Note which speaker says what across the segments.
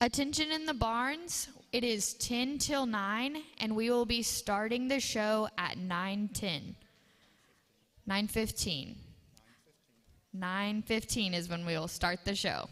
Speaker 1: Attention in the barns. It is 10 till 9, and we will be starting the show at 9:10. 9:15. 9:15 is when we will start the show.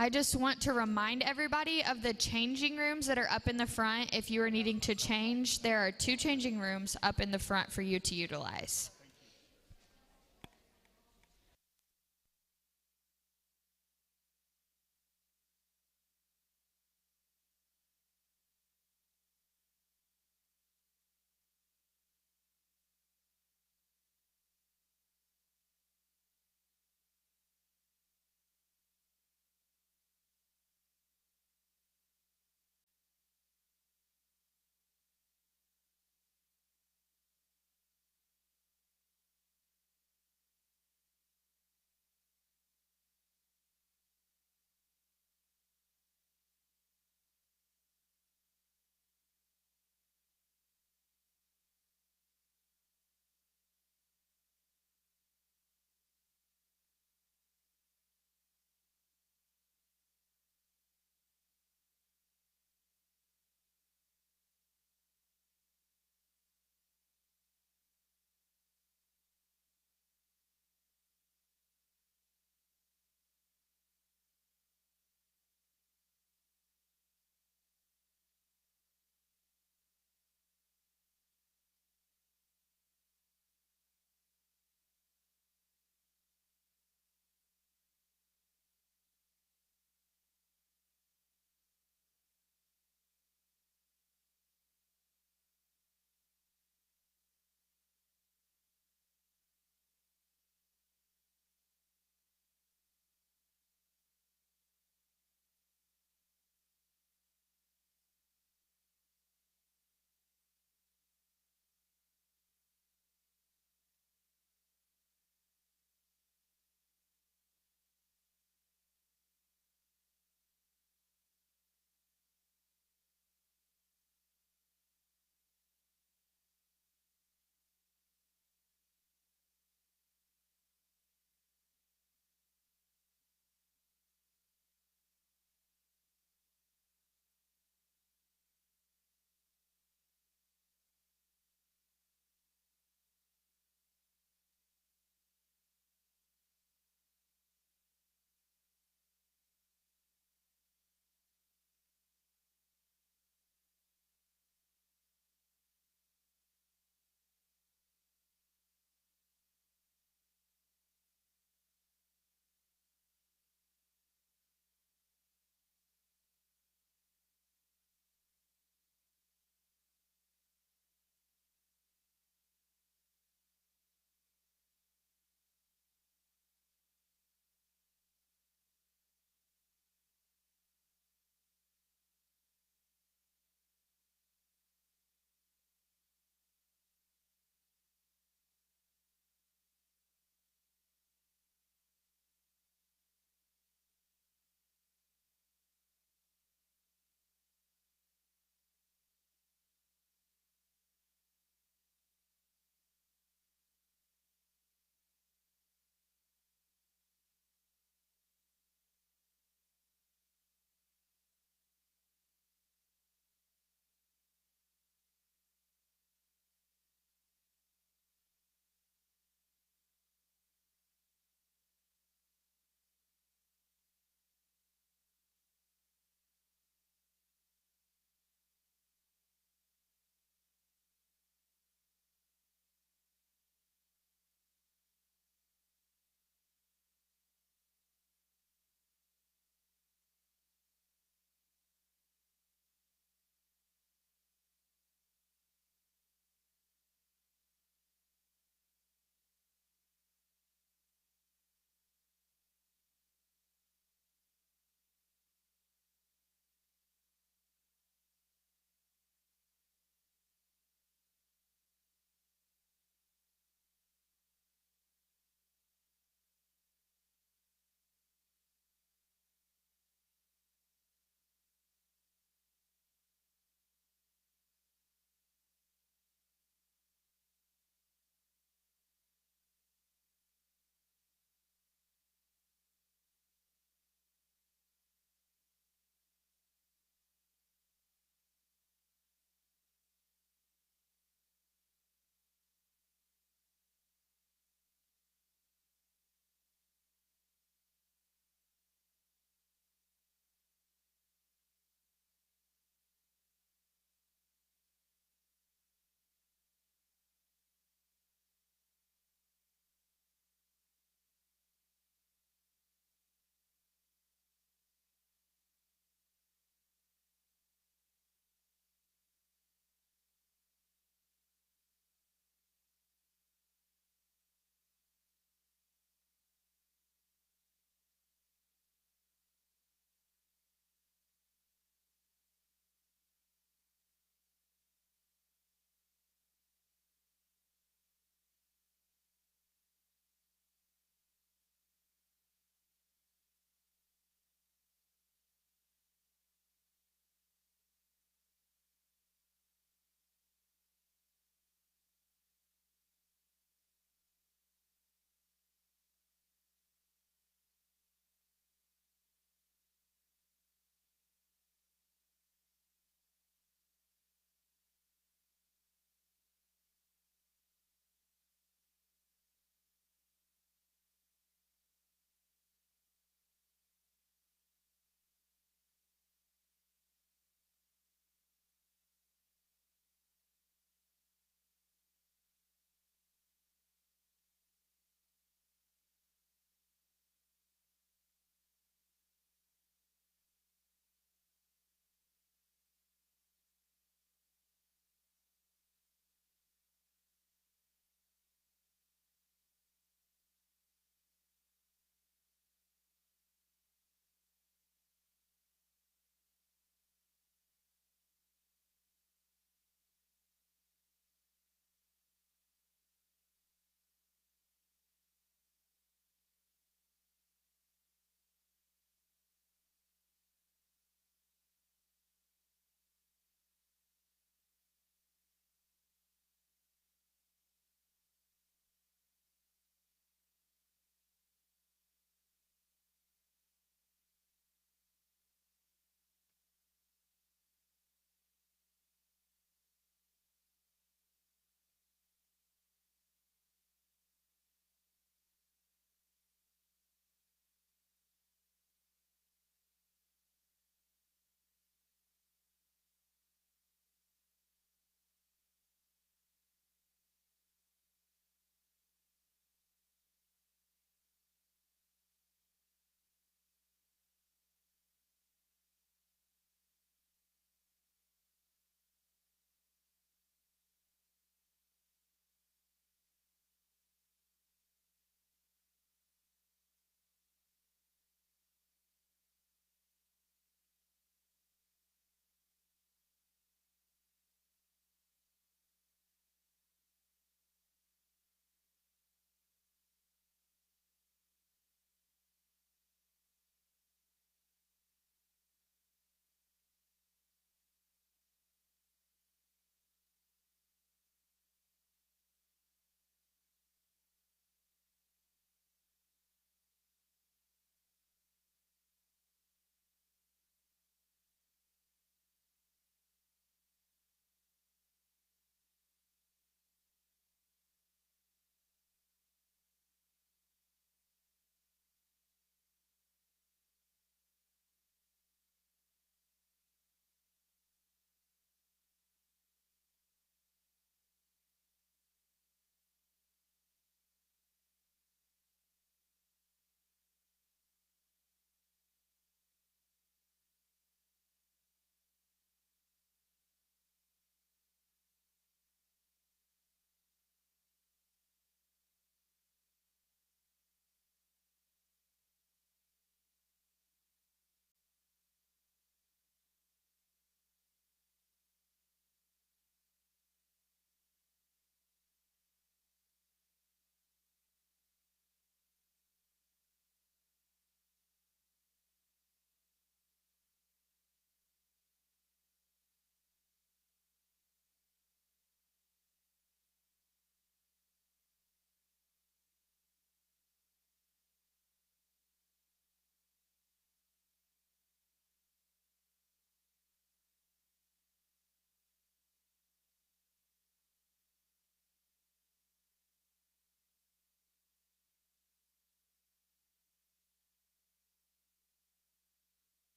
Speaker 1: I just want to remind everybody of the changing rooms that are up in the front. If you are needing to change, there are 2 changing rooms up in the front for you to utilize.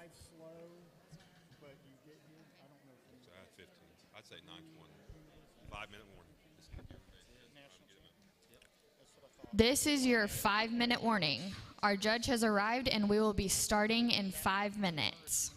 Speaker 2: So I had 15. I'd say 9:20. 5-minute warning. Just give everybody a chance to get them out.
Speaker 1: This is your 5-minute warning. Our judge has arrived and we will be starting in 5 minutes.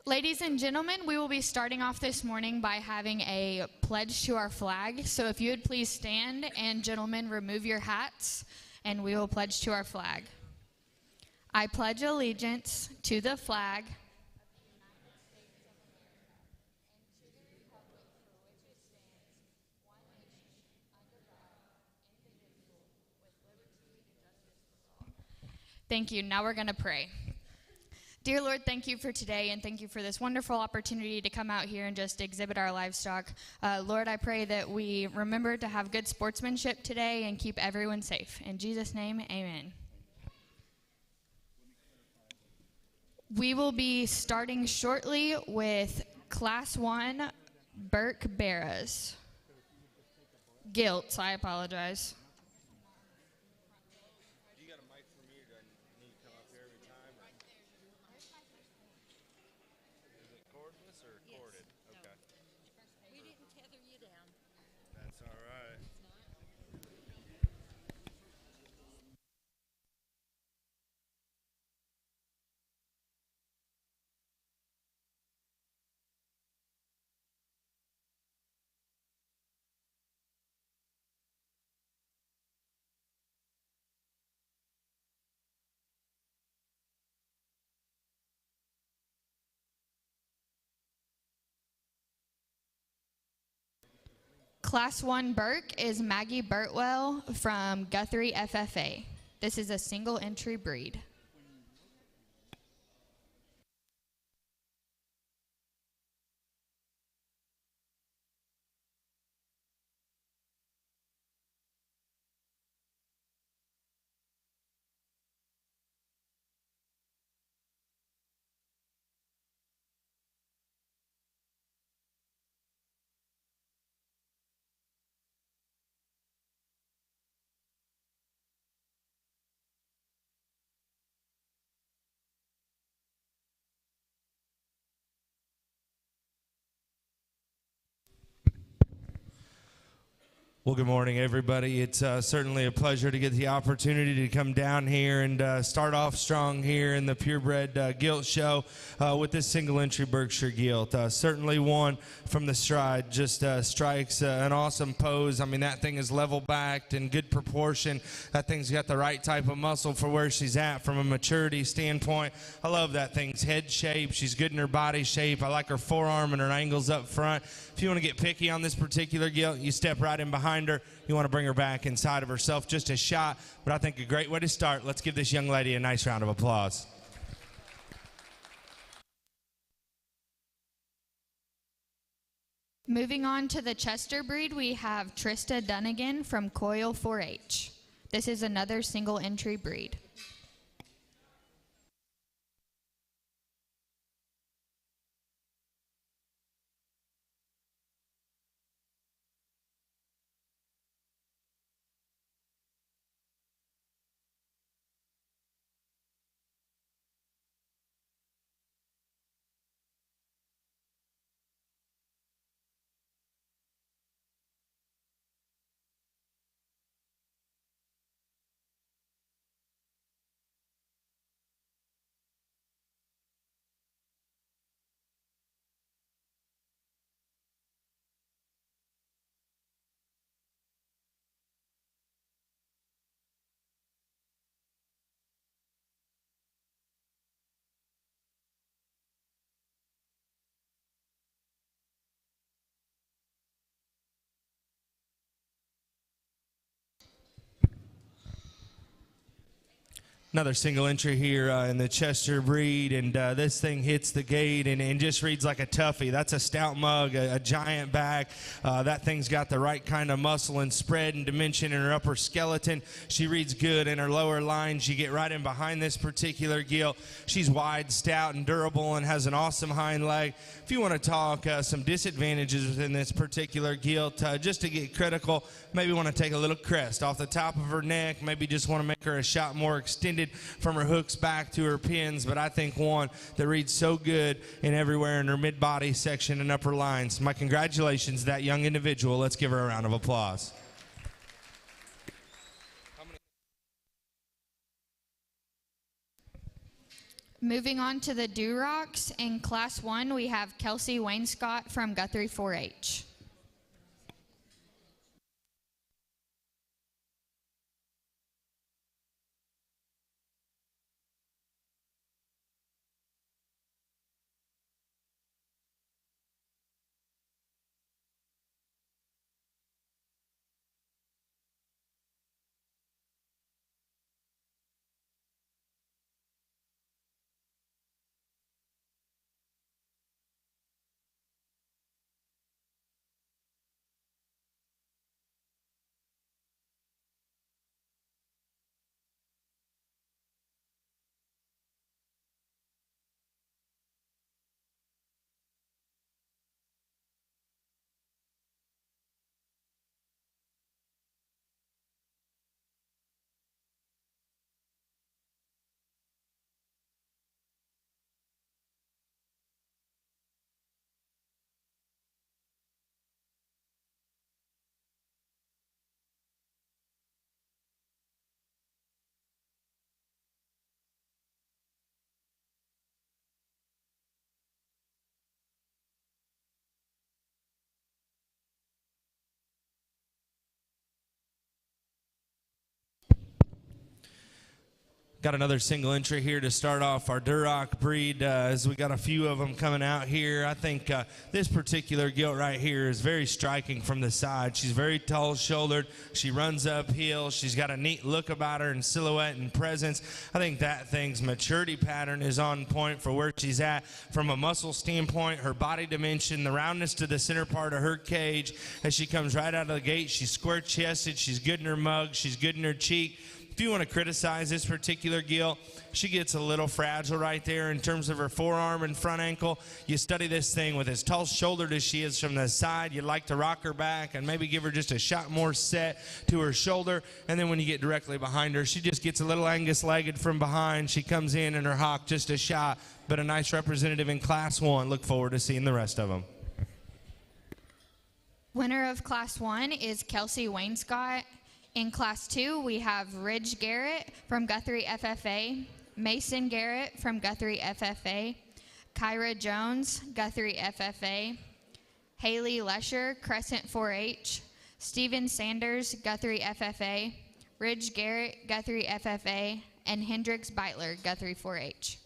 Speaker 1: Ladies and gentlemen, we will be starting off this morning by having a pledge to our flag. So if you would please stand, and gentlemen, remove your hats, and we will pledge to our flag. I pledge allegiance to the flag Thank you. Now we're going to pray. Dear Lord, thank you for today, and thank you for this wonderful opportunity to come out here and just exhibit our livestock. Lord, I pray that we remember to have good sportsmanship today and keep everyone safe. In Jesus' name, amen. We will be starting shortly with Class 1 Burke Barras. Guilt, I apologize.
Speaker 2: You got a mic for me, or do I need to come up here every time? Or? Is it cordless or corded? Okay.
Speaker 3: We didn't tether you down.
Speaker 2: That's all right.
Speaker 1: Class 1 Burke is Maggie Burtwell from Guthrie FFA. This is a single entry breed.
Speaker 4: Well, good morning, everybody. It's certainly a pleasure to get the opportunity to come down here and start off strong here in the Purebred Gilt Show with this single entry Berkshire Gilt. Certainly one from the stride, just strikes an awesome pose. I mean, that thing is level backed and good proportion. That thing's got the right type of muscle for where she's at from a maturity standpoint. I love that thing's head shape. She's good in her body shape. I like her forearm and her angles up front. If you want to get picky on this particular gilt, you step right in behind her. You want to bring her back inside of herself just a shot, but I think a great way to start. Let's give this young lady a nice round of applause.
Speaker 1: Moving on to the Chester breed, we have Trista Dunnigan from Coil 4-H. This is another single entry breed.
Speaker 4: Another single entry here in the Chester breed, and this thing hits the gate and just reads like a toughie. That's a stout mug, a giant back. That thing's got the right kind of muscle and spread and dimension in her upper skeleton. She reads good in her lower lines. You get right in behind this particular gilt. She's wide, stout, and durable and has an awesome hind leg. If you want to talk some disadvantages within this particular gilt, just to get critical, maybe want to take a little crest off the top of her neck, maybe just want to make her a shot more extended from her hooks back to her pins, but I think one that reads so good and everywhere in her mid-body section and upper lines. My congratulations to that young individual. Let's give her a round of applause.
Speaker 1: Moving on to the Durocs, in Class 1, we have Kelsey Wainscott from Guthrie 4-H.
Speaker 4: Got another single entry here to start off our Duroc breed, as we got a few of them coming out here. I think this particular gilt right here is very striking from the side. She's very tall-shouldered. She runs uphill. She's got a neat look about her and silhouette and presence. I think that thing's maturity pattern is on point for where she's at from a muscle standpoint, her body dimension, the roundness to the center part of her cage. As she comes right out of the gate, she's square-chested. She's good in her mug. She's good in her cheek. If you want to criticize this particular gilt, she gets a little fragile right there in terms of her forearm and front ankle. You study this thing with as tall-shouldered as she is from the side. You'd like to rock her back and maybe give her just a shot more set to her shoulder. And then when you get directly behind her, she just gets a little Angus-legged from behind. She comes in her hock just a shot, but a nice representative in Class 1. Look forward to seeing the rest of them.
Speaker 1: Winner of Class 1 is Kelsey Wainscott. In Class 2, we have Ridge Garrett from Guthrie FFA, Mason Garrett from Guthrie FFA, Kyra Jones, Guthrie FFA, Haley Lesher, Crescent 4-H, Steven Sanders, Guthrie FFA, Ridge Garrett, Guthrie FFA, and Hendrix Beitler, Guthrie 4-H.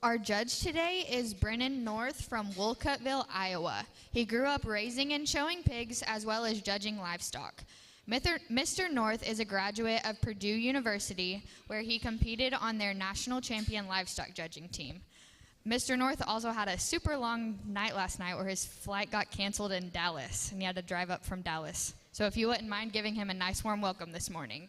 Speaker 1: Our judge today is Brennan North from Wolcottville, Iowa. He grew up raising and showing pigs as well as judging livestock. Mr. North is a graduate of Purdue University, where he competed on their national champion livestock judging team. Mr. North also had a super long night last night where his flight got canceled in Dallas, and he had to drive up from Dallas. So if you wouldn't mind giving him a nice warm welcome this morning.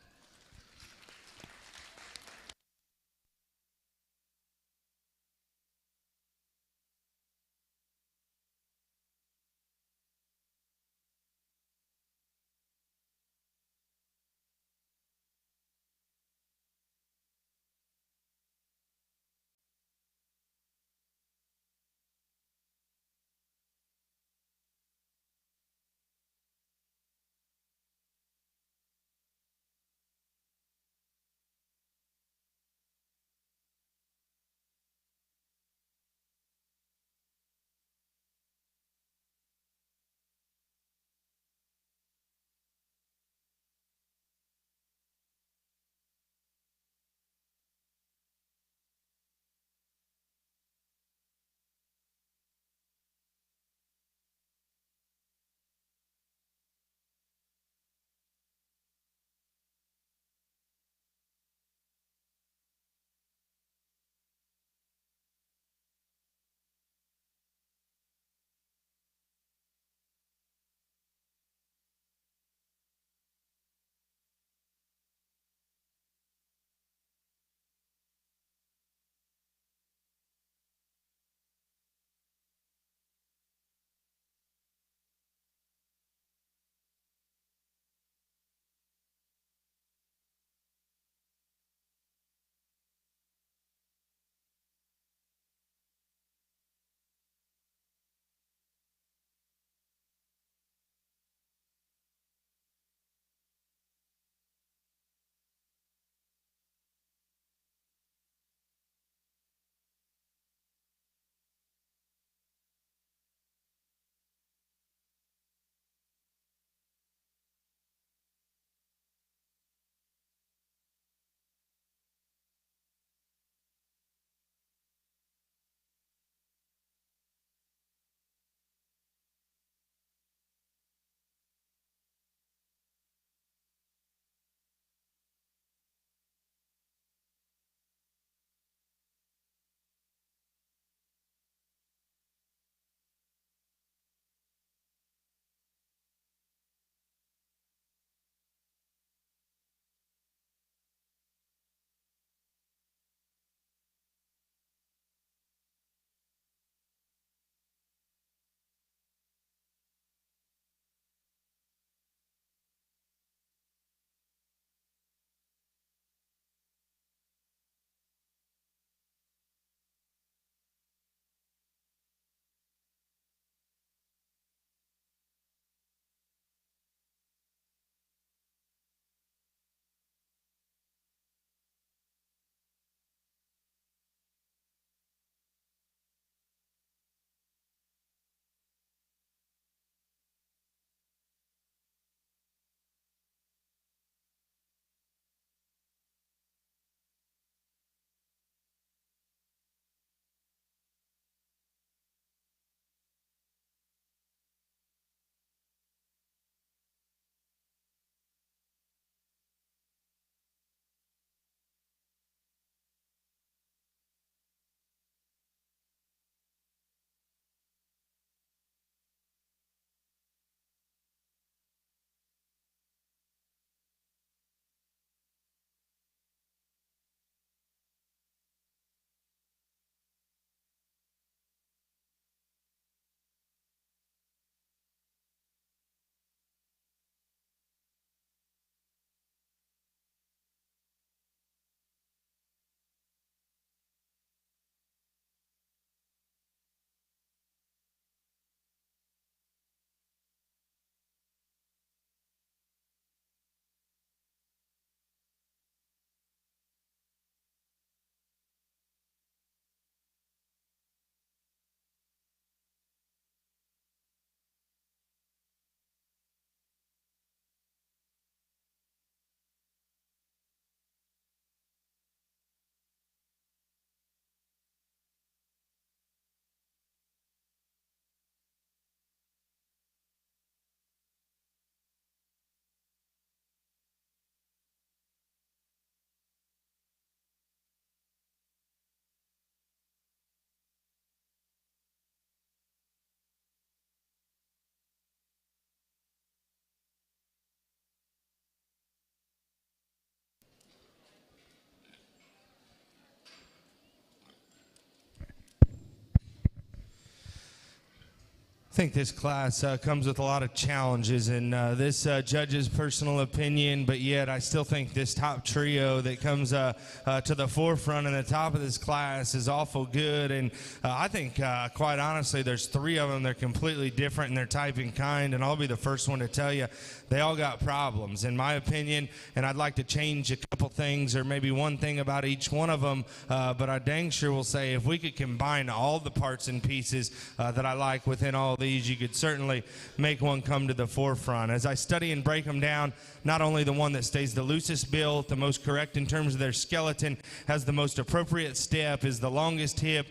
Speaker 4: I think this class comes with a lot of challenges, and this judge's personal opinion, but yet I still think this top trio that comes to the forefront in the top of this class is awful good. And I think, quite honestly, there's three of them. They're completely different in their type and kind, and I'll be the first one to tell you they all got problems, in my opinion, and I'd like to change a couple things or maybe one thing about each one of them, but I dang sure will say if we could combine all the parts and pieces that I like within all these, you could certainly make one come to the forefront. As I study and break them down, not only the one that stays the loosest built, the most correct in terms of their skeleton, has the most appropriate step, is the longest hip,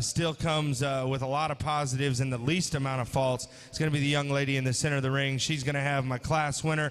Speaker 4: still comes with a lot of positives and the least amount of faults. It's going to be the young lady in the center of the ring. She's going to have my class winner.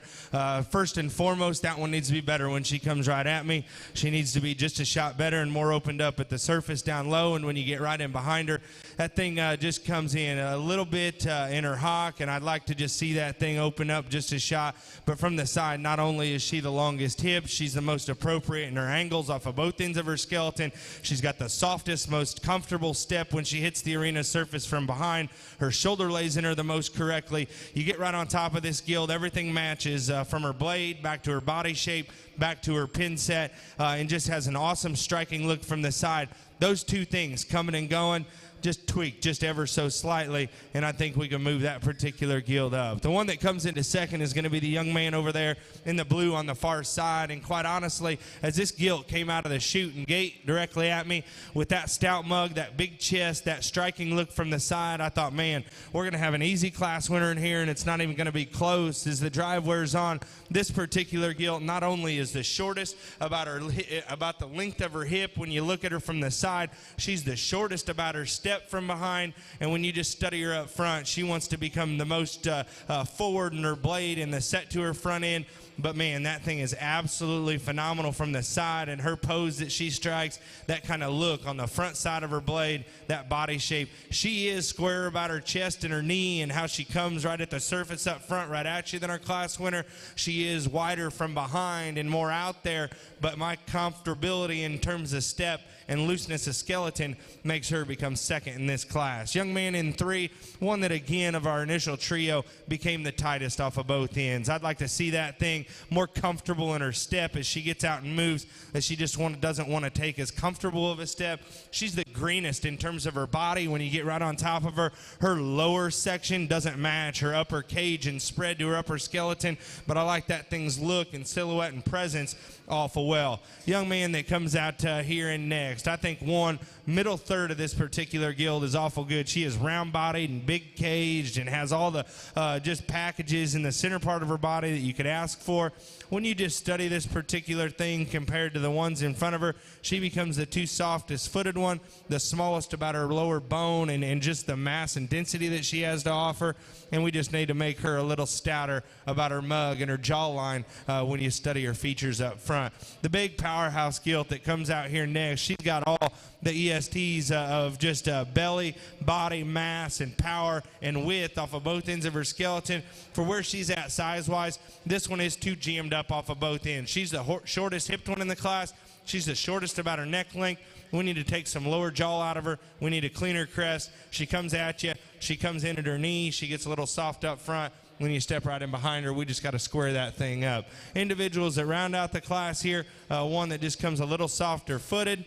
Speaker 4: First and foremost, that one needs to be better when she comes right at me. She needs to be just a shot better and more opened up at the surface down low, and when you get right in behind her, that thing just comes in a little bit in her hock, and I'd like to just see that thing open up just a shot. But from the side, not only is she the longest hip, she's the most appropriate in her angles off of both ends of her skeleton. She's got the softest, most comfortable step when she hits the arena surface from behind. Her shoulder lays in her the most correctly. You get right on top of this gild, everything matches from her blade back to her body shape, back to her pin set, and just has an awesome striking look from the side. Those two things coming and going, just tweak just ever so slightly, and I think we can move that particular gild up. The one that comes into second is going to be the young man over there in the blue on the far side, and quite honestly, as this gilt came out of the chute and gate directly at me with that stout mug, that big chest, that striking look from the side, I thought, man, we're going to have an easy class winner in here, and it's not even going to be close. As the drive wears on, this particular gilt not only is the shortest about the length of her hip. When you look at her from the side, she's the shortest about her step from behind, and when you just study her up front, she wants to become the most forward in her blade and the set to her front end. But man, that thing is absolutely phenomenal from the side, and her pose that she strikes, that kind of look on the front side of her blade, that body shape. She is square about her chest and her knee, and how she comes right at the surface up front right at you than our class winner. She is wider from behind and more out there, but my comfortability in terms of step and looseness of skeleton makes her become second in this class. Young man in three, one that again of our initial trio became the tightest off of both ends. I'd like to see that thing more comfortable in her step as she gets out and moves, that she just doesn't want to take as comfortable of a step. She's the greenest in terms of her body. When you get right on top of her, her lower section doesn't match her upper cage and spread to her upper skeleton, but I like that thing's look and silhouette and presence awful well. Young man that comes out here and next, I think one middle third of this particular gild is awful good. She is round bodied and big caged and has all the just packages in the center part of her body that you could ask for. When you just study this particular thing compared to the ones in front of her, she becomes the two softest footed one, the smallest about her lower bone, and just the mass and density that she has to offer. And we just need to make her a little stouter about her mug and her jawline when you study her features up front. The big powerhouse gilt that comes out here next, she's got all the ESTs of just belly, body, mass, and power and width off of both ends of her skeleton. For where she's at size-wise, this one is too jammed up off of both ends. She's the shortest hipped one in the class. She's the shortest about her neck length. We need to take some lower jaw out of her. We need to clean her crest. She comes at you. She comes in at her knee. She gets a little soft up front. When you step right in behind her, we just got to square that thing up. Individuals that round out the class here, one that just comes a little softer footed,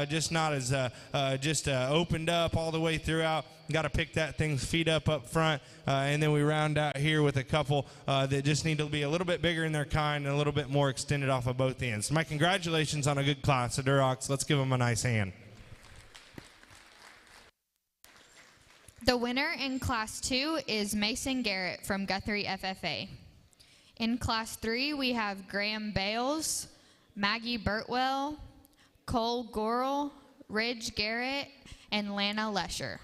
Speaker 4: just not as opened up all the way throughout. Got to pick that thing's feet up front, and then we round out here with a couple that just need to be a little bit bigger in their kind and a little bit more extended off of both ends. My congratulations on a good class of Durocs. Let's give them a nice hand.
Speaker 1: The winner in Class 2 is Mason Garrett from Guthrie FFA. In Class 3, we have Graham Bales, Maggie Burtwell, Cole Gorel, Ridge Garrett, and Lana Lesher.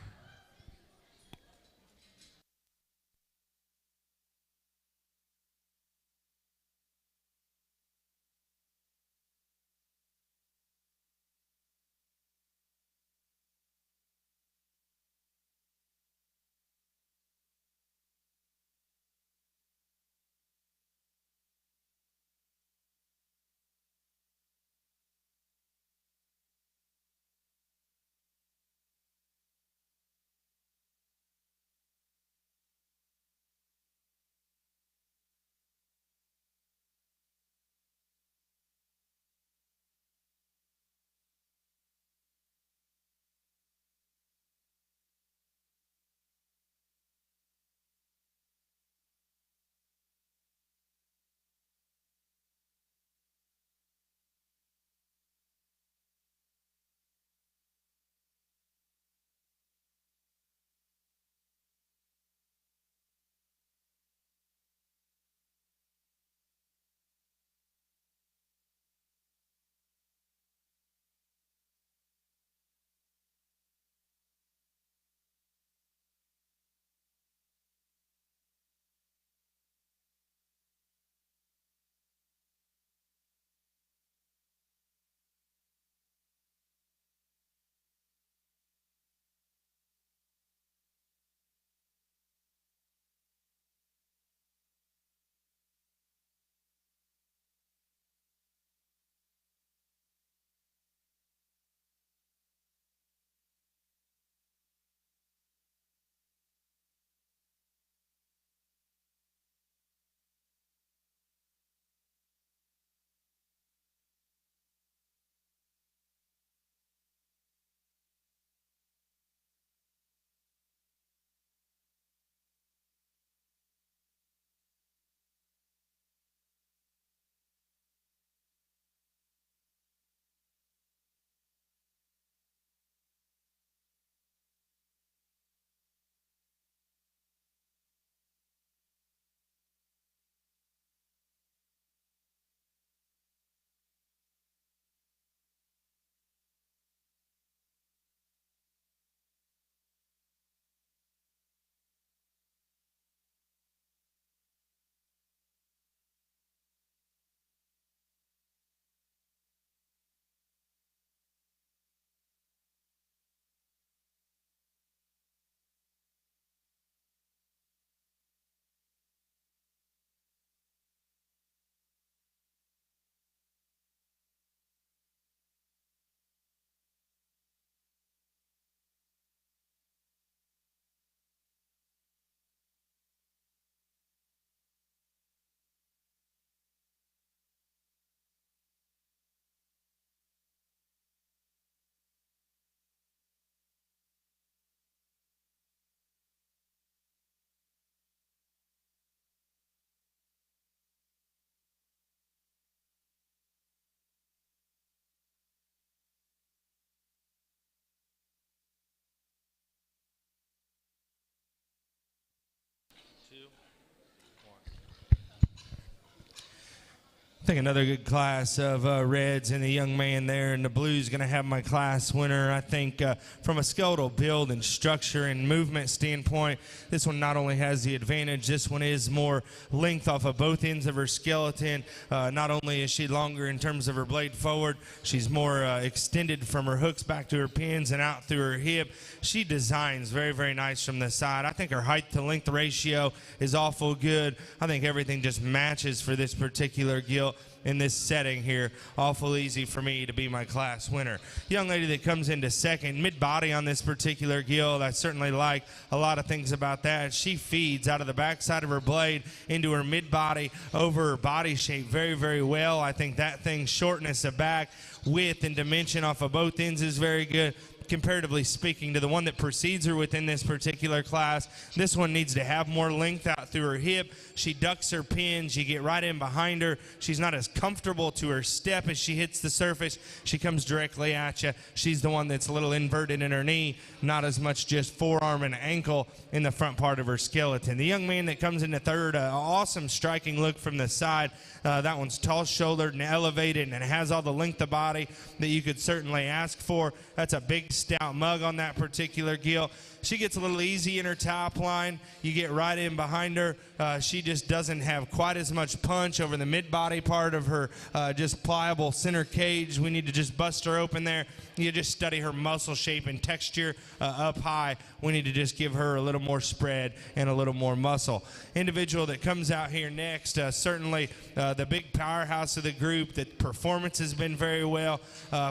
Speaker 4: I think another good class of reds and the young man there in the blue is going to have my class winner. I think from a skeletal build and structure and movement standpoint, this one not only has the advantage, this one is more length off of both ends of her skeleton. Not only is she longer in terms of her blade forward, she's more extended from her hooks back to her pins and out through her hip. She designs very, very nice from the side. I think her height to length ratio is awful good. I think everything just matches for this particular gilt in this setting here. Awful easy for me to be my class winner. Young lady that comes into second, mid-body on this particular gilt. I certainly like a lot of things about that. She feeds out of the backside of her blade into her mid-body over her body shape very, very well. I think that thing's shortness of back, width, and dimension off of both ends is very good. Comparatively speaking to the one that precedes her within this particular class, this one needs to have more length out through her hip. She ducks her pins. You get right in behind her. She's not as comfortable to her step as she hits the surface. She comes directly at you. She's the one that's a little inverted in her knee, not as much just forearm and ankle in the front part of her skeleton. The young man that comes into third, awesome striking look from the side. That one's tall-shouldered and elevated and has all the length of body that you could certainly ask for. That's a big stout mug on that particular gilt. She gets a little easy in her top line. You get right in behind her. She just doesn't have quite as much punch over the mid-body part of her just pliable center cage. We need to just bust her open there. You just study her muscle shape and texture up high. We need to just give her a little more spread and a little more muscle. Individual that comes out here next, certainly the big powerhouse of the group. The performance has been very well.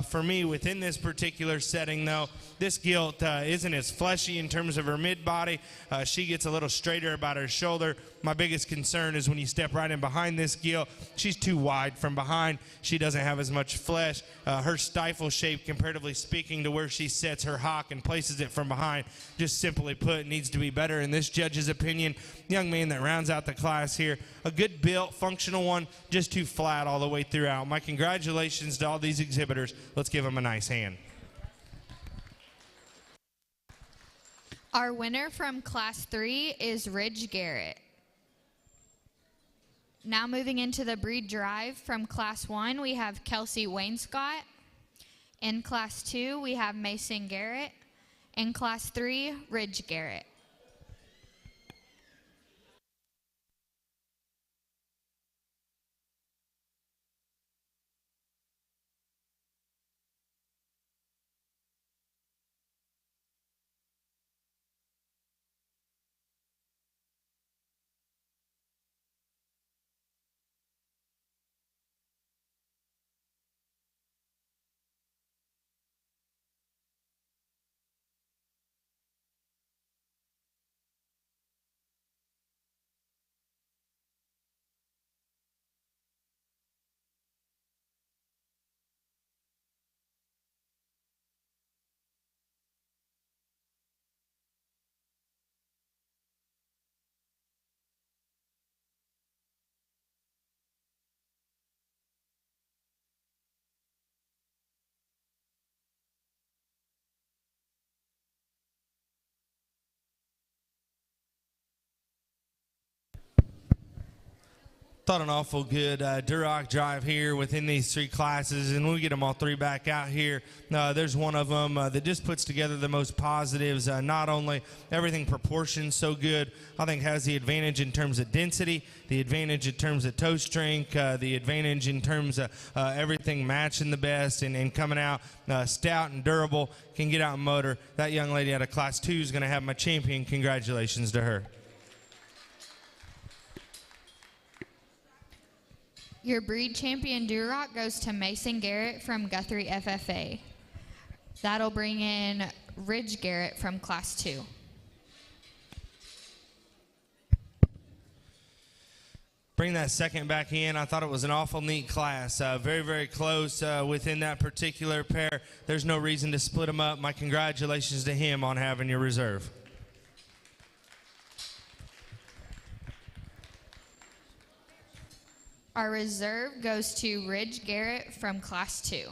Speaker 4: For me, within this particular setting, though, this gilt isn't as fleshy in terms of her mid-body. She gets a little straighter about her shoulder. My biggest concern is when you step right in behind this gilt, she's too wide from behind. She doesn't have as much flesh. Her stifle shape, comparatively speaking, to where she sets her hock and places it from behind, just simply put, needs to be better in this judge's opinion. Young man that rounds out the class here, a good built, functional one, just too flat all the way throughout. My congratulations to all these exhibitors. Let's give them a nice hand.
Speaker 1: Our winner from Class 3 is Ridge Garrett. Now moving into the breed drive from Class 1, we have Kelsey Wainscott. In Class 2, we have Mason Garrett. In Class 3, Ridge Garrett.
Speaker 4: Thought an awful good Duroc drive here within these three classes, and we get them all three back out here. There's one of them that just puts together the most positives. Not only everything proportioned so good, I think has the advantage in terms of density, the advantage in terms of toe strength, the advantage in terms of everything matching the best and coming out stout and durable, can get out and motor. That young lady out of Class 2 is going to have my champion. Congratulations to her.
Speaker 1: Your breed champion Duroc goes to Mason Garrett from Guthrie FFA. That'll bring in Ridge Garrett from Class 2.
Speaker 4: Bring that second back in. I thought it was an awful neat class. Very, very close within that particular pair. There's no reason to split them up. My congratulations to him on having your reserve.
Speaker 1: Our reserve goes to Ridge Garrett from Class 2.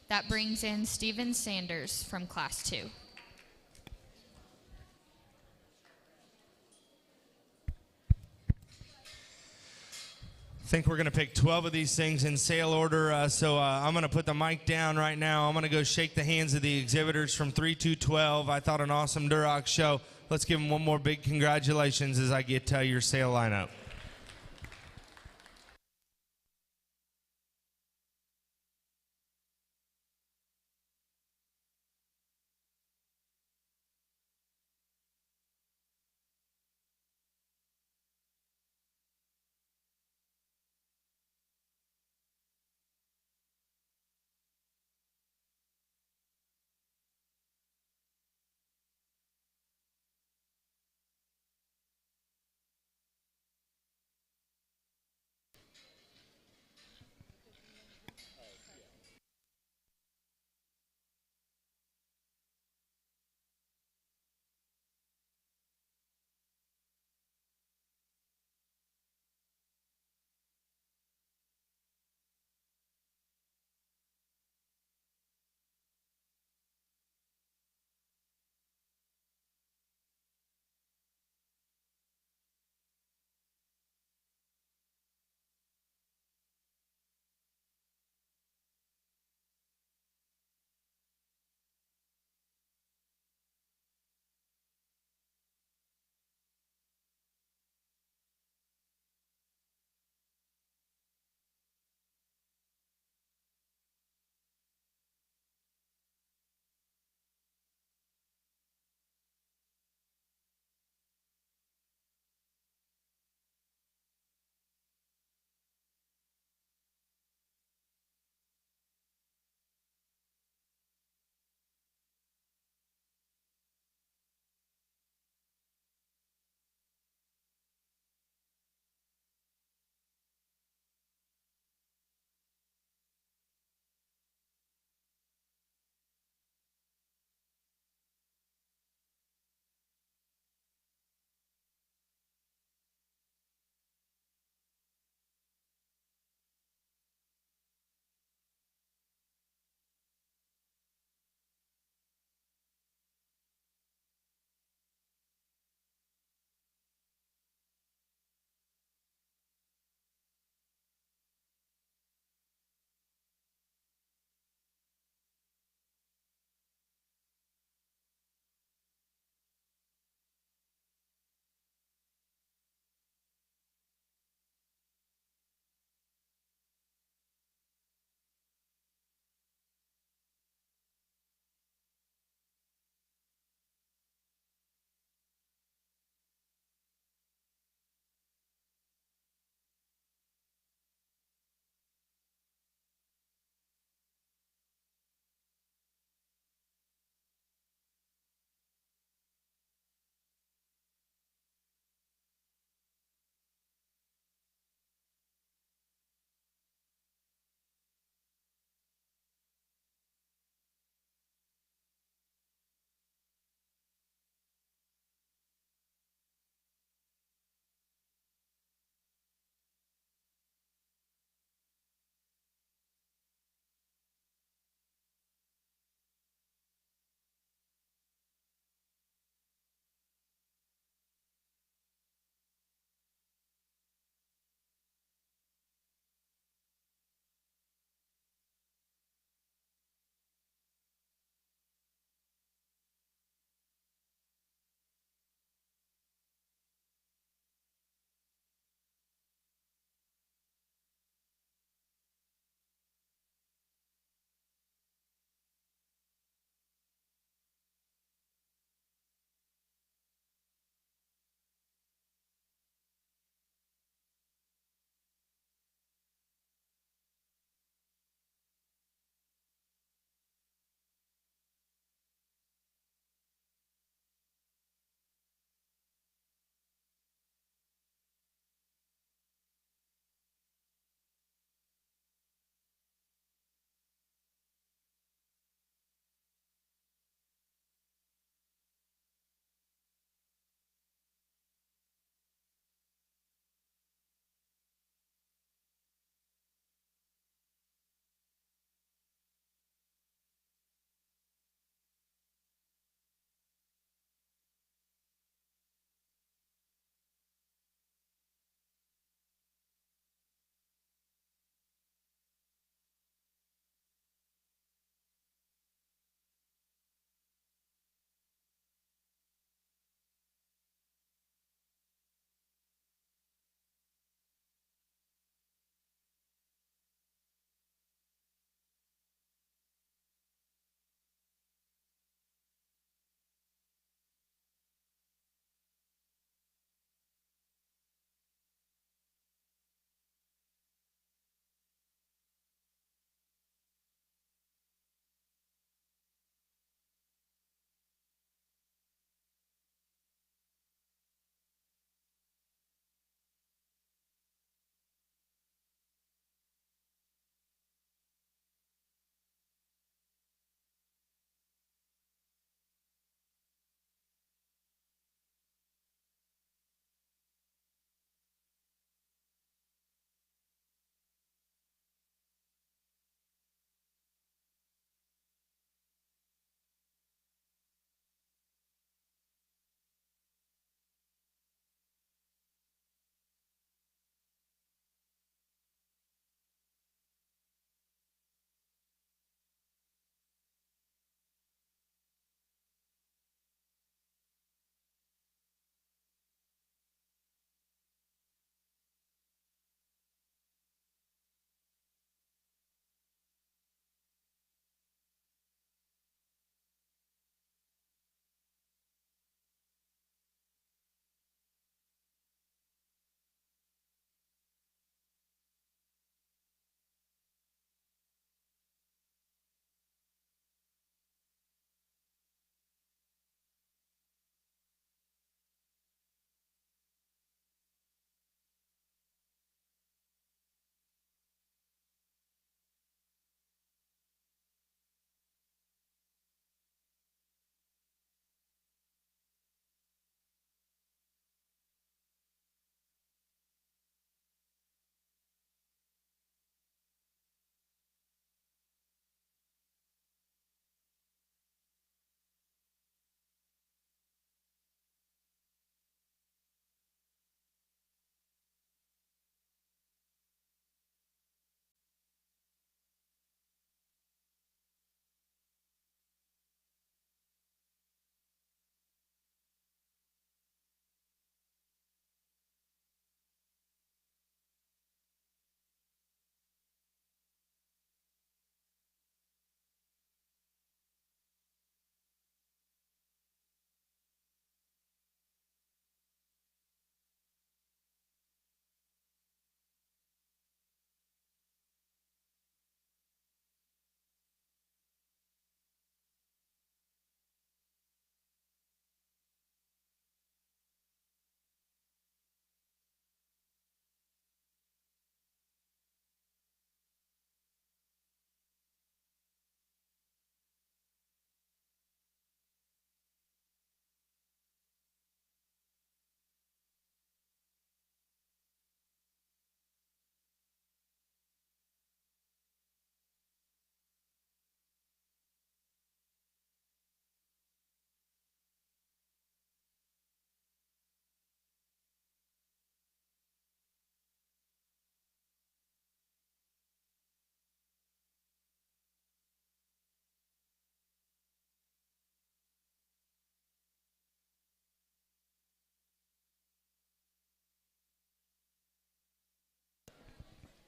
Speaker 1: That brings in Steven Sanders from Class 2.
Speaker 4: think we're going to pick 12 of these things in sale order. So I'm going to put the mic down right now. I'm going to go shake the hands of the exhibitors from 3 to 12. I thought an awesome Duroc show. Let's give them one more big congratulations as I get your sale lineup.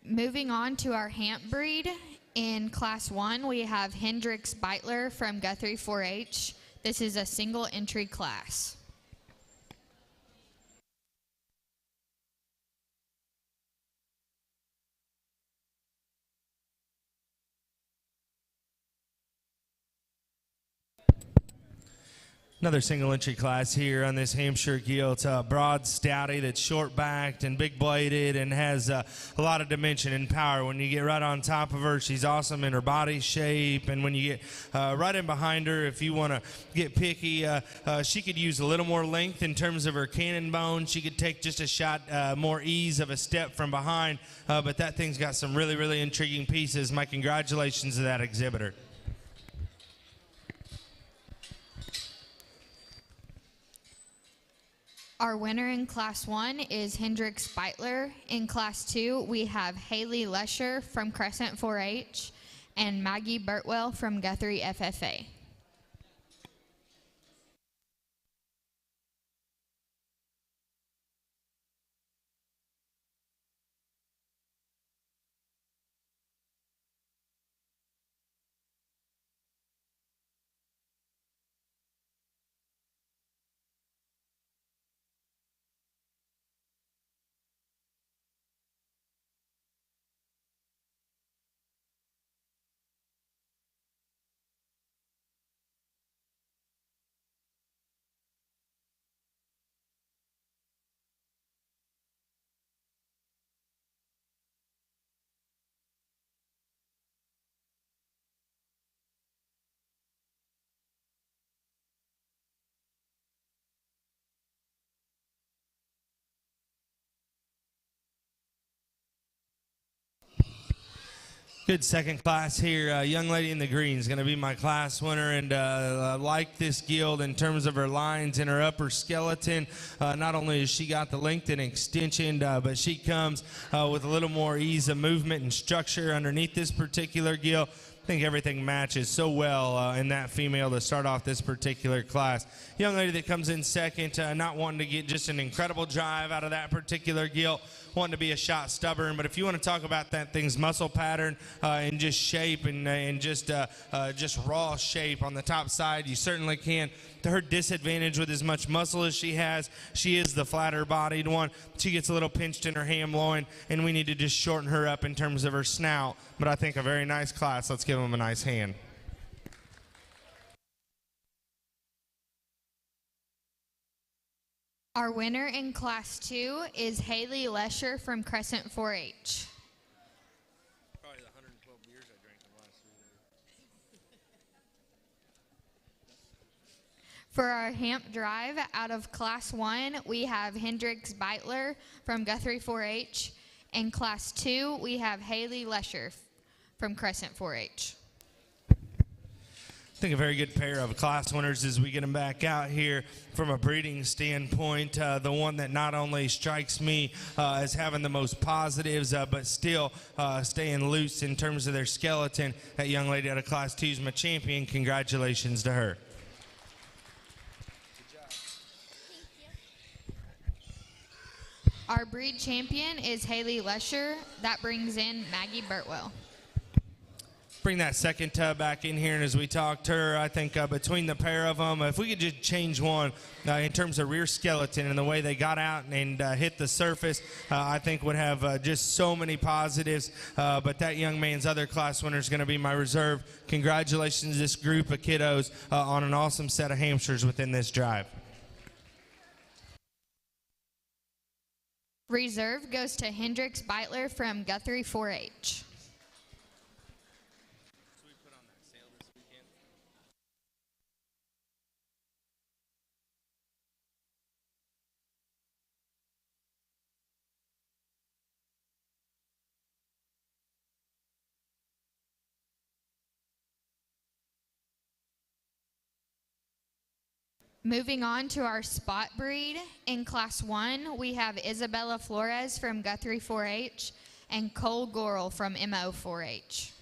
Speaker 1: Moving on to our Hamp breed. In Class 1, we have Hendrix Beitler from Guthrie 4-H. This is a single entry class.
Speaker 4: Another single entry class here on this Hampshire gilt. It's a broad stouty that's short backed and big bladed and has a lot of dimension and power. When you get right on top of her, she's awesome in her body shape. And when you get right in behind her, if you want to get picky, she could use a little more length in terms of her cannon bone. She could take just a shot more ease of a step from behind. But that thing's got some really, really intriguing pieces. My congratulations to that exhibitor.
Speaker 1: Our winner in Class 1 is Hendrix Beitler. In Class 2, we have Haley Lesher from Crescent 4-H and Maggie Burtwell from Guthrie FFA.
Speaker 4: Good second class here. Young lady in the green is going to be my class winner, and I like this gilt in terms of her lines and her upper skeleton. Not only has she got the length and extension, but she comes with a little more ease of movement and structure underneath this particular gilt. I think everything matches so well in that female to start off this particular class. Young lady that comes in second, not wanting to get just an incredible drive out of that particular gilt, wanting to be a shot stubborn. But if you want to talk about that thing's muscle pattern and just shape and just raw shape on the top side, you certainly can. To her disadvantage with as much muscle as she has, she is the flatter bodied one. She gets a little pinched in her ham loin, and we need to just shorten her up in terms of her snout. But I think a very nice class. Let's give them a nice hand.
Speaker 1: Our winner in Class 2 is Haley Lesher from Crescent 4-H.
Speaker 4: Probably the 112 beers I drank in the last 3 days.
Speaker 1: For our Hamp Drive, out of Class 1, we have Hendrix Beitler from Guthrie 4-H. In Class 2, we have Haley Lesher from Crescent 4-H.
Speaker 4: I think a very good pair of class winners as we get them back out here from a breeding standpoint. The one that not only strikes me as having the most positives, but still staying loose in terms of their skeleton. That young lady out of Class 2 is my champion. Congratulations to her.
Speaker 1: Our breed champion is Haley Lesher. That brings in Maggie Burtwell.
Speaker 4: Bring that second tub back in here, and as we talked to her, I think between the pair of them, if we could just change one in terms of rear skeleton and the way they got out and hit the surface, I think would have just so many positives. But that young man's other class winner is going to be my reserve. Congratulations to this group of kiddos on an awesome set of hamsters within this drive.
Speaker 1: Reserve goes to Hendrix Beitler from Guthrie 4-H. Moving on to our spot breed. In Class 1, we have Isabella Flores from Guthrie 4-H and Cole Gorel from MO 4-H.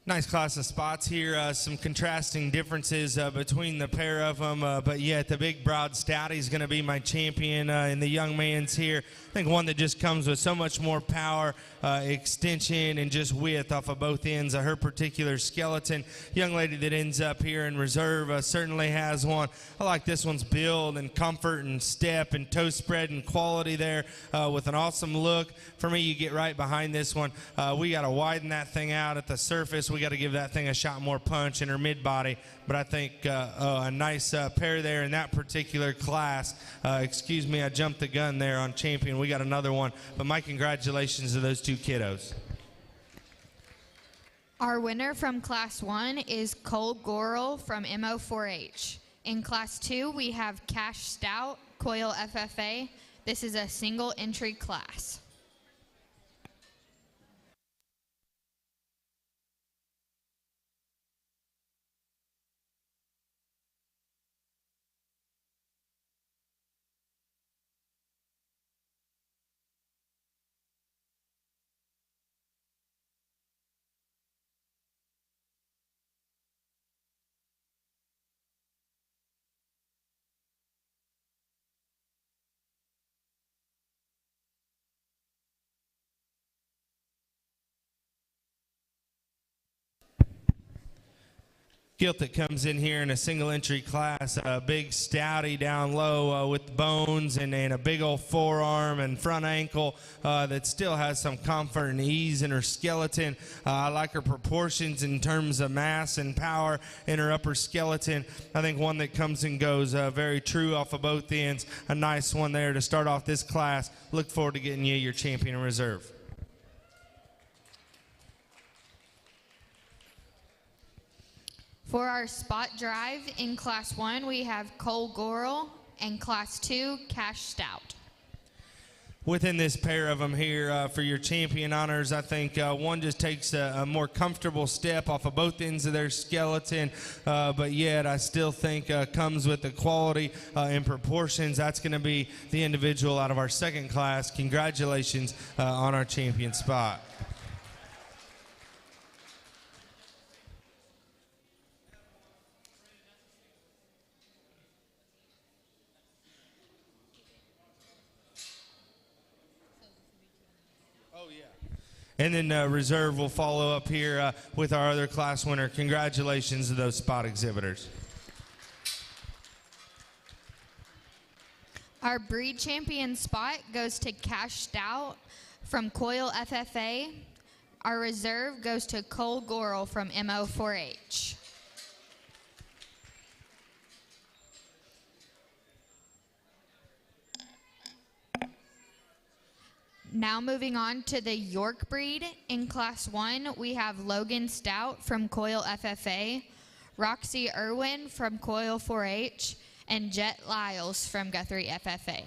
Speaker 4: Nice class of spots here. Some contrasting differences between the pair of them, but yet the big broad stoutie is going to be my champion in the young man's here. I think one that just comes with so much more power, extension, and just width off of both ends of her particular skeleton. Young lady that ends up here in reserve certainly has one. I like this one's build and comfort and step and toe spread and quality there with an awesome look. For me, you get right behind this one. We got to widen that thing out at the surface. We got to give that thing a shot more punch in her mid body, but I think a nice pair there in that particular class. Excuse me, I jumped the gun there on champion. We got another one, but my congratulations to those two kiddos.
Speaker 1: Our winner from Class 1 is Cole Gorel from MO4H. In Class 2, we have Cash Stout, Coil FFA. This is a single entry class.
Speaker 4: Gilt that comes in here in a single entry class, a big stouty down low with bones and a big old forearm and front ankle that still has some comfort and ease in her skeleton. I like her proportions in terms of mass and power in her upper skeleton. I think one that comes and goes very true off of both ends. A nice one there to start off this class. Look forward to getting you your champion in reserve.
Speaker 1: For our spot drive in Class 1, we have Cole Gorel, and Class 2, Cash Stout.
Speaker 4: Within this pair of them here for your champion honors, I think one just takes a more comfortable step off of both ends of their skeleton, but yet I still think comes with the quality and proportions. That's going to be the individual out of our second class. Congratulations on our champion spot. And then reserve will follow up here with our other class winner. Congratulations to those spot exhibitors.
Speaker 1: Our breed champion spot goes to Cash Stout from Coil FFA. Our reserve goes to Cole Gorel from MO4H. Now moving on to the York breed. In Class 1, we have Logan Stout from Coil FFA, Roxy Irwin from Coil 4H, and Jet Lyles from Guthrie FFA.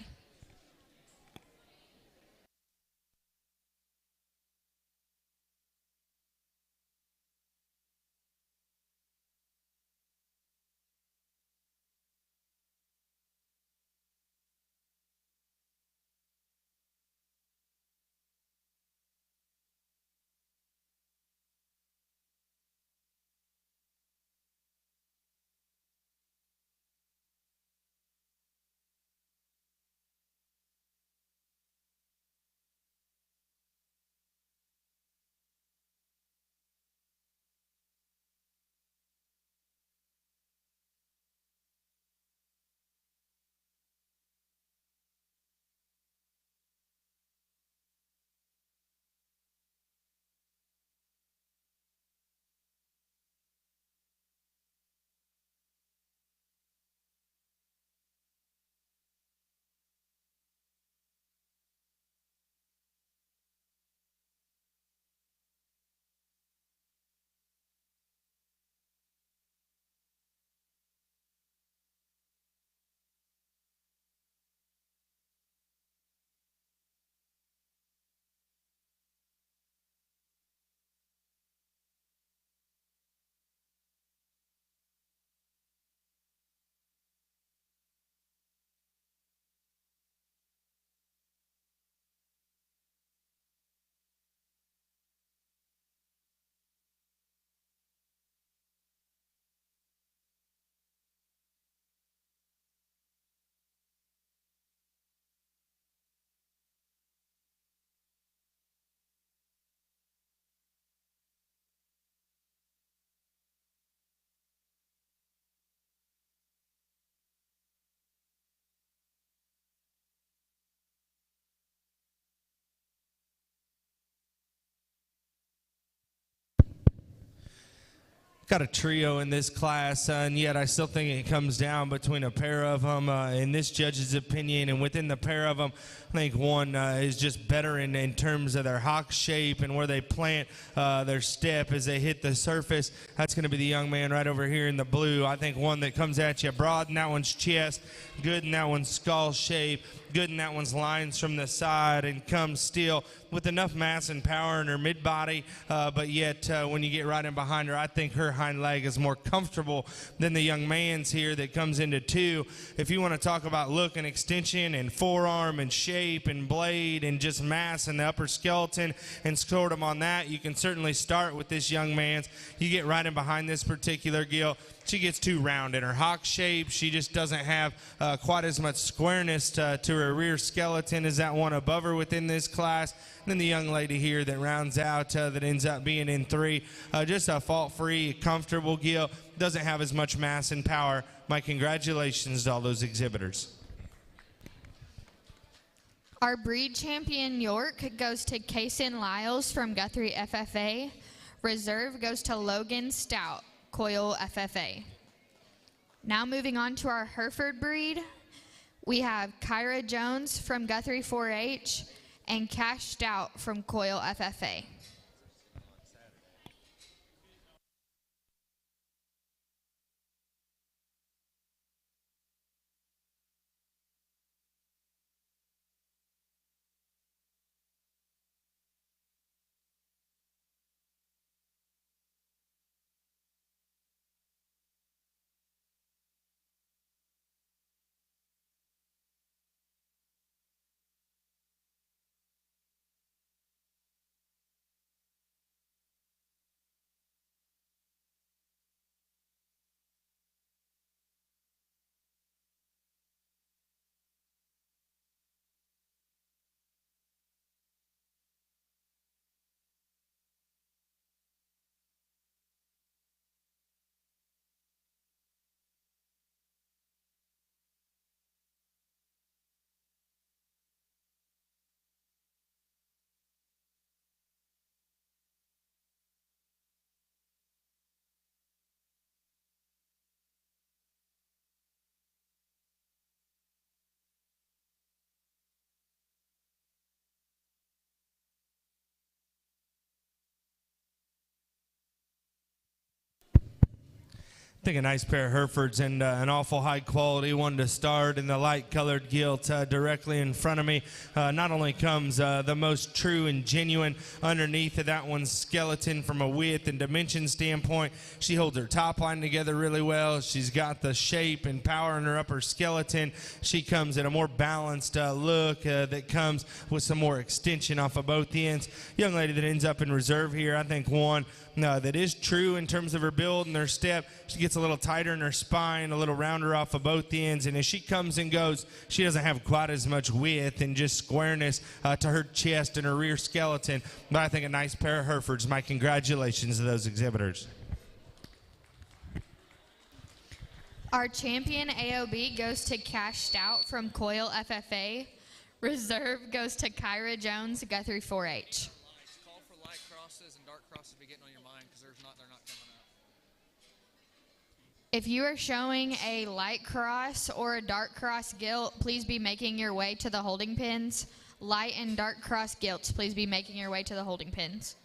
Speaker 4: got a trio in this class, and yet I still think it comes down between a pair of them. In this judge's opinion, and within the pair of them, I think one is just better in terms of their hock shape and where they plant their step as they hit the surface. That's going to be the young man right over here in the blue. I think one that comes at you broad in that one's chest, good in that one's skull shape, good in that one's lines from the side, and comes still with enough mass and power in her mid-body, but yet when you get right in behind her, I think her hind leg is more comfortable than the young man's here that comes into 2. If you want to talk about look and extension and forearm and shape and blade and just mass in the upper skeleton and score them on that, you can certainly start with this young man's. You get right in behind this particular gill, she gets too round in her hock shape. She just doesn't have quite as much squareness to her rear skeleton as that one above her within this class. And then the young lady here that rounds out, that ends up being in 3, just a fault-free, comfortable gill, doesn't have as much mass and power. My congratulations to all those exhibitors.
Speaker 1: Our breed champion York goes to Kaysen Lyles from Guthrie FFA. Reserve goes to Logan Stout, Coil FFA. Now moving on to our Hereford breed, we have Kyra Jones from Guthrie 4-H and Cash Stout from Coil FFA.
Speaker 4: I think a nice pair of Herefords and an awful high quality one to start in the light colored gilt directly in front of me. Not only comes the most true and genuine underneath of that one's skeleton from a width and dimension standpoint. She holds her top line together really well. She's got the shape and power in her upper skeleton. She comes at a more balanced look that comes with some more extension off of both ends. Young lady that ends up in reserve here, I think one that is true in terms of her build and her step. She gets a little tighter in her spine, a little rounder off of both ends, and as she comes and goes, she doesn't have quite as much width and just squareness to her chest and her rear skeleton, but I think a nice pair of Herefords. My congratulations to those exhibitors.
Speaker 1: Our champion AOB goes to Cash Stout from Coil FFA. Reserve goes to Kyra Jones, Guthrie 4-H.
Speaker 5: Call for light crosses and dark crosses be getting on your mind because they're not coming up.
Speaker 1: If you are showing a light cross or a dark cross gilt, please be making your way to the holding pins. Light and dark cross gilts, please be making your way to the holding pins.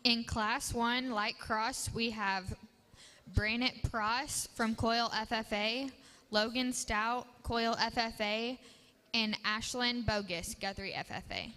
Speaker 1: In Class 1 light cross, we have Branett Pross from Coil FFA, Logan Stout, Coil FFA, and Ashlyn Bogus, Guthrie FFA.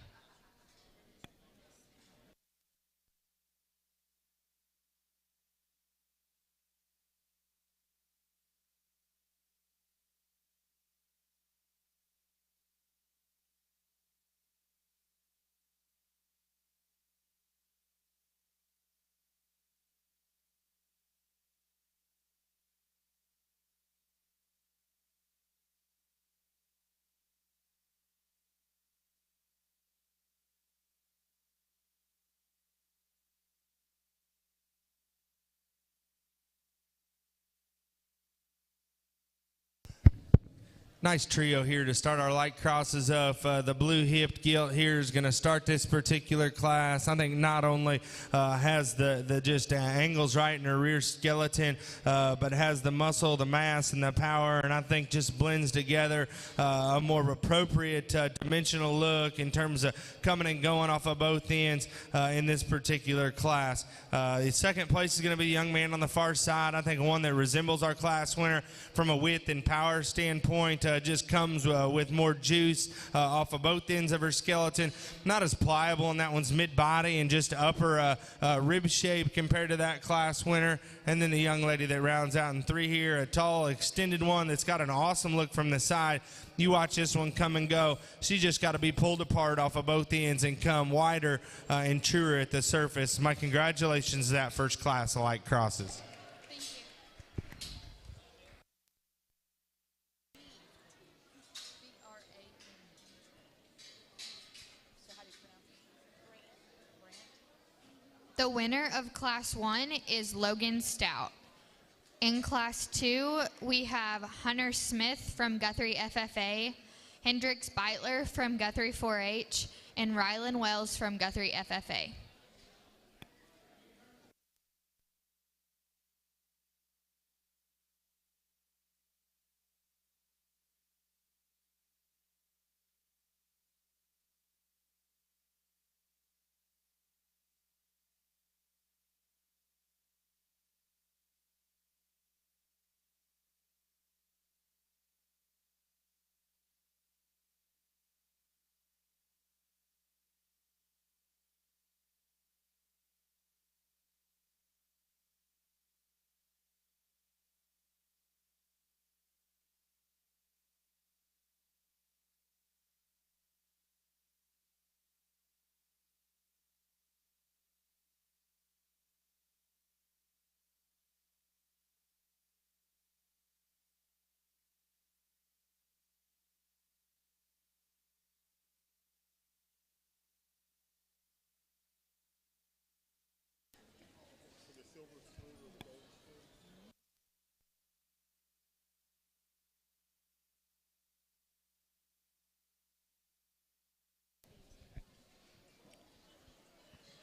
Speaker 4: Nice trio here to start our light crosses off. The blue-hipped gilt here is going to start this particular class. I think not only has the just angles right in her rear skeleton, but has the muscle, the mass, and the power, and I think just blends together a more appropriate dimensional look in terms of coming and going off of both ends in this particular class. The second place is going to be a young man on the far side. I think one that resembles our class winner from a width and power standpoint. Just comes with more juice off of both ends of her skeleton. Not as pliable, and that one's mid-body and just upper rib shape compared to that class winner. And then the young lady that rounds out in 3 here, a tall, extended one that's got an awesome look from the side. You watch this one come and go. She just got to be pulled apart off of both ends and come wider and truer at the surface. My congratulations to that first class of light crosses.
Speaker 1: The winner of Class 1 is Logan Stout. In Class 2, we have Hunter Smith from Guthrie FFA, Hendrix Beitler from Guthrie 4-H, and Rylan Wells from Guthrie FFA.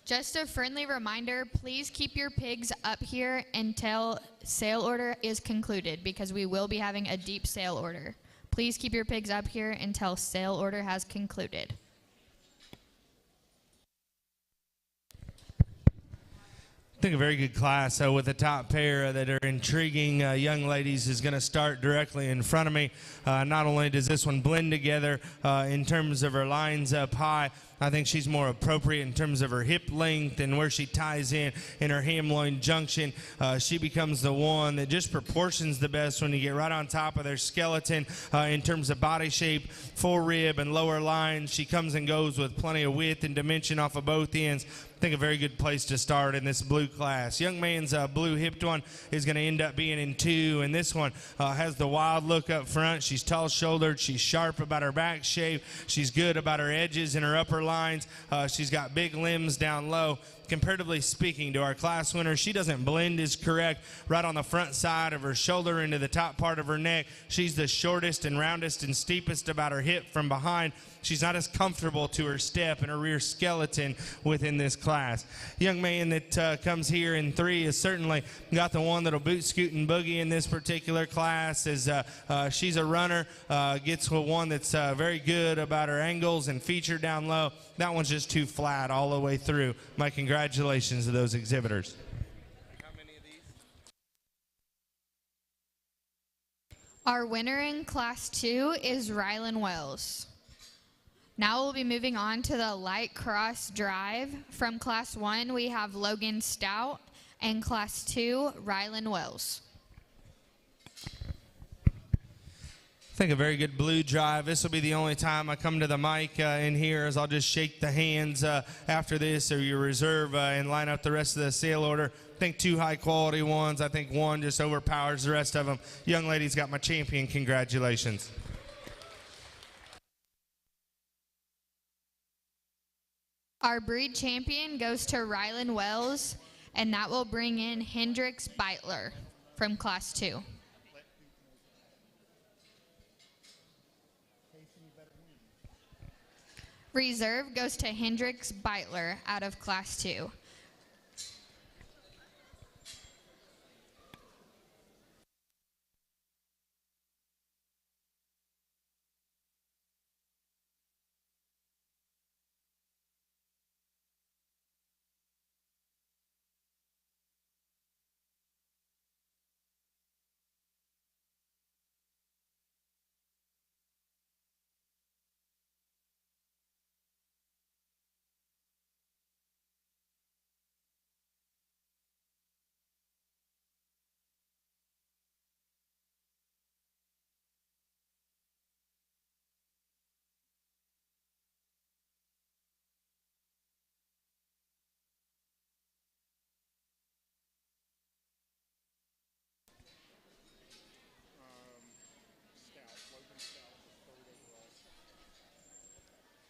Speaker 1: Just a friendly reminder, please keep your pigs up here until sale order is concluded, because we will be having a deep sale order. Please keep your pigs up here until sale order has concluded.
Speaker 4: I think a very good class with the top pair that are intriguing young ladies is going to start directly in front of me. Not only does this one blend together in terms of her lines up high, I think she's more appropriate in terms of her hip length and where she ties in her ham-loin junction. She becomes the one that just proportions the best when you get right on top of their skeleton in terms of body shape, full rib, and lower line. She comes and goes with plenty of width and dimension off of both ends. I think a very good place to start in this blue class. Young man's blue-hipped one is going to end up being in 2, and this one has the wild look up front. She's tall-shouldered. She's sharp about her back shape. She's good about her edges and her upper lines. She's got big limbs down low. Comparatively speaking to our class winner, she doesn't blend as correct right on the front side of her shoulder into the top part of her neck. She's the shortest and roundest and steepest about her hip from behind. She's not as comfortable to her step and her rear skeleton within this class. Young man that comes here in 3 has certainly got the one that'll boot, scoot, and boogie in this particular class. As she's a runner, gets one that's very good about her angles and feature down low. That one's just too flat all the way through. My congratulations to those exhibitors.
Speaker 1: Our winner in Class 2 is Rylan Wells. Now we'll be moving on to the light cross drive. From Class 1, we have Logan Stout, and Class 2, Rylan Wells.
Speaker 4: I think a very good blue drive. This will be the only time I come to the mic in here, as I'll just shake the hands after this, or your reserve, and line up the rest of the sale order. I think 2 high-quality ones. I think one just overpowers the rest of them. Young lady's got my champion. Congratulations.
Speaker 1: Our breed champion goes to Rylan Wells, and that will bring in Hendrix Beitler from Class 2. Reserve goes to Hendrix Beitler out of Class 2.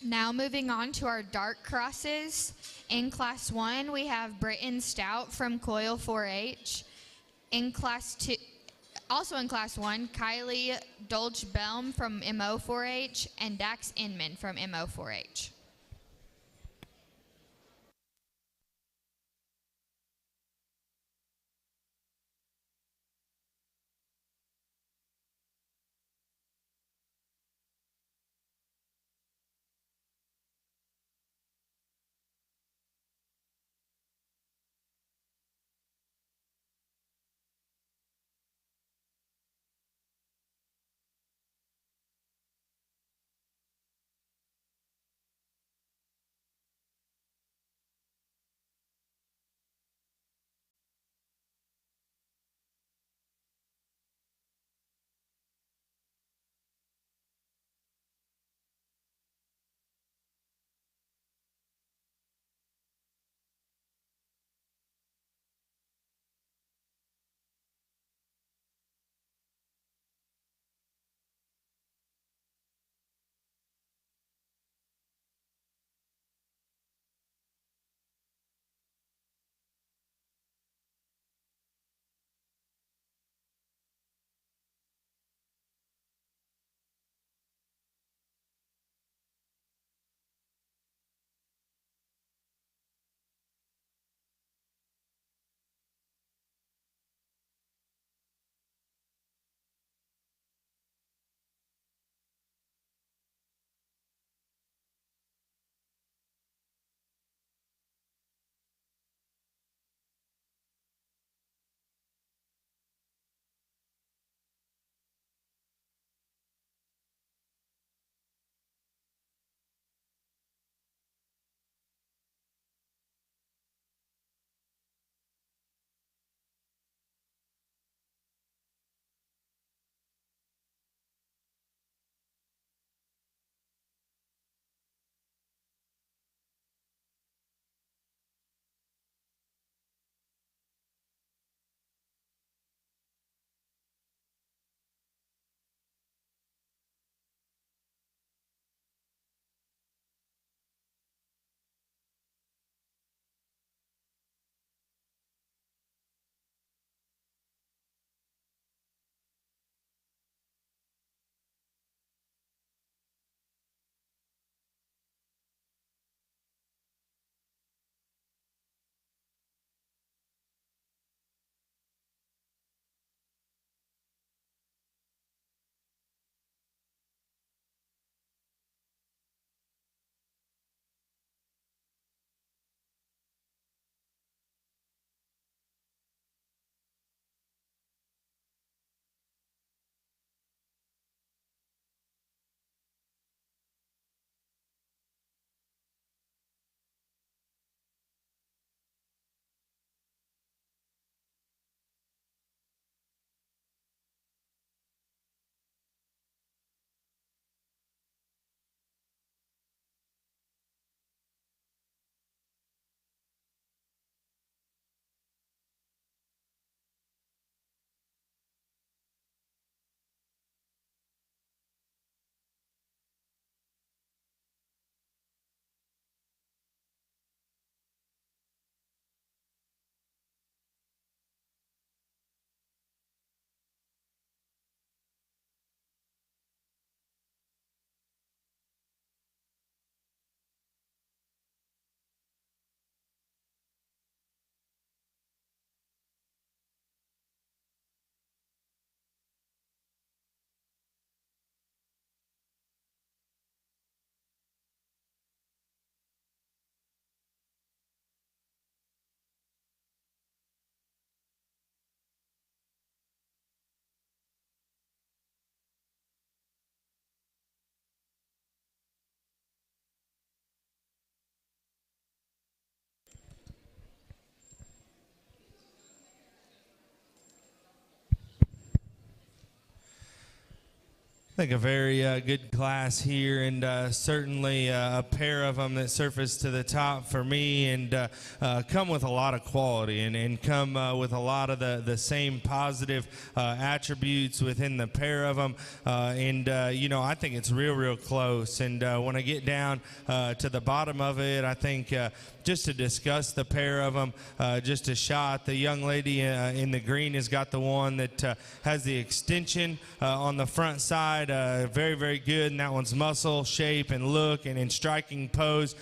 Speaker 1: Now moving on to our dark crosses. In Class 1, we have Britton Stout from Coil 4-H. In Class 2, also in Class 1, Kylie Dolch-Belm from MO 4-H and Dax Inman from MO 4-H.
Speaker 4: I think a very good class here, and certainly a pair of them that surfaced to the top for me, and come with a lot of quality, and come with a lot of the same positive attributes within the pair of them. I think it's real close. And when I get down to the bottom of it, I think just to discuss the pair of them, just a shot. The young lady in the green has got the one that has the extension on the front side. Very good, and that one's muscle, shape, and look, and in striking pose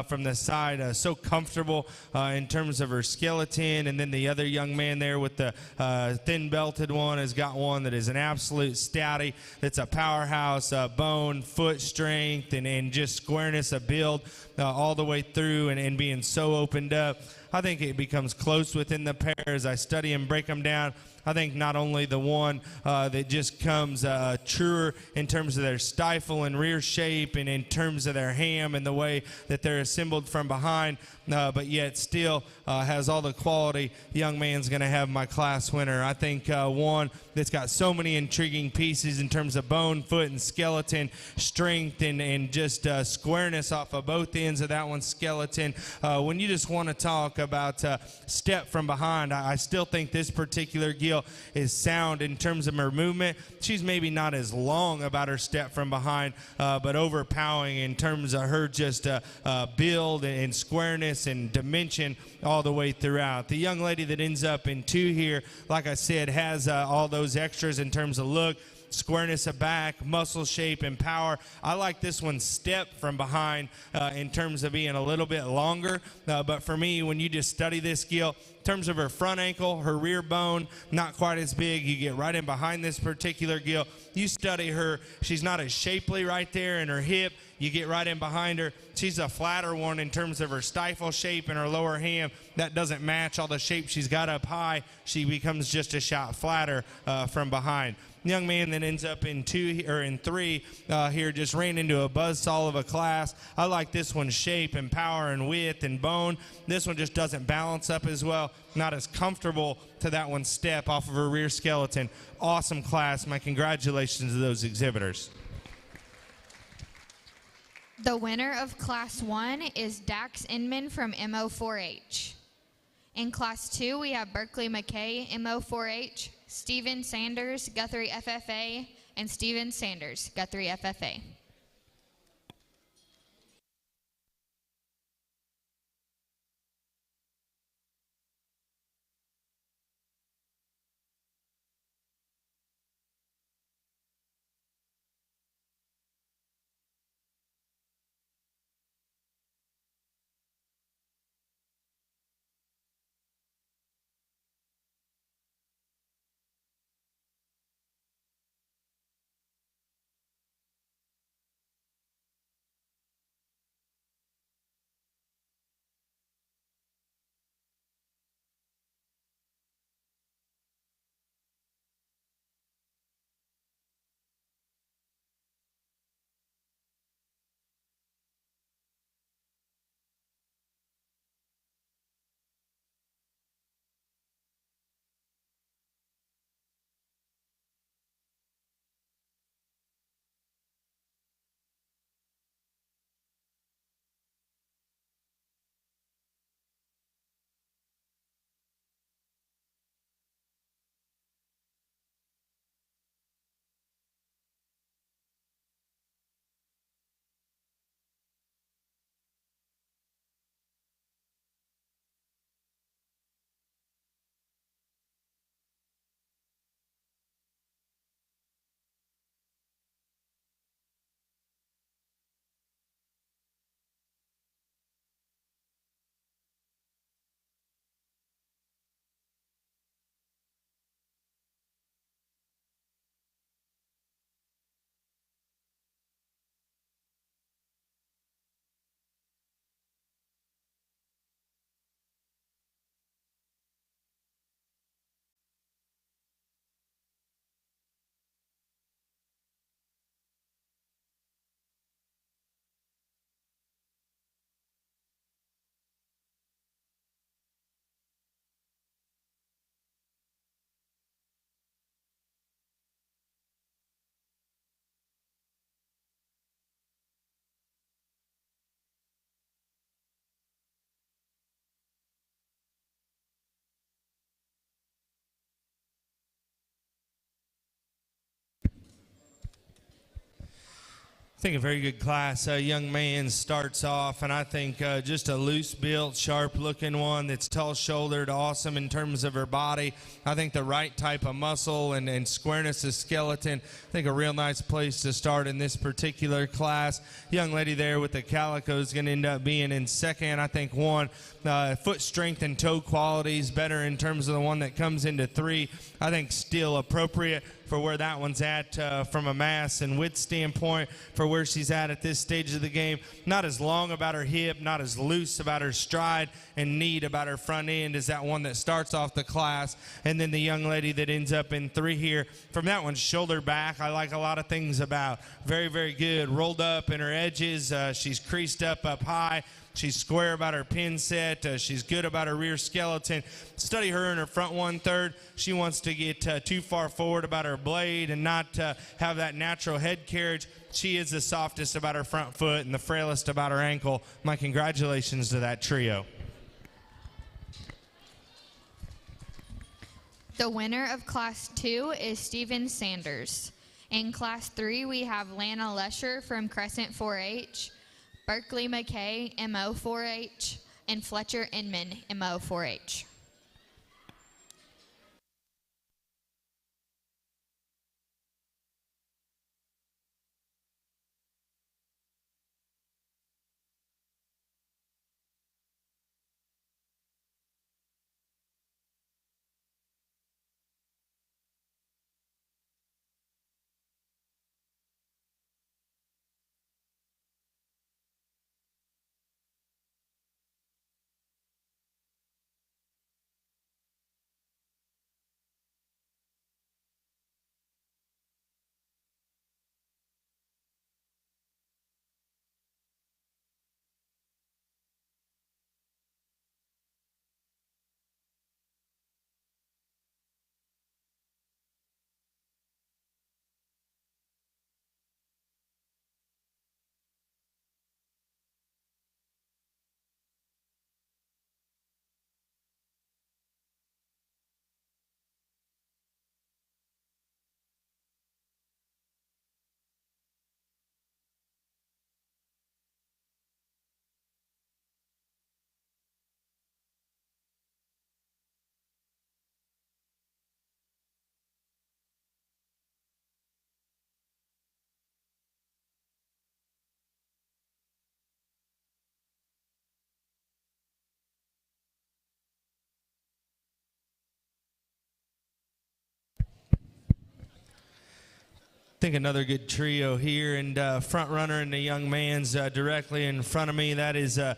Speaker 4: from the side. So comfortable in terms of her skeleton. And then the other young man there with the thin belted one has got one that is an absolute stouty. That's a powerhouse, bone, foot strength, and just squareness of build all the way through, and being so opened up. I think it becomes close within the pair as I study and break them down. I think not only the one that just comes truer in terms of their stifle and rear shape, and in terms of their ham and the way that they're assembled from behind, but yet still has all the quality. Young man's going to have my class winner. I think one that's got so many intriguing pieces in terms of bone, foot, and skeleton strength, and just squareness off of both ends of that one's skeleton. When you just want to talk about step from behind, I still think this particular gill is sound in terms of her movement. She's maybe not as long about her step from behind, but overpowering in terms of her just build and squareness and dimension all the way throughout. The young lady that ends up in 2 here, like I said, has all those extras in terms of look, squareness of back, muscle shape, and power. I like this one step from behind in terms of being a little bit longer. But for me, when you just study this gill, in terms of her front ankle, her rear bone, not quite as big. You get right in behind this particular gill. You study her, she's not as shapely right there in her hip. You get right in behind her. She's a flatter one in terms of her stifle shape and her lower ham. That doesn't match all the shape she's got up high. She becomes just a shot flatter from behind. Young man that ends up in 3 here just ran into a buzzsaw of a class. I like this one's shape and power and width and bone. This one just doesn't balance up as well. Not as comfortable to that one's step off of her rear skeleton. Awesome class. My congratulations to those exhibitors.
Speaker 1: The winner of Class 1 is Dax Inman from MO4H. In Class 2, we have Berkeley McKay, MO4H, Steven Sanders, Guthrie FFA, and Steven Sanders, Guthrie FFA.
Speaker 4: I think a very good class. Young man starts off, and I think just a loose-built, sharp-looking one that's tall-shouldered, awesome in terms of her body. I think the right type of muscle and squareness of skeleton. I think a real nice place to start in this particular class. Young lady there with the calico is going to end up being in second. I think one, foot strength and toe qualities better in terms of the one that comes into three. I think still appropriate for where that one's at from a mass and width standpoint for where she's at this stage of the game. Not as long about her hip, not as loose about her stride, and neat about her front end as that one that starts off the class. And then the young lady that ends up in three here, from that one, shoulder back, I like a lot of things about. Very, very good. Rolled up in her edges. She's creased up high. She's square about her pin set. She's good about her rear skeleton. Study her in her front 1/3. She wants to get too far forward about her blade and not have that natural head carriage. She is the softest about her front foot and the frailest about her ankle. My congratulations to that trio.
Speaker 1: The winner of Class 2 is Steven Sanders. In Class 3, we have Lana Lesher from Crescent 4-H, Berkeley McKay, MO 4-H, and Fletcher Inman, MO 4-H.
Speaker 4: I think another good trio here, and front runner and the young man's directly in front of me. That is a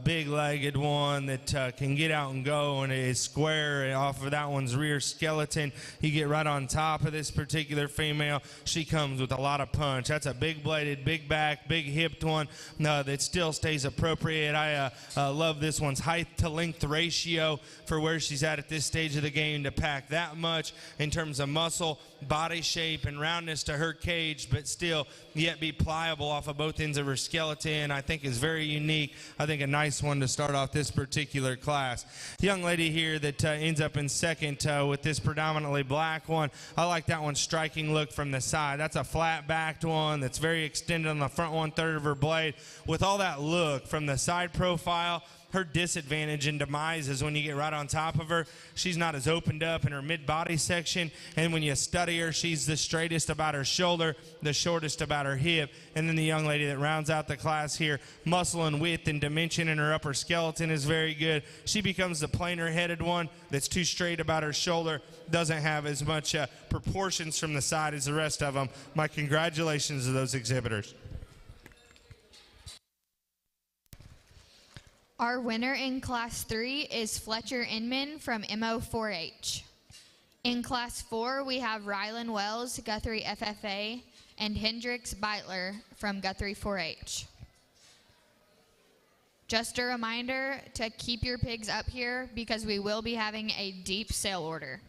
Speaker 4: big-legged one that can get out and go and is square off of that one's rear skeleton. You get right on top of this particular female. She comes with a lot of punch. That's a big-bladed, big-back, big-hipped one that still stays appropriate. I love this one's height-to-length ratio for where she's at this stage of the game to pack that much in terms of muscle, body shape, and roundness to her cage, but still yet be pliable off of both ends of her skeleton. I think is very unique. I think a nice one to start off this particular class. Young lady here that ends up in second with this predominantly black one. I like that one striking look from the side. That's a flat-backed one that's very extended on the front 1/3 of her blade. With all that look from the side profile, her disadvantage and demise is when you get right on top of her, she's not as opened up in her mid-body section, and when you study her, she's the straightest about her shoulder, the shortest about her hip. And then the young lady that rounds out the class here, muscle and width and dimension in her upper skeleton is very good. She becomes the plainer-headed one that's too straight about her shoulder, doesn't have as much proportions from the side as the rest of them. My congratulations to those exhibitors.
Speaker 1: Our winner in Class 3 is Fletcher Inman from MO 4-H. In Class 4, we have Rylan Wells, Guthrie FFA, and Hendrix Beitler from Guthrie 4-H. Just a reminder to keep your pigs up here because we will be having a deep sale order.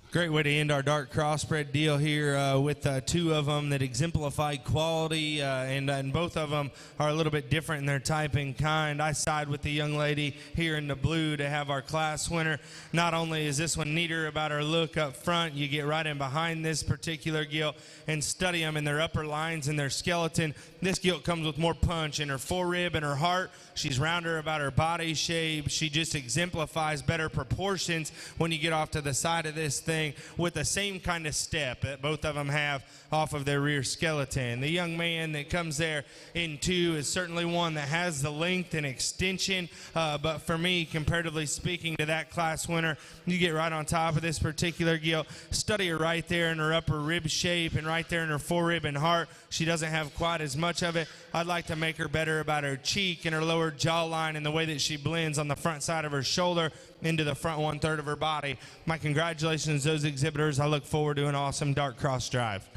Speaker 4: Great way to end our dark crossbred deal here with two of them that exemplify quality, and both of them are a little bit different in their type and kind. I side with the young lady here in the blue to have our class winner. Not only is this one neater about her look up front, you get right in behind this particular gilt and study them in their upper lines and their skeleton. This gilt comes with more punch in her forearm and her heart. She's rounder about her body shape. She just exemplifies better proportions when you get off to the side of this thing with the same kind of step that both of them have off of their rear skeleton. The young man that comes there in two is certainly one that has the length and extension, but for me, comparatively speaking to that class winner, you get right on top of this particular gilt. Study her right there in her upper rib shape and right there in her forearm and heart. She doesn't have quite as much of it. I'd like to make her better about her cheek and her lower jawline and the way that she blends on the front side of her shoulder into the front 1/3 of her body. My congratulations to those exhibitors. I look forward to an awesome dark cross drive.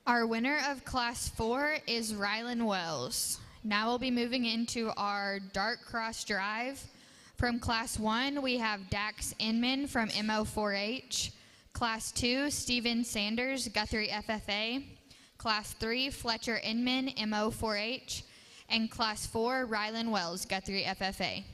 Speaker 1: Our winner of Class 4 is Rylan Wells. Now we'll be moving into our dark cross drive. From Class 1, we have Dax Inman from MO4H. Class 2, Steven Sanders, Guthrie FFA. Class 3, Fletcher Inman, MO4H. And Class 4, Rylan Wells, Guthrie FFA.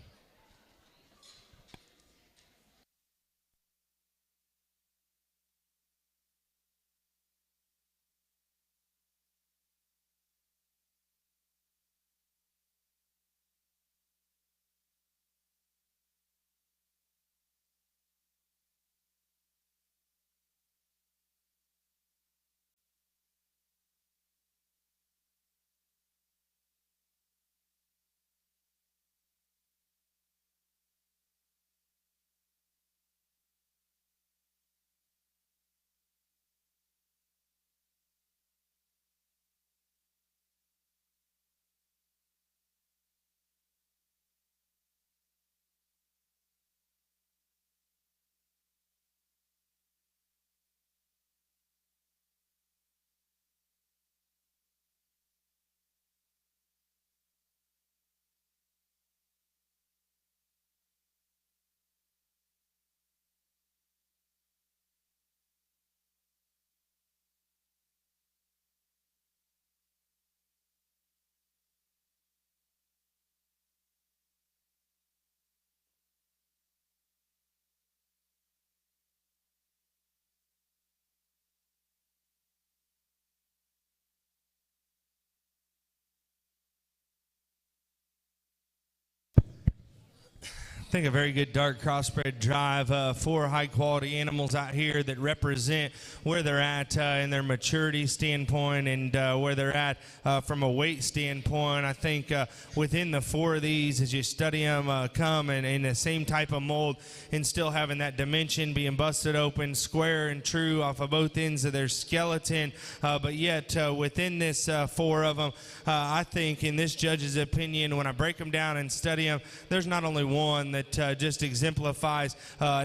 Speaker 4: I think a very good dark crossbred drive. Four high-quality animals out here that represent where they're at in their maturity standpoint and where they're at from a weight standpoint. I think within the four of these, as you study them, come in the same type of mold and still having that dimension, being busted open, square and true off of both ends of their skeleton. But yet within this four of them, I think in this judge's opinion, when I break them down and study them, there's not only one that just exemplifies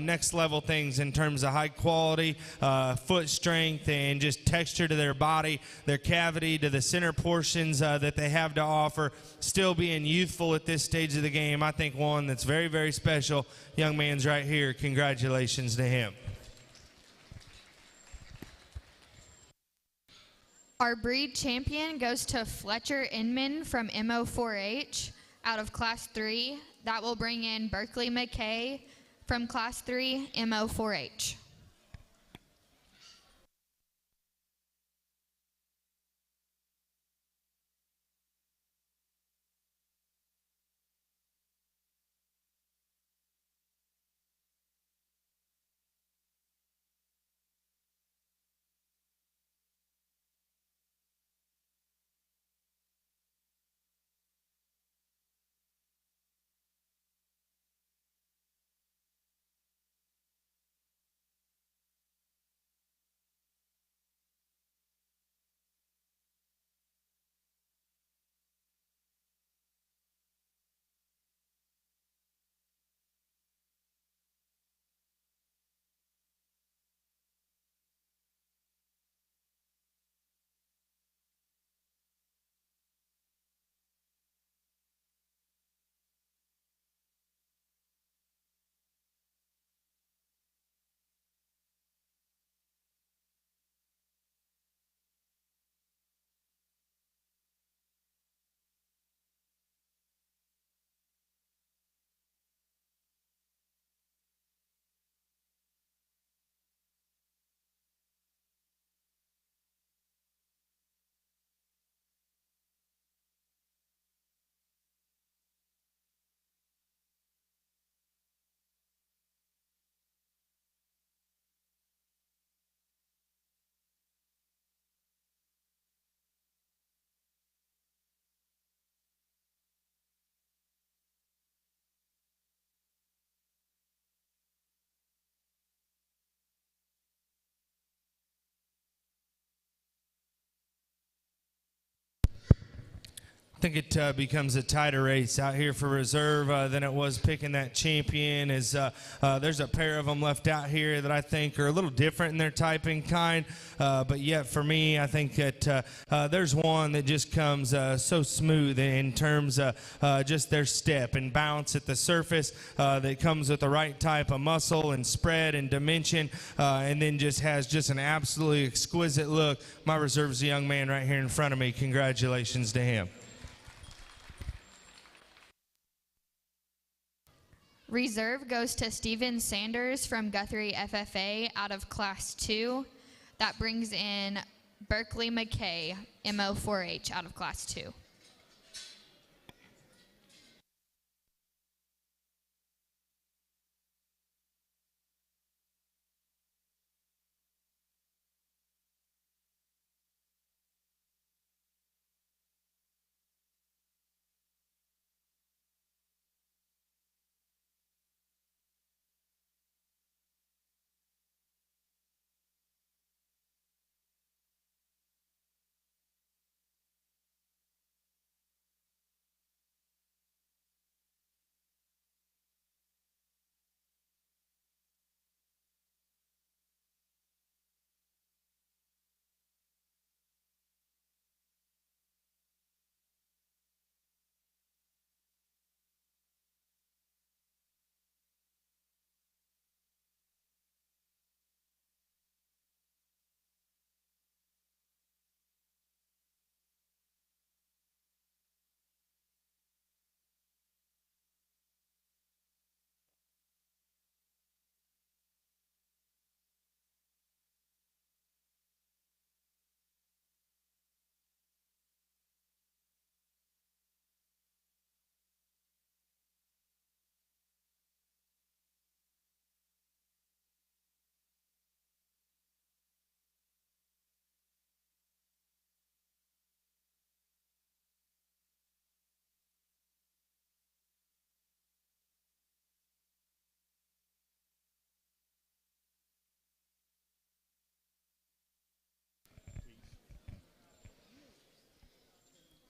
Speaker 4: next level things in terms of high quality, foot strength, and just texture to their body, their cavity, to the center portions that they have to offer, still being youthful at this stage of the game. I think one that's very, very special. Young man's right here. Congratulations to him.
Speaker 1: Our breed champion goes to Fletcher Inman from MO4H out of Class 3. That will bring in Berkeley McKay from Class 3, MO4H.
Speaker 4: think it becomes a tighter race out here for reserve than it was picking that champion. There's a pair of them left out here that I think are a little different in their type and kind, but yet for me, I think that there's one that just comes so smooth in terms of just their step and bounce at the surface that comes with the right type of muscle and spread and dimension, and then just has just an absolutely exquisite look. My reserve's a young man right here in front of me. Congratulations to him.
Speaker 1: Reserve goes to Steven Sanders from Guthrie FFA out of Class 2. That brings in Berkeley McKay, MO4H, out of Class 2.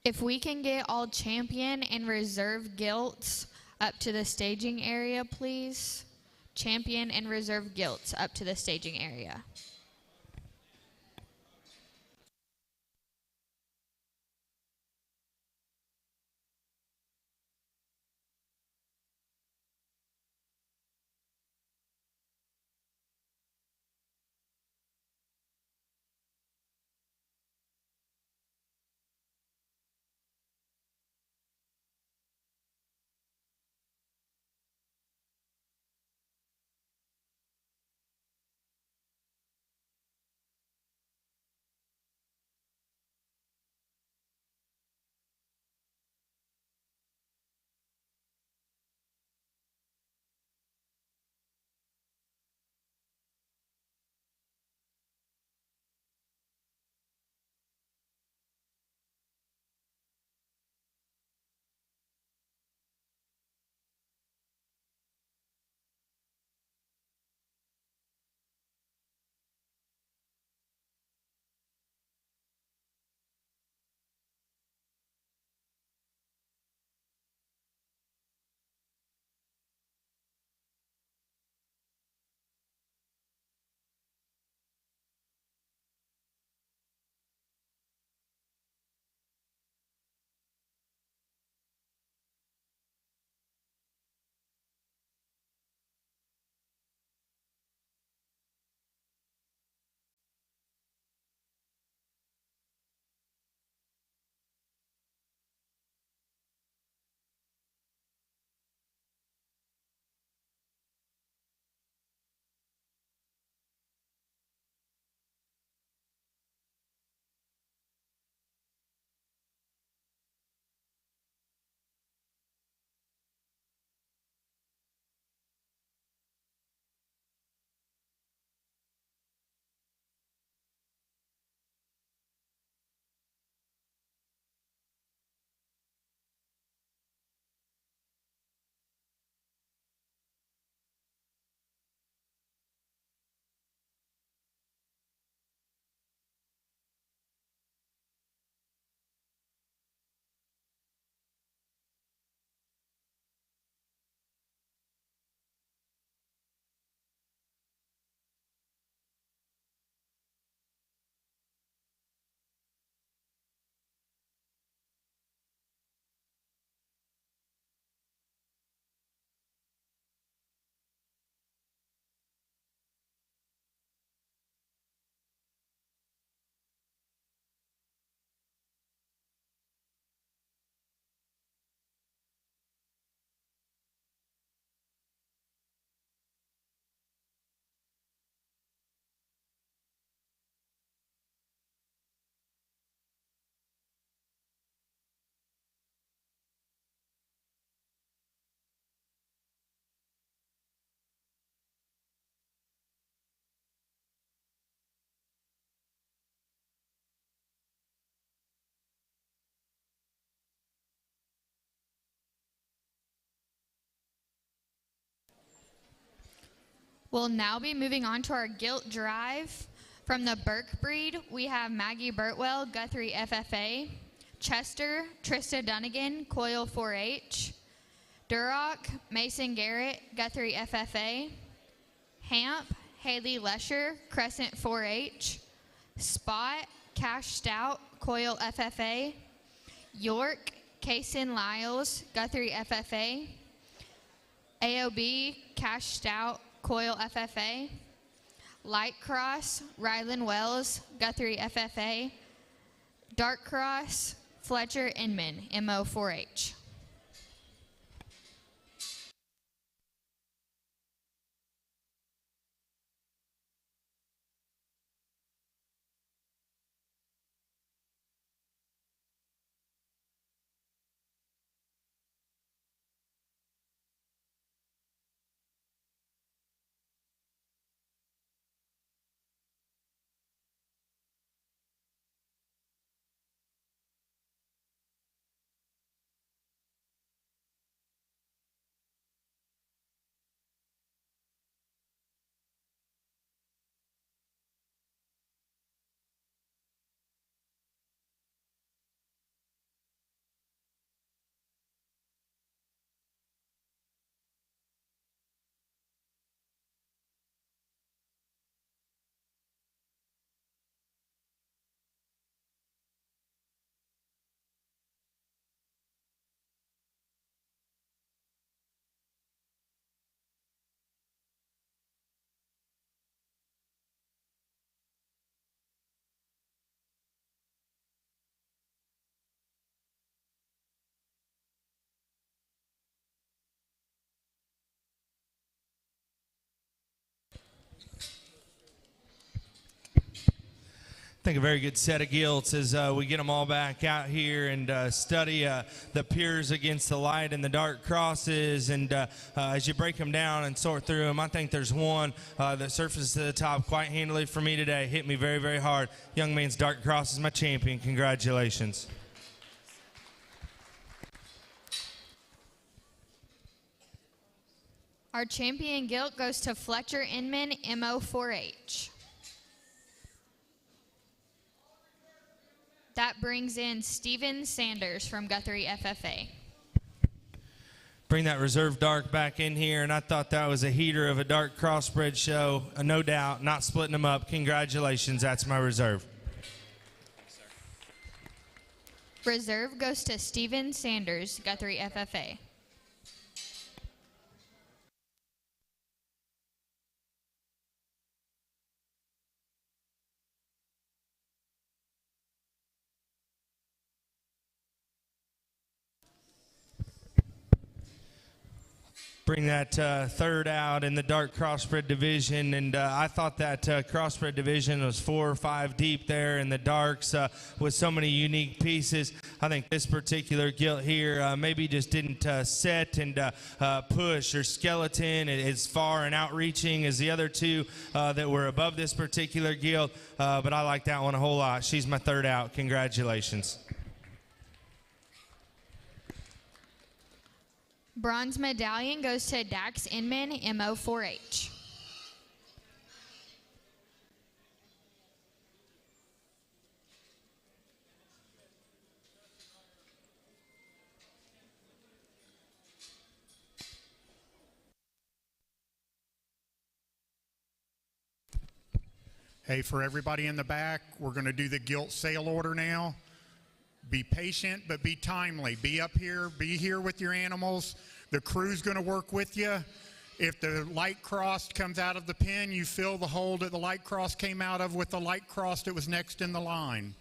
Speaker 1: If we can get all champion and reserve gilts up to the staging area, please. Champion and reserve gilts up to the staging area. We'll now be moving on to our Gilt Drive. From the Burke breed, we have Maggie Burtwell, Guthrie FFA, Chester, Trista Dunnigan, Coil 4H, Duroc, Mason Garrett, Guthrie FFA, Hamp, Haley Lesher, Crescent 4H, Spot, Cash Stout, Coil FFA, York, Kaysen Lyles, Guthrie FFA, AOB, Cash Stout, Coil FFA, Light Cross, Rylan Wells, Guthrie FFA, Dark Cross, Fletcher Inman, MO4H.
Speaker 4: I think a very good set of gilts as we get them all back out here and study the pures against the light and the dark crosses. And as you break them down and sort through them, I think there's one that surfaces to the top quite handily for me today. Hit me very, very hard. Young man's dark cross is my champion. Congratulations.
Speaker 1: Our champion gilt goes to Fletcher Inman, MO4H. That brings in Steven Sanders from Guthrie FFA.
Speaker 4: Bring that reserve dark back in here, and I thought that was a heater of a dark crossbred show. No doubt, not splitting them up. Congratulations, that's my reserve.
Speaker 1: Reserve goes to Steven Sanders, Guthrie FFA.
Speaker 4: Bring that third out in the dark crossbred division, and I thought that crossbred division was 4 or 5 deep there in the darks with so many unique pieces. I think this particular gilt here maybe just didn't set and push or skeleton as far and outreaching as the other two that were above this particular gilt, but I like that one a whole lot. She's my third out. Congratulations.
Speaker 1: Bronze medallion goes to Dax Inman, MO4H.
Speaker 6: Hey, for everybody in the back, we're going to do the gilt sale order now. Be patient, but be timely. Be up here, be here with your animals. The crew's going to work with you. If the light cross comes out of the pen, you fill the hole that the light cross came out of with the light cross that was next in the line.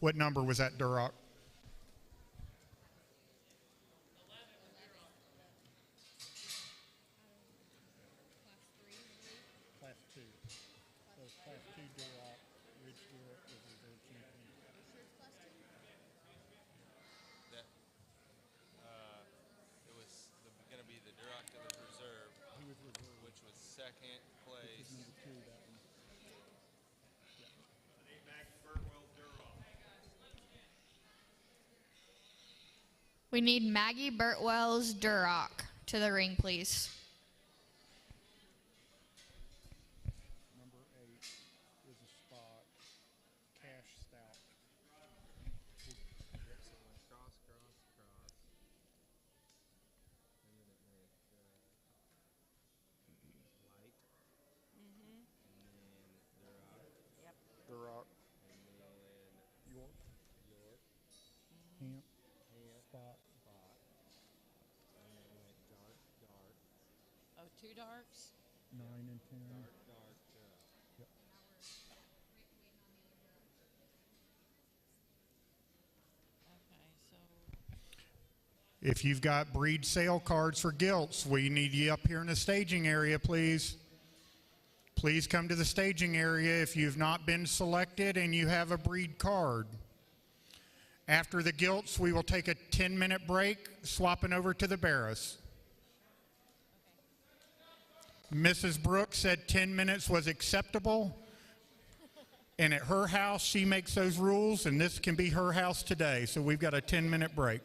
Speaker 6: What number was that Duroc? Class 2. So Class 2 Duroc, Ridge Duroc was reserve champion.
Speaker 2: That it was going to be the Duroc that was reserve,
Speaker 6: He was reserve,
Speaker 2: which was second place.
Speaker 6: number 2, that one.
Speaker 1: We need Maggie Burtwell's Duroc to the ring, please.
Speaker 6: Number 8 is a spot. Cash Stout.
Speaker 2: Yep, so it went cross, cross, cross. And then it went light. And then Duroc.
Speaker 6: Duroc.
Speaker 2: And then
Speaker 6: York.
Speaker 2: York.
Speaker 6: Hamp.
Speaker 2: Spot. Spot. And then it went dark, dark.
Speaker 3: Oh, 2 darks?
Speaker 6: 9 and 10.
Speaker 2: Dark, dark, Duroc.
Speaker 6: Yep.
Speaker 3: Okay, so
Speaker 6: If you've got breed sale cards for gilts, we need you up here in the staging area, please. Please come to the staging area if you've not been selected and you have a breed card. After the gilts, we will take a 10-minute break, swapping over to the Barras. Mrs. Brooks said 10 minutes was acceptable. And at her house, she makes those rules, and this can be her house today. So we've got a 10-minute break.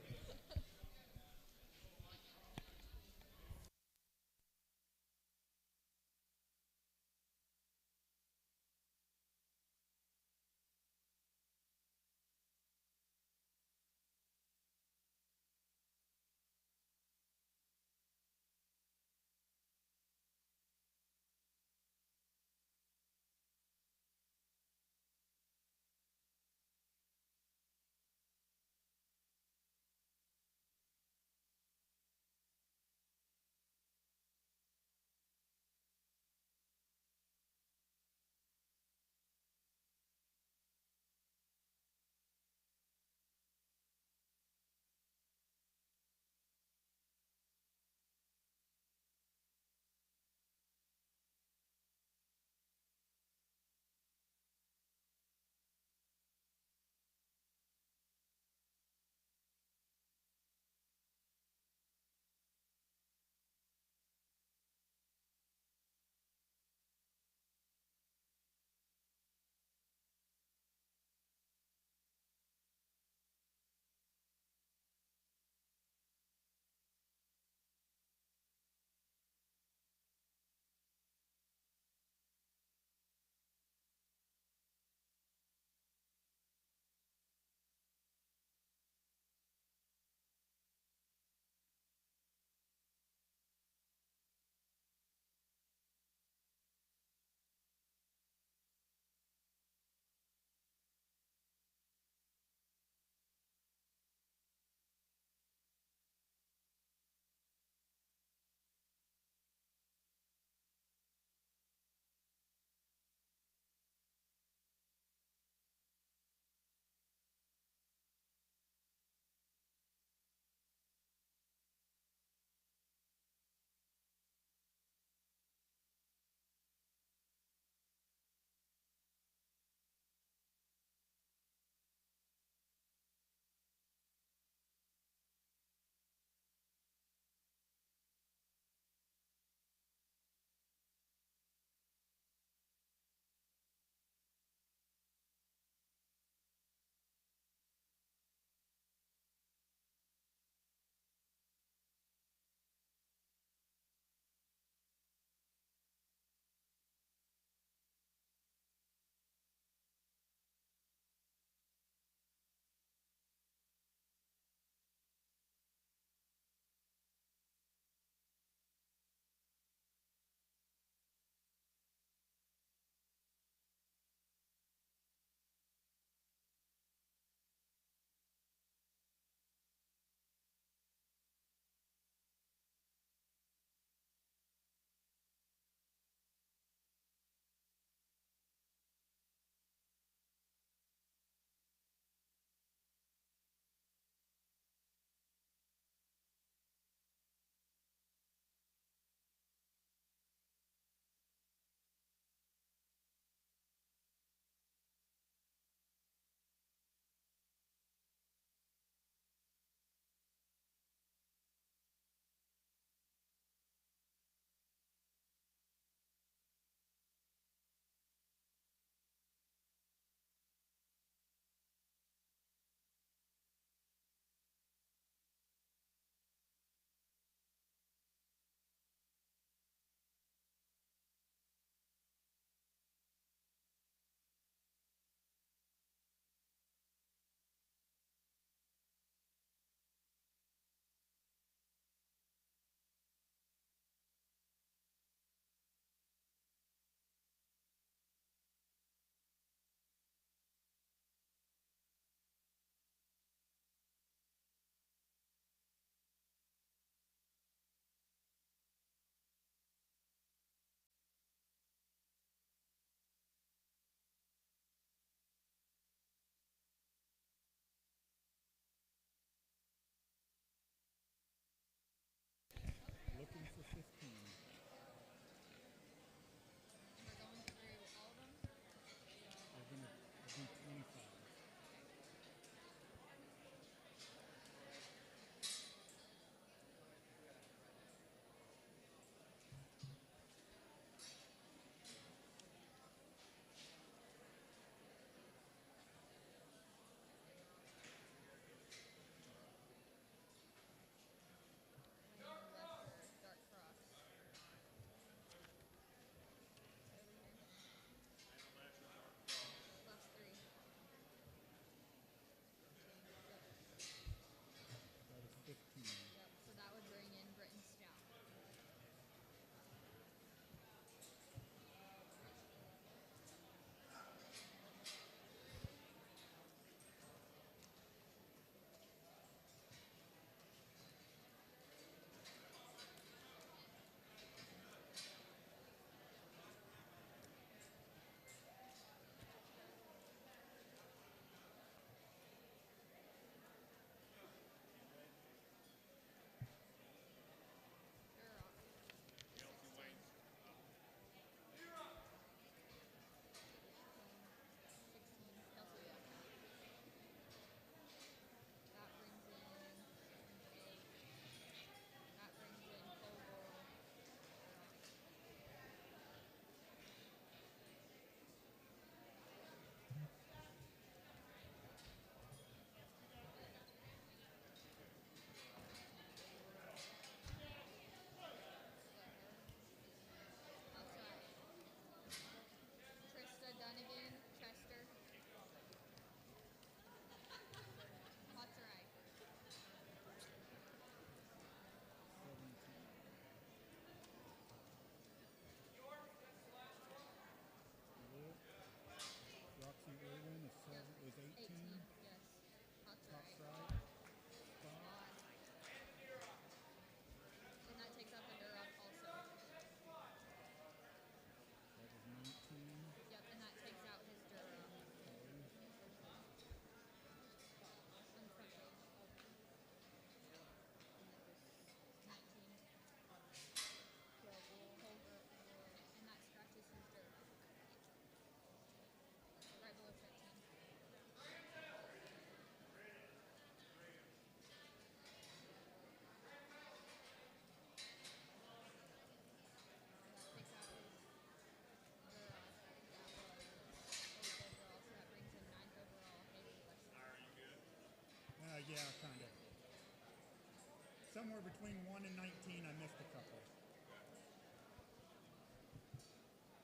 Speaker 6: somewhere between 1 and 19. I missed a couple.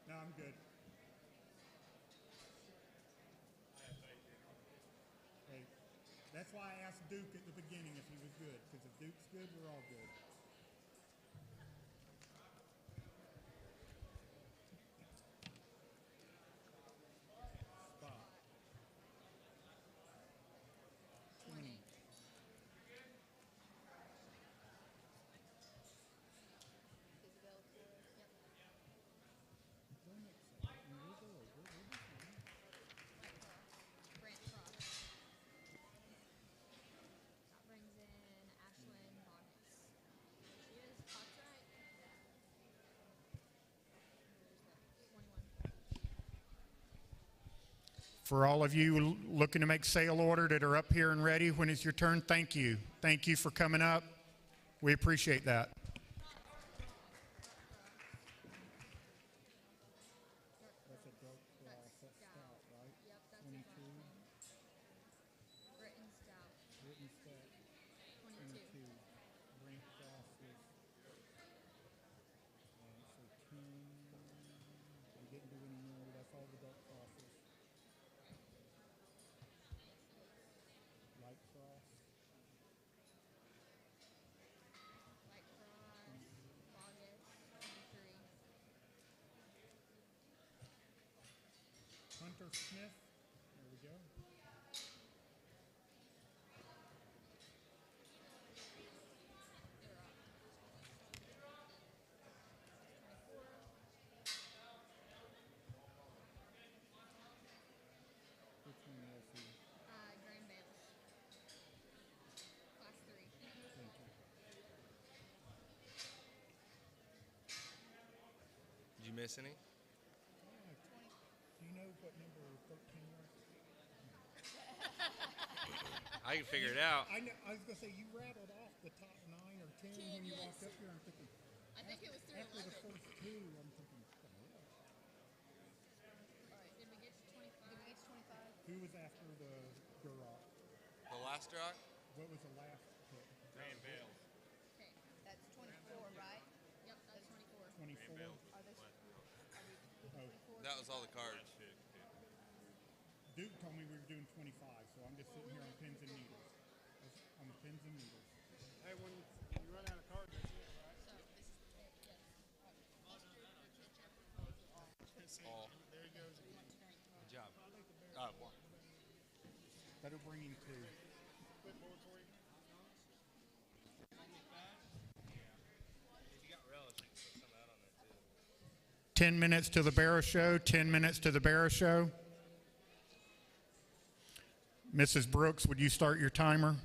Speaker 6: No, I'm good. Hey, that's why I asked Duke at the beginning if he was good, because if Duke's good, we're all good. Stop. 20.
Speaker 1: Brant Cross. That brings in Ashlyn Bogus. She is Pot's right. There's the 21.
Speaker 6: For all of you looking to make sale order that are up here and ready when it's your turn, thank you. Thank you for coming up. We appreciate that. That's a dark cross. That's stout, right?
Speaker 1: Yep, that's
Speaker 6: 22.
Speaker 1: his last name. Britain Stout.
Speaker 6: Written stout.
Speaker 1: 22.
Speaker 6: 22. Brink crosses. So 10. We didn't do any more. That's all the dark crosses. Light cross.
Speaker 1: Light Cross. Bogus. 23.
Speaker 6: Hunter Smith. There we go.
Speaker 1: They're up. 24.
Speaker 6: Which one was he?
Speaker 1: Graham Bales. Class 3.
Speaker 6: Thank you.
Speaker 7: Did you miss any?
Speaker 6: Do you know what number 13 was?
Speaker 7: I can figure it out.
Speaker 6: I was going to say, you rattled off the top 9 or 10 when you walked up here. I'm thinking,
Speaker 3: I think it was through
Speaker 6: after the
Speaker 3: 11.
Speaker 6: first two, I'm thinking, what the hell?
Speaker 1: All right. Did we get to 25?
Speaker 3: Did we get to 25?
Speaker 6: Who was after the Duroc?
Speaker 7: The last rock?
Speaker 6: What was the last pick?
Speaker 1: Okay.
Speaker 3: That's 24, right?
Speaker 1: Yep, that's 24.
Speaker 6: 24?
Speaker 3: Are they?
Speaker 6: Oh,
Speaker 7: That was all the cards.
Speaker 6: Duke told me we were doing 25, so I'm just sitting here on pins and needles. On the pins and needles.
Speaker 8: Hey, when you run out of cards, that's it, right?
Speaker 1: So this is the pick. Yes.
Speaker 7: All.
Speaker 8: There he goes again.
Speaker 7: Good job. One.
Speaker 6: Better bringing 2.
Speaker 8: Quick board for you.
Speaker 6: 10 minutes to the Barrow Show. 10 minutes to the Barrow Show. Mrs. Brooks, would you start your timer?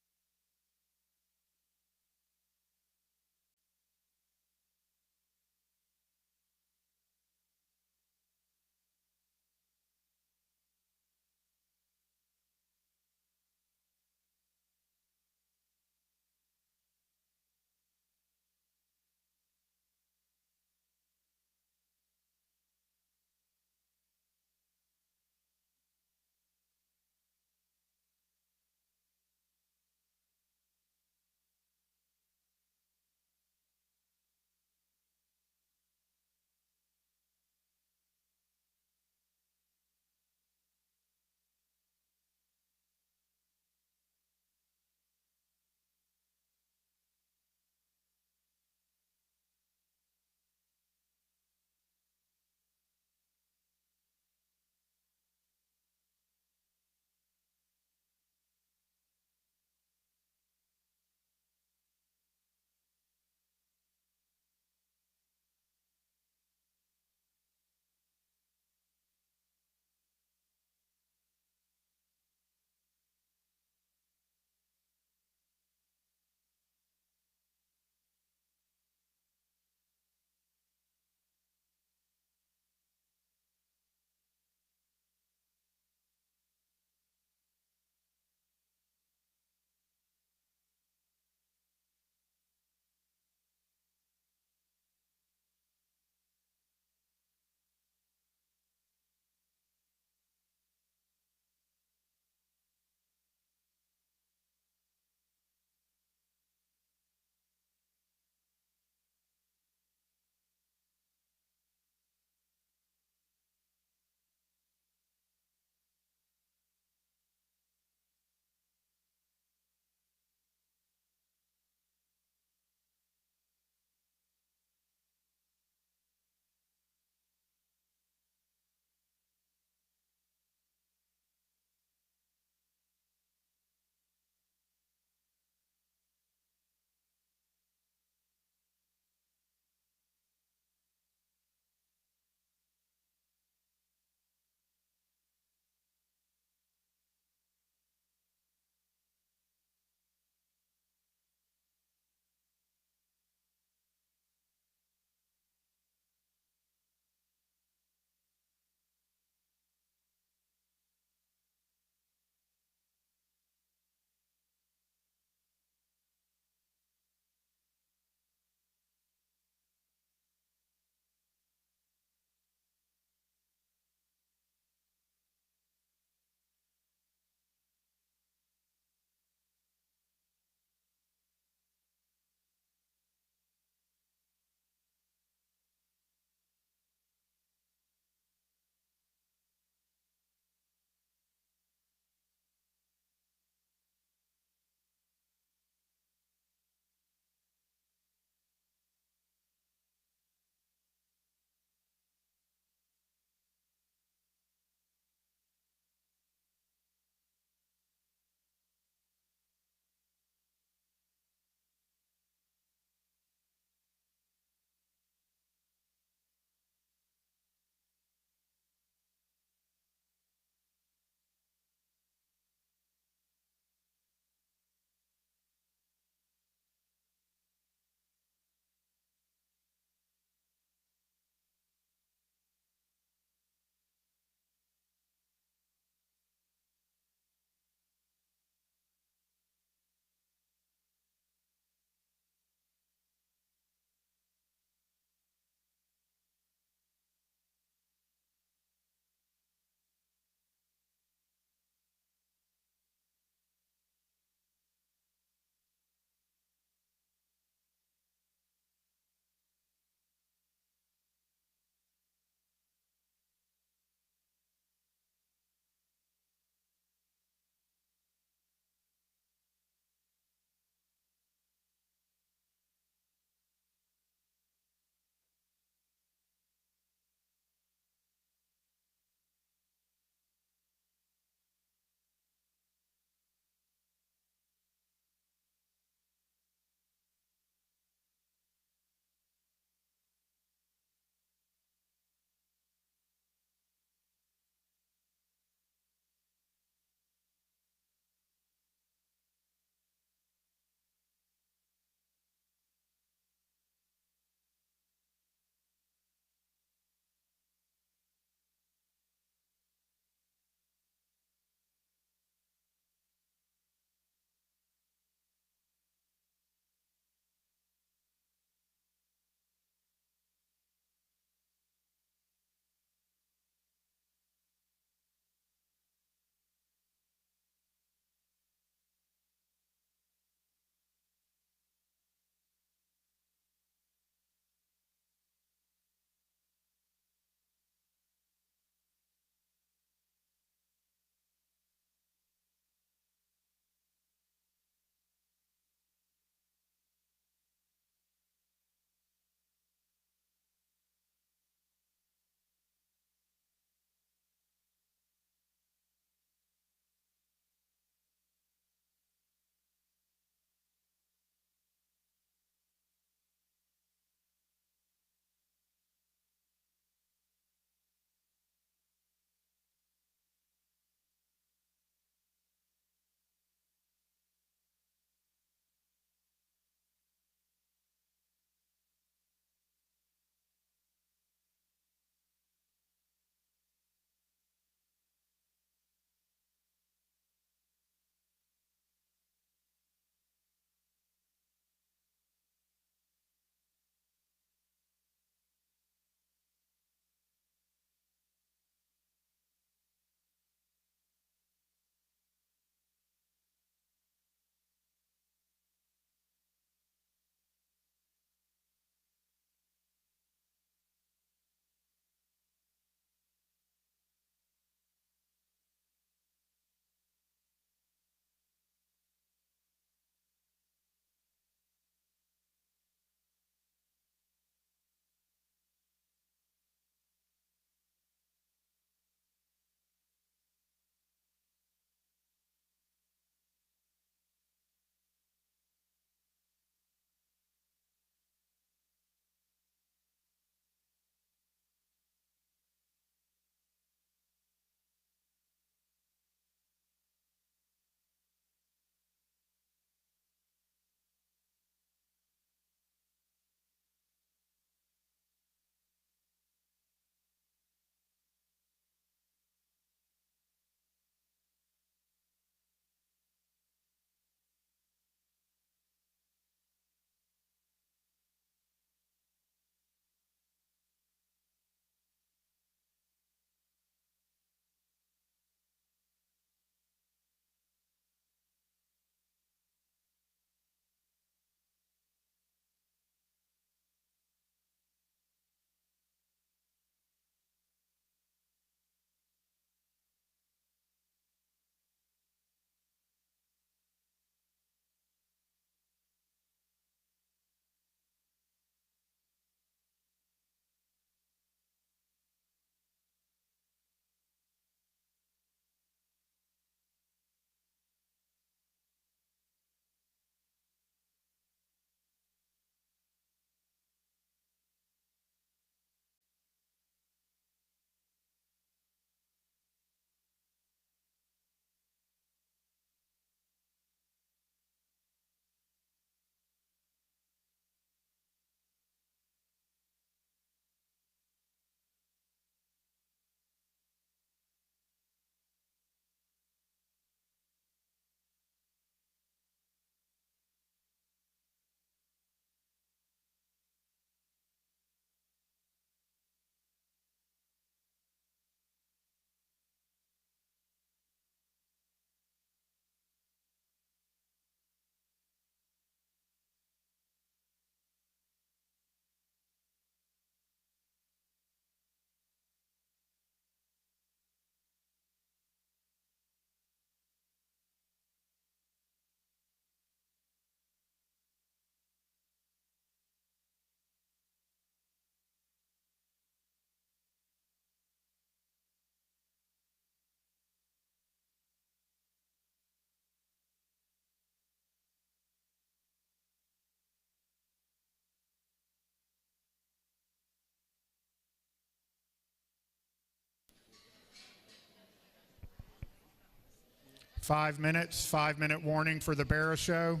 Speaker 6: 5 minutes, 5-minute warning for the barrow show.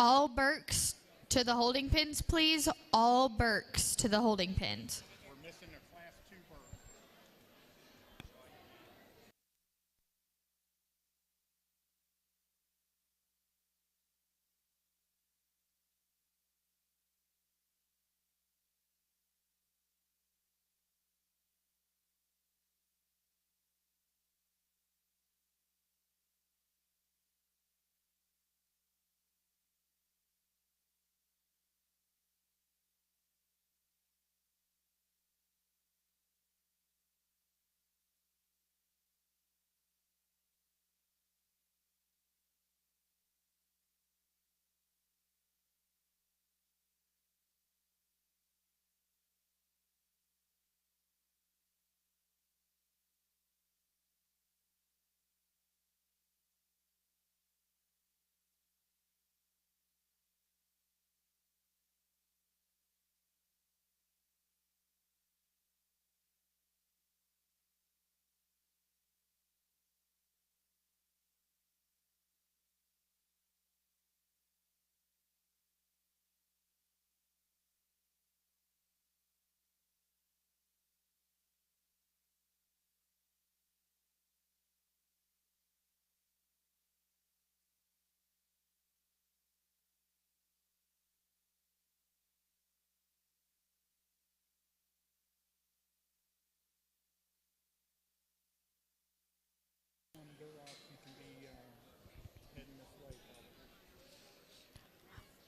Speaker 1: All Burks to the holding pins, please. All Burks to the holding pins.
Speaker 6: We're missing a Class 2 bird.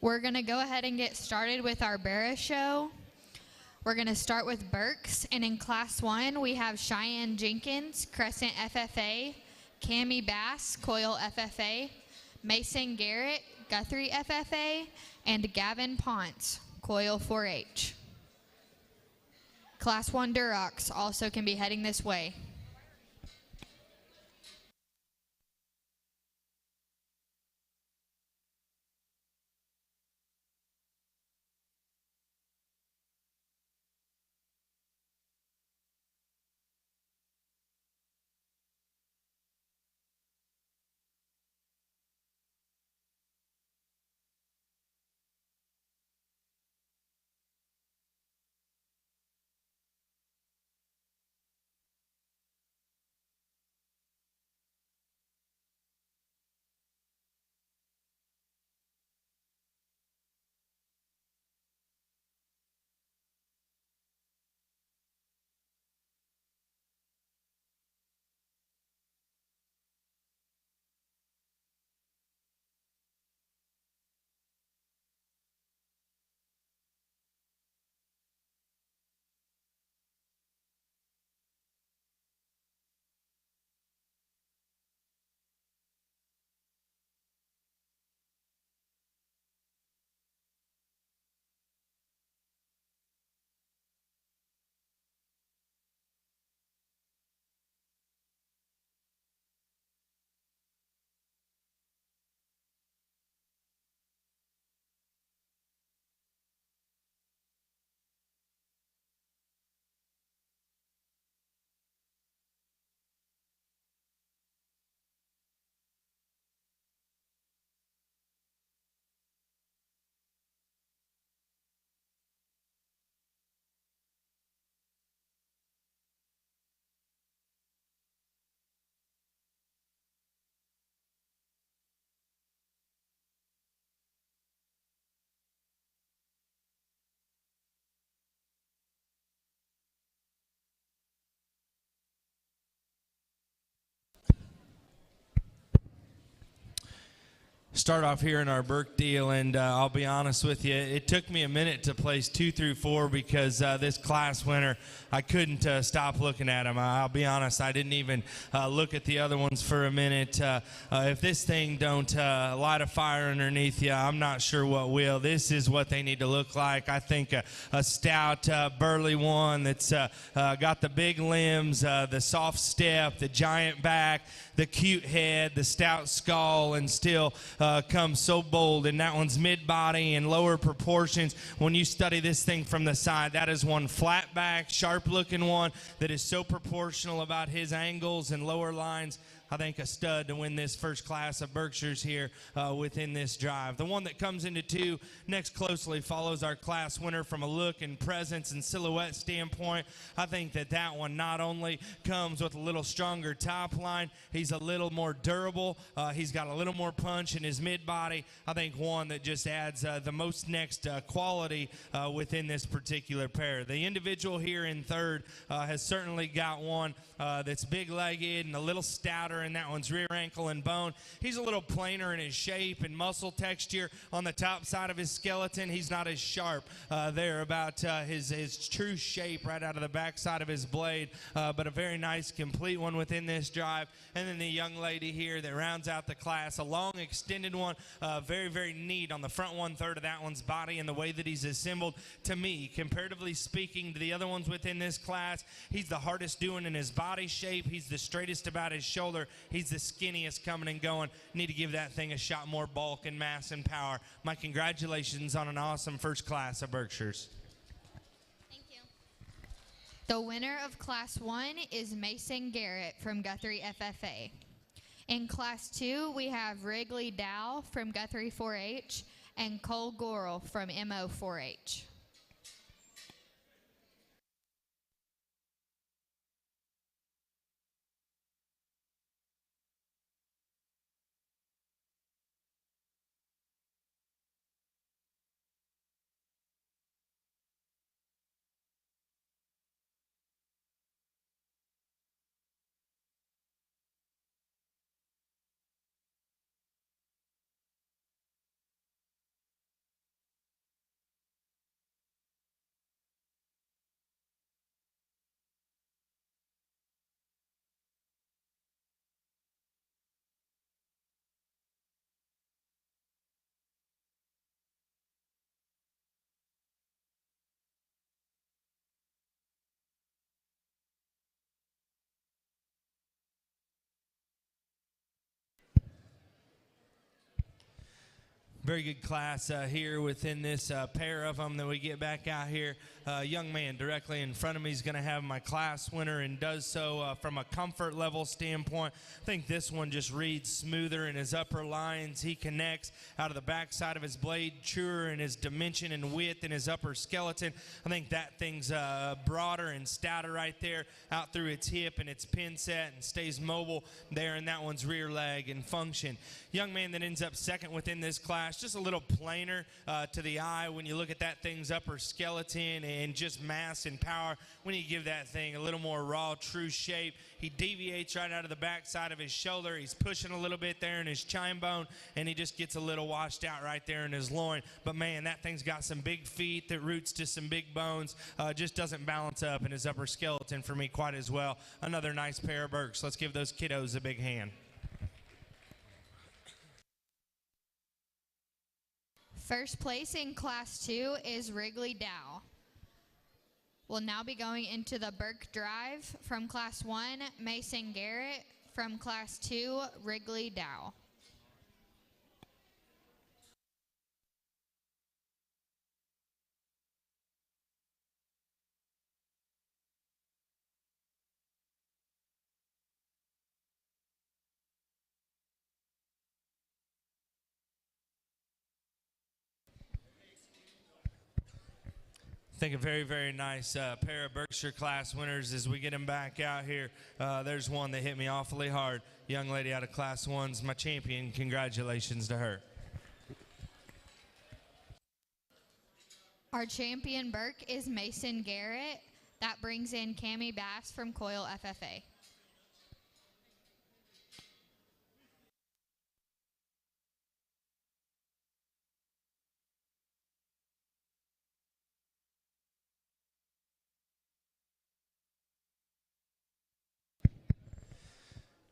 Speaker 1: We're going to go ahead and get started with our Barra show. We're going to start with Burks, and in Class 1, we have Cheyenne Jenkins, Crescent FFA, Cammie Bass, Coil FFA, Mason Garrett, Guthrie FFA, and Gavin Ponce, Coil 4H. Class 1 Durocs also can be heading this way.
Speaker 4: Start off here in our Burke deal, and I'll be honest with you, it took me a minute to place 2 through 4 because this class winner, I couldn't stop looking at him. I'll be honest, I didn't even look at the other ones for a minute. If this thing don't light a fire underneath you, I'm not sure what will. This is what they need to look like. I think a stout, burly one that's got the big limbs, the soft step, the giant back, the cute head, the stout skull, and still comes so bold. And that one's mid-body and lower proportions. When you study this thing from the side, that is one flat back, sharp-looking one that is so proportional about his angles and lower lines. I think, a stud to win this first class of Berkshires here within this drive. The one that comes into 2 next closely follows our class winner from a look and presence and silhouette standpoint. I think that one not only comes with a little stronger top line, he's a little more durable. He's got a little more punch in his mid-body. I think one that just adds the most next quality within this particular pair. The individual here in third has certainly got one that's big-legged and a little stouter, and that one's rear ankle and bone. He's a little plainer in his shape and muscle texture on the top side of his skeleton. He's not as sharp there about his true shape right out of the back side of his blade, but a very nice, complete one within this drive. And then the young lady here that rounds out the class, a long, extended one, very, very neat on the front 1/3 of that one's body and the way that he's assembled. To me, comparatively speaking to the other ones within this class, he's the hardest doing in his body shape. He's the straightest about his shoulder. He's the skinniest coming and going. Need to give that thing a shot more bulk and mass and power. My congratulations on an awesome first class of Berkshires.
Speaker 1: Thank you. The winner of Class 1 is Mason Garrett from Guthrie FFA. In Class 2, we have Wrigley Dow from Guthrie 4-H and Cole Gorel from MO 4-H.
Speaker 4: Very good class here within this pair of them that we get back out here. Young man directly in front of me is going to have my class winner and does so from a comfort level standpoint. I think this one just reads smoother in his upper lines. He connects out of the backside of his blade, truer in his dimension and width in his upper skeleton. I think that thing's broader and stouter right there out through its hip and its pin set and stays mobile there in that one's rear leg and function. Young man that ends up second within this class, just a little plainer to the eye when you look at that thing's upper skeleton and just mass and power. When you give that thing a little more raw, true shape, he deviates right out of the back side of his shoulder. He's pushing a little bit there in his chine bone, and he just gets a little washed out right there in his loin. But man, that thing's got some big feet that roots to some big bones. Just doesn't balance up in his upper skeleton for me quite as well. Another nice pair of Berks. Let's give those kiddos a big hand.
Speaker 1: First place in Class 2 is Wrigley Dow. We'll now be going into the Burke Drive from Class 1, Mason Garrett. From Class 2, Wrigley Dow.
Speaker 4: I think a very, very nice pair of Berkshire class winners as we get them back out here. There's one that hit me awfully hard. Young lady out of Class 1's my champion. Congratulations to her.
Speaker 1: Our champion Burke is Mason Garrett. That brings in Cammie Bass from Coyle FFA.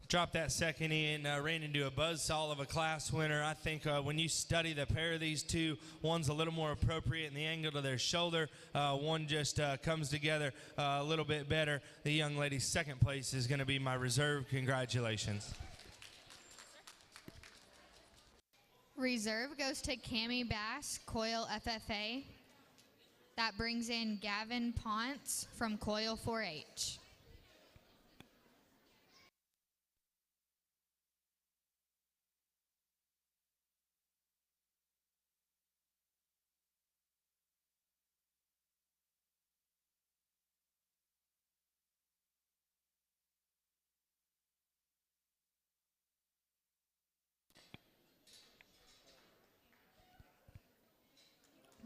Speaker 4: Dropped that second in, ran into a buzzsaw of a class winner. I think when you study the pair of these two, one's a little more appropriate in the angle of their shoulder. One just comes together a little bit better. The young lady's second place is going to be my reserve. Congratulations.
Speaker 1: Reserve goes to Cammie Bass, Coyle FFA. That brings in Gavin Ponce from Coyle 4-H.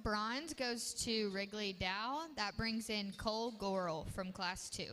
Speaker 1: bronze goes to Wrigley Dow. That brings in Cole Gorel from Class 2.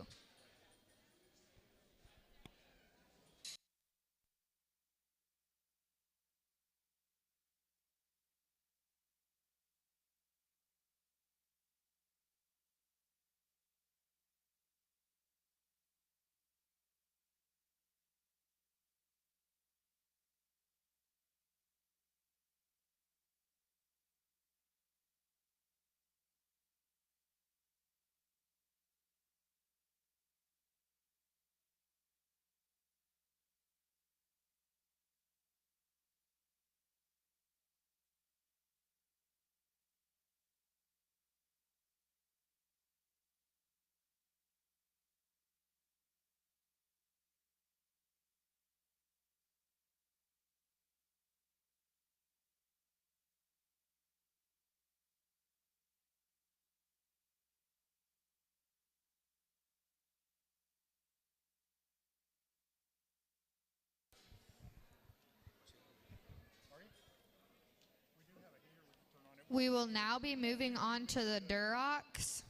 Speaker 1: We will now be moving on to the Durocs.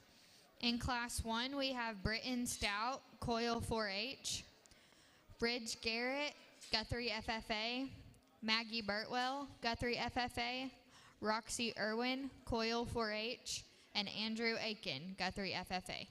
Speaker 1: In Class 1, we have Britton Stout, Coil 4H, Bridge Garrett, Guthrie FFA, Maggie Burtwell, Guthrie FFA, Roxy Irwin, Coil 4H, and Andrew Aiken, Guthrie FFA.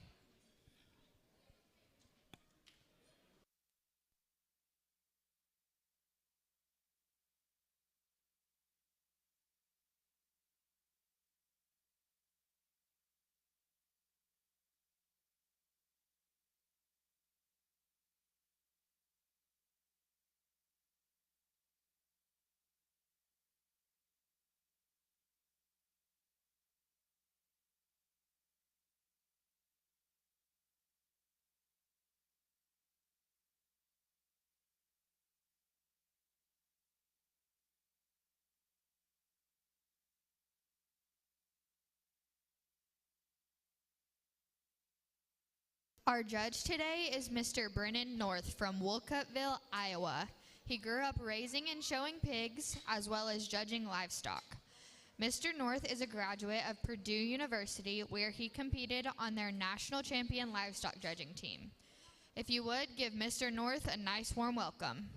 Speaker 1: Our judge today is Mr. Brennan North from Wolcottville, Iowa. He grew up raising and showing pigs, as well as judging livestock. Mr. North is a graduate of Purdue University, where he competed on their national champion livestock judging team. If you would, give Mr. North a nice warm welcome.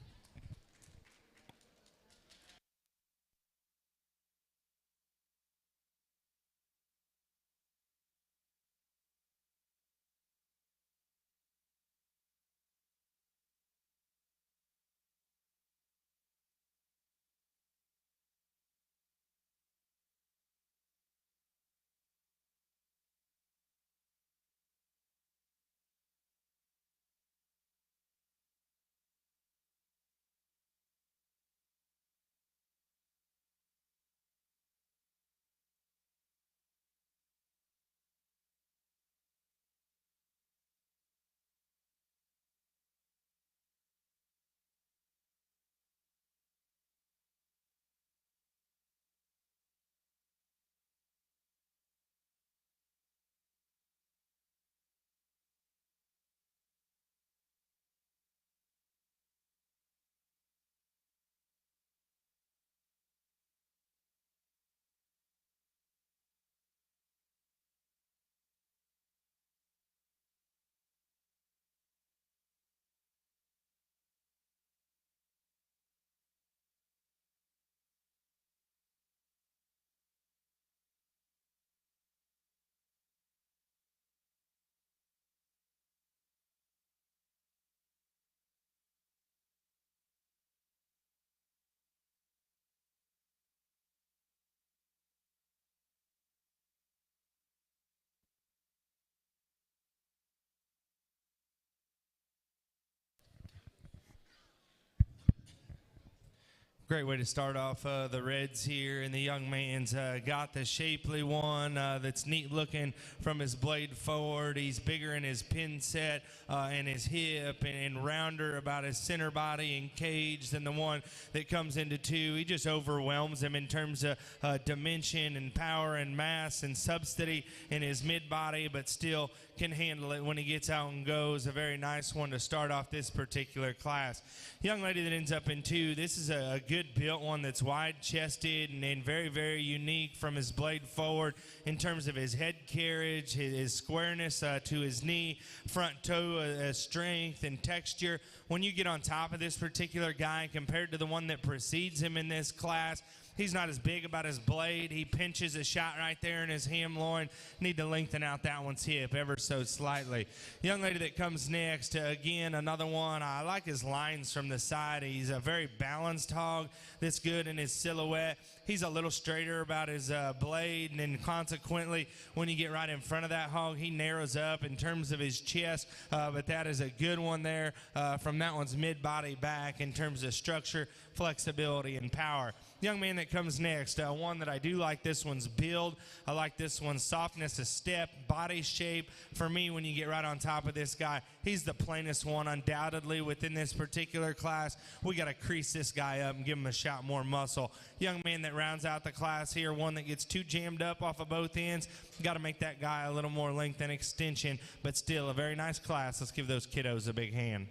Speaker 4: Great way to start off the Reds here, and the young man's got the shapely one that's neat looking from his blade forward. He's bigger in his pin set and his hip, and rounder about his center body and cage than the one that comes into two. He just overwhelms him in terms of dimension and power and mass and subsidy in his mid body, but still can handle it when he gets out and goes. A very nice one to start off this particular class. Young lady that ends up in two, this is a good good built one that's wide chested and very, very unique from his blade forward in terms of his head carriage, his squareness to his knee, front toe strength and texture. When you get on top of this particular guy compared to the one that precedes him in this class, he's not as big about his blade. He pinches a shot right there in his ham loin. Need to lengthen out that one's hip ever so slightly. Young lady that comes next, again, another one. I like his lines from the side. He's a very balanced hog that's good in his silhouette. He's a little straighter about his blade, and then consequently, when you get right in front of that hog, he narrows up in terms of his chest, but that is a good one there from that one's mid-body back in terms of structure, flexibility, and power. Young man that comes next, one that I do like this one's build. I like this one's softness of step, body shape. For me, when you get right on top of this guy, he's the plainest one undoubtedly within this particular class. We got to crease this guy up and give him a shot more muscle. Young man that rounds out the class here, one that gets too jammed up off of both ends. Got to make that guy a little more length and extension, but still a very nice class. Let's give those kiddos a big hand.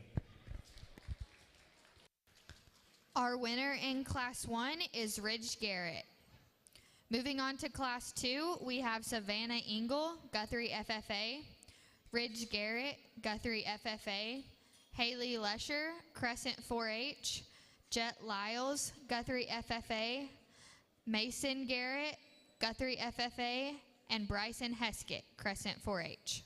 Speaker 1: Our winner in Class 1 is Ridge Garrett. Moving on to Class 2, we have Savannah Engel, Guthrie FFA, Ridge Garrett, Guthrie FFA, Haley Lesher, Crescent 4-H, Jet Lyles, Guthrie FFA, Mason Garrett, Guthrie FFA, and Bryson Heskett, Crescent 4-H.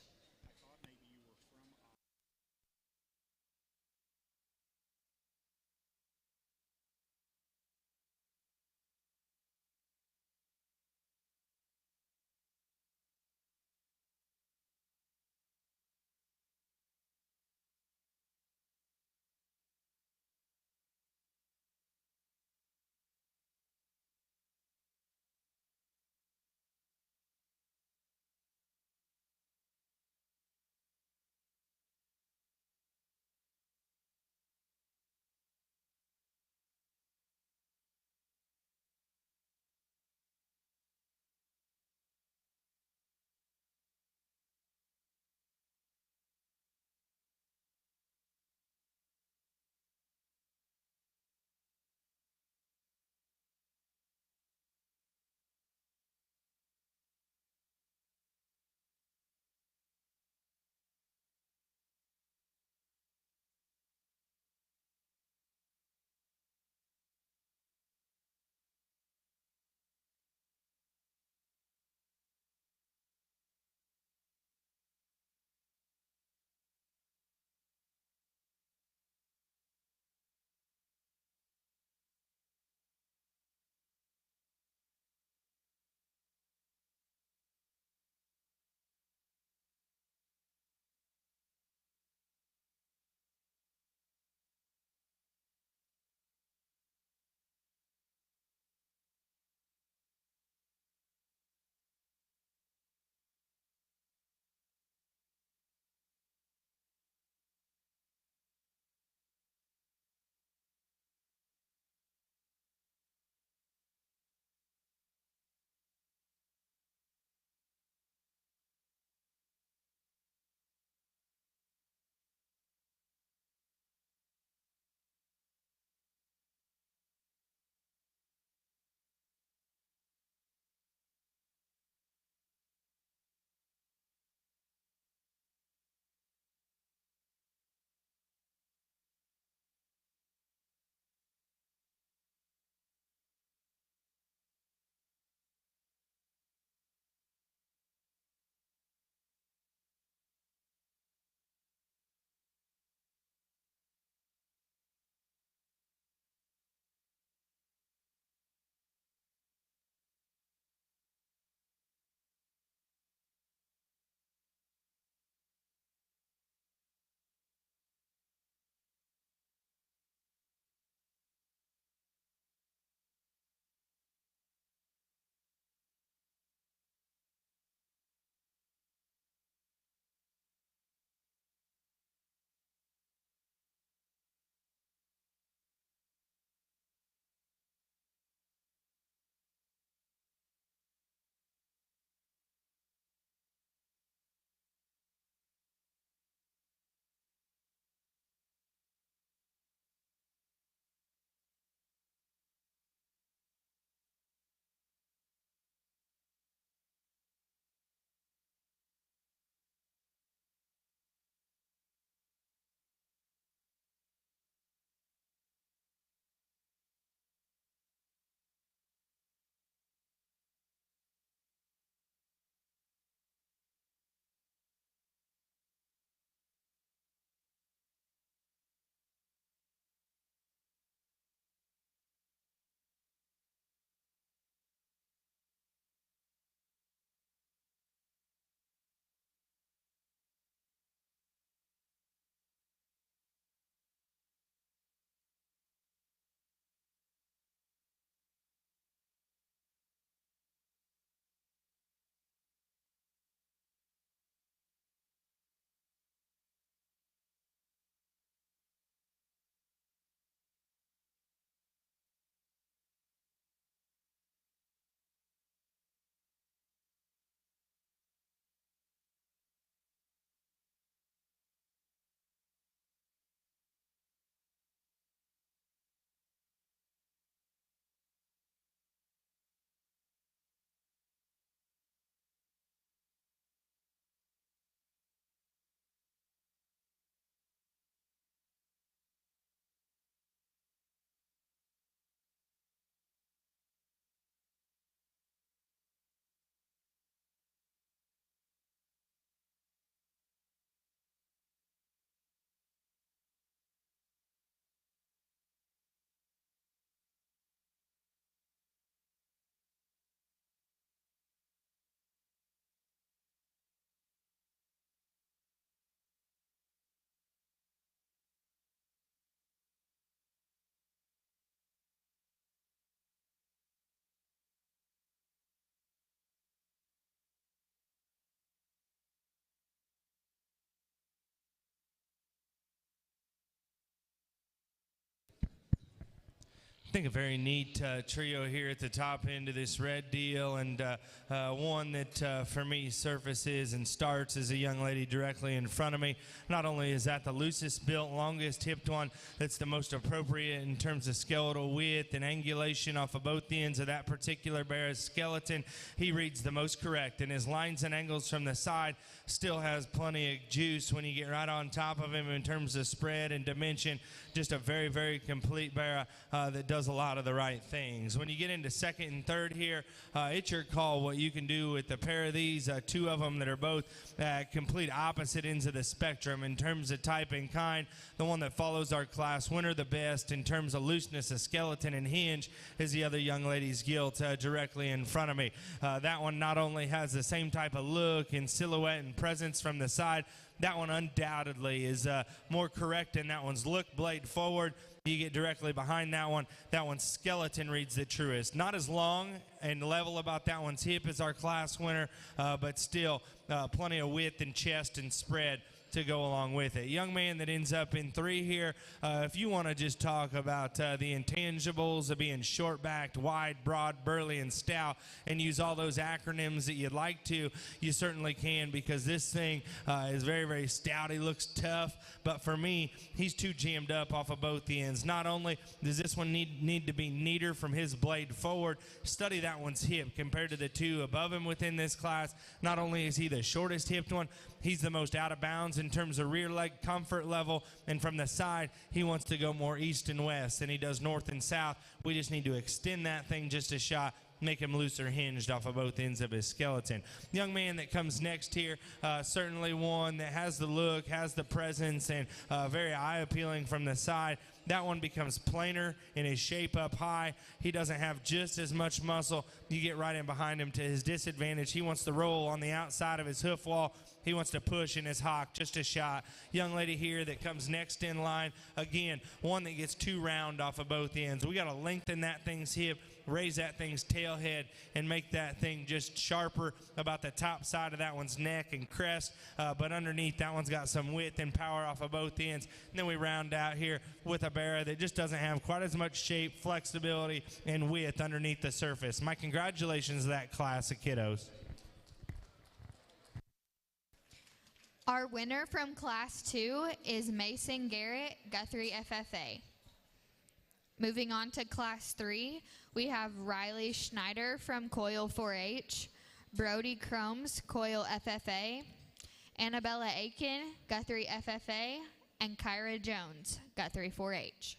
Speaker 4: I think a very neat trio here at the top end of this red deal, and one that for me surfaces and starts as a young lady directly in front of me. Not only is that the loosest built, longest hipped one, that's the most appropriate in terms of skeletal width and angulation off of both ends of that particular bear's skeleton. He reads the most correct, and his lines and angles from the side still has plenty of juice when you get right on top of him in terms of spread and dimension. Just a very, very complete bear that does a lot of the right things. When you get into second and third here, it's your call what you can do with a pair of these, two of them that are both complete opposite ends of the spectrum in terms of type and kind. The one that follows our class winner the best in terms of looseness of skeleton and hinge is the other young lady's gilt directly in front of me. That one not only has the same type of look and silhouette and presence from the side, that one undoubtedly is more correct in that one's look, blade forward. You get directly behind that one. That one's skeleton reads the truest. Not as long and level about that one's hip as our class winner, but still plenty of width and chest and spread to go along with it. Young man that ends up in 3 here, if you want to just talk about the intangibles of being short-backed, wide, broad, burly, and stout, and use all those acronyms that you'd like to, you certainly can, because this thing is very, very stout. He looks tough, but for me, he's too jammed up off of both ends. Not only does this one need to be neater from his blade forward, study that one's hip compared to the two above him within this class. Not only is he the shortest hipped one, he's the most out of bounds in terms of rear leg comfort level, and from the side, he wants to go more east and west than he does north and south. We just need to extend that thing just a shot, make him looser hinged off of both ends of his skeleton. Young man that comes next here, certainly one that has the look, has the presence, and very eye-appealing from the side. That one becomes plainer in his shape up high. He doesn't have just as much muscle. You get right in behind him to his disadvantage. He wants to roll on the outside of his hoof wall. He wants to push in his hock just a shot. Young lady here that comes next in line, again, one that gets too round off of both ends. We got to lengthen that thing's hip, raise that thing's tail head, and make that thing just sharper about the top side of that one's neck and crest, but underneath that one's got some width and power off of both ends. And then we round out here with a bear that just doesn't have quite as much shape, flexibility, and width underneath the surface. My congratulations to that class of kiddos.
Speaker 1: Our winner from Class 2 is Mason Garrett, Guthrie FFA. Moving on to Class 3, we have Riley Schneider from Coil 4-H, Brody Crumbs, Coil FFA, Annabella Aiken, Guthrie FFA, and Kyra Jones, Guthrie 4-H.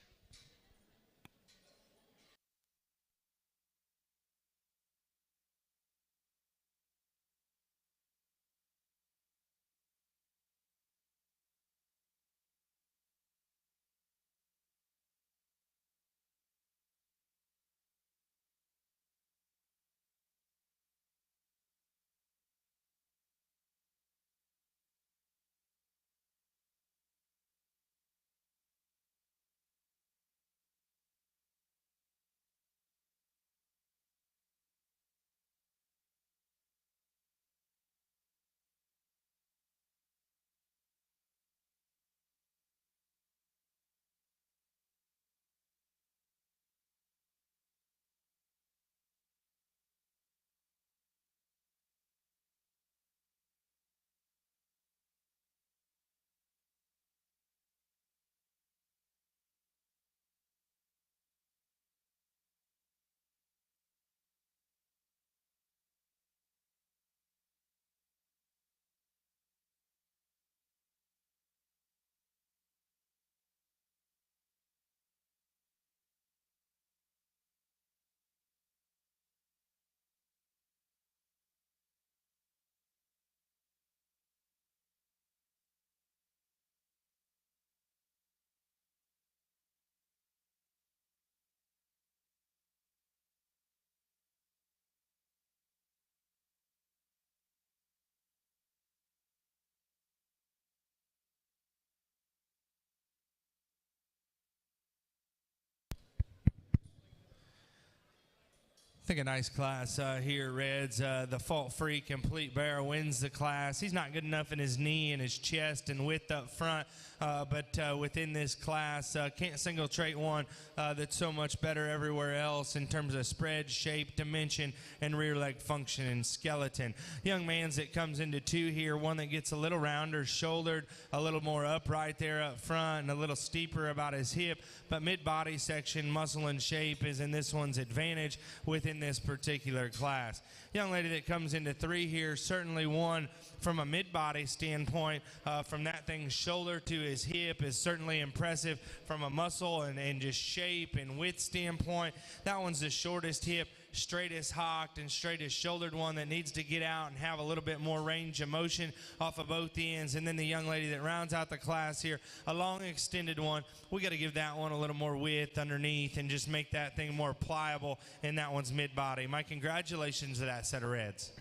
Speaker 4: think a nice class here, Reds. The fault-free complete bear wins the class. He's not good enough in his knee and his chest and width up front, but within this class, can't single trait one that's so much better everywhere else in terms of spread, shape, dimension, and rear leg function and skeleton. Young man's that comes into two here, one that gets a little rounder, shouldered, a little more upright there up front, and a little steeper about his hip, but mid-body section, muscle and shape is in this one's advantage within this particular class. Young lady that comes into three here, certainly one from a mid-body standpoint, from that thing's shoulder to his hip is certainly impressive from a muscle and just shape and width standpoint. That one's the shortest hip, straightest hocked, and straightest shouldered one that needs to get out and have a little bit more range of motion off of both ends. And then the young lady that rounds out the class here, a long extended one. We got to give that one a little more width underneath and just make that thing more pliable in that one's mid-body. My congratulations to that set of Reds.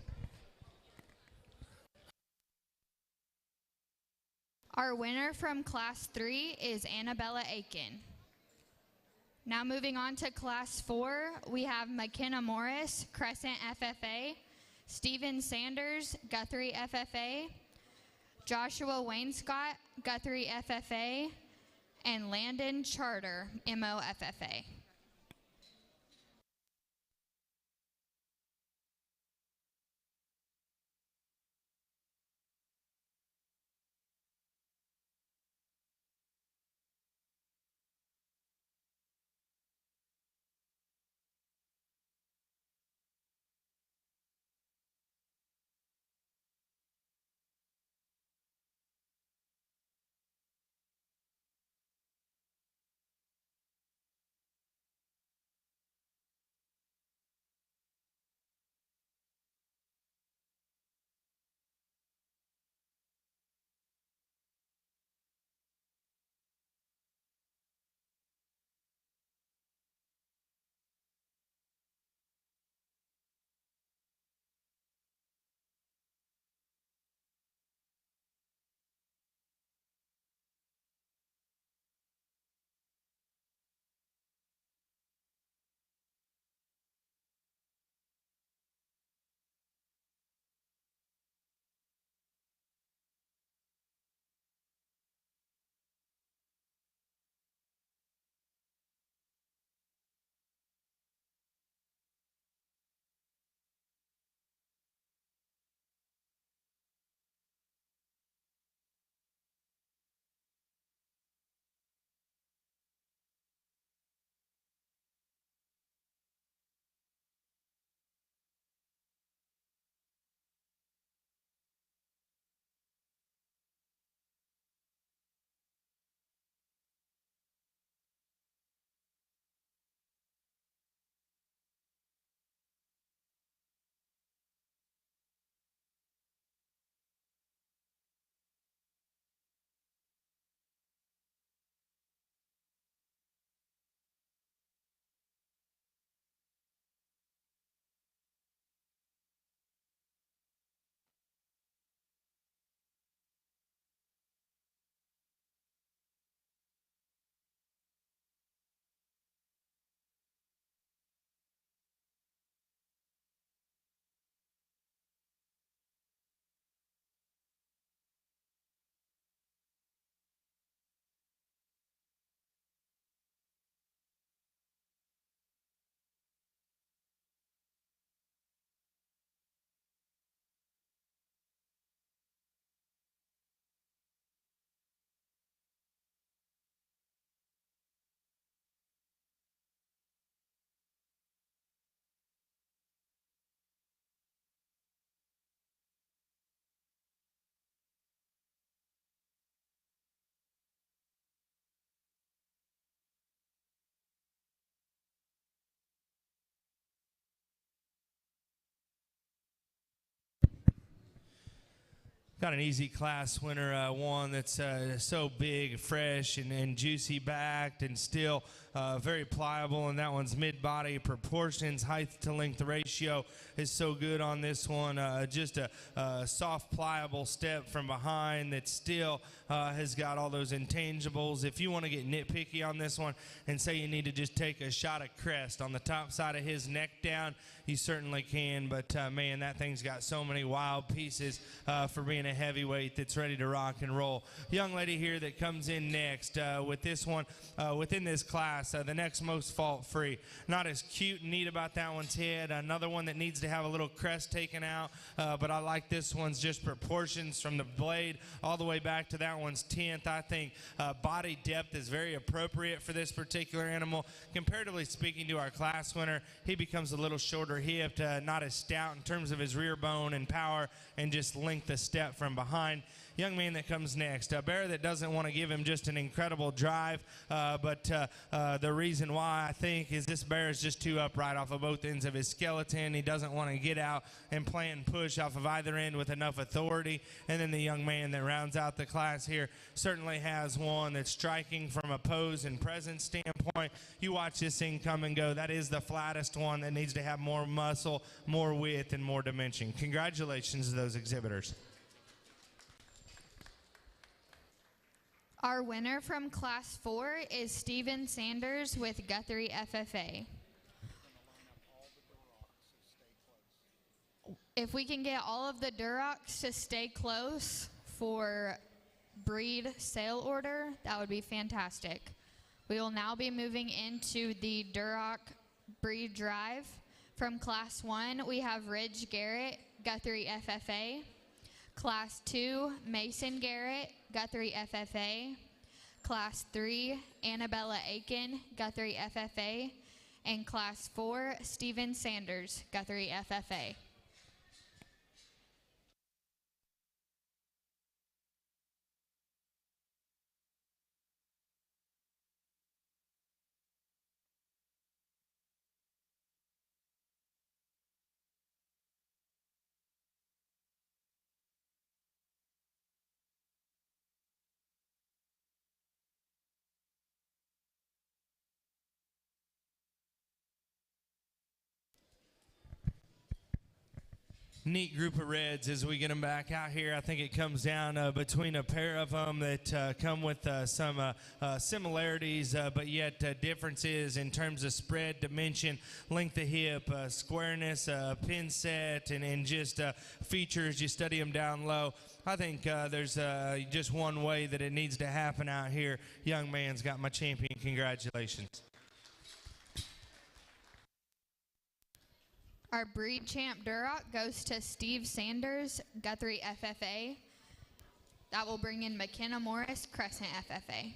Speaker 1: Our winner from Class 3 is Annabella Aiken. Now moving on to Class 4, we have McKenna Morris, Crescent FFA, Steven Sanders, Guthrie FFA, Joshua Wainscott, Guthrie FFA, and Landon Charter, MO FFA.
Speaker 4: Got an easy class winner, one that's so big, fresh, and juicy backed, and still very pliable, and that one's mid-body proportions, height to length ratio is so good on this one. Just a soft, pliable step from behind that still has got all those intangibles. If you want to get nitpicky on this one and say you need to just take a shot of crest on the top side of his neck down, you certainly can. But man, that thing's got so many wild pieces for being a heavyweight that's ready to rock and roll. Young lady here that comes in next with this one within this class, the next most fault-free. Not as cute and neat about that one's head. Another one that needs to have a little crest taken out, but I like this one's just proportions from the blade all the way back to that one's 10th. I think body depth is very appropriate for this particular animal. Comparatively speaking to our class winner, he becomes a little shorter hipped, not as stout in terms of his rear bone and power and just length of step from behind. Young man that comes next, a bear that doesn't want to give him just an incredible drive, but the reason why I think is this bear is just too upright off of both ends of his skeleton. He doesn't want to get out and play and push off of either end with enough authority. And then the young man that rounds out the class here certainly has one that's striking from a pose and presence standpoint. You watch this thing come and go. That is the flattest one that needs to have more muscle, more width, and more dimension. Congratulations to those exhibitors.
Speaker 1: Our winner from Class 4 is Steven Sanders with Guthrie FFA. If we can get all of the Durocs to stay close for breed sale order, that would be fantastic. We will now be moving into the Duroc breed drive. From Class 1, we have Ridge Garrett, Guthrie FFA. Class 2, Mason Garrett, Guthrie FFA. Class 3, Annabella Aiken, Guthrie FFA. And Class 4, Steven Sanders, Guthrie FFA.
Speaker 4: Neat group of reds as we get them back out here. I think it comes down between a pair of them that come with some similarities, but yet differences in terms of spread, dimension, length of hip, squareness, pin set, and just features. You study them down low. I think there's just one way that it needs to happen out here. Young man's got my champion. Congratulations.
Speaker 1: Our breed champ Duroc goes to Steve Sanders, Guthrie FFA. That will bring in McKenna Morris, Crescent FFA.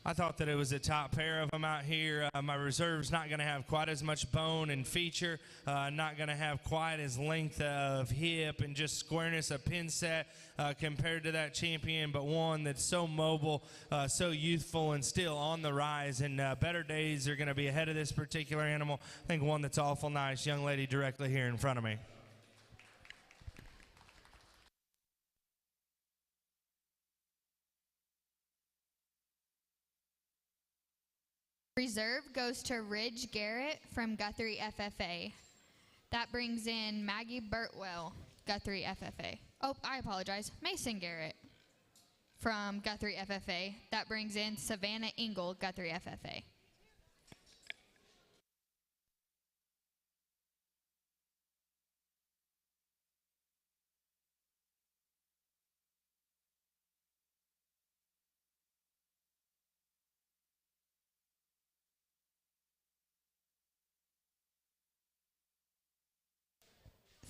Speaker 4: I thought that it was a top pair of them out here. My reserve's not going to have quite as much bone and feature, not going to have quite as length of hip and just squareness of pin set compared to that champion, but one that's so mobile, so youthful, and still on the rise. And better days are going to be ahead of this particular animal. I think one that's awful nice, young lady directly here in front of me.
Speaker 1: Reserve goes to Ridge Garrett from Guthrie FFA. That brings in Maggie Burtwell, Guthrie FFA. Oh, I apologize. Mason Garrett from Guthrie FFA. That brings in Savannah Engel, Guthrie FFA.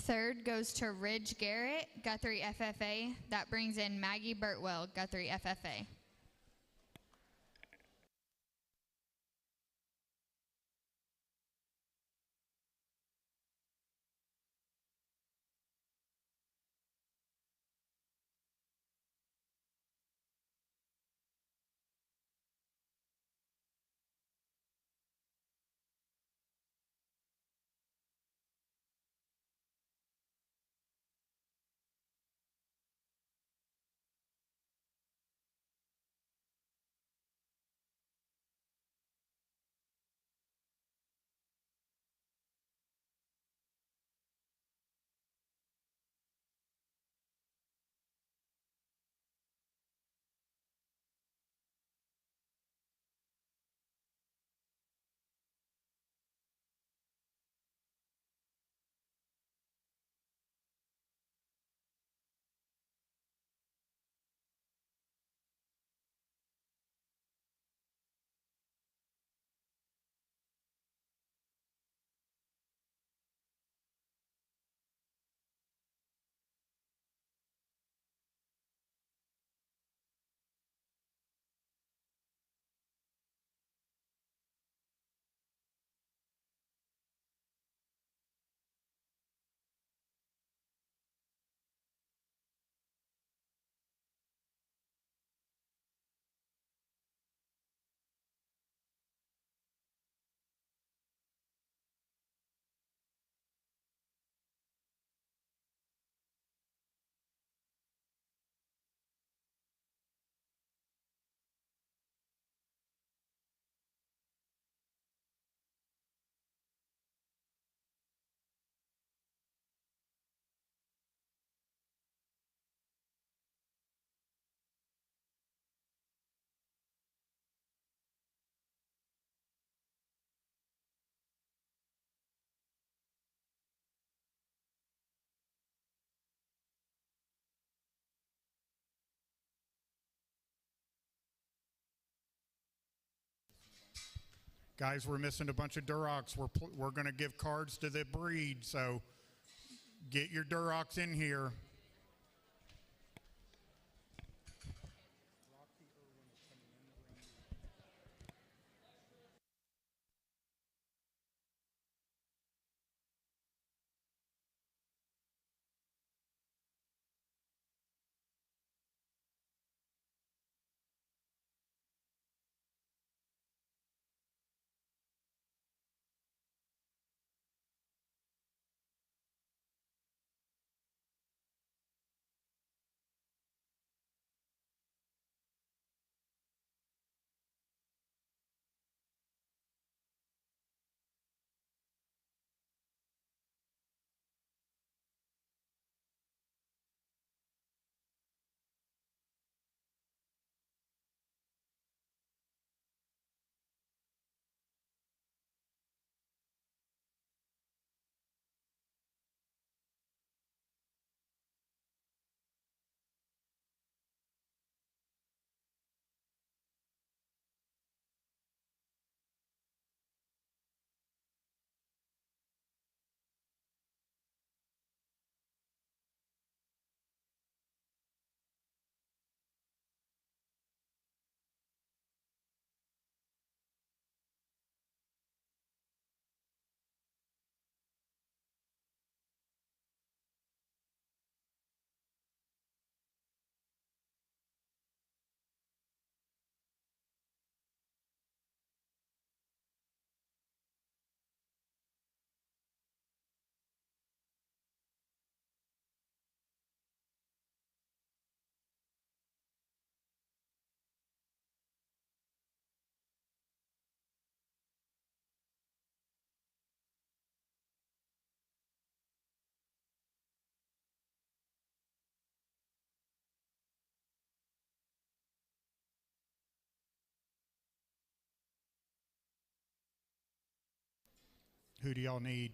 Speaker 1: Third goes to Ridge Garrett, Guthrie FFA. That brings in Maggie Burtwell, Guthrie FFA.
Speaker 6: Guys, we're missing a bunch of Durocs. We're going to give cards to the breed, so get your Durocs in here. Who do y'all need?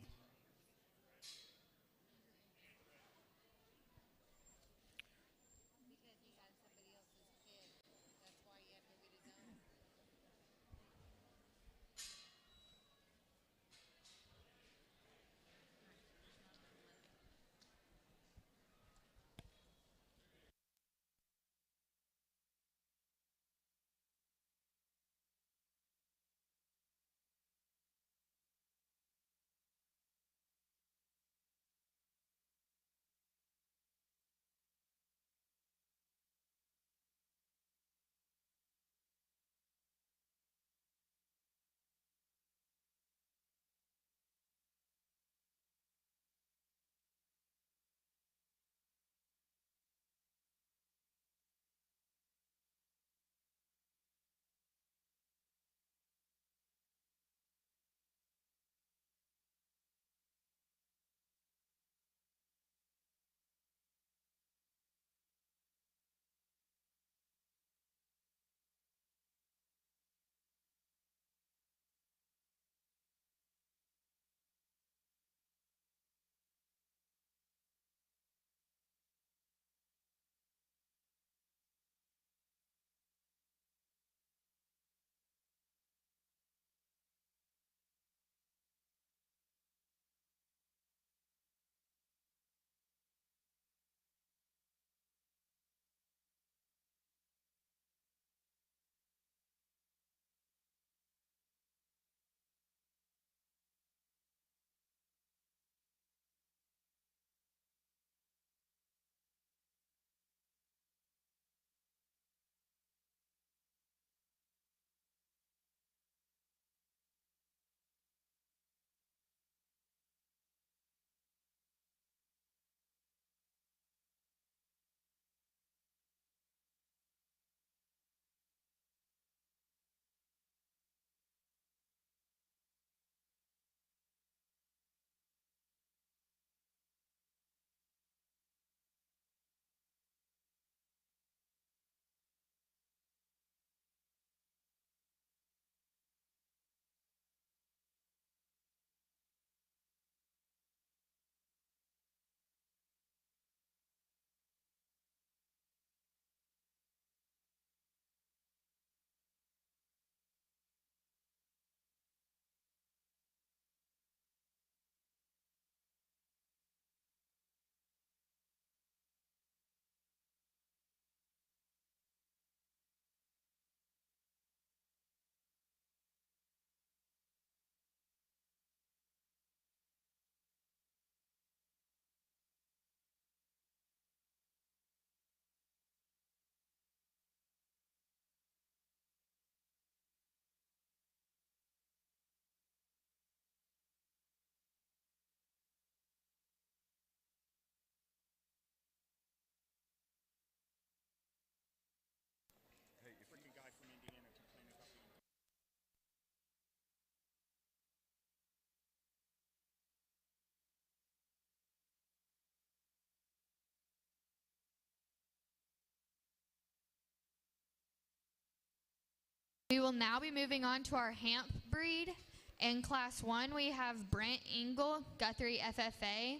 Speaker 1: We will now be moving on to our Hamp breed. In Class 1, we have Brent Engel, Guthrie FFA,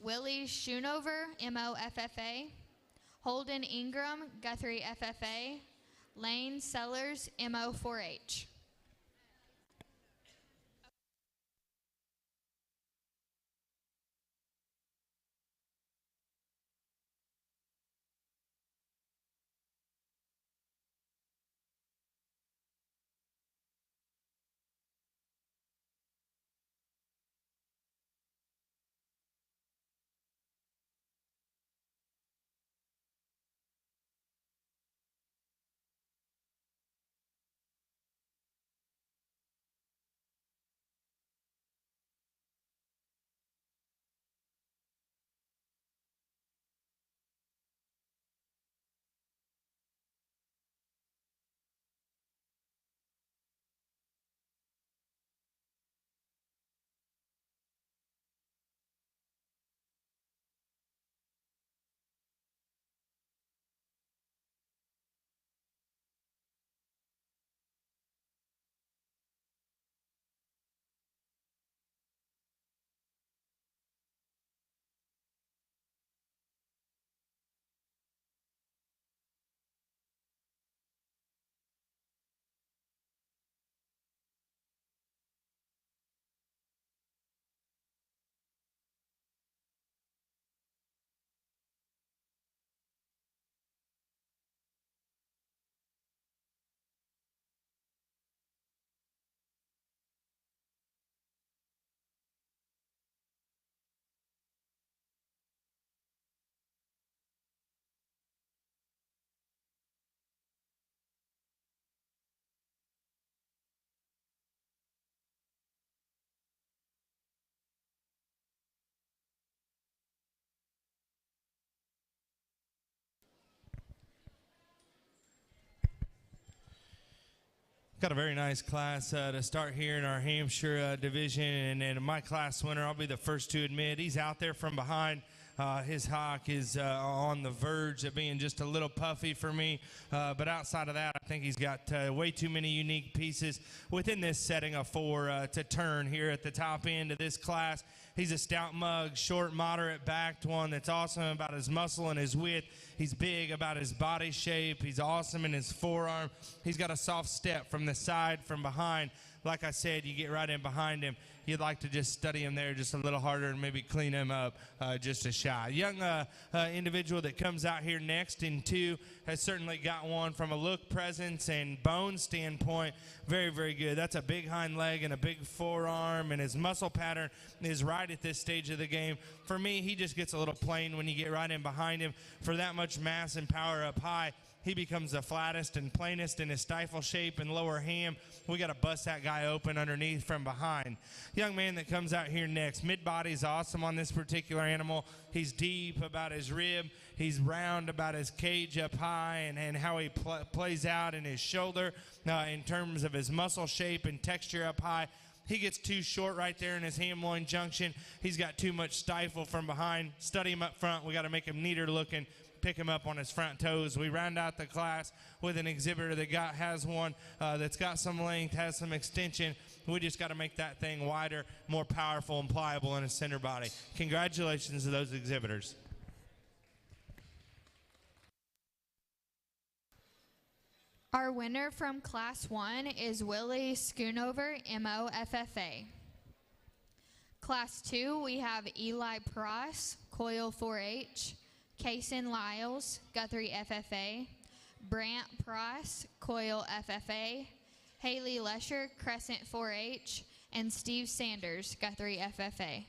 Speaker 1: Willie Schoonover, MO FFA, Holden Ingram, Guthrie FFA, Lane Sellers, MO 4H.
Speaker 4: Got a very nice class to start here in our Hampshire division, and my class winner, I'll be the first to admit, he's out there from behind. His hock is on the verge of being just a little puffy for me, but outside of that, I think he's got way too many unique pieces within this setting of 4 to turn here at the top end of this class. He's a stout mug, short, moderate backed one that's awesome about his muscle and his width. He's big about his body shape. He's awesome in his forearm. He's got a soft step from the side, from behind. Like I said, you get right in behind him. You'd like to just study him there just a little harder and maybe clean him up just a shy. Young individual that comes out here next in 2 has certainly got one from a look, presence, and bone standpoint. Very, very good. That's a big hind leg and a big forearm, and his muscle pattern is right at this stage of the game. For me, he just gets a little plain when you get right in behind him. For that much mass and power up high, he becomes the flattest and plainest in his stifle shape and lower ham. We got to bust that guy open underneath from behind. Young man that comes out here next, mid-body is awesome on this particular animal. He's deep about his rib. He's round about his cage up high, and how he plays out in his shoulder in terms of his muscle shape and texture up high. He gets too short right there in his ham-loin junction. He's got too much stifle from behind. Study him up front. We got to make him neater looking. Pick him up on his front toes. We round out the class with an exhibitor that has one that's got some length, has some extension. We just got to make that thing wider, more powerful, and pliable in his center body. Congratulations to those exhibitors.
Speaker 1: Our winner from Class 1 is Willie Schoonover, MO FFA. Class 2, we have Eli Pross, Coil 4H, Kason Lyles, Guthrie FFA, Brant Pross, Coil FFA, Haley Lesher, Crescent 4H, and Steve Sanders, Guthrie FFA.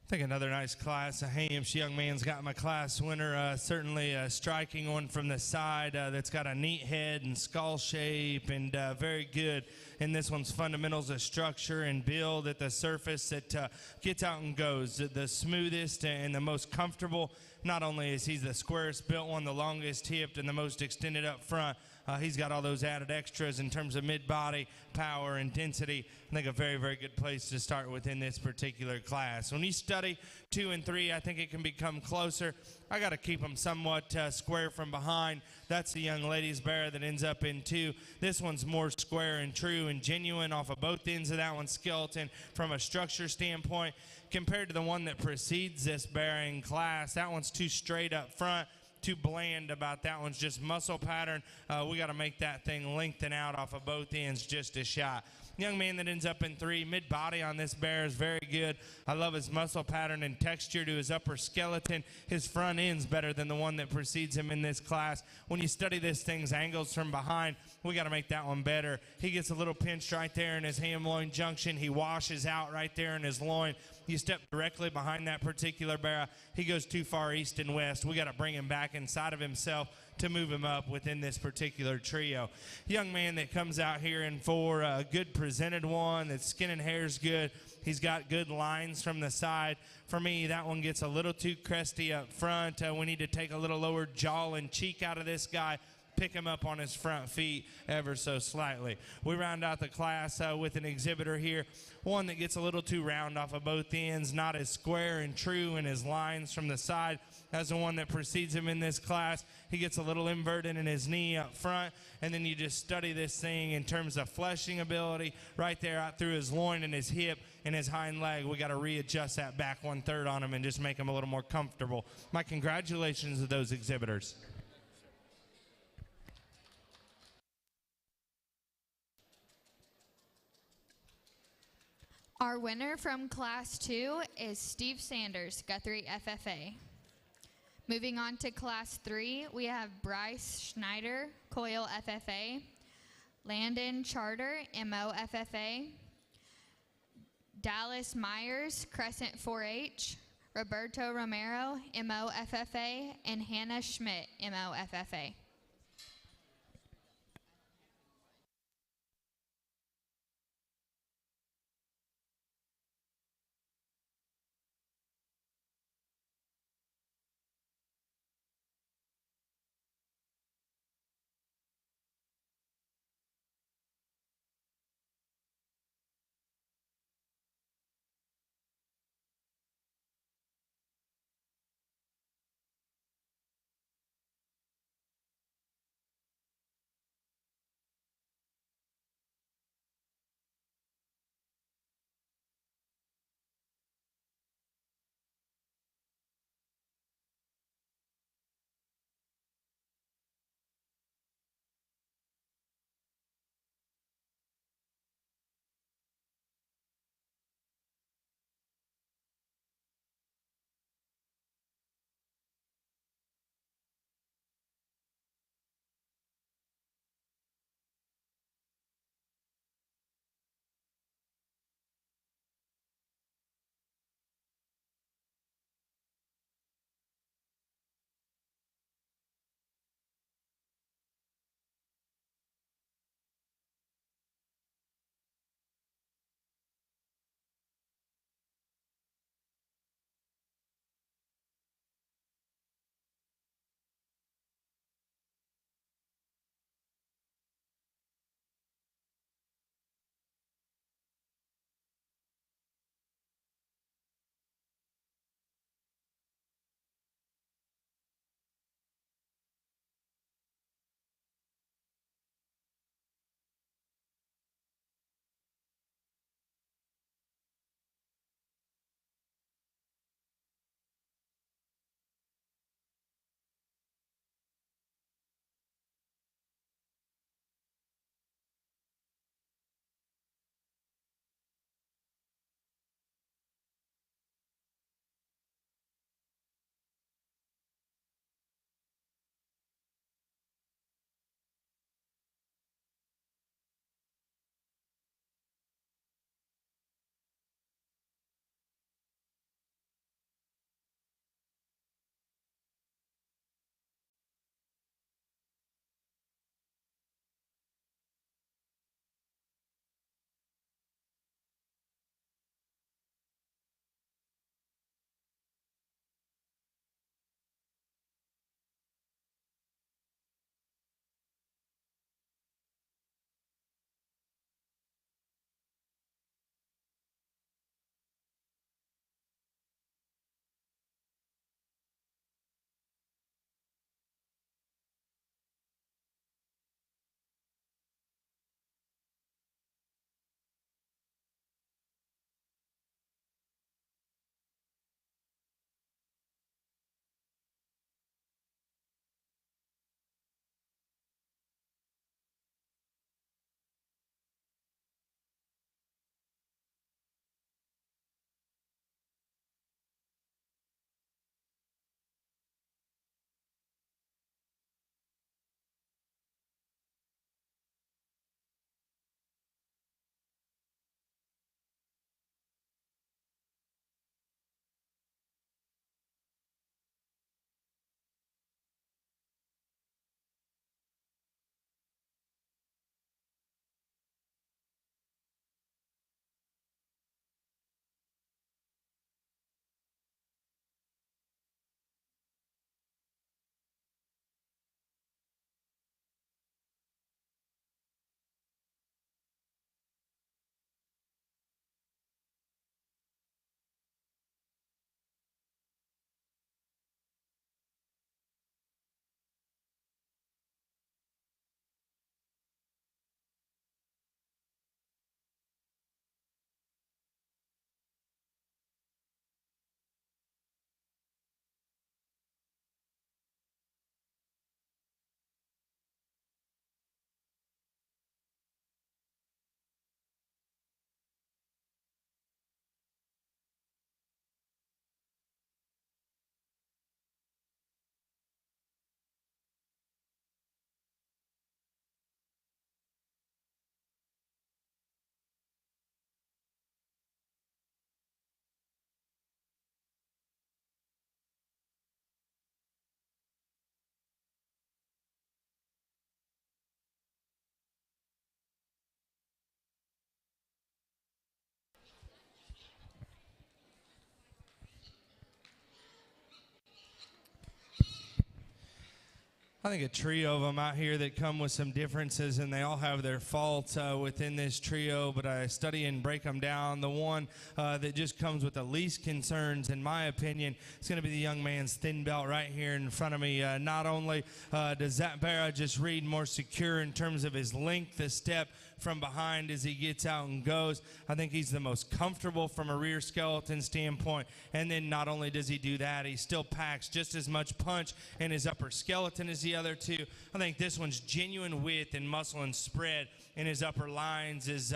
Speaker 4: I think another nice class. A Ham's young man's got my class winner. Certainly a striking one from the side that's got a neat head and skull shape, and very good. And this one's fundamentals of structure and build at the surface that gets out and goes. The smoothest and the most comfortable. Not only is he the squarest built one, the longest hipped, and the most extended up front, he's got all those added extras in terms of mid-body, power, and density. I think a very, very good place to start within this particular class. When you study 2 and 3, I think it can become closer. I got to keep them somewhat square from behind. That's the young lady's bear that ends up in 2. This one's more square and true and genuine off of both ends of that one skeleton from a structure standpoint compared to the one that precedes this bear in class. That one's too straight up front. Too bland about that one's just muscle pattern. We got to make that thing lengthen out off of both ends just a shot. Young man that ends up in 3, mid-body on this bear is very good. I love his muscle pattern and texture to his upper skeleton. His front end's better than the one that precedes him in this class. When you study this thing's angles from behind, we got to make that one better. He gets a little pinched right there in his ham-loin junction. He washes out right there in his loin. You step directly behind that particular bear, he goes too far east and west. We got to bring him back inside of himself to move him up within this particular trio. Young man that comes out here in 4, a good presented one, that skin and hair's good. He's got good lines from the side. For me, that one gets a little too cresty up front. We need to take a little lower jaw and cheek out of this guy. Pick him up on his front feet ever so slightly. We round out the class with an exhibitor here, one that gets a little too round off of both ends, not as square and true in his lines from the side as the one that precedes him in this class. He gets a little inverted in his knee up front, and then you just study this thing in terms of fleshing ability right there out through his loin and his hip and his hind leg. We got to readjust that back 1/3 on him and just make him a little more comfortable. My congratulations to those exhibitors.
Speaker 1: Our winner from Class 2 is Steve Sanders, Guthrie FFA. Moving on to Class 3, we have Bryce Schneider, Coyle FFA, Landon Charter, MO FFA, Dallas Myers, Crescent 4-H, Roberto Romero, MO FFA, and Hannah Schmidt, MO FFA.
Speaker 4: I think a trio of them out here that come with some differences, and they all have their faults within this trio, but I study and break them down. The one that just comes with the least concerns, in my opinion, is going to be the young man's thin belt right here in front of me. Not only does that bear just read more secure in terms of his length, the step from behind as he gets out and goes. I think he's the most comfortable from a rear skeleton standpoint. And then not only does he do that, he still packs just as much punch in his upper skeleton as the other two. I think this one's genuine width and muscle and spread in his upper lines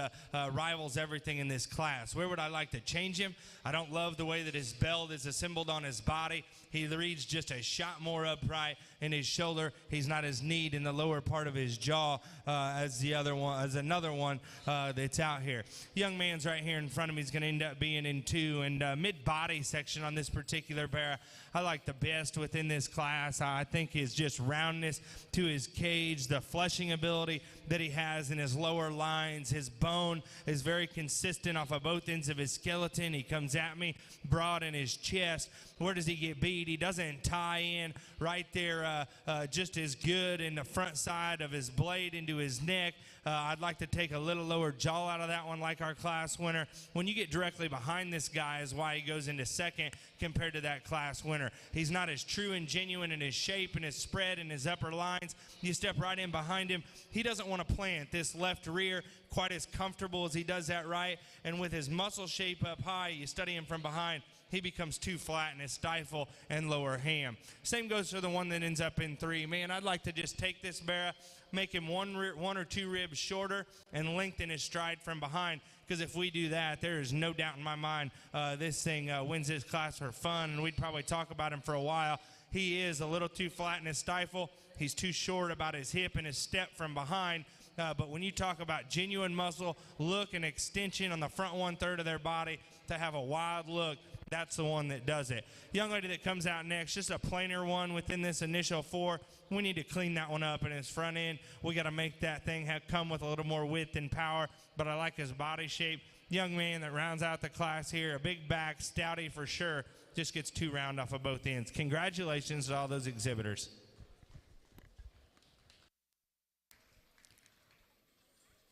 Speaker 4: rivals everything in this class. Where would I like to change him? I don't love the way that his belt is assembled on his body. He reads just a shot more upright in his shoulder. He's not as neat in the lower part of his jaw as another one that's out here. Young man's right here in front of me is going to end up being in 2, and mid-body section on this particular bear I like the best within this class. I think is just roundness to his cage, the fleshing ability that he has in his lower lines. His bone is very consistent off of both ends of his skeleton. He comes at me broad in his chest. Where does he get beat? He doesn't tie in right there just as good in the front side of his blade into his neck. I'd like to take a little lower jaw out of that one like our class winner. When you get directly behind this guy is why he goes into second compared to that class winner. He's not as true and genuine in his shape and his spread and his upper lines. You step right in behind him. He doesn't want to plant this left rear quite as comfortable as he does that right. And with his muscle shape up high, you study him from behind, he becomes too flat in his stifle and lower ham. Same goes for the one that ends up in 3. Man, I'd like to just take this bear, make him one or two ribs shorter, and lengthen his stride from behind. Because if we do that, there is no doubt in my mind this thing wins this class for fun, and we'd probably talk about him for a while. He is a little too flat in his stifle. He's too short about his hip and his step from behind. But when you talk about genuine muscle, look, and extension on the front 1/3 of their body to have a wild look, that's the one that does it. Young lady that comes out next, just a plainer one within this initial 4. We need to clean that one up in his front end. We got to make that thing come with a little more width and power, but I like his body shape. Young man that rounds out the class here, a big back, stouty for sure, just gets 2 round off of both ends. Congratulations to all those exhibitors.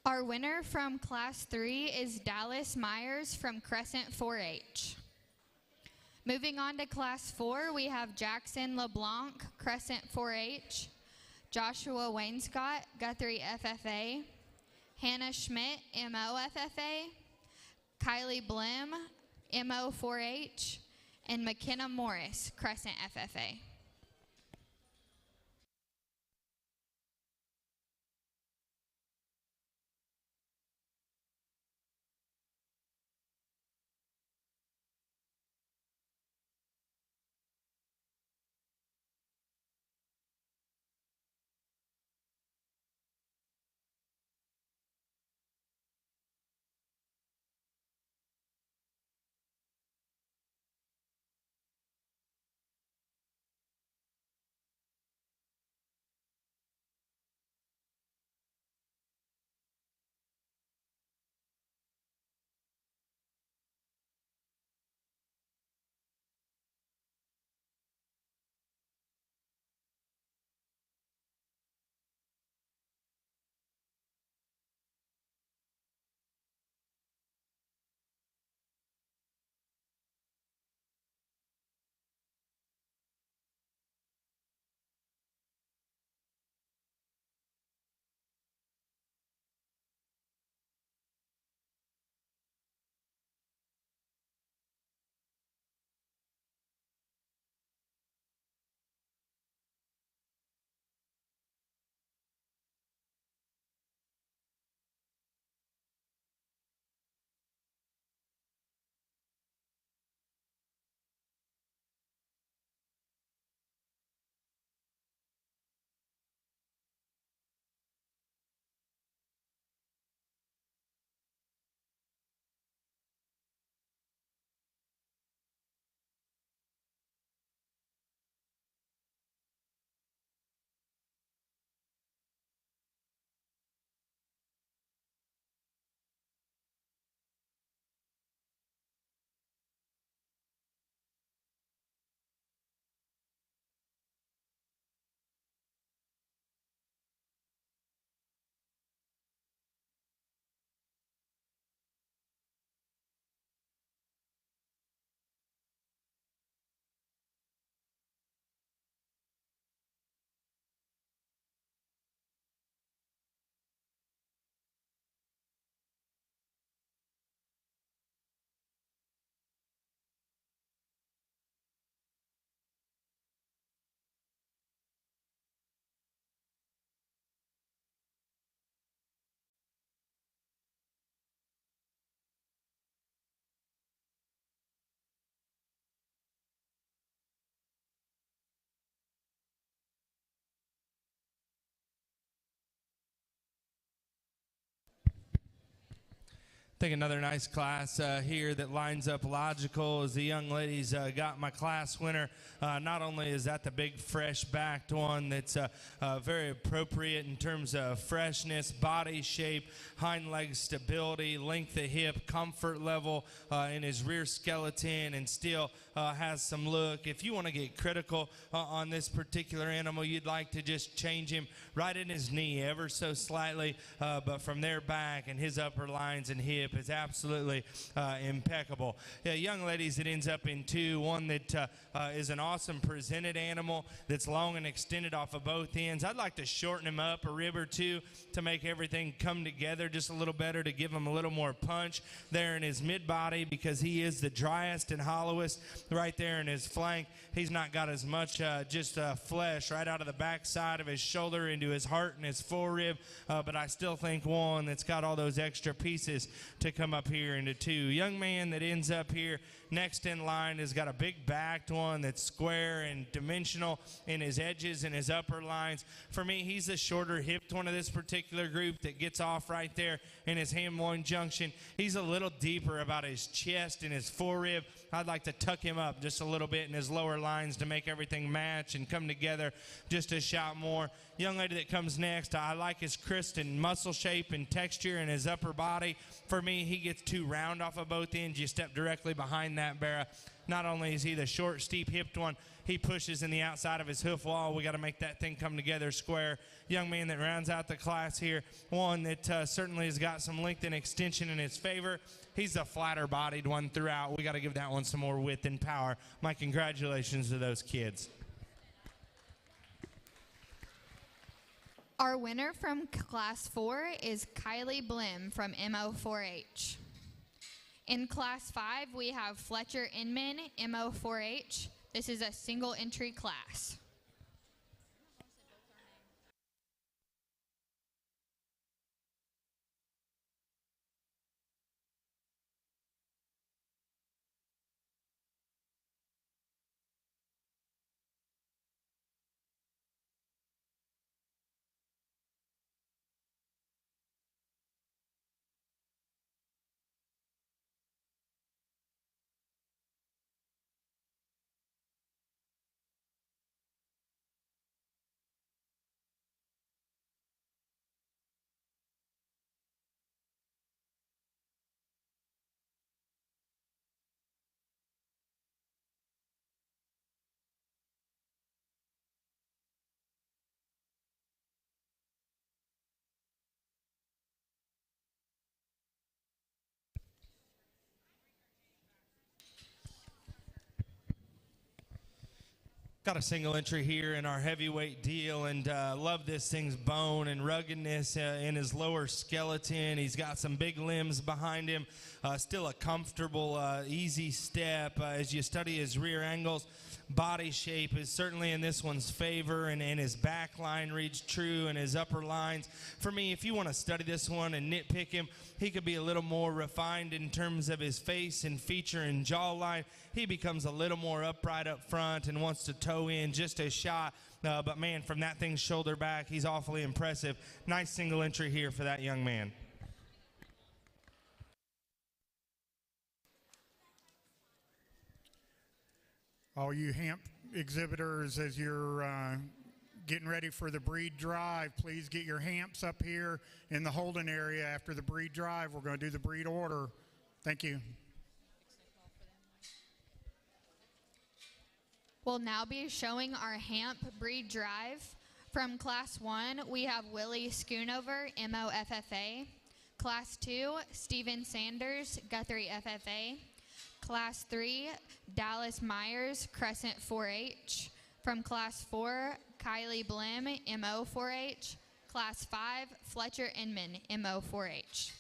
Speaker 1: Our winner from Class 3 is Dallas Myers from Crescent 4-H. Moving on to Class 4, we have Jackson LeBlanc, Crescent 4-H, Joshua Wainscott, Guthrie FFA, Hannah Schmidt, MO FFA, Kylie Blim, MO 4-H, and McKenna Morris, Crescent FFA.
Speaker 4: I think another nice class here that lines up logical is the young ladies got my class winner. Not only is that the big fresh-backed one that's very appropriate in terms of freshness, body shape, hind leg stability, length of hip, comfort level in his rear skeleton, and still has some look. If you want to get critical on this particular animal, you'd like to just change him right in his knee ever so slightly, but from there back and his upper lines and hip is absolutely impeccable. Yeah, young ladies, it ends up in two. One that is an awesome presented animal that's long and extended off of both ends. I'd like to shorten him up a rib or two to make everything come together just a little better, to give him a little more punch there in his mid-body, because he is the driest and hollowest right there in his flank. He's not got as much just flesh right out of the back side of his shoulder into his heart and his forerib, but I still think one that's got all those extra pieces to come up here into two. Young man that ends up here next in line has got a big backed one that's square and dimensional in his edges and his upper lines. For me, he's the shorter hipped one of this particular group that gets off right there in his ham-loin junction. He's a little deeper about his chest and his forerib. I'd like to tuck him up just a little bit in his lower lines to make everything match and come together just a shot more. Young lady that comes next, I like his crisp and muscle shape and texture in his upper body. For me, he gets too round off of both ends. You step directly behind that barra. Not only is he the short, steep-hipped one, he pushes in the outside of his hoof wall. We got to make that thing come together square. Young man that rounds out the class here, one that certainly has got some length and extension in his favor. He's a flatter-bodied one throughout. We got to give that one some more width and power. My congratulations to those kids.
Speaker 1: Our winner from Class 4 is Kylie Blim from MO4H. In Class 5, we have Fletcher Inman, MO4H. This is a single entry class.
Speaker 4: Got a single entry here in our heavyweight deal, and love this thing's bone and ruggedness in his lower skeleton. He's got some big limbs behind him. Still a comfortable, easy step as you study his rear angles. Body shape is certainly in this one's favor, and his back line reads true, and his upper lines. For me, if you want to study this one and nitpick him, he could be a little more refined in terms of his face and feature and jawline. He becomes a little more upright up front and wants to toe in just a shot. But man, from that thing's shoulder back, he's awfully impressive. Nice single entry here for that young man.
Speaker 6: All you hamp exhibitors, as you're getting ready for the breed drive, please get your hamps up here in the holding area after the breed drive. We're going to do the breed order. Thank you.
Speaker 1: We'll now be showing our hamp breed drive. From Class 1, we have Willie Schoonover, MOFFA. Class 2, Steven Sanders, Guthrie FFA. Class 3, Dallas Myers, Crescent 4H. From Class 4, Kylie Blim, MO4H. Class 5, Fletcher Inman, MO4H.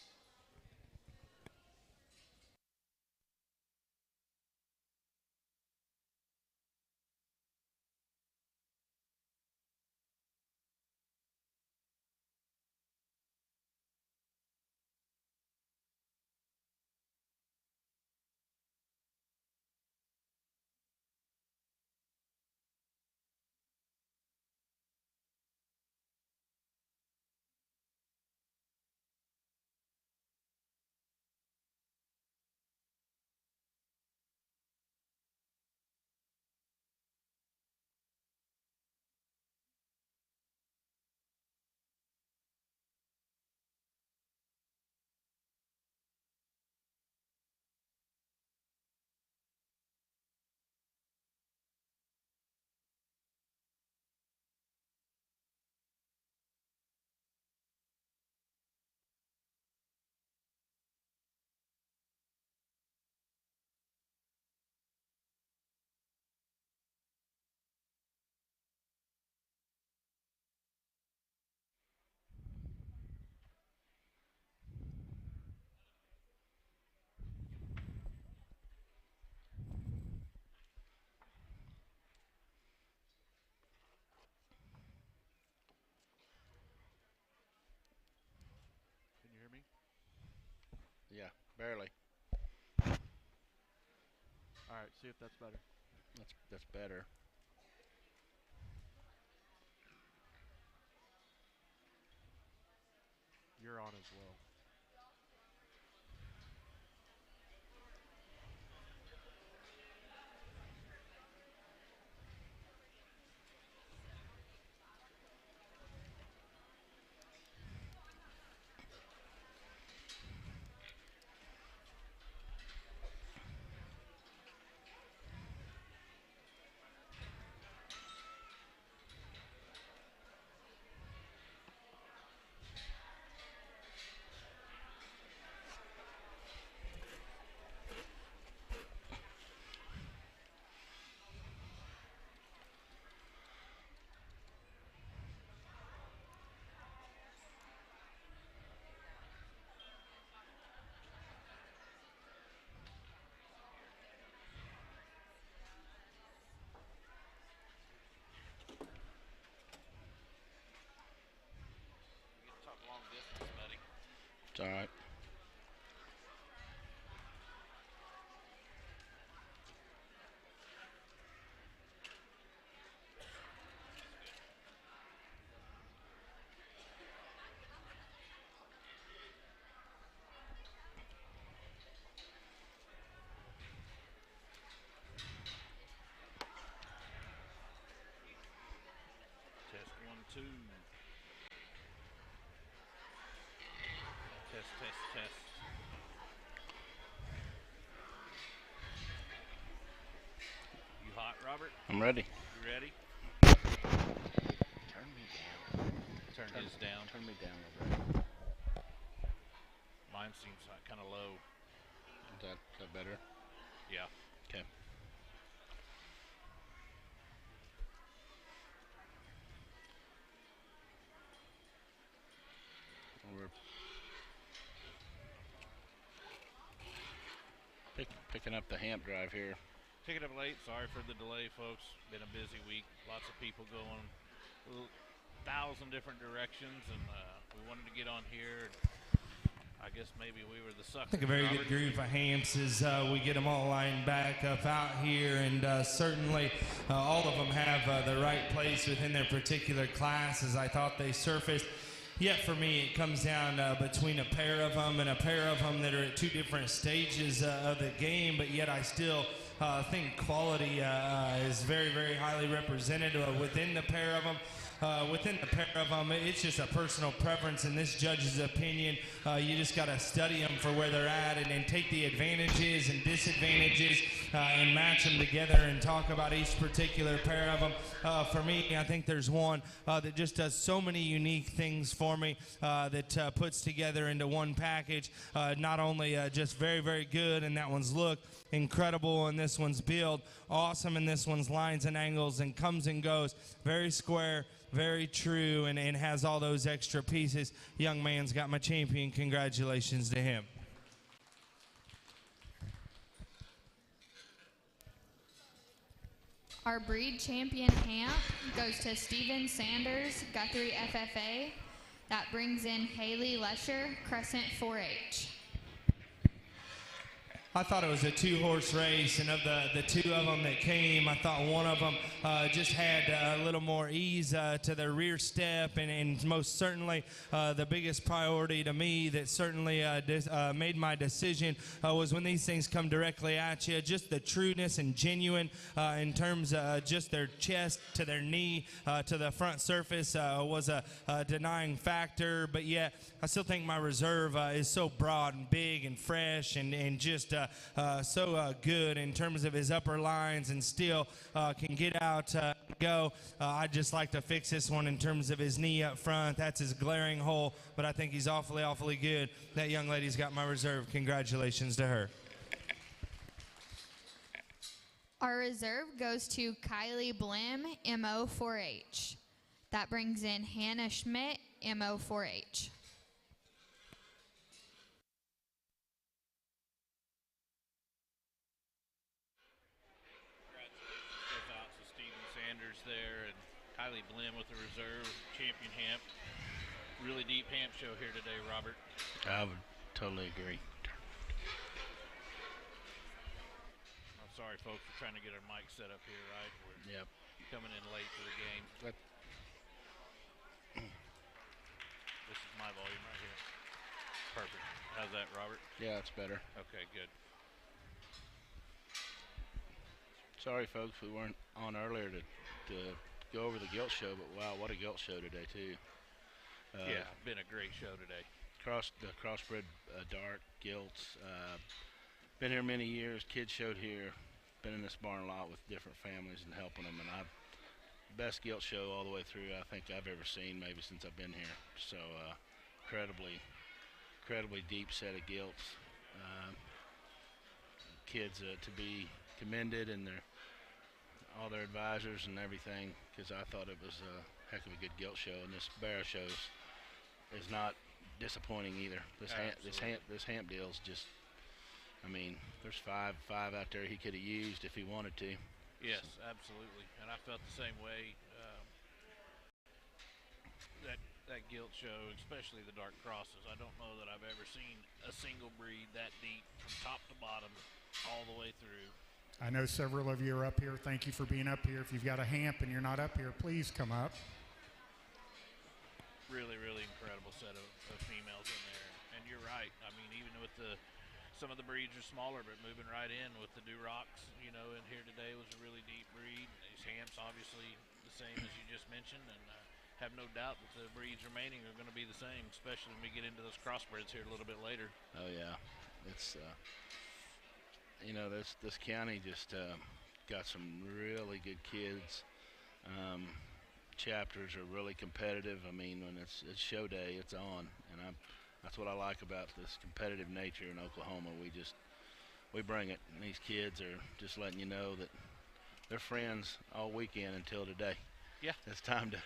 Speaker 9: Yeah, barely.
Speaker 10: All right, see if that's better.
Speaker 9: That's better.
Speaker 10: You're on as well.
Speaker 5: You get to talk long distance, buddy.
Speaker 9: It's all right.
Speaker 11: Test 1, 2. Test. You hot, Robert?
Speaker 9: I'm ready.
Speaker 11: You ready?
Speaker 9: Turn me down.
Speaker 11: Turn his down.
Speaker 9: Turn me down a little bit.
Speaker 11: Mine seems like kind of low.
Speaker 9: Is that better?
Speaker 11: Yeah.
Speaker 9: Okay. We're picking up the hamp drive here.
Speaker 11: Picking up late. Sorry for the delay, folks. Been a busy week. Lots of people going 1,000 different directions, and we wanted to get on here. I guess maybe we were the suckers.
Speaker 4: I think a very good group of hamps as we get them all lined back up out here, and certainly all of them have the right place within their particular classes. I thought they surfaced. Yet for me, it comes down between a pair of them and a pair of them that are at two different stages of the game, but yet I still think quality is very, very highly represented within the pair of them. Within the pair of them, it's just a personal preference in this judge's opinion. You just got to study them for where they're at and take the advantages and disadvantages and match them together and talk about each particular pair of them. For me, I think there's one that just does so many unique things for me that puts together into one package. Not only just very, very good, and that one's look incredible, and this one's build awesome, and this one's lines and angles and comes and goes very square, very true, and has all those extra pieces. Young man's got my champion. Congratulations to him.
Speaker 1: Our breed champion hamp goes to Steven Sanders, Guthrie FFA. That brings in Haley Lesher, Crescent 4-H.
Speaker 4: I thought it was a two-horse race, and of the two of them that came, I thought one of them just had a little more ease to their rear step, and most certainly the biggest priority to me that certainly made my decision was when these things come directly at you, just the trueness and genuine in terms of just their chest to their knee to the front surface was a denying factor, but yet I still think my reserve is so broad and big and fresh and just so good in terms of his upper lines, and still can get out and go. I'd just like to fix this one in terms of his knee up front. That's his glaring hole, but I think he's awfully good. That young lady's got my reserve. Congratulations to her.
Speaker 1: Our reserve goes to Kylie Blim, MO4H. That brings in Hannah Schmidt, MO4H.
Speaker 11: There, and Kylie Blim with the reserve champion hamp. Really deep hamp show here today, Robert.
Speaker 9: I would totally agree.
Speaker 11: sorry, folks. We're trying to get our mic set up here, right? We're
Speaker 9: Yep.
Speaker 11: coming in late for the game. This is my volume right here. Perfect. How's that, Robert?
Speaker 9: Yeah, it's better.
Speaker 11: Okay, good.
Speaker 9: Sorry, folks, we weren't on earlier to go over the gilt show, but wow, what a gilt show today, too.
Speaker 11: Yeah, been a great show today.
Speaker 9: The crossbred dark gilts. Been here many years. Kids showed here. Been in this barn a lot with different families and helping them. And best gilt show all the way through I think I've ever seen, maybe since I've been here. So incredibly deep set of gilts. Kids to be commended, and all their advisors and everything, because I thought it was a heck of a good gilt show, and this barrow show is not disappointing either. This hamp deal's just, I mean, there's five out there he could have used if he wanted to.
Speaker 11: Yes, absolutely, and I felt the same way. That gilt show, especially the dark crosses, I don't know that I've ever seen a single breed that deep from top to bottom all the way through.
Speaker 6: I know several of you are up here. Thank you for being up here. If you've got a hamp and you're not up here, please come up.
Speaker 11: Really, really incredible set of females in there. And you're right. I mean, even with some of the breeds are smaller, but moving right in with the Durocs, in here today was a really deep breed. These hamps, obviously, the same as you just mentioned, and have no doubt that the breeds remaining are going to be the same, especially when we get into those crossbreds here a little bit later.
Speaker 9: Oh yeah, it's this county just got some really good kids. Chapters are really competitive. I mean, when it's show day, it's on, and that's what I like about this competitive nature in Oklahoma. We bring it, and these kids are just letting you know that they're friends all weekend until today.
Speaker 11: Yeah,
Speaker 9: it's time to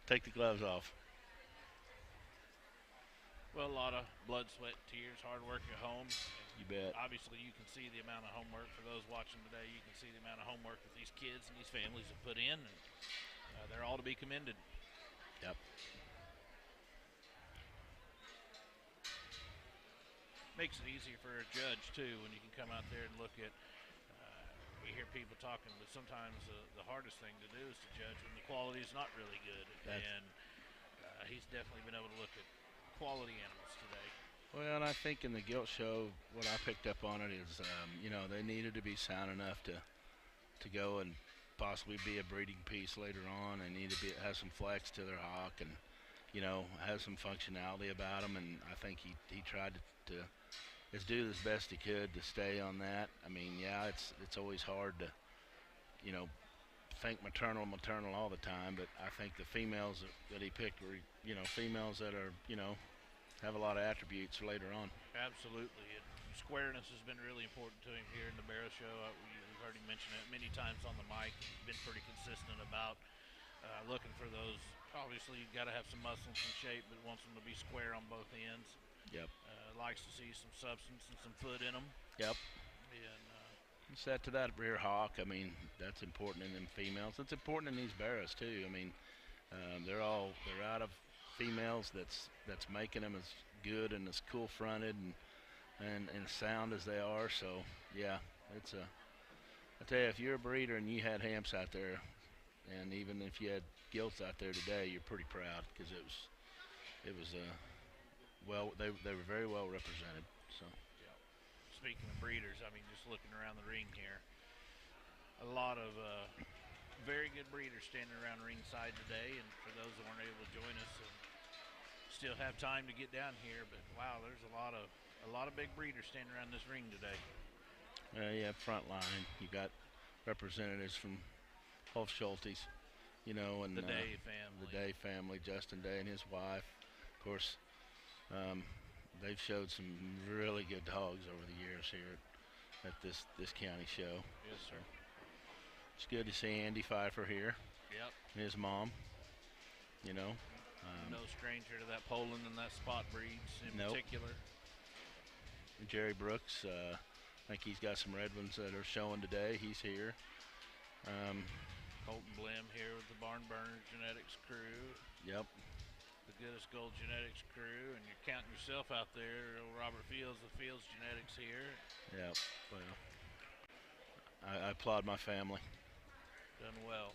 Speaker 9: take the gloves off.
Speaker 11: Well, a lot of blood, sweat, tears, hard work at home.
Speaker 9: You bet.
Speaker 11: Obviously, you can see the amount of homework. For those watching today, you can see the amount of homework that these kids and these families have put in, and they're all to be commended.
Speaker 9: Yep.
Speaker 11: Makes it easier for a judge, too, when you can come out there and look at, you hear people talking, but sometimes the hardest thing to do is to judge when the quality is not really good. And he's definitely been able to look at quality animals today.
Speaker 9: Well, and I think in the gilt show, what I picked up on it is, they needed to be sound enough to go and possibly be a breeding piece later on. They need to have some flex to their hock and, have some functionality about them. And I think he tried to do his best he could to stay on that. I mean, yeah, it's always hard to, think maternal all the time, but I think the females that he picked were, females that are, have a lot of attributes later on.
Speaker 11: Absolutely. And squareness has been really important to him here in the barrow show. We've heard him mention it many times on the mic. He's been pretty consistent about looking for those. Obviously, you've got to have some muscle and some shape, but wants them to be square on both ends.
Speaker 9: Yep.
Speaker 11: Likes to see some substance and some foot in them.
Speaker 9: Yep.
Speaker 11: And
Speaker 9: set to that rear hock. I mean, that's important in them females. It's important in these barrows too. I mean, they're out of females that's making them as good and as cool fronted and sound as they are. So yeah, I tell you, if you're a breeder and you had hamps out there, and even if you had gilts out there today, you're pretty proud, because it was they were very well represented. So.
Speaker 11: Yeah. Speaking of breeders, I mean, just looking around the ring here, a lot of very good breeders standing around ringside today. And for those that weren't able to join us and still have time to get down here, but wow, there's a lot of big breeders standing around this ring today.
Speaker 9: Yeah, front line. You got representatives from Wolf Schultes, and
Speaker 11: the Day family.
Speaker 9: The Day family, Justin Day and his wife, of course. They've showed some really good dogs over the years here at this county show.
Speaker 11: Yes, sir.
Speaker 9: It's good to see Andy Pfeiffer here.
Speaker 11: Yep.
Speaker 9: And his mom.
Speaker 11: No stranger to that Poland and that spot breeds in particular.
Speaker 9: Jerry Brooks, I think he's got some red ones that are showing today. He's here.
Speaker 11: Colton Blim here with the Barn Burner Genetics crew.
Speaker 9: Yep.
Speaker 11: The Goodest Gold Genetics crew, and you're counting yourself out there. Robert Fields, the Fields Genetics here.
Speaker 9: Yep. Well, I applaud my family.
Speaker 11: Done well.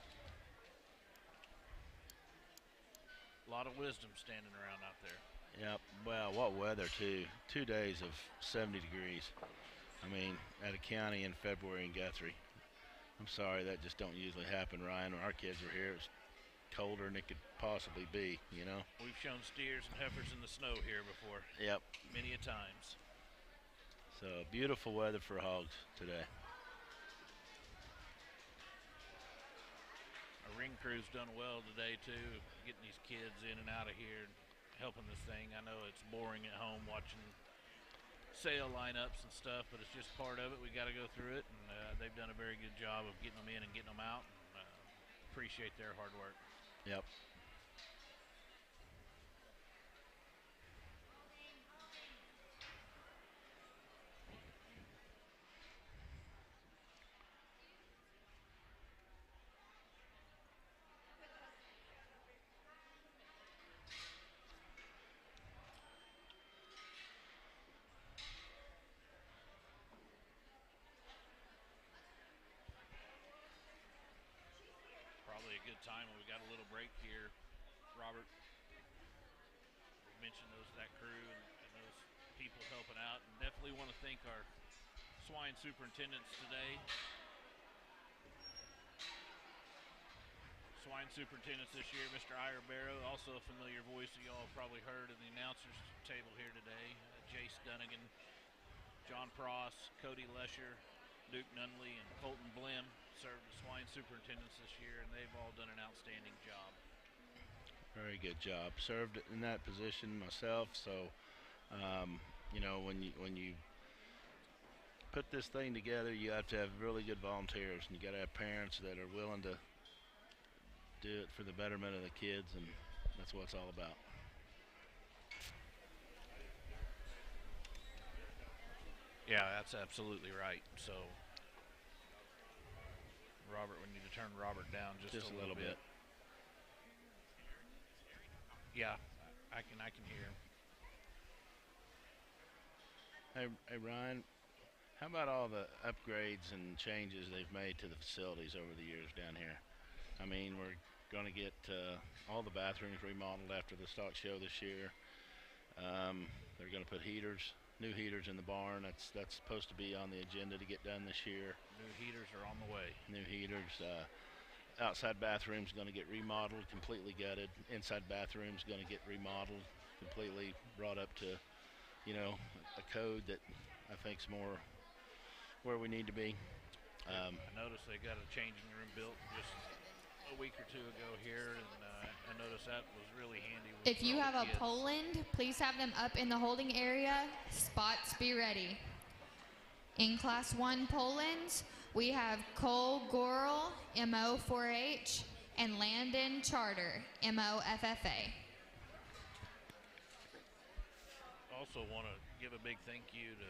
Speaker 11: A lot of wisdom standing around out there.
Speaker 9: Yep. Well, what weather too. 2 days of 70 degrees. I mean, at a county in February in Guthrie. I'm sorry, that just don't usually happen, Ryan. When our kids were here, it was colder than it could possibly be, you know?
Speaker 11: We've shown steers and heifers in the snow here before.
Speaker 9: Yep.
Speaker 11: Many a times.
Speaker 9: So, beautiful weather for hogs today.
Speaker 11: Our ring crew's done well today, too, getting these kids in and out of here and helping this thing. I know it's boring at home watching sale lineups and stuff, but it's just part of it. We got to go through it, and they've done a very good job of getting them in and getting them out. And, appreciate their hard work.
Speaker 9: Yep.
Speaker 11: Probably a good time when we got a little break here. Robert, we mentioned that crew and those people helping out, and definitely want to thank our swine superintendents today. Swine superintendents this year, Mr. Ira Barrow, also a familiar voice that y'all have probably heard in the announcers table here today. Jace Dunnigan, John Pross, Cody Lesher, Duke Nunley, and Colton Blim served as swine superintendents this year, and they've all done an outstanding job.
Speaker 9: Very good job. Served in that position myself, so you know, when you put this thing together, you have to have really good volunteers, and you got to have parents that are willing to do it for the betterment of the kids, and that's what it's all about.
Speaker 11: Yeah, that's absolutely right. So, Robert, we need to turn Robert down just a little bit. Yeah, I can hear him.
Speaker 9: Hey Ryan, how about all the upgrades and changes they've made to the facilities over the years down here? I mean, we're going to get all the bathrooms remodeled after the stock show this year. They're going to put new heaters in the barn. That's supposed to be on the agenda to get done this year.
Speaker 11: New heaters are on the way.
Speaker 9: New heaters. Outside bathroom's going to get remodeled, completely gutted. Inside bathroom's going to get remodeled, completely brought up to, you know, a code that I think's more where we need to be.
Speaker 11: I noticed they got a changing room built just a week or two ago here, and I noticed that was really handy.
Speaker 1: If you have a Poland, please have them up in the holding area. Spots be ready. In Class 1 Polands, we have Cole Gorel, MO 4H, and Landon Charter, MO FFA.
Speaker 11: Also want to give a big thank you to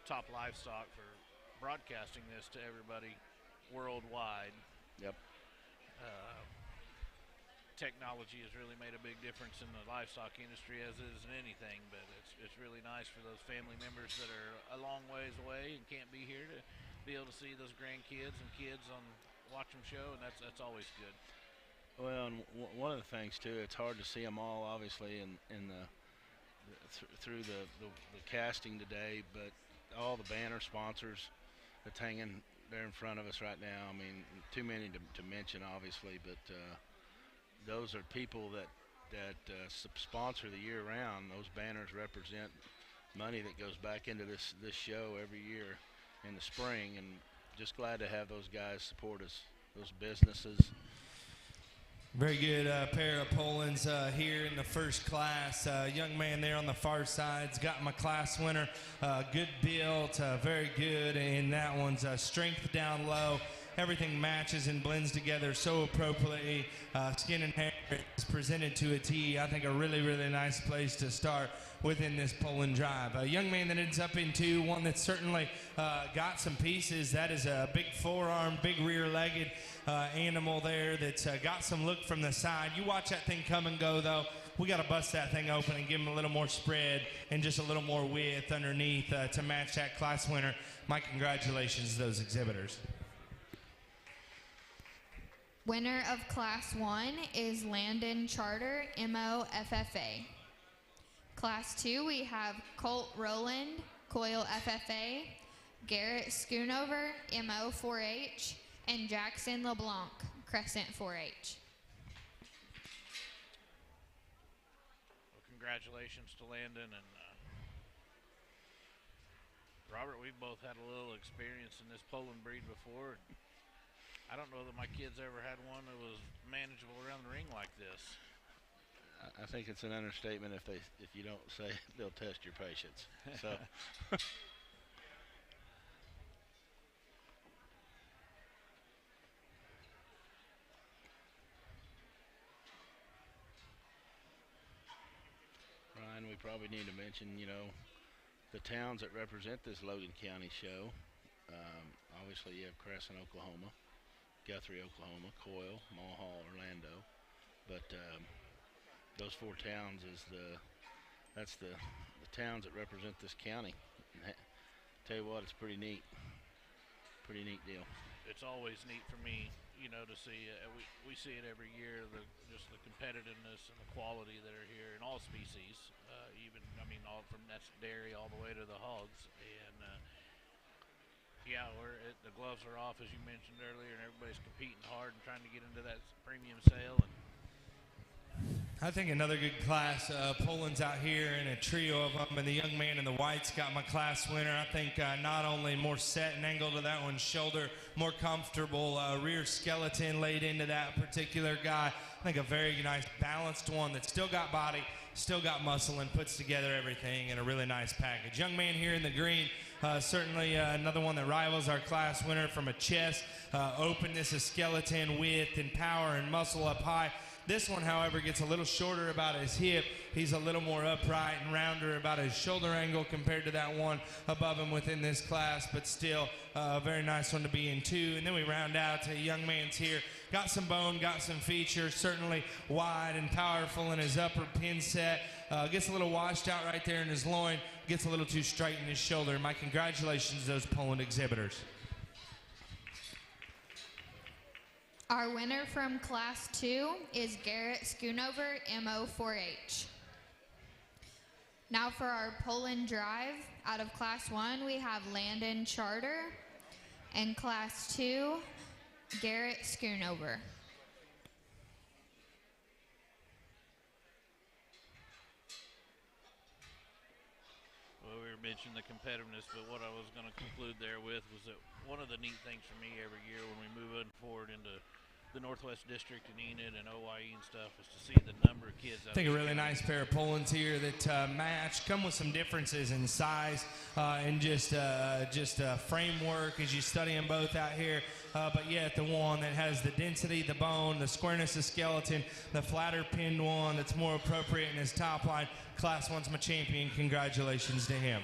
Speaker 11: Top Livestock for broadcasting this to everybody worldwide.
Speaker 9: Yep.
Speaker 11: Technology has really made a big difference in the livestock industry, as is in anything, but it's really nice for those family members that are a long ways away and can't be here to be able to see those grandkids and kids watch them show, and that's always good.
Speaker 9: Well, and one of the things too, it's hard to see them all, obviously, through the casting today, but all the banner sponsors that's hanging there in front of us right now. I mean, too many to mention, obviously, but those are people that sponsor the year round. Those banners represent money that goes back into this show every year in the spring, and just glad to have those guys support us, those businesses.
Speaker 4: Very good pair of Polands here in the first class. Young man there on the far side's got my class winner. Good build, very good, and that one's strength down low. Everything matches and blends together so appropriately. Skin and hair is presented to a T. I think a really, really nice place to start within this Poland drive. A young man that ends up into one that's certainly got some pieces. That is a big forearm, big rear-legged animal there that's got some look from the side. You watch that thing come and go, though. we got to bust that thing open and give them a little more spread and just a little more width underneath to match that class winner. My congratulations to those exhibitors.
Speaker 1: Winner of Class 1 is Landon Charter, MO FFA. Class 2, we have Colt Rowland, Coil FFA, Garrett Schoonover, MO 4H, and Jackson LeBlanc, Crescent 4H.
Speaker 11: Well, congratulations to Landon and Robert. We've both had a little experience in this Poland breed before. I don't know that my kids ever had one that was manageable around the ring like this.
Speaker 9: I think it's an understatement if you don't say it, they'll test your patience. So. Ryan, we probably need to mention, the towns that represent this Logan County show. Obviously, you have Crescent, Oklahoma, Guthrie, Oklahoma, Coyle, Mulhall, Orlando. But those 4 towns that's the towns that represent this county. Tell you what, it's pretty neat. Pretty neat deal.
Speaker 11: It's always neat for me, to see. We see it every year. Just the competitiveness and the quality that are here in all species. All from that's dairy all the way to the hogs. And the gloves are off, as you mentioned earlier, and everybody's competing hard and trying to get into that premium sale.
Speaker 4: I think another good class. Poland's out here in a trio of them, and the young man in the white's got my class winner. I think not only more set and angle to that one's shoulder, more comfortable rear skeleton laid into that particular guy. I think a very nice balanced one that's still got body, still got muscle, and puts together everything in a really nice package. Young man here in the green, certainly another one that rivals our class winner from a chest, openness of skeleton, width, and power and muscle up high. This one, however, gets a little shorter about his hip. He's a little more upright and rounder about his shoulder angle compared to that one above him within this class, but still a very nice one to be in too. And then we round out to young man's here. Got some bone, got some features, certainly wide and powerful in his upper pin set. Gets a little washed out right there in his loin, gets a little too straight in his shoulder. My congratulations to those Poland exhibitors.
Speaker 1: Our winner from Class 2 is Garrett Schoonover, MO 4H. Now for our Poland drive, out of Class 1, we have Landon Charter, and Class 2, Garrett Schoonover.
Speaker 11: Well, we were mentioning the competitiveness, but what I was going to conclude there with was that one of the neat things for me every year when we move forward into the Northwest District and Enid and OYE and stuff is to see the number of kids.
Speaker 4: I think a really nice pair of Polands here that match, come with some differences in size and just framework as you study them both out here. But yet the one that has the density, the bone, the squareness of skeleton, the flatter pinned one that's more appropriate in his top line. Class 1's my champion. Congratulations to him.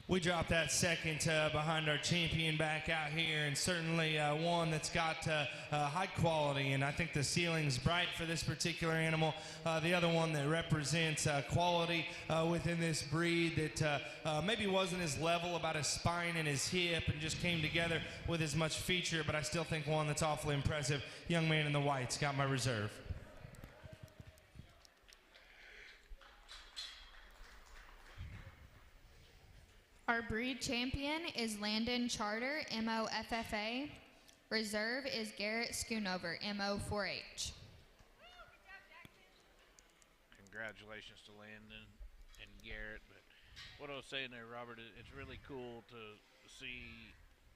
Speaker 4: We dropped that second behind our champion back out here, and certainly one that's got high quality, and I think the ceiling's bright for this particular animal. The other one that represents quality within this breed that maybe wasn't as level about his spine and his hip and just came together with as much feature, but I still think one that's awfully impressive. Young man in the white's got my reserve.
Speaker 1: Our breed champion is Landon Charter, MO FFA. Reserve is Garrett Schoonover, MO 4H.
Speaker 11: Congratulations to Landon and Garrett. But what I was saying there, Robert, it's really cool to see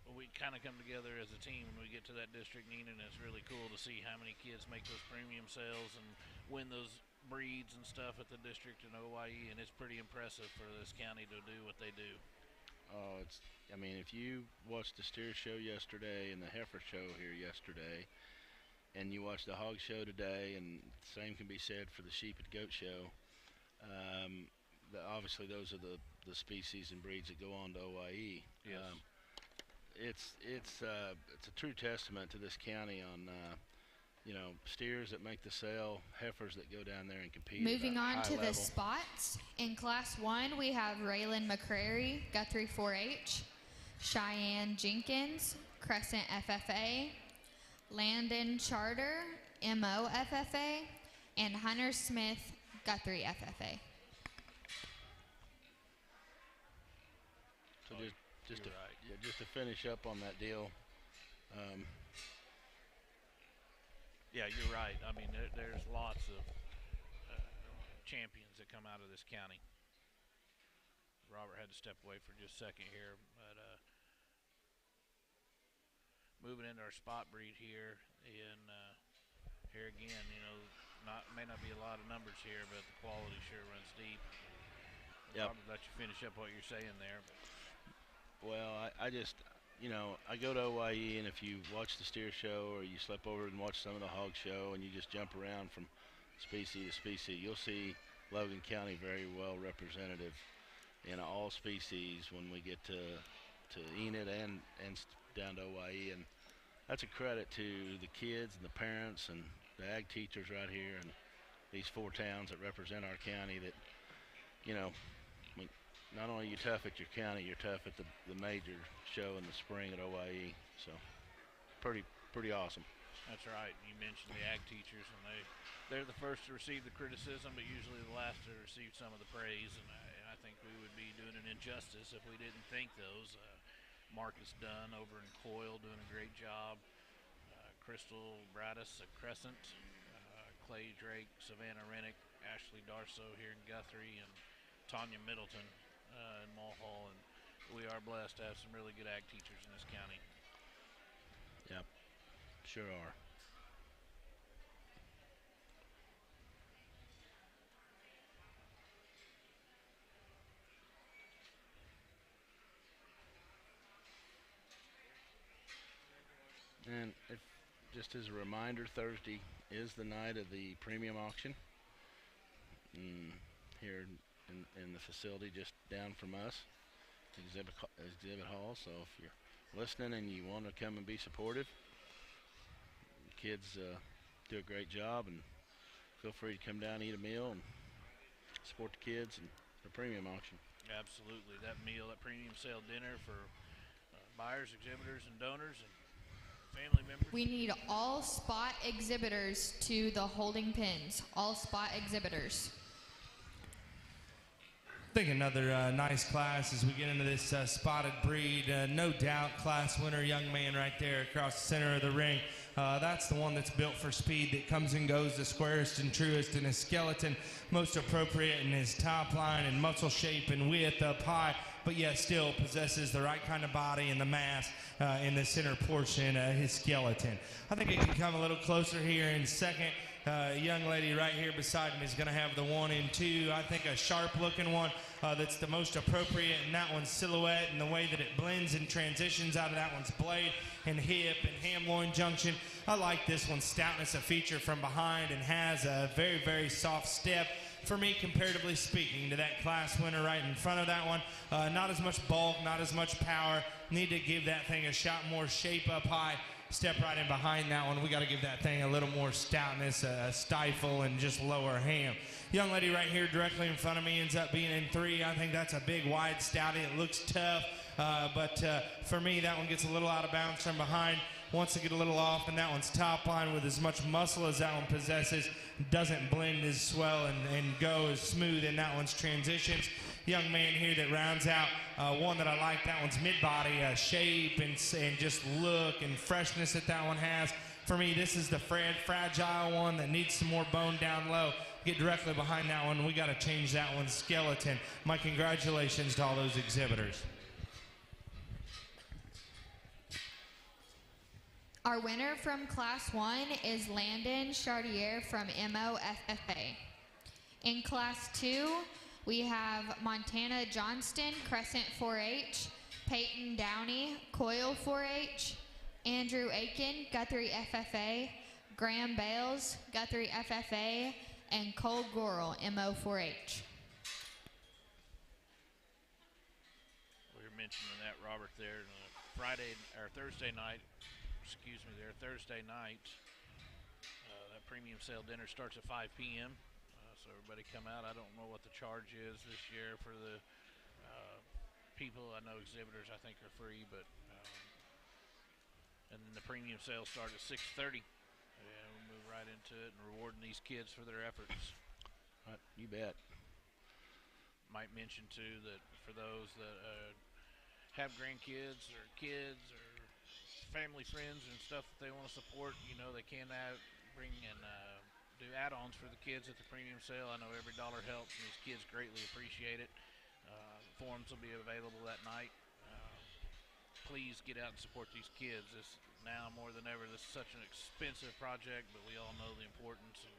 Speaker 11: when we kind of come together as a team when we get to that district meeting, and it's really cool to see how many kids make those premium sales and win those breeds and stuff at the district and OYE, and it's pretty impressive for this county to do what they do.
Speaker 9: Oh, if you watched the steer show yesterday and the heifer show here yesterday, and you watched the hog show today, and the same can be said for the sheep and goat show, obviously those are the species and breeds that go on to OYE.
Speaker 11: Yes.
Speaker 9: it's a true testament to this county on steers that make the sale, heifers that go down there and compete.
Speaker 1: Moving
Speaker 9: at a
Speaker 1: on
Speaker 9: high
Speaker 1: to the
Speaker 9: level.
Speaker 1: spots. In Class 1, we have Raylan McCrary, Guthrie 4-H, Cheyenne Jenkins, Crescent FFA, Landon Charter, MO FFA, and Hunter Smith, Guthrie FFA.
Speaker 9: So just to,
Speaker 11: you're right.
Speaker 9: yeah, just to finish up on that deal.
Speaker 11: Yeah, you're right. I mean, there's lots of champions that come out of this county. Robert had to step away for just a second here, but moving into our spot breed here, and here again, may not be a lot of numbers here, but the quality sure runs deep.
Speaker 9: Yep.
Speaker 11: Robert, let you finish up what you're saying there.
Speaker 9: Well, I just, I go to OYE, and if you watch the steer show or you slip over and watch some of the hog show and you just jump around from species to species, you'll see Logan County very well representative in all species when we get to Enid and down to OYE. And that's a credit to the kids and the parents and the ag teachers right here and these 4 towns that represent our county that, not only are you tough at your county, you're tough at the major show in the spring at OYE. So pretty awesome.
Speaker 11: That's right. You mentioned the ag teachers, and they're the first to receive the criticism, but usually the last to receive some of the praise. And I think we would be doing an injustice if we didn't thank those. Marcus Dunn over in Coyle doing a great job. Crystal Bradis at Crescent, Clay Drake, Savannah Rennick, Ashley Darso here in Guthrie, and Tanya Middleton in Mulhall. And we are blessed to have some really good ag teachers in this county.
Speaker 9: Yep, sure are. And just as a reminder, Thursday is the night of the premium auction here in the facility just down from us, exhibit hall. So if you're listening and you want to come and be supportive, the kids do a great job, and feel free to come down, eat a meal, and support the kids and the premium auction.
Speaker 11: Absolutely. That meal, that premium sale dinner for buyers, exhibitors, and donors, and family members.
Speaker 1: We need all spot exhibitors to the holding pens. All spot exhibitors.
Speaker 4: I think another nice class as we get into this spotted breed. No doubt class winner, young man right there across the center of the ring. That's the one that's built for speed, that comes and goes the squarest and truest in his skeleton, most appropriate in his top line and muscle shape and width up high, but yet still possesses the right kind of body and the mass in the center portion of his skeleton. I think it can come a little closer here in second. Young lady right here beside him is going to have the 1 and 2. I think a sharp looking one that's the most appropriate in that one's silhouette and the way that it blends and transitions out of that one's blade and hip and ham loin junction. I like this one's stoutness of feature from behind and has a very, very soft step. For me, comparatively speaking, to that class winner right in front of that one. Not as much bulk, not as much power. Need to give that thing a shot more shape up high. Step right in behind that one. We got to give that thing a little more stoutness, a stifle, and just lower ham. Young lady right here directly in front of me ends up being in 3. I think that's a big, wide stouty. It looks tough, but for me, that one gets a little out of bounds from behind. Wants to get a little off, and that one's top line with as much muscle as that one possesses. Doesn't blend as swell and go as smooth in that one's transitions. Young man here that rounds out one that I like. That one's mid-body shape and just look and freshness that one has. For me, this is the fragile one that needs some more bone down low. Get directly behind that one. We got to change that one's skeleton. My congratulations to all those exhibitors.
Speaker 1: Our winner from Class 1 is Landon Chartier from MOFFA. In Class 2, we have Montana Johnston, Crescent 4-H, Peyton Downey, Coyle 4-H, Andrew Aiken, Guthrie FFA, Graham Bales, Guthrie FFA, and Cole Gorel, MO 4-H.
Speaker 11: We were mentioning that, Robert, there. Thursday night. Excuse me, there Thursday night. That premium sale dinner starts at 5 p.m. So everybody come out. I don't know what the charge is this year for the people. I know exhibitors I think are free, but and then the premium sales start at 6:30. And we'll move right into it and rewarding these kids for their efforts.
Speaker 9: You bet.
Speaker 11: Might mention too that for those that have grandkids or kids or family friends and stuff that they want to support, you know, they can bring and do add-ons for the kids at the premium sale. I know every dollar helps, and these kids greatly appreciate it. Forms will be available that night. Please get out and support these kids. This now more than ever. This is such an expensive project, but we all know the importance and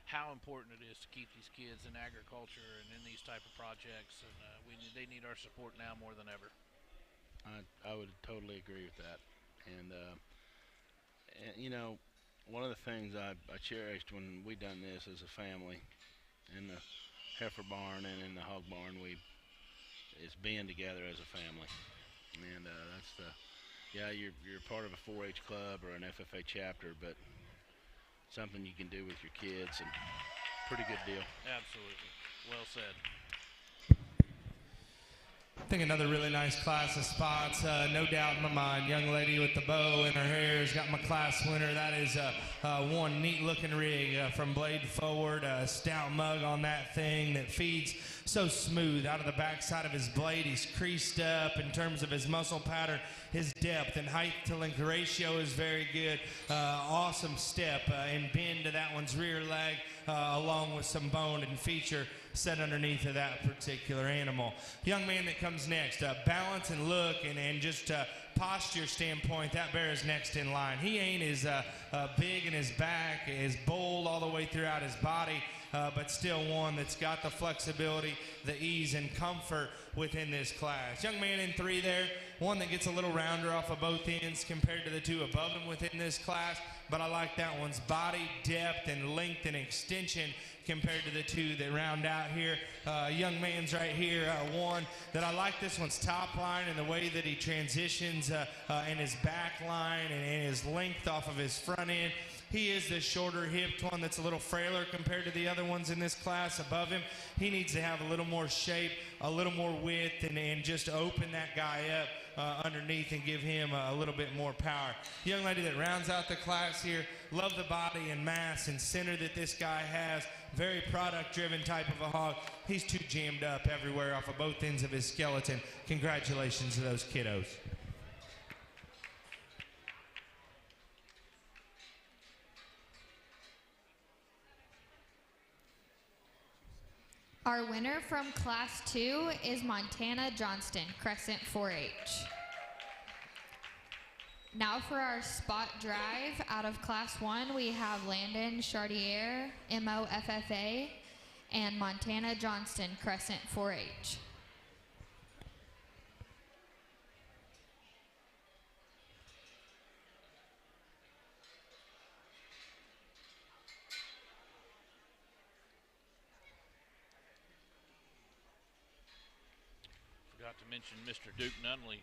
Speaker 11: how important it is to keep these kids in agriculture and in these type of projects. And they need our support now more than ever.
Speaker 9: I would totally agree with that. And you know, one of the things I cherished when we done this as a family in the heifer barn and in the hog barn, is being together as a family. And that's you're part of a 4-H club or an FFA chapter, but something you can do with your kids, and pretty good deal.
Speaker 11: Absolutely. Well said.
Speaker 4: I think another really nice class of spots, no doubt in my mind. Young lady with the bow in her hair has got my class winner. That is one neat looking rig from blade forward, a stout mug on that thing that feeds so smooth out of the backside of his blade. He's creased up in terms of his muscle pattern. His depth and height to length ratio is very good. Awesome step and bend to that one's rear leg, along with some bone and feature set underneath of that particular animal. Young man that comes next, balance and look and just posture standpoint, that bear is next in line. He ain't as big in his back, as bold all the way throughout his body, but still one that's got the flexibility, the ease, and comfort within this class. Young man in 3 there, one that gets a little rounder off of both ends compared to the 2 above him within this class, but I like that one's body, depth, and length and extension compared to the 2 that round out here. Young man's right here, one that I like this one's top line and the way that he transitions in his back line and his length off of his front end. He is the shorter hipped one that's a little frailer compared to the other ones in this class above him. He needs to have a little more shape, a little more width, and just open that guy up underneath and give him a little bit more power. Young lady that rounds out the class here, love the body and mass and center that this guy has. Very product-driven type of a hog. He's too jammed up everywhere off of both ends of his skeleton. Congratulations to those kiddos.
Speaker 1: Our winner from Class 2 is Montana Johnston, Crescent 4-H. Now for our spot drive out of Class 1, we have Landon Chartier, MOFFA, and Montana Johnston, Crescent 4-H.
Speaker 11: Forgot to mention Mr. Duke Nunley.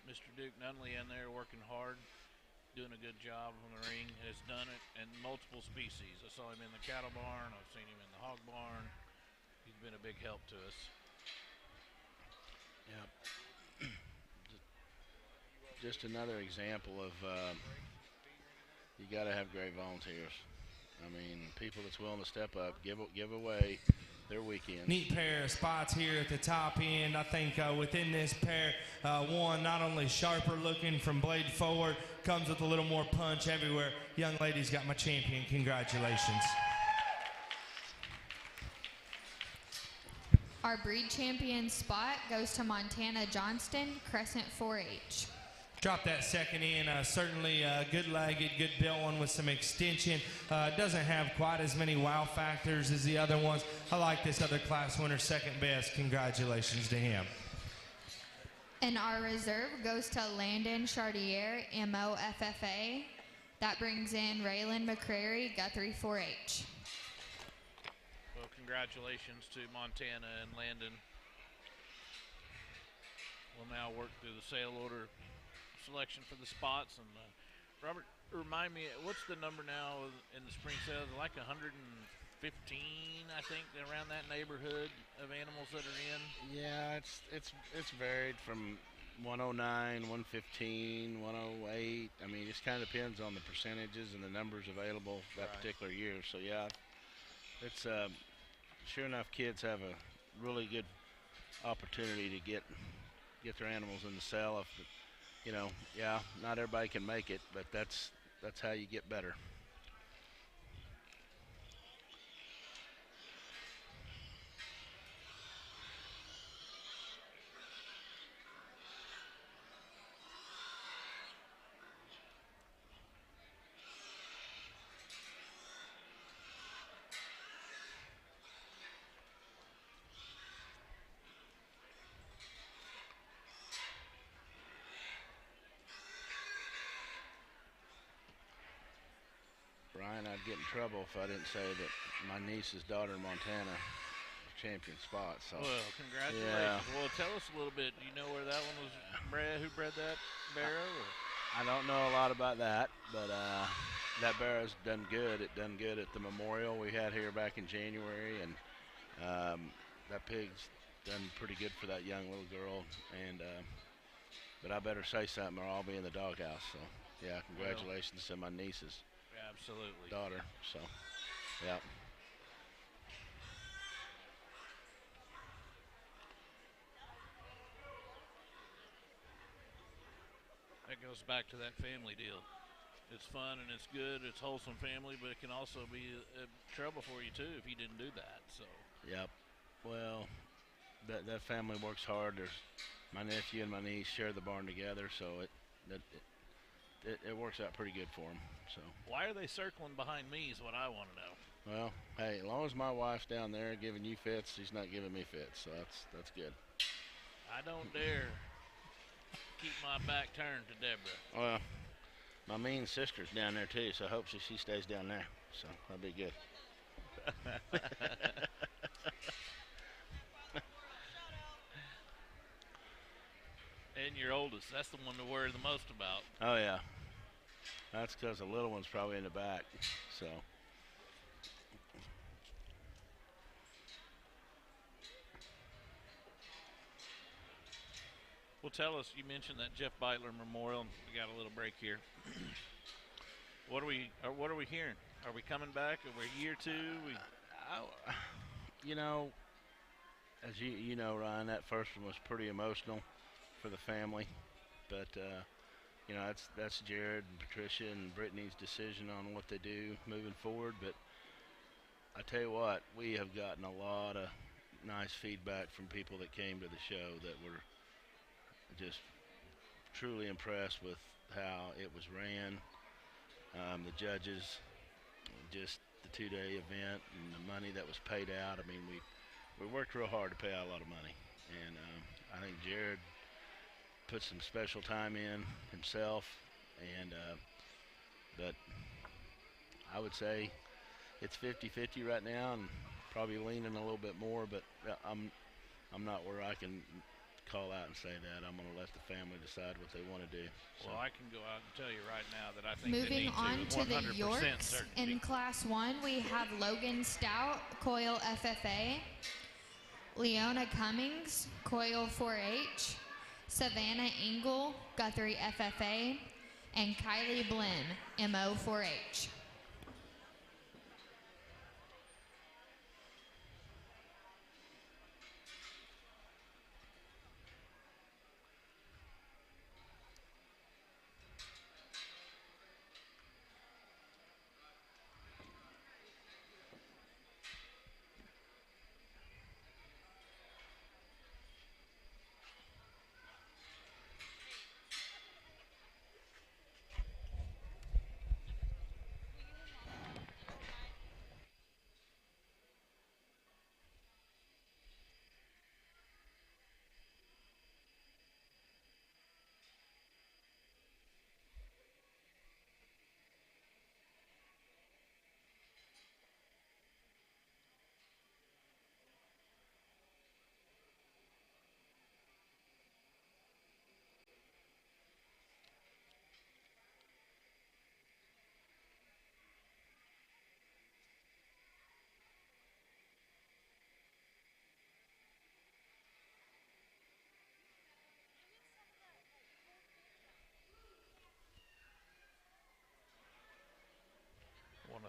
Speaker 11: Mr. Duke Nunley in there working hard, doing a good job on the ring, has done it in multiple species. I saw him in the cattle barn, I've seen him in the hog barn. He's been a big help to us.
Speaker 9: Yeah. Just another example of you got to have great volunteers. I mean, people that's willing to step up, give away their weekends.
Speaker 4: Neat pair of spots here at the top end. I think within this pair, one not only sharper looking from blade forward, comes with a little more punch everywhere. Young lady's got my champion. Congratulations.
Speaker 1: Our breed champion spot goes to Montana Johnston, Crescent 4-H.
Speaker 4: Drop that second in, certainly good-legged, good built one with some extension. Doesn't have quite as many wow factors as the other ones. I like this other class winner second best. Congratulations to him.
Speaker 1: And our reserve goes to Landon Chartier, MOFFA. That brings in Raylan McCrary, Guthrie 4-H.
Speaker 11: Well, congratulations to Montana and Landon. we'll now work through the sale order selection for the spots. And Robert, remind me, what's the number now in the spring sales? Like 115, I think, around that neighborhood of animals that are in.
Speaker 9: Yeah, it's varied from 109, 115, 108. I mean, it just kind of depends on the percentages and the numbers available that particular year. So yeah, it's sure enough, kids have a really good opportunity to get their animals in the sale. If you know, yeah, not everybody can make it, but that's how you get better. Brian, I'd get in trouble if I didn't say that my niece's daughter in Montana champion spot. So
Speaker 11: well, congratulations.
Speaker 9: Yeah.
Speaker 11: Well, tell us a little bit. Do you know where that one was bred? Who bred that barrow?
Speaker 9: I don't know a lot about that, but that barrow's done good. It done good at the memorial we had here back in January, and that pig's done pretty good for that young little girl. And but I better say something, or I'll be in the doghouse. So yeah, congratulations to my niece's
Speaker 11: Absolutely.
Speaker 9: daughter. So yeah.
Speaker 11: That goes back to that family deal. It's fun and it's good. It's wholesome family, but it can also be trouble for you too if you didn't do that. So.
Speaker 9: Yep. Well, that family works hard. There's my nephew and my niece share the barn together, so it works out pretty good for them. So.
Speaker 11: Why are they circling behind me is what I want to know.
Speaker 9: Well, hey, as long as my wife's down there giving you fits, she's not giving me fits, so that's good.
Speaker 11: I don't dare keep my back turned to Deborah.
Speaker 9: Well, my mean sister's down there too, so I hope she stays down there. So that'll be good.
Speaker 11: And your oldest, that's the one to worry the most about.
Speaker 9: Oh yeah, that's because the little one's probably in the back. So.
Speaker 11: Well, tell us. You mentioned that Jeff Beitler Memorial. We got a little break here. What are we hearing? Are we coming back? Are we a year or two?
Speaker 9: You know, as you know, Ryan, that first one was pretty emotional for the family, but you know, that's Jared and Patricia and Brittany's decision on what they do moving forward. But I tell you what, we have gotten a lot of nice feedback from people that came to the show that were just truly impressed with how it was ran. The judges, just the 2-day event and the money that was paid out. I mean, we worked real hard to pay out a lot of money, and I think Jared put some special time in himself, and but I would say it's 50-50 right now, and probably leaning a little bit more, but I'm not where I can call out and say that. I'm going to let the family decide what they want to do.
Speaker 11: Well, I can go out and tell you right now that I think
Speaker 1: Moving on to the
Speaker 11: 100%
Speaker 1: Yorks
Speaker 11: certainty.
Speaker 1: in Class 1, we have Logan Stout, Coil FFA, Leona Cummings, Coil 4H, Savannah Engel, Guthrie FFA, and Kylie Blinn, MO 4H.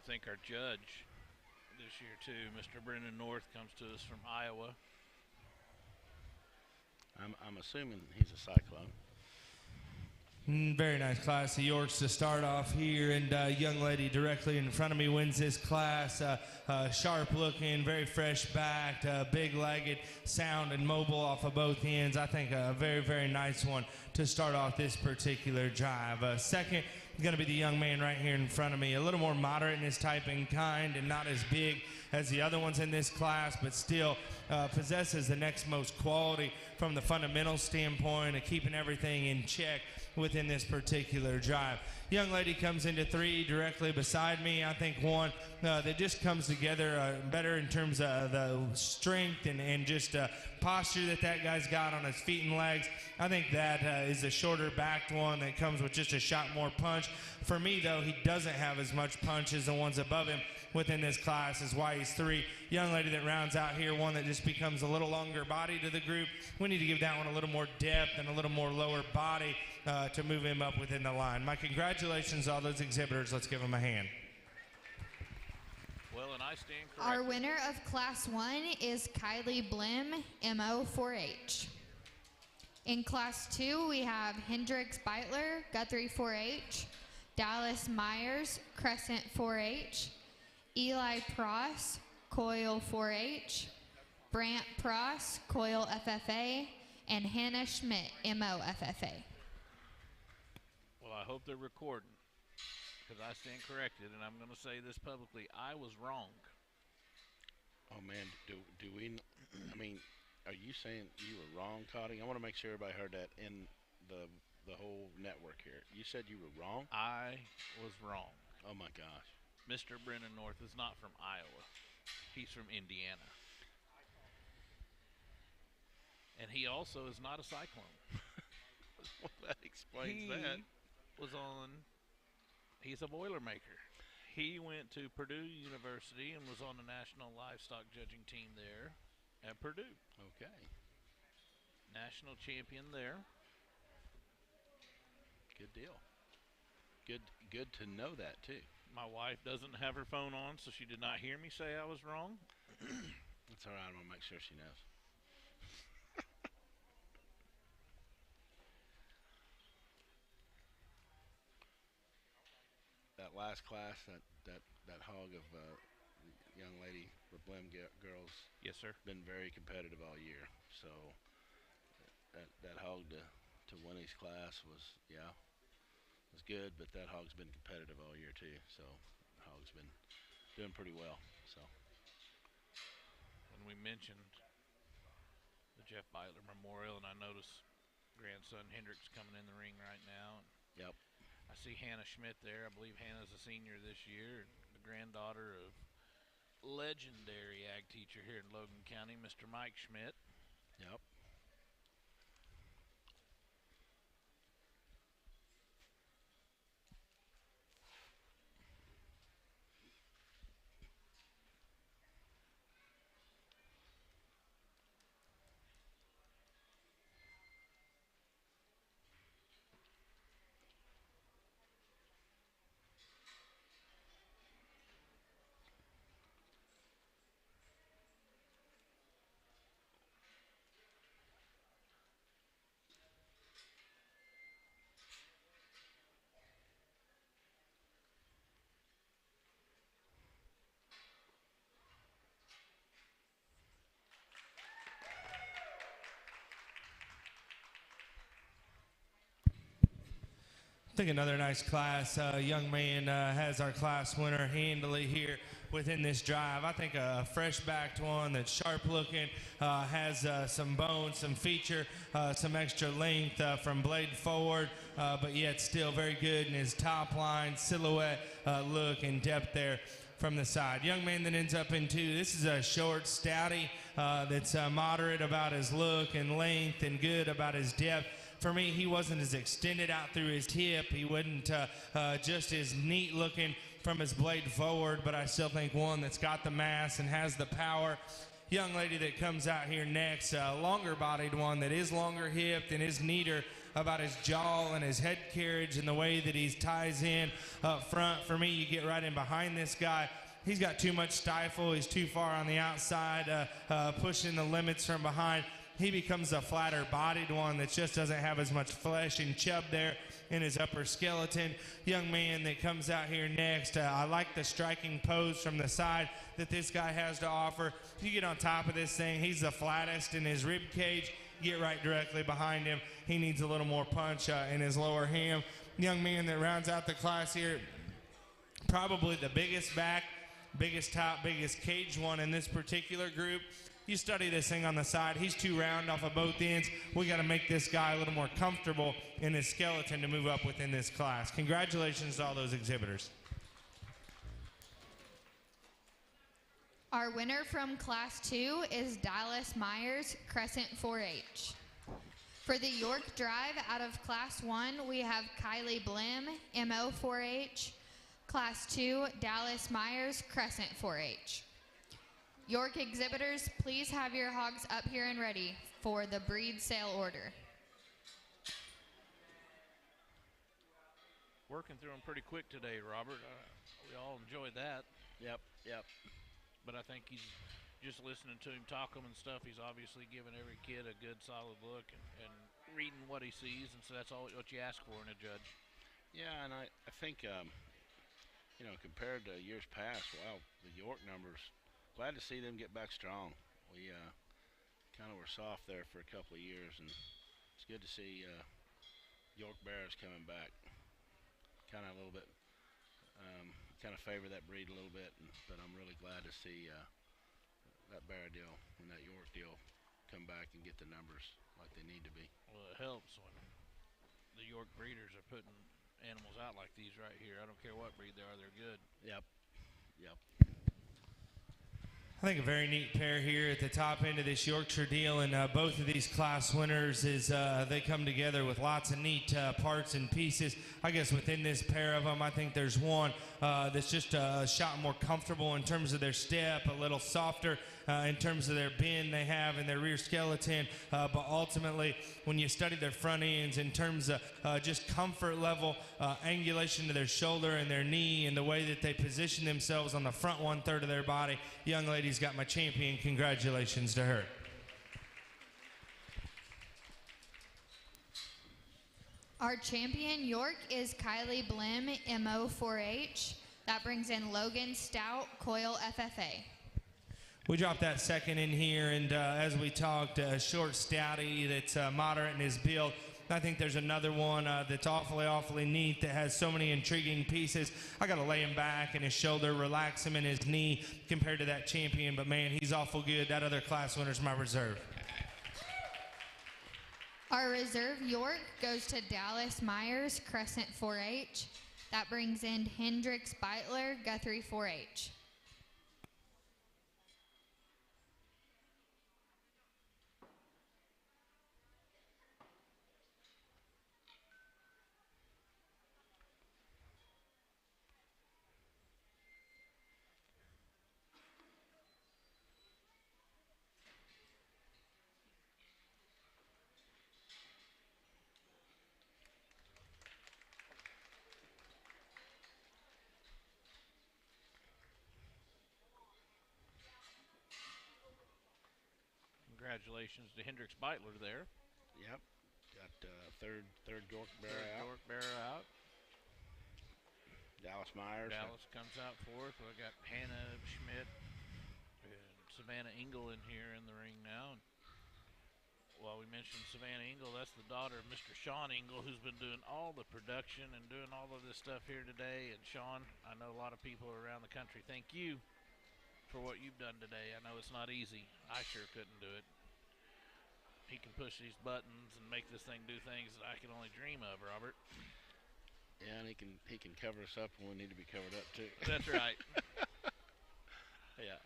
Speaker 11: to thank our judge this year too. Mr. Brennan North comes to us from Iowa.
Speaker 9: I'm assuming he's a Cyclone.
Speaker 4: Very nice class of Yorks to start off here, and young lady directly in front of me wins this class. Sharp looking, very fresh backed, big legged, sound and mobile off of both ends. I think a very, very nice one to start off this particular drive. Second going to be the young man right here in front of me, a little more moderate in his type and kind and not as big as the other ones in this class, but still possesses the next most quality from the fundamental standpoint of keeping everything in check within this particular drive. Young lady comes into 3 directly beside me. I think one that just comes together better in terms of the strength and just posture that guy's got on his feet and legs. I think that is a shorter backed one that comes with just a shot more punch. For me, though, he doesn't have as much punch as the ones above him within this class, is why he's 3. Young lady that rounds out here, one that just becomes a little longer body to the group. We need to give that one a little more depth and a little more lower body to move him up within the line. My congratulations to all those exhibitors. Let's give them a hand.
Speaker 11: Well, and I stand corrected.
Speaker 1: Our winner of Class 1 is Kylie Blim, MO 4H. In Class 2, we have Hendrix Beitler, Guthrie 4H, Dallas Myers, Crescent 4H, Eli Pross, Coil 4H, Brant Pross, Coil FFA, and Hannah Schmidt, MO FFA.
Speaker 11: Well, I hope they're recording, because I stand corrected, and I'm going to say this publicly. I was wrong.
Speaker 9: Oh, man, do we, I mean, are you saying you were wrong, Cotty? I want to make sure everybody heard that in the whole network here. You said you were wrong?
Speaker 11: I was wrong.
Speaker 9: Oh, my gosh.
Speaker 11: Mr. Brennan North is not from Iowa. He's from Indiana. And he also is not a Cyclone.
Speaker 9: Well, that explains that.
Speaker 11: He's a Boilermaker. He went to Purdue University and was on the national livestock judging team there at Purdue.
Speaker 9: Okay.
Speaker 11: National champion there.
Speaker 9: Good deal. Good to know that, too.
Speaker 11: My wife doesn't have her phone on, so she did not hear me say I was wrong.
Speaker 9: That's all right. I'm going to make sure she knows. That last class, that hog of young lady, the Blim girls.
Speaker 11: Yes, sir.
Speaker 9: Been very competitive all year. So that hog to win his class was good, but that hog's been competitive all year too. So the hog's been doing pretty well. So
Speaker 11: when we mentioned the Jeff Beitler Memorial, and I notice grandson Hendrix coming in the ring right now.
Speaker 9: Yep.
Speaker 11: I see Hannah Schmidt there. I believe Hannah's a senior this year, the granddaughter of legendary ag teacher here in Logan County, Mr. Mike Schmidt.
Speaker 9: Yep.
Speaker 4: I think another nice class. Young man has our class winner handily here within this drive. I think a fresh-backed one that's sharp-looking, has some bone, some feature, some extra length from blade forward, but yet still very good in his top line, silhouette look and depth there from the side. Young man that ends up in 2. This is a short stouty that's moderate about his look and length and good about his depth. For me, he wasn't as extended out through his hip. He wasn't just as neat looking from his blade forward, but I still think one that's got the mass and has the power. Young lady that comes out here next, longer bodied one that is longer hipped and is neater about his jaw and his head carriage and the way that he ties in up front. For me, you get right in behind this guy. He's got too much stifle. He's too far on the outside, pushing the limits from behind. He becomes a flatter bodied one that just doesn't have as much flesh and chub there in his upper skeleton. Young man that comes out here next, I like the striking pose from the side that this guy has to offer. You get on top of this thing, he's the flattest in his rib cage. Get right directly behind him. He needs a little more punch in his lower ham. Young man that rounds out the class here, probably the biggest back, biggest top, biggest cage one in this particular group. You study this thing on the side. He's too round off of both ends. We got to make this guy a little more comfortable in his skeleton to move up within this class. Congratulations to all those exhibitors.
Speaker 1: Our winner from Class 2 is Dallas Myers, Crescent 4-H. For the York Drive out of Class 1, we have Kylie Blim, MO 4-H. Class 2, Dallas Myers, Crescent 4-H. York exhibitors, please have your hogs up here and ready for the breed sale order.
Speaker 11: Working through them pretty quick today, Robert. We all enjoyed that.
Speaker 9: Yep.
Speaker 11: But I think he's just listening to him talk them and stuff. He's obviously giving every kid a good, solid look and reading what he sees, and so that's all what you ask for in a judge.
Speaker 9: Yeah, and I think, compared to years past, wow, the York numbers, glad to see them get back strong. We kind of were soft there for a couple of years, and it's good to see York Bears coming back. Kind of a little bit, kind of favor that breed a little bit, but I'm really glad to see that Bear deal and that York deal come back and get the numbers like they need to be.
Speaker 11: Well, it helps when the York breeders are putting animals out like these right here. I don't care what breed they are, they're good.
Speaker 9: Yep.
Speaker 4: I think a very neat pair here at the top end of this Yorkshire deal, and both of these class winners is they come together with lots of neat parts and pieces. I guess within this pair of them, I think there's one that's just a shot more comfortable in terms of their step, a little softer in terms of their bend they have in their rear skeleton, but ultimately when you study their front ends in terms of just comfort level, angulation to their shoulder and their knee, and the way that they position themselves on the front 1/3 of their body, young lady's got my champion. Congratulations to her.
Speaker 1: Our champion York is Kylie Blim, MO 4-H. That brings in Logan Stout, Coil FFA.
Speaker 4: We dropped that second in here, and as we talked, short stouty that's moderate in his build. I think there's another one that's awfully neat that has so many intriguing pieces. I got to lay him back in his shoulder, relax him in his knee compared to that champion, but man, he's awful good. That other class winner's my reserve.
Speaker 1: Our reserve York goes to Dallas Myers, Crescent 4-H. That brings in Hendrix Beitler, Guthrie 4-H.
Speaker 11: Congratulations to Hendrix Beitler there.
Speaker 9: Yep. Got third York Bear
Speaker 11: Third
Speaker 9: out.
Speaker 11: York Bear out.
Speaker 9: Dallas Myers.
Speaker 11: Dallas comes out fourth. We got Hannah Schmidt and Savannah Engel in here in the ring now. And while we mentioned Savannah Engel, that's the daughter of Mr. Sean Engel, who's been doing all the production and doing all of this stuff here today. And Sean, I know a lot of people around the country thank you for what you've done today. I know it's not easy. I sure couldn't do it. He can push these buttons and make this thing do things that I can only dream of, Robert.
Speaker 9: Yeah, and he can cover us up when we need to be covered up too.
Speaker 11: That's right. Yeah.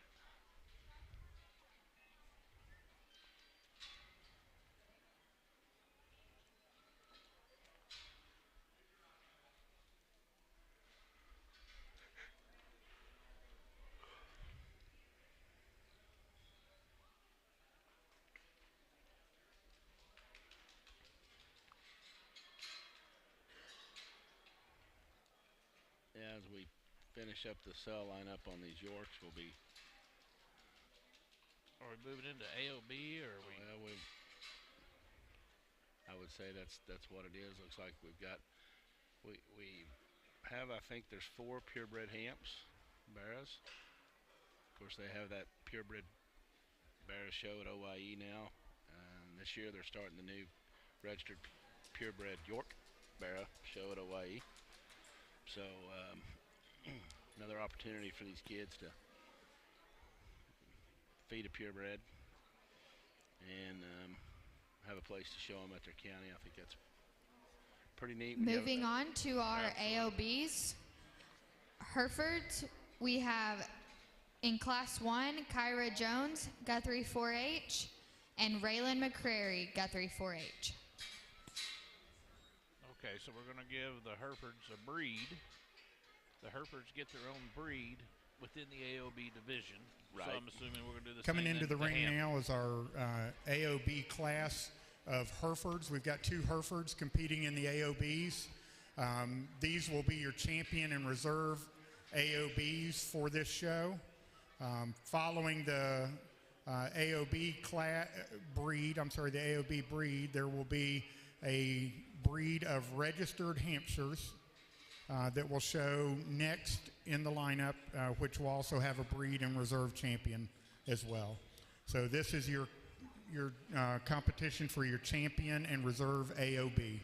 Speaker 9: as we finish up the cell lineup on these Yorks, we'll be.
Speaker 11: Are we moving into AOB or are we?
Speaker 9: Well, I would say that's what it is. Looks like we have, I think there's 4 purebred Hamps Barras. Of course, they have that purebred Barra show at OIE now. This year they're starting the new registered purebred York Barra show at OIE. So another opportunity for these kids to feed a purebred and have a place to show them at their county. I think that's pretty neat.
Speaker 1: Moving on to our AOBs. Herefords, we have in Class 1, Kyra Jones, Guthrie 4-H, and Raylan McCrary, Guthrie 4-H.
Speaker 11: Okay, so we're going to give the Herefords a breed. The Herefords get their own breed within the AOB division.
Speaker 9: Right.
Speaker 11: So I'm assuming we're going to do the
Speaker 6: Coming
Speaker 11: same
Speaker 6: into the
Speaker 11: thing with
Speaker 6: ring
Speaker 11: Ham.
Speaker 6: now is our AOB class of Herefords. We've got 2 Herefords competing in the AOBs. These will be your champion and reserve AOBs for this show. Following the AOB breed, there will be a breed of registered Hampshires that will show next in the lineup, which will also have a breed and reserve champion as well. So this is your competition for your champion and reserve AOB.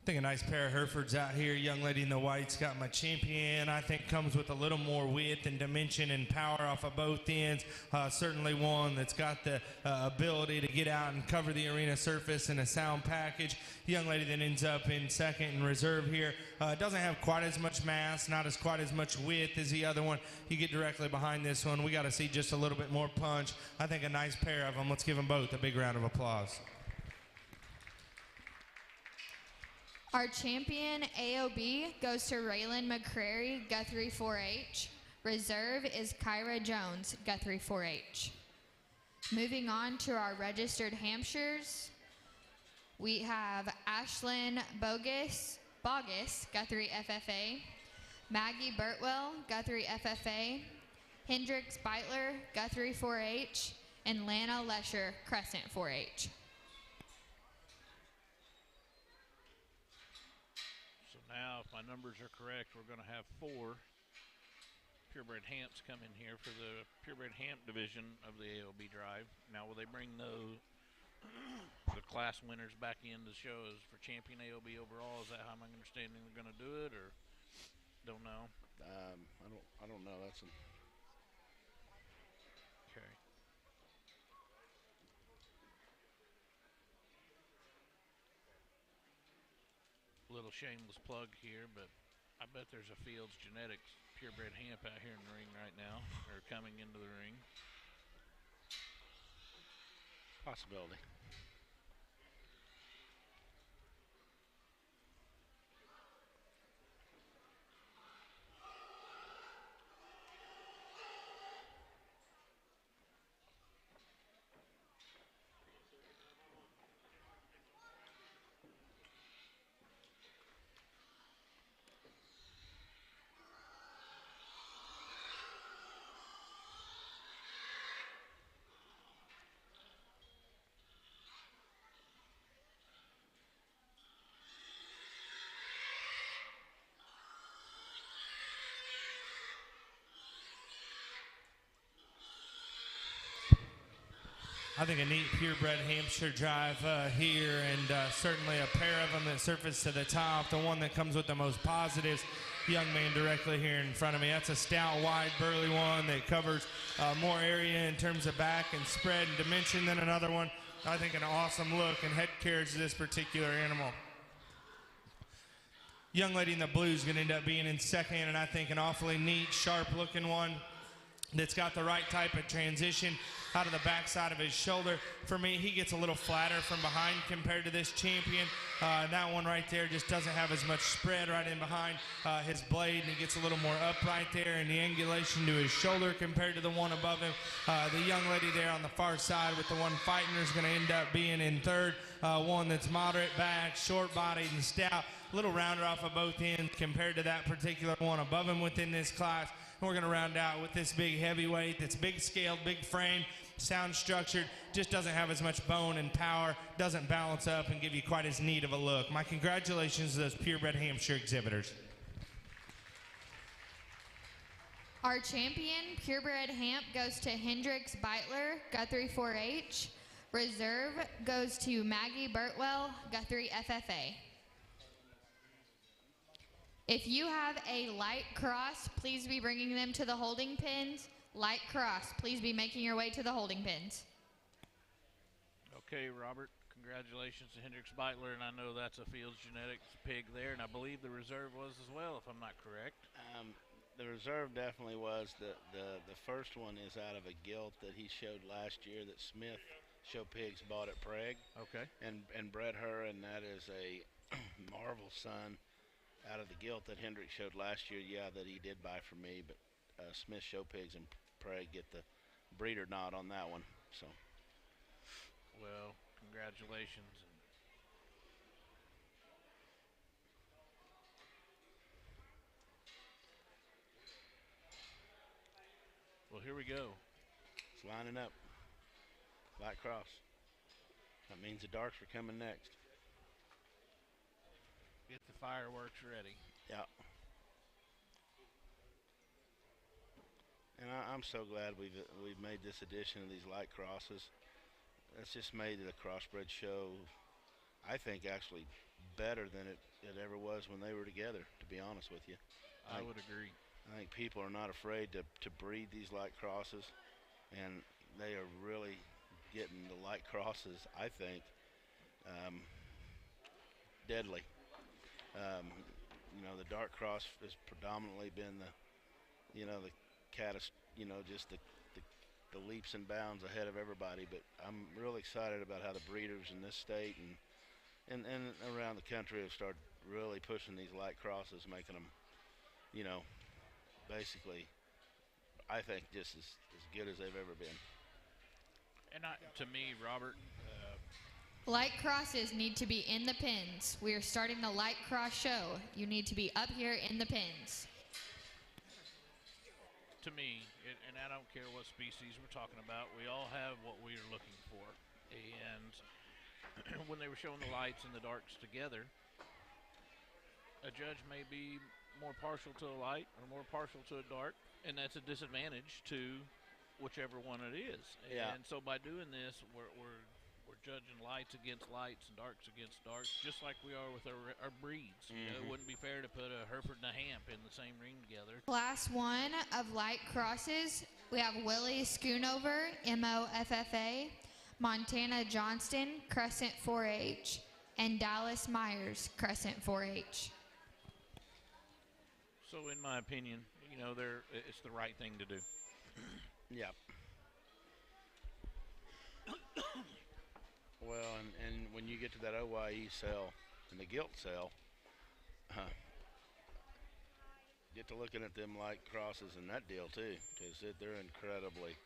Speaker 4: I think a nice pair of Herefords out here. Young lady in the white's got my champion. I think comes with a little more width and dimension and power off of both ends. Certainly one that's got the ability to get out and cover the arena surface in a sound package. Young lady that ends up in second in reserve here doesn't have quite as much mass, not as quite as much width as the other one. You get directly behind this one. We got to see just a little bit more punch. I think a nice pair of them. Let's give them both a big round of applause.
Speaker 1: Our champion AOB goes to Raylan McCrary, Guthrie 4-H. Reserve is Kyra Jones, Guthrie 4-H. Moving on to our registered Hampshires, we have Ashlyn Bogus, Guthrie FFA, Maggie Burtwell, Guthrie FFA, Hendrix Beitler, Guthrie 4-H, and Lana Lesher, Crescent 4-H.
Speaker 11: Now, if my numbers are correct, we're going to have 4 purebred Hamps come in here for the purebred Hamp division of the AOB drive. Now, will they bring the class winners back in to show as for champion AOB overall? Is that how I'm understanding they're going to do it, or don't know?
Speaker 9: I don't know. That's
Speaker 11: okay. Little shameless plug here, but I bet there's a Fields Genetics purebred Hamp out here in the ring right now, or coming into the ring.
Speaker 9: possibility.
Speaker 4: I think a neat purebred Hampshire drive here, and certainly a pair of them that surface to the top. The one that comes with the most positives, young man directly here in front of me. That's a stout, wide, burly one that covers more area in terms of back and spread and dimension than another one. I think an awesome look and head carriage to this particular animal. Young lady in the blue is going to end up being in second, and I think an awfully neat, sharp-looking one that's got the right type of transition out of the backside of his shoulder. For me, he gets a little flatter from behind compared to this champion. That one right there just doesn't have as much spread right in behind his blade, and he gets a little more upright there in the angulation to his shoulder compared to the one above him. The young lady there on the far side with the one fighting her is going to end up being in third. One that's moderate back, short-bodied, and stout. A little rounder off of both ends compared to that particular one above him within this class. And we're going to round out with this big heavyweight that's big scaled, big frame, sound structured, just doesn't have as much bone and power, doesn't balance up and give you quite as neat of a look. My congratulations to those purebred Hampshire exhibitors.
Speaker 1: Our champion, purebred Hamp, goes to Hendrix Beitler, Guthrie 4-H. Reserve goes to Maggie Burtwell, Guthrie FFA. If you have a light cross, please be bringing them to the holding pins. Light cross, please be making your way to the holding pins.
Speaker 11: Okay, Robert, congratulations to Hendrix Beitler, and I know that's a Fields Genetics pig there, and I believe the reserve was as well, if I'm not correct.
Speaker 9: The reserve definitely was. The first one is out of a gilt that he showed last year that Smith Show Pigs bought at Prague.
Speaker 11: Okay.
Speaker 9: And bred her, and that is a Marvel son out of the gilt that Hendrick showed last year. Yeah, that he did buy from me, but Smith Show Pigs and Prague get the breeder nod on that one. So.
Speaker 11: Well, congratulations. Well, here we go.
Speaker 9: It's lining up. Light cross. That means the darks are coming next.
Speaker 11: Get the fireworks ready.
Speaker 9: Yeah. And I'm so glad we've made this addition of these light crosses. That's just made the crossbred show, I think, actually better than it ever was when they were together, to be honest with you.
Speaker 11: I would agree.
Speaker 9: I think people are not afraid to breed these light crosses, and they are really getting the light crosses, I think, deadly. You know, the dark cross has predominantly been the just the leaps and bounds ahead of everybody. But I'm really excited about how the breeders in this state and around the country have started really pushing these light crosses, making them, basically, I think just as good as they've ever been.
Speaker 11: And to me, Robert,
Speaker 1: light crosses need to be in the pins. We are starting the light cross show. You need to be up here in the pins.
Speaker 11: to me, and I don't care what species we're talking about, we all have what we are looking for. And when they were showing the lights and the darks together, a judge may be more partial to a light or more partial to a dark, and that's a disadvantage to whichever one it is.
Speaker 9: Yeah.
Speaker 11: And so by doing this, we're judging lights against lights and darks against darks, just like we are with our breeds. You know, it wouldn't be fair to put a Hereford and a Hamp in the same ring together.
Speaker 1: Class 1 of light crosses, we have Willie Schoonover, MOFFA, Montana Johnston, Crescent 4-H, and Dallas Myers, Crescent 4-H.
Speaker 11: So in my opinion, you know, it's the right thing to do.
Speaker 9: Yeah. Well, and when you get to that OYE cell and the gilt cell, get to looking at them light crosses and that deal too, because they're incredibly.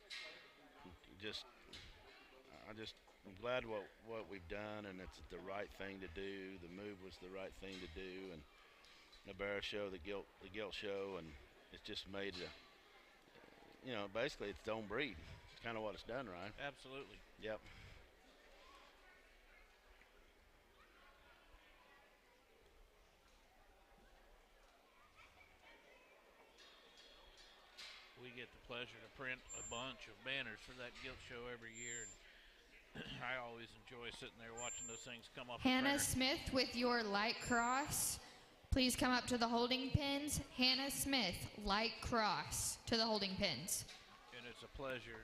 Speaker 9: I'm glad what we've done, and it's the right thing to do. The move was the right thing to do, and the Barra show, the gilt show, and it's just made basically it's its own breed. It's kind of what it's done, Ryan.
Speaker 11: Absolutely.
Speaker 9: Yep.
Speaker 11: We get the pleasure to print a bunch of banners for that gilt show every year. And I always enjoy sitting there watching those things come off.
Speaker 1: Hannah Smith with your light cross. Please come up to the holding pins. Hannah Smith, light cross to the holding pins.
Speaker 11: And it's a pleasure.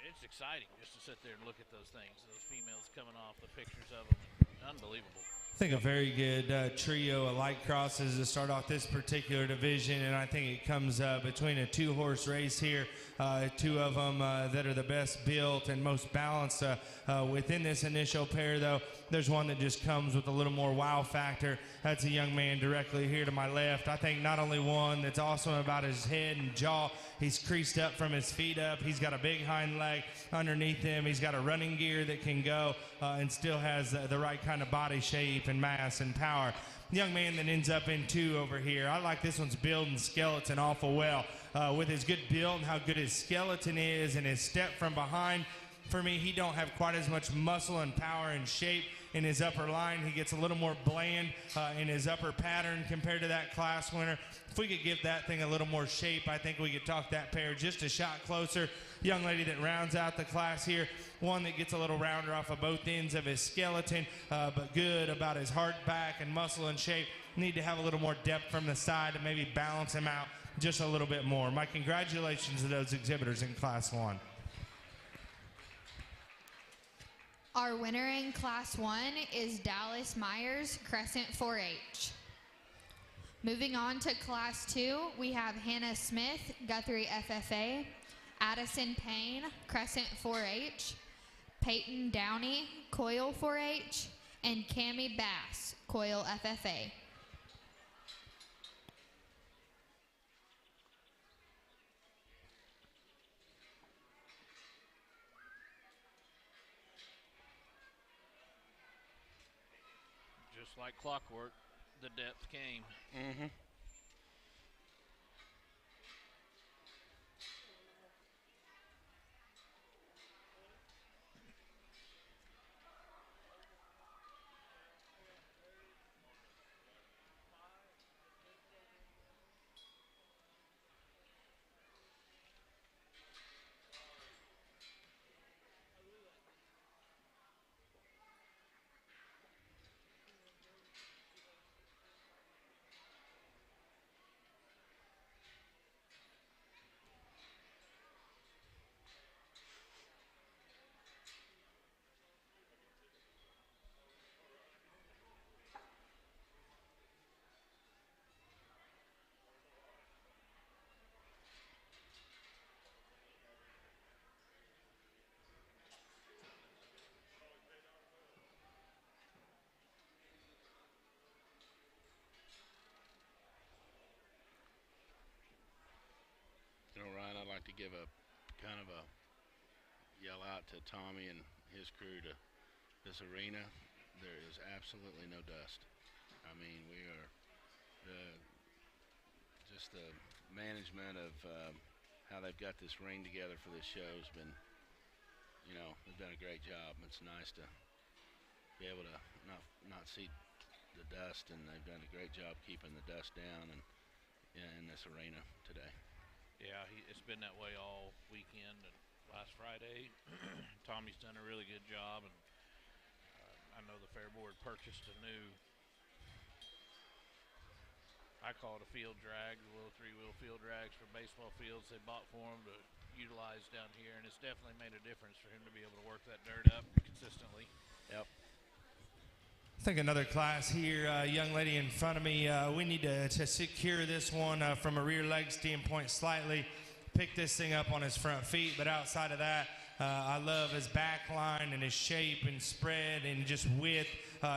Speaker 11: It's exciting just to sit there and look at those things. Those females coming off, the pictures of them. Unbelievable.
Speaker 4: I think a very good trio of light crosses to start off this particular division, and I think it comes between a two-horse race here. Two of them that are the best built and most balanced within this initial pair, though. There's one that just comes with a little more wow factor. That's a young man directly here to my left. I think not only one that's awesome about his head and jaw, he's creased up from his feet up. He's got a big hind leg underneath him. He's got a running gear that can go and still has the right kind of body shape and mass and power. Young man that ends up in two over here. I like this one's build and skeleton awful well. With his good build and how good his skeleton is and his step from behind, for me, he don't have quite as much muscle and power and shape in his upper line. He gets a little more bland in his upper pattern compared to that class winner. If we could give that thing a little more shape, I think we could talk that pair just a shot closer. Young lady that rounds out the class here, one that gets a little rounder off of both ends of his skeleton, but good about his hard back and muscle and shape. Need to have a little more depth from the side to maybe balance him out just a little bit more. My congratulations to those exhibitors in Class 1.
Speaker 1: Our winner in Class 1 is Dallas Myers, Crescent 4-H. Moving on to Class 2, we have Hannah Smith, Guthrie FFA, Addison Payne, Crescent 4-H, Peyton Downey, Coil 4-H, and Cammie Bass, Coil FFA.
Speaker 11: Just like clockwork, the depth came.
Speaker 9: Mm-hmm. You know, Ryan, I'd like to give a kind of a yell out to Tommy and his crew to this arena. There is absolutely no dust. I mean, we are just the management of how they've got this ring together for this show has been, you know, they've done a great job. It's nice to be able to not see the dust, and they've done a great job keeping the dust down and in this arena today.
Speaker 11: Yeah, it's been that way all weekend and last Friday. Tommy's done a really good job, and I know the Fair Board purchased a new, I call it a field drag, the little three-wheel field drags for baseball fields they bought for him to utilize down here, and it's definitely made a difference for him to be able to work that dirt up consistently.
Speaker 9: Yep.
Speaker 4: I think another class here, young lady in front of me, we need to secure this one from a rear leg standpoint slightly, pick this thing up on his front feet, but outside of that, I love his back line and his shape and spread and just width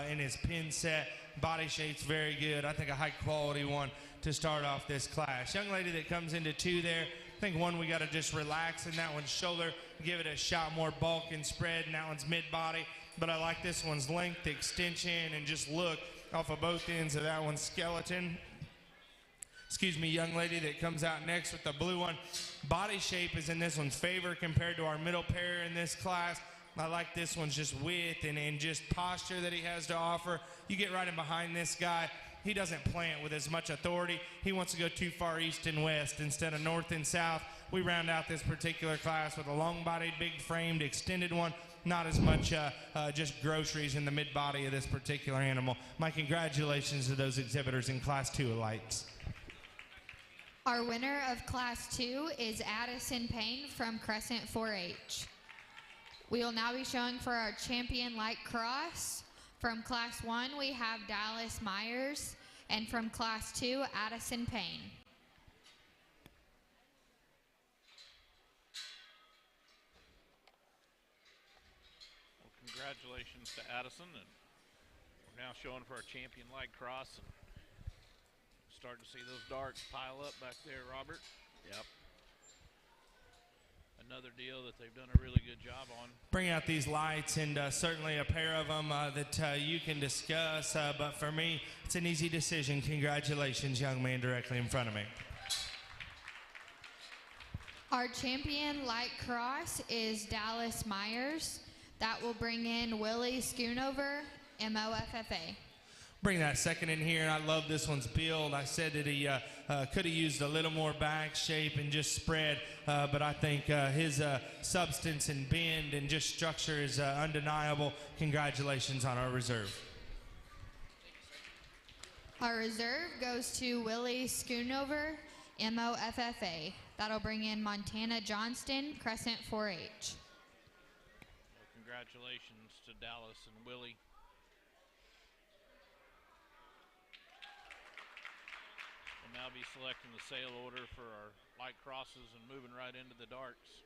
Speaker 4: in his pin set. Body shape's very good. I think a high quality one to start off this class. Young lady that comes into two there, I think one we got to just relax in that one's shoulder, give it a shot more bulk and spread, and that one's mid-body. But I like this one's length, extension, and just look off of both ends of that one's skeleton. Excuse me, young lady that comes out next with the blue one. Body shape is in this one's favor compared to our middle pair in this class. I like this one's just width and just posture that he has to offer. You get right in behind this guy. He doesn't plant with as much authority. He wants to go too far east and west instead of north and south. We round out this particular class with a long-bodied, big-framed, extended one. Not as much just groceries in the mid-body of this particular animal. My congratulations to those exhibitors in Class 2 of lights.
Speaker 1: Our winner of Class 2 is Addison Payne from Crescent 4-H. We will now be showing for our champion light cross. From Class 1, we have Dallas Myers, and from Class 2, Addison Payne.
Speaker 11: Well, congratulations to Addison, and we're now showing for our champion leg cross, and starting to see those darts pile up back there, Robert.
Speaker 9: Yep.
Speaker 11: Another deal that they've done a really good job on.
Speaker 4: Bring out these lights, and certainly a pair of them that you can discuss. But for me, it's an easy decision. Congratulations, young man directly in front of me.
Speaker 1: Our champion light cross is Dallas Myers. That will bring in Willie Schoonover, MOFFA.
Speaker 4: Bring that second in here, and I love this one's build. I said that he could have used a little more back shape and just spread, but I think his substance and bend and just structure is undeniable. Congratulations on our reserve.
Speaker 1: Our reserve goes to Willie Schoonover, MOFFA. That'll bring in Montana Johnston, Crescent 4-H.
Speaker 11: Well, congratulations to Dallas and Willie. We'll now be selecting the sale order for our light crosses and moving right into the darts.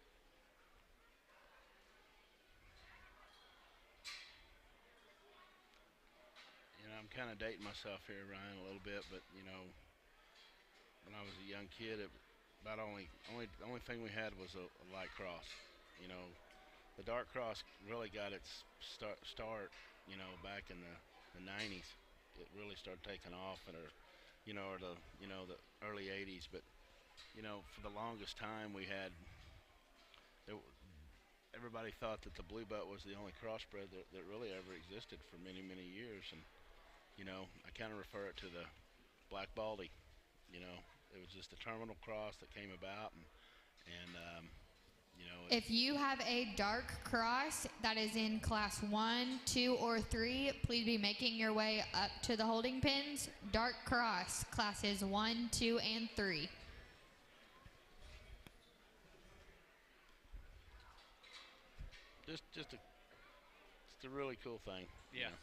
Speaker 9: You know, I'm kind of dating myself here, Ryan, a little bit, but you know, when I was a young kid, about only thing we had was a light cross. You know, the dart cross really got its start, you know, back in the 90s. It really started taking off, or the early 80s. But you know, for the longest time, everybody thought that the blue belt was the only crossbred that really ever existed for many years. And you know, I kind of refer it to the Black Baldy. You know, it was just a terminal cross that came about, and you know.
Speaker 1: If you have a dark cross that is in Class 1, 2, or 3, please be making your way up to the holding pins. Dark cross, Classes 1, 2, and 3.
Speaker 9: Just a really cool thing.
Speaker 11: Yes.
Speaker 9: You know.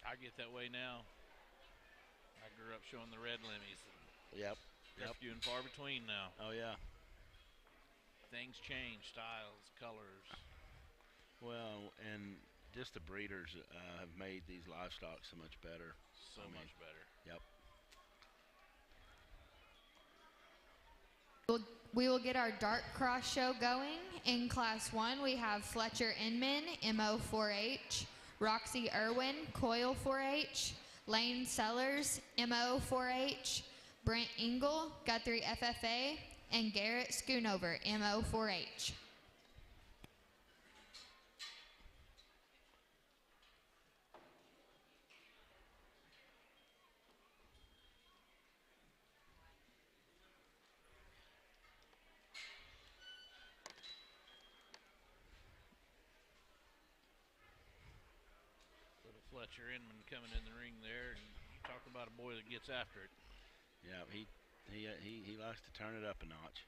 Speaker 11: I get that way now. I grew up showing the red limmies.
Speaker 9: Yep.
Speaker 11: They're few and far between now.
Speaker 9: Oh yeah.
Speaker 11: Things change, styles, colors.
Speaker 9: Well, and just the breeders have made these livestock so much better.
Speaker 11: So much better.
Speaker 9: Yep.
Speaker 1: We will get our dark cross show going. In Class 1, we have Fletcher Inman, MO4H, Roxy Irwin, Coil 4H, Lane Sellers, MO4H, Brent Engel, Guthrie FFA, and Garrett Schoonover, MO4H.
Speaker 11: Fletcher Inman coming in the ring there, and you talk about a boy that gets after it.
Speaker 9: Yeah, he likes to turn it up a notch.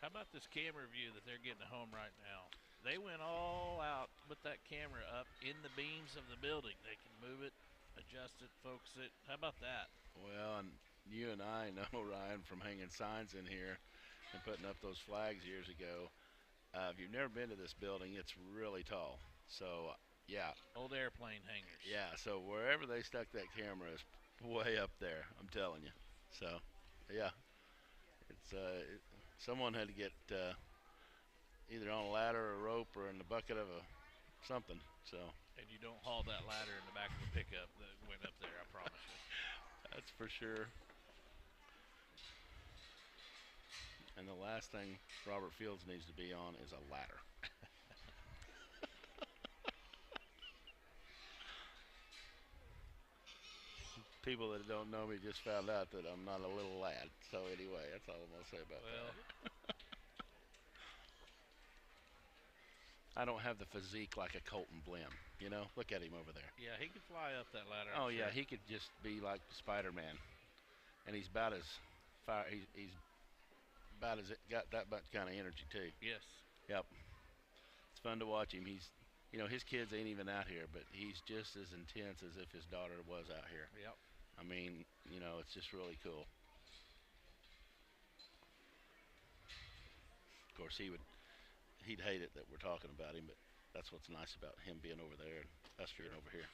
Speaker 11: How about this camera view that they're getting at home right now? They went all out, put that camera up in the beams of the building. They can move it, adjust it, focus it. How about that?
Speaker 9: Well, and you and I know, Ryan, from hanging signs in here and putting up those flags years ago. If you've never been to this building, it's really tall. So, yeah.
Speaker 11: Old airplane hangers.
Speaker 9: Yeah, so wherever they stuck that camera is way up there, I'm telling you. So, yeah. It's someone had to get either on a ladder or a rope or in the bucket of a something. So
Speaker 11: And you don't haul that ladder in the back of the pickup that went up there, I promise you.
Speaker 9: that's for sure. And the last thing Robert Fields needs to be on is a ladder. People that don't know me just found out that I'm not a little lad. So anyway, that's all I'm gonna say about that. I don't have the physique like a Colton Blim. You know, look at him over there.
Speaker 11: Yeah, he could fly up that ladder.
Speaker 9: Oh
Speaker 11: I'm
Speaker 9: yeah,
Speaker 11: sure.
Speaker 9: he could just be like Spider-Man, and he's about as fire. He's about as got that much kind of energy too.
Speaker 11: Yes.
Speaker 9: Yep. It's fun to watch him. He's, you know, his kids ain't even out here, but he's just as intense as if his daughter was out here.
Speaker 11: Yep.
Speaker 9: I mean, you know, it's just really cool. Of course, he'd hate it that we're talking about him, but that's what's nice about him being over there and us being over here.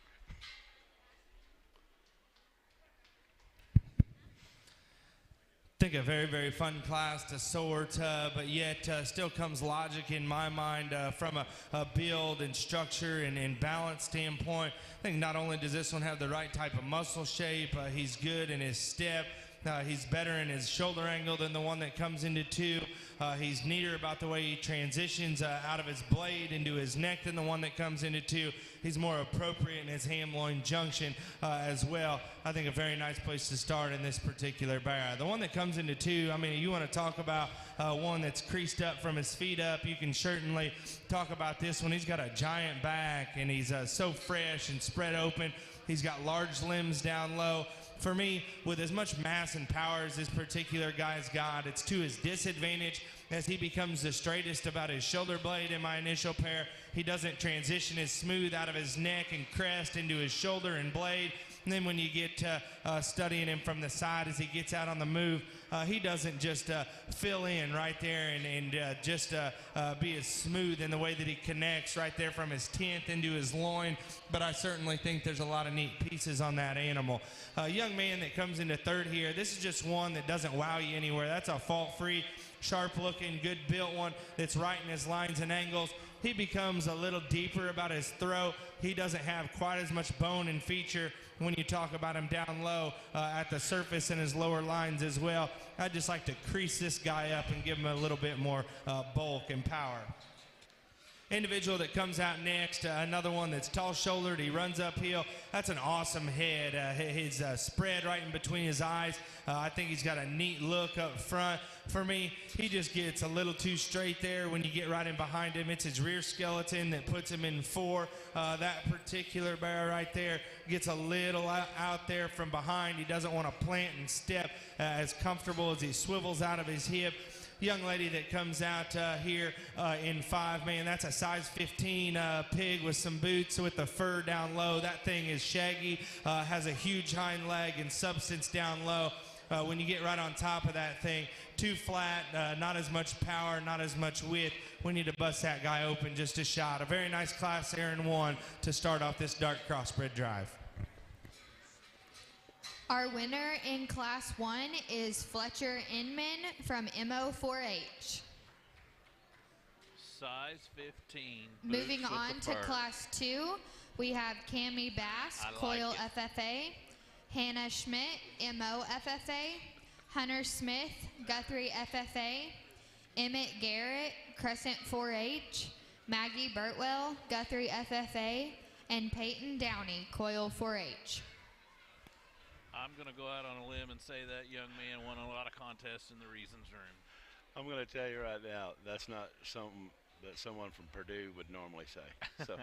Speaker 4: I think a very, very fun class to sort, but yet still comes logic in my mind from a build and structure and balance standpoint. I think not only does this one have the right type of muscle shape, he's good in his step. He's better in his shoulder angle than the one that comes into 2. He's neater about the way he transitions out of his blade into his neck than the one that comes into 2. He's more appropriate in his ham-loin junction as well. I think a very nice place to start in this particular bear. The one that comes into 2, I mean, you want to talk about one that's creased up from his feet up, you can certainly talk about this one. He's got a giant back, and he's so fresh and spread open. He's got large limbs down low. For me, with as much mass and power as this particular guy's got, it's to his disadvantage as he becomes the straightest about his shoulder blade in my initial pair. He doesn't transition as smooth out of his neck and crest into his shoulder and blade. And then when you get studying him from the side as he gets out on the move, he doesn't just fill in right there and just be as smooth in the way that he connects right there from his 10th into his loin. But I certainly think there's a lot of neat pieces on that animal. A young man that comes into 3rd here, this is just one that doesn't wow you anywhere. That's a fault-free, sharp-looking, good-built one that's right in his lines and angles. He becomes a little deeper about his throat. He doesn't have quite as much bone and feature when you talk about him down low at the surface and his lower lines as well. I'd just like to crease this guy up and give him a little bit more bulk and power. Individual that comes out next, another one that's tall-shouldered. He runs uphill. That's an awesome head. His spread right in between his eyes. I think he's got a neat look up front. For me, he just gets a little too straight there when you get right in behind him. It's his rear skeleton that puts him in 4. That particular bear right there gets a little out there from behind. He doesn't want to plant and step as comfortable as he swivels out of his hip. Young lady that comes out here in 5, man, that's a size 15 pig with some boots with the fur down low. That thing is shaggy, has a huge hind leg and substance down low. When you get right on top of that thing, too flat, not as much power, not as much width. We need to bust that guy open just a shot. A very nice class there in 1 to start off this dark crossbred drive.
Speaker 1: Our winner in Class 1 is Fletcher Inman from MO4H.
Speaker 11: Size 15.
Speaker 1: Moving
Speaker 11: boots with
Speaker 1: on
Speaker 11: the
Speaker 1: to
Speaker 11: fur.
Speaker 1: Class 2, we have Cammie Bass,
Speaker 11: I like
Speaker 1: Coil
Speaker 11: it.
Speaker 1: FFA, Hannah Schmidt, MO FFA, Hunter Smith, Guthrie FFA, Emmett Garrett, Crescent 4H, Maggie Burtwell, Guthrie FFA, and Peyton Downey, Coil 4H.
Speaker 11: I'm going to go out on a limb and say that young man won a lot of contests in the Reasons Room.
Speaker 9: I'm going to tell you right now, that's not something that someone from Purdue would normally say. So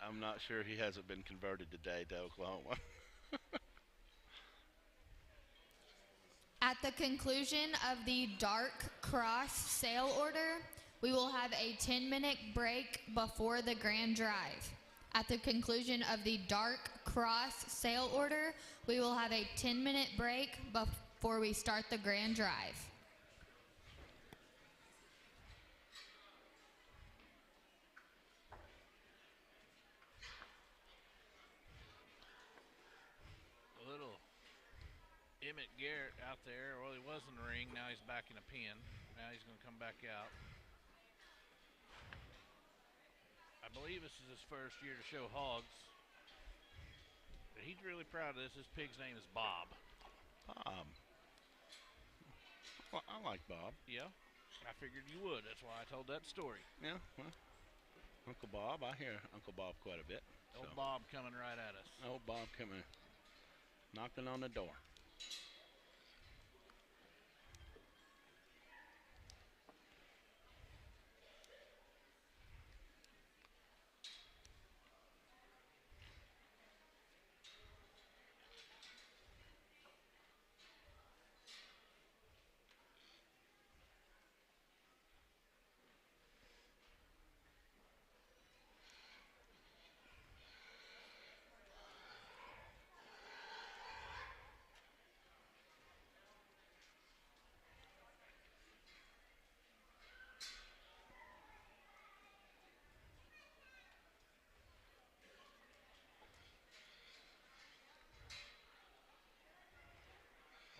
Speaker 9: I'm not sure he hasn't been converted today to Oklahoma.
Speaker 1: At the conclusion of the dark cross sale order, we will have a 10-minute break before the grand drive. At the conclusion of the dark cross sale order, we will have a 10-minute break before we start the grand drive.
Speaker 11: Emmett Garrett out there. Well, he was in the ring. Now he's back in a pen. Now he's going to come back out. I believe this is his first year to show hogs. But he's really proud of this. His pig's name is Bob.
Speaker 9: Bob. Well, I like Bob.
Speaker 11: Yeah, I figured you would. That's why I told that story.
Speaker 9: Yeah, well, Uncle Bob. I hear Uncle Bob quite a bit.
Speaker 11: Old
Speaker 9: so.
Speaker 11: Bob coming right at us.
Speaker 9: Old Bob coming, knocking on the door.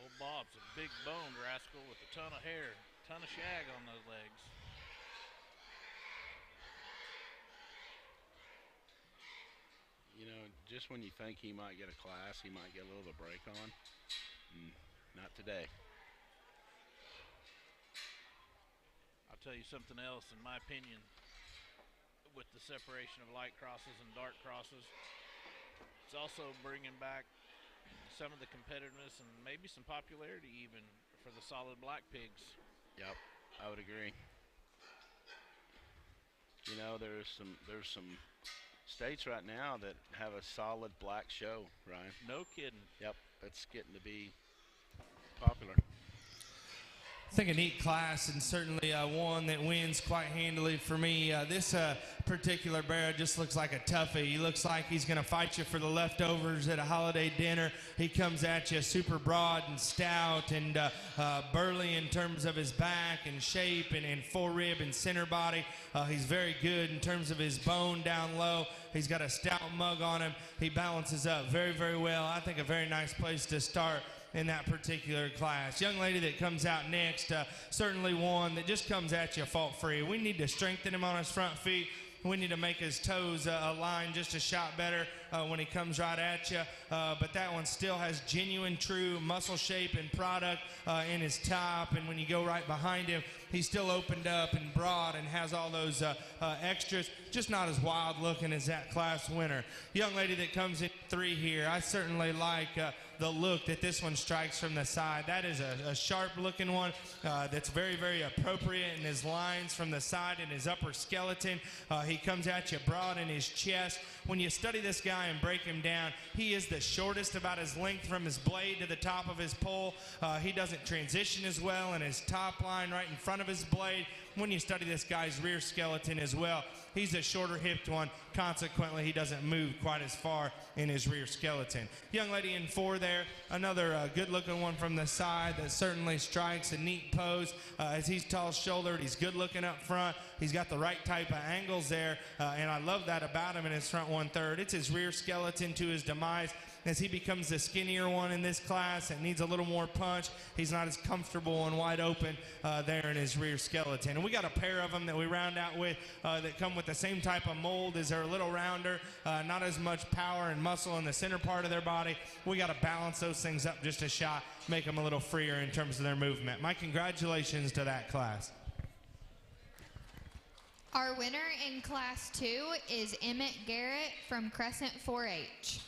Speaker 11: Old Bob's a big boned rascal with a ton of hair, ton of shag on those legs.
Speaker 9: You know, just when you think he might get a class, he might get a little bit of a break on. Not today.
Speaker 11: I'll tell you something else, in my opinion, with the separation of light crosses and dark crosses, it's also bringing back some of the competitiveness and maybe some popularity even for the solid black pigs.
Speaker 9: Yep, I would agree. You know, there's some states right now that have a solid black show, Ryan.
Speaker 11: No kidding.
Speaker 9: Yep, it's getting to be popular.
Speaker 4: I think a neat class, and certainly one that wins quite handily for me. This particular bear just looks like a toughie. He looks like he's going to fight you for the leftovers at a holiday dinner. He comes at you super broad and stout and burly in terms of his back and shape and forerib and center body. He's very good in terms of his bone down low. He's got a stout mug on him. He balances up very, very well. I think a very nice place to start in that particular class. Young lady that comes out next, certainly one that just comes at you fault-free. We need to strengthen him on his front feet. We need to make his toes align just a shot better when he comes right at you. But that one still has genuine, true muscle shape and product in his top. And when you go right behind him, he's still opened up and broad and has all those extras. Just not as wild looking as that class winner. Young lady that comes in 3 here, I certainly like the look that this one strikes from the side. That is a sharp looking one that's very, very appropriate in his lines from the side and his upper skeleton. He comes at you broad in his chest. When you study this guy and break him down, he is the shortest, about his length from his blade to the top of his pole. He doesn't transition as well in his top line right in front of his blade. When you study this guy's rear skeleton as well, he's a shorter hipped one. Consequently, he doesn't move quite as far in his rear skeleton. Young lady in 4 there, another good looking one from the side that certainly strikes a neat pose as he's tall shouldered. He's good looking up front. He's got the right type of angles there, and I love that about him in his front 1/3. It's his rear skeleton to his demise. As he becomes the skinnier one in this class and needs a little more punch, he's not as comfortable and wide open there in his rear skeleton. And we got a pair of them that we round out with that come with the same type of mold as they're a little rounder, not as much power and muscle in the center part of their body. We got to balance those things up just a shot, make them a little freer in terms of their movement. My congratulations to that class.
Speaker 1: Our winner in Class 2 is Emmett Garrett from Crescent 4-H.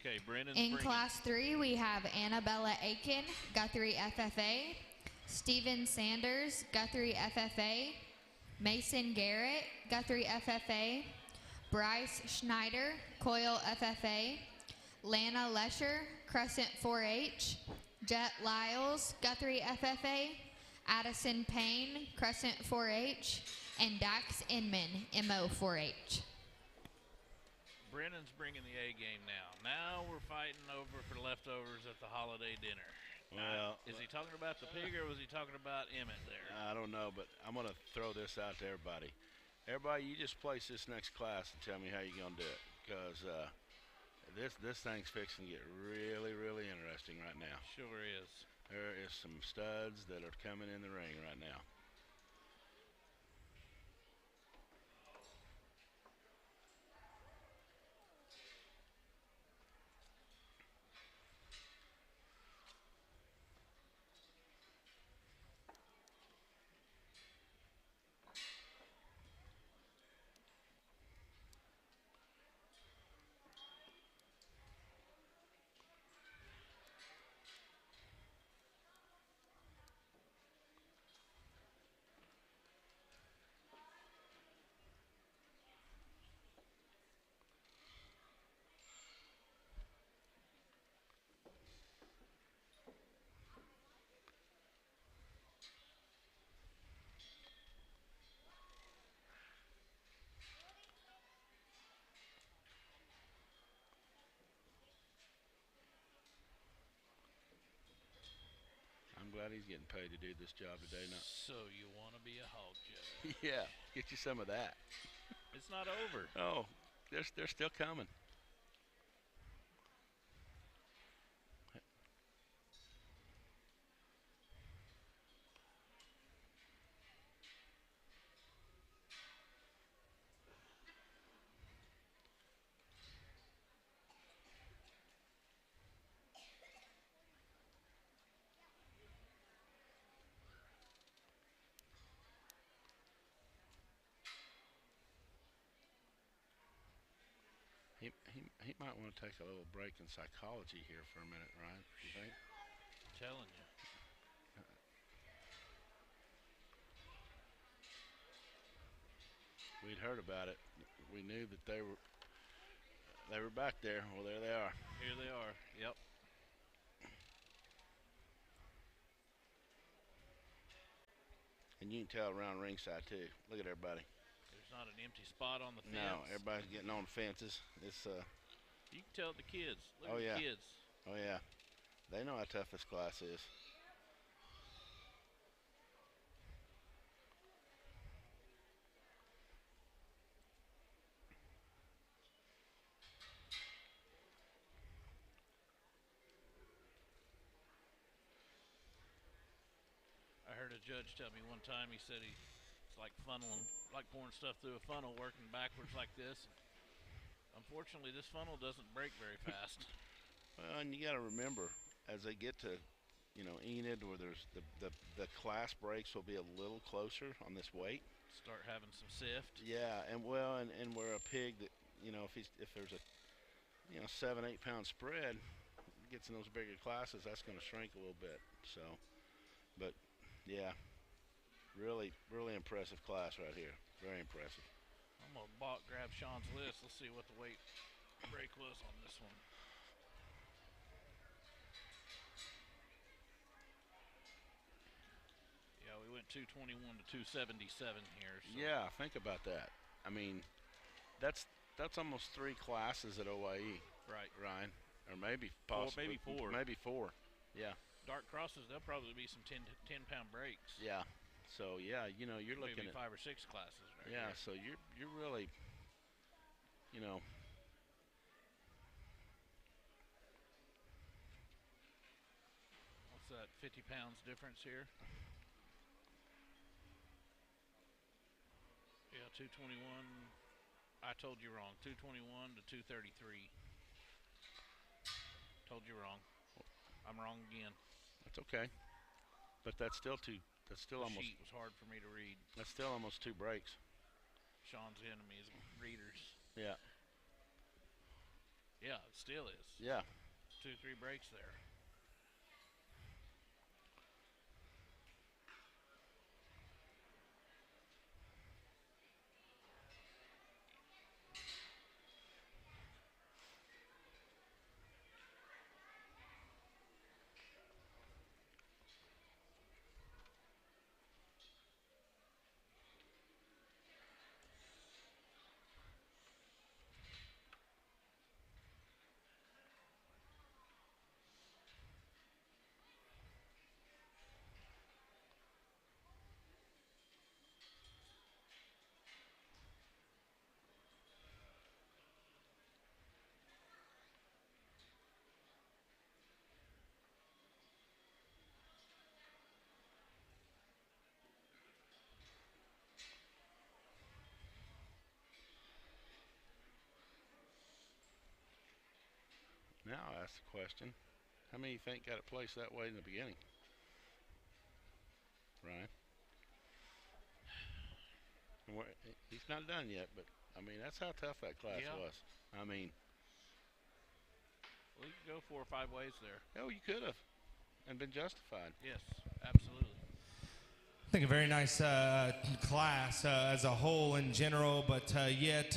Speaker 11: Okay, Brennan's
Speaker 1: In
Speaker 11: bringing.
Speaker 1: Class 3, we have Annabella Aiken, Guthrie FFA, Steven Sanders, Guthrie FFA, Mason Garrett, Guthrie FFA, Bryce Schneider, Coil FFA, Lana Lesher, Crescent 4-H, Jet Lyles, Guthrie FFA, Addison Payne, Crescent 4-H, and Dax Inman, MO 4-H.
Speaker 11: Brennan's bringing the A game now. Now we're fighting over for leftovers at the holiday dinner.
Speaker 9: Well,
Speaker 11: is he talking about the pig or was he talking about Emmett there?
Speaker 9: I don't know, but I'm going to throw this out to everybody. Everybody, you just place this next class and tell me how you're going to do it, because This thing's fixing to get really, really interesting right now.
Speaker 11: Sure is.
Speaker 9: There is some studs that are coming in the ring right now. I'm glad he's getting paid to do this job today.
Speaker 11: So you want to be a hog judge?
Speaker 9: Yeah, get you some of that.
Speaker 11: It's not over.
Speaker 9: Oh, they're still coming. He might want to take a little break in psychology here for a minute, Ryan. You think?
Speaker 11: Telling you.
Speaker 9: We'd heard about it. We knew that they were back there. Well, there they are.
Speaker 11: Here they are. Yep.
Speaker 9: And you can tell around ringside too. Look at everybody.
Speaker 11: There's not an empty spot on the fence.
Speaker 9: No, everybody's getting on the fences. It's
Speaker 11: You can tell the kids. Look
Speaker 9: Oh,
Speaker 11: at
Speaker 9: yeah.
Speaker 11: the kids.
Speaker 9: Oh yeah, they know how tough this class is.
Speaker 11: I heard a judge tell me one time, he said it's like funneling, like pouring stuff through a funnel, working backwards like this. Unfortunately, this funnel doesn't break very fast.
Speaker 9: Well, and you got to remember, as they get to, Enid, where there's the class breaks will be a little closer on this weight.
Speaker 11: Start having some sift.
Speaker 9: Yeah, and where a pig that, if there's a 7-8 pound spread gets in those bigger classes, that's going to shrink a little bit. So, but yeah, really impressive class right here. Very impressive.
Speaker 11: I'm gonna grab Sean's list. Let's see what the weight break was on this one. Yeah, we went 221 to 277 here. So.
Speaker 9: Yeah, think about that. I mean, that's almost 3 classes at OIE.
Speaker 11: Right.
Speaker 9: Ryan, or maybe possibly
Speaker 11: maybe 4.
Speaker 9: Yeah.
Speaker 11: Dark crosses, there'll probably be some 10-pound breaks.
Speaker 9: Yeah. So yeah, you're looking
Speaker 11: maybe
Speaker 9: at
Speaker 11: 5 or 6 classes. Right
Speaker 9: yeah.
Speaker 11: here.
Speaker 9: So you're really,
Speaker 11: What's that? 50 pounds difference here. Yeah, 221. I told you wrong. 221 to 233. Told you wrong. I'm wrong again.
Speaker 9: That's okay. But that's still
Speaker 11: The
Speaker 9: almost.
Speaker 11: sheet was hard for me to read.
Speaker 9: That's still almost 2 breaks.
Speaker 11: Sean's enemies, readers.
Speaker 9: Yeah.
Speaker 11: Yeah, it still is.
Speaker 9: Yeah.
Speaker 11: 2-3 breaks there.
Speaker 9: Now I ask the question, how many you think got it placed that way in the beginning? Ryan? And he's not done yet, but, I mean, that's how tough that class
Speaker 11: Yeah.
Speaker 9: was. I mean,
Speaker 11: Well, you could go 4 or 5 ways there.
Speaker 9: oh, you could have and been justified.
Speaker 11: Yes, absolutely.
Speaker 4: I think a very nice class as a whole in general, but yet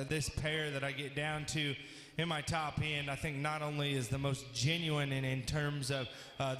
Speaker 4: this pair that I get down to in my top end, I think not only is the most genuine in terms of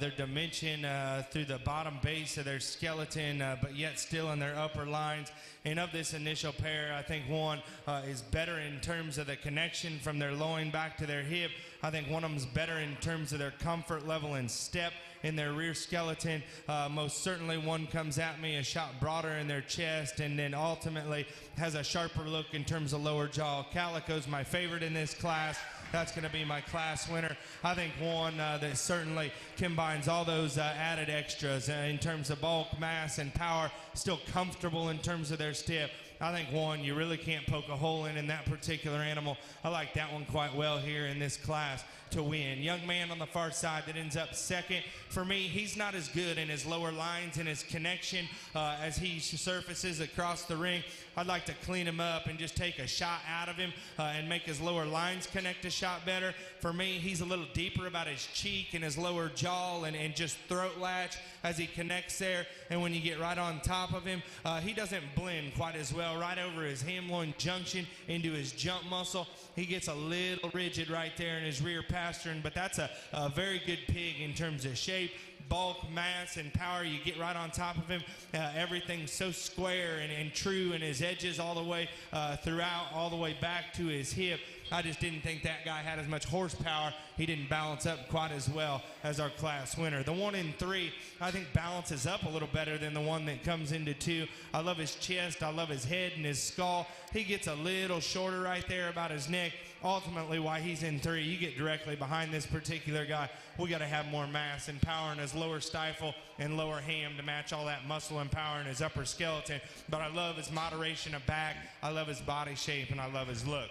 Speaker 4: their dimension through the bottom base of their skeleton, but yet still in their upper lines. And of this initial pair, I think one is better in terms of the connection from their loin back to their hip. I think one of them's better in terms of their comfort level and step in their rear skeleton. Most certainly one comes at me a shot broader in their chest, and then ultimately has a sharper look in terms of lower jaw. Calico's my favorite in this class. That's going to be my class winner. I think one that certainly combines all those added extras in terms of bulk, mass, and power, still comfortable in terms of their step. I think one you really can't poke a hole in that particular animal. I like that one quite well here in this class to win. Young man on the far side that ends up second. For me, he's not as good in his lower lines and his connection as he surfaces across the ring. I'd like to clean him up and just take a shot out of him and make his lower lines connect a shot better. For me, he's a little deeper about his cheek and his lower jaw and just throat latch as he connects there. And when you get right on top of him, he doesn't blend quite as well right over his ham-loin junction into his jump muscle. He gets a little rigid right there in his rear pastern, but that's a very good pig in terms of shape, bulk, mass, and power. You get right on top of him. Everything's so square and true, and his edges all the way throughout, all the way back to his hip. I just didn't think that guy had as much horsepower. He didn't balance up quite as well as our class winner. The 1 in 3, I think, balances up a little better than the one that comes into 2. I love his chest. I love his head and his skull. He gets a little shorter right there about his neck. Ultimately, why he's in 3, you get directly behind this particular guy. We got to have more mass and power in his lower stifle and lower ham to match all that muscle and power in his upper skeleton. But I love his moderation of back. I love his body shape, and I love his look.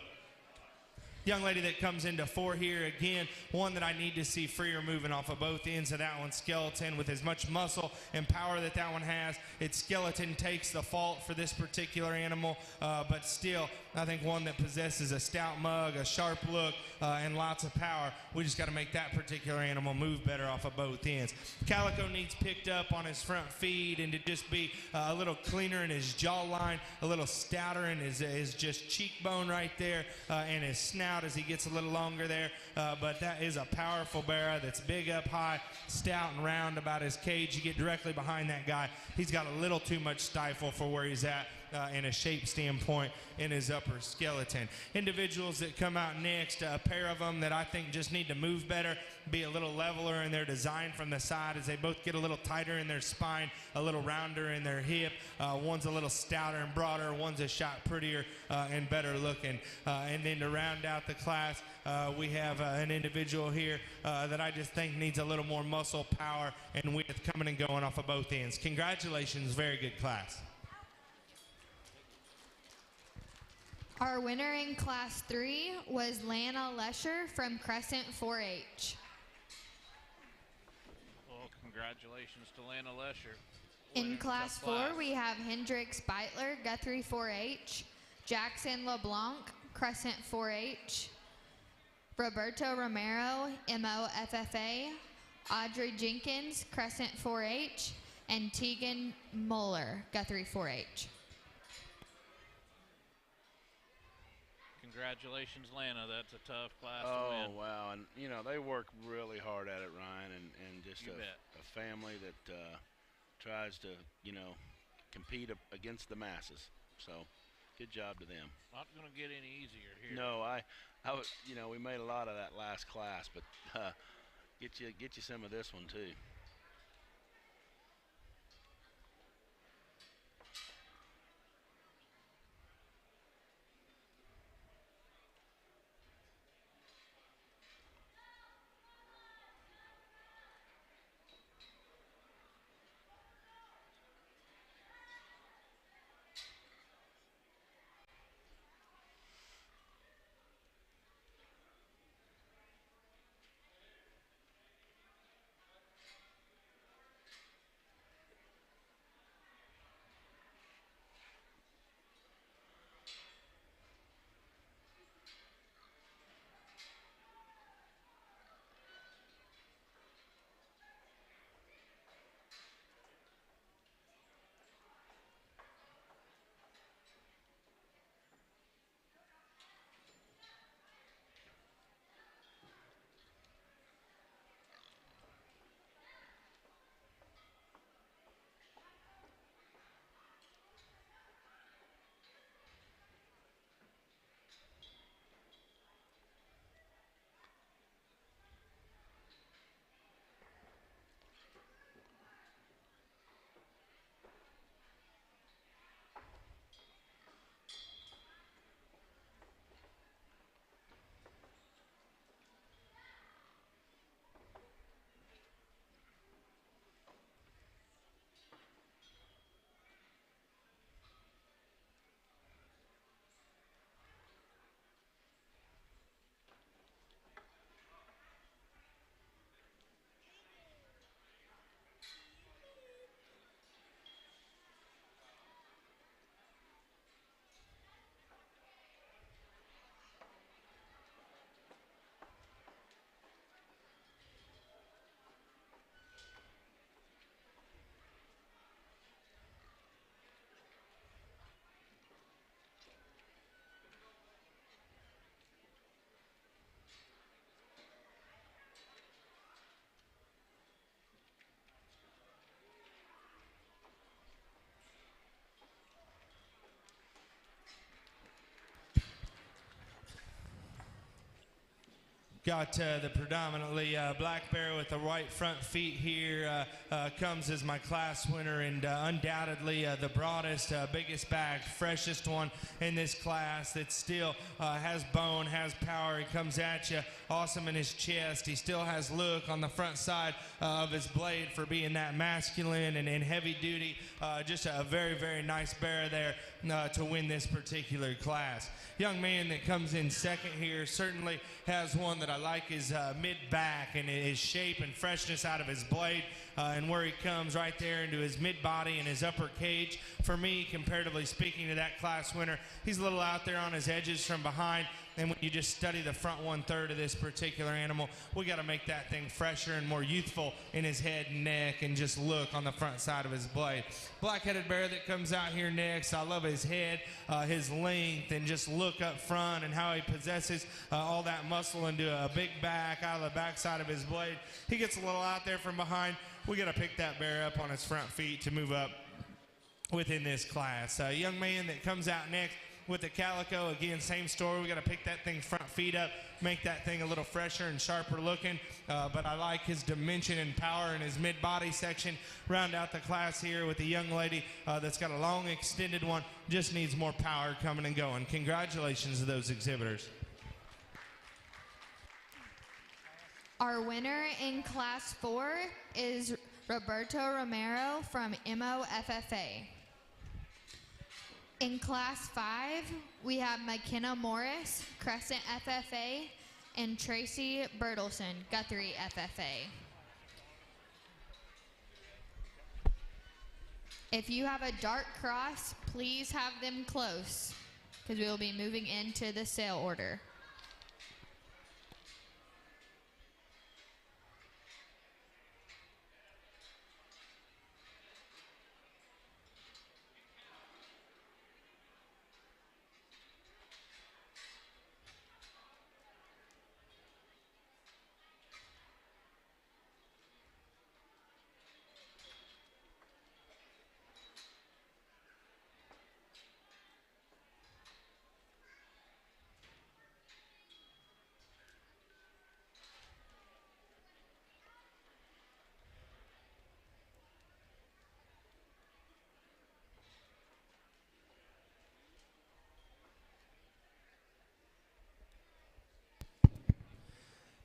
Speaker 4: Young lady that comes into 4 here, again, one that I need to see freer moving off of both ends of that one's skeleton with as much muscle and power that that one has. Its skeleton takes the fault for this particular animal, but still, I think one that possesses a stout mug, a sharp look, and lots of power. We just got to make that particular animal move better off of both ends. Calico needs picked up on his front feet and to just be a little cleaner in his jawline, a little stouter in his just cheekbone right there, and his snout as he gets a little longer there, but that is a powerful bear that's big up high, stout and round about his cage. You get directly behind that guy. He's got a little too much stifle for where he's at in a shape standpoint in his upper skeleton. Individuals that come out next, a pair of them that I think just need to move better, be a little leveler in their design from the side as they both get a little tighter in their spine, a little rounder in their hip. One's a little stouter and broader, one's a shot prettier and better looking. And then to round out the class, we have an individual here that I just think needs a little more muscle, power, and width coming and going off of both ends. Congratulations, very good class.
Speaker 1: Our winner in Class 3 was Lana Lesher from Crescent 4-H.
Speaker 11: Well, congratulations to Lana Lesher.
Speaker 1: In
Speaker 11: winning
Speaker 1: Class
Speaker 11: tough
Speaker 1: 4,
Speaker 11: class.
Speaker 1: we have Hendrix Beitler, Guthrie 4-H, Jackson LeBlanc, Crescent 4-H, Roberto Romero, MOFFA, Audrey Jenkins, Crescent 4-H, and Tegan Muller, Guthrie 4-H.
Speaker 11: Congratulations, Lana. That's a tough class to
Speaker 9: Oh,
Speaker 11: win.
Speaker 9: wow. And, you know, they work really hard at it, Ryan, and just
Speaker 11: You
Speaker 9: a
Speaker 11: bet.
Speaker 9: family that tries to, you know, compete against the masses. So, good job to them.
Speaker 11: Not going to get any easier here.
Speaker 9: No, I was, you know, we made a lot of that last class, but get you some of this one, too.
Speaker 4: Got the predominantly black bear with the white front feet here. Comes as my class winner and undoubtedly the broadest, biggest back, freshest one in this class that still has bone, has power. He comes at you awesome in his chest. He still has look on the front side of his blade for being that masculine and heavy duty. Just a very, very nice bear there to win this particular class. Young man that comes in second here certainly has one that I like his mid-back and his shape and freshness out of his blade and where he comes right there into his mid-body and his upper cage. For me, comparatively speaking to that class winner, he's a little out there on his edges from behind. And when you just study the front 1/3 of this particular animal, we got to make that thing fresher and more youthful in his head and neck and just look on the front side of his blade. Black-headed bear that comes out here next, I love his head, his length, and just look up front and how he possesses all that muscle into a big back out of the backside of his blade. He gets a little out there from behind. We got to pick that bear up on his front feet to move up within this class. A young man that comes out next with the calico, again, same story. We got to pick that thing front feet up, make that thing a little fresher and sharper looking. But I like his dimension and power in his mid-body section. Round out the class here with the young lady that's got a long extended one, just needs more power coming and going. Congratulations to those exhibitors.
Speaker 1: Our winner in Class 4 is Roberto Romero from MOFFA. In Class 5, we have McKenna Morris, Crescent FFA, and Tracy Bertelson, Guthrie FFA. If you have a dark cross, please have them close, because we will be moving into the sale order.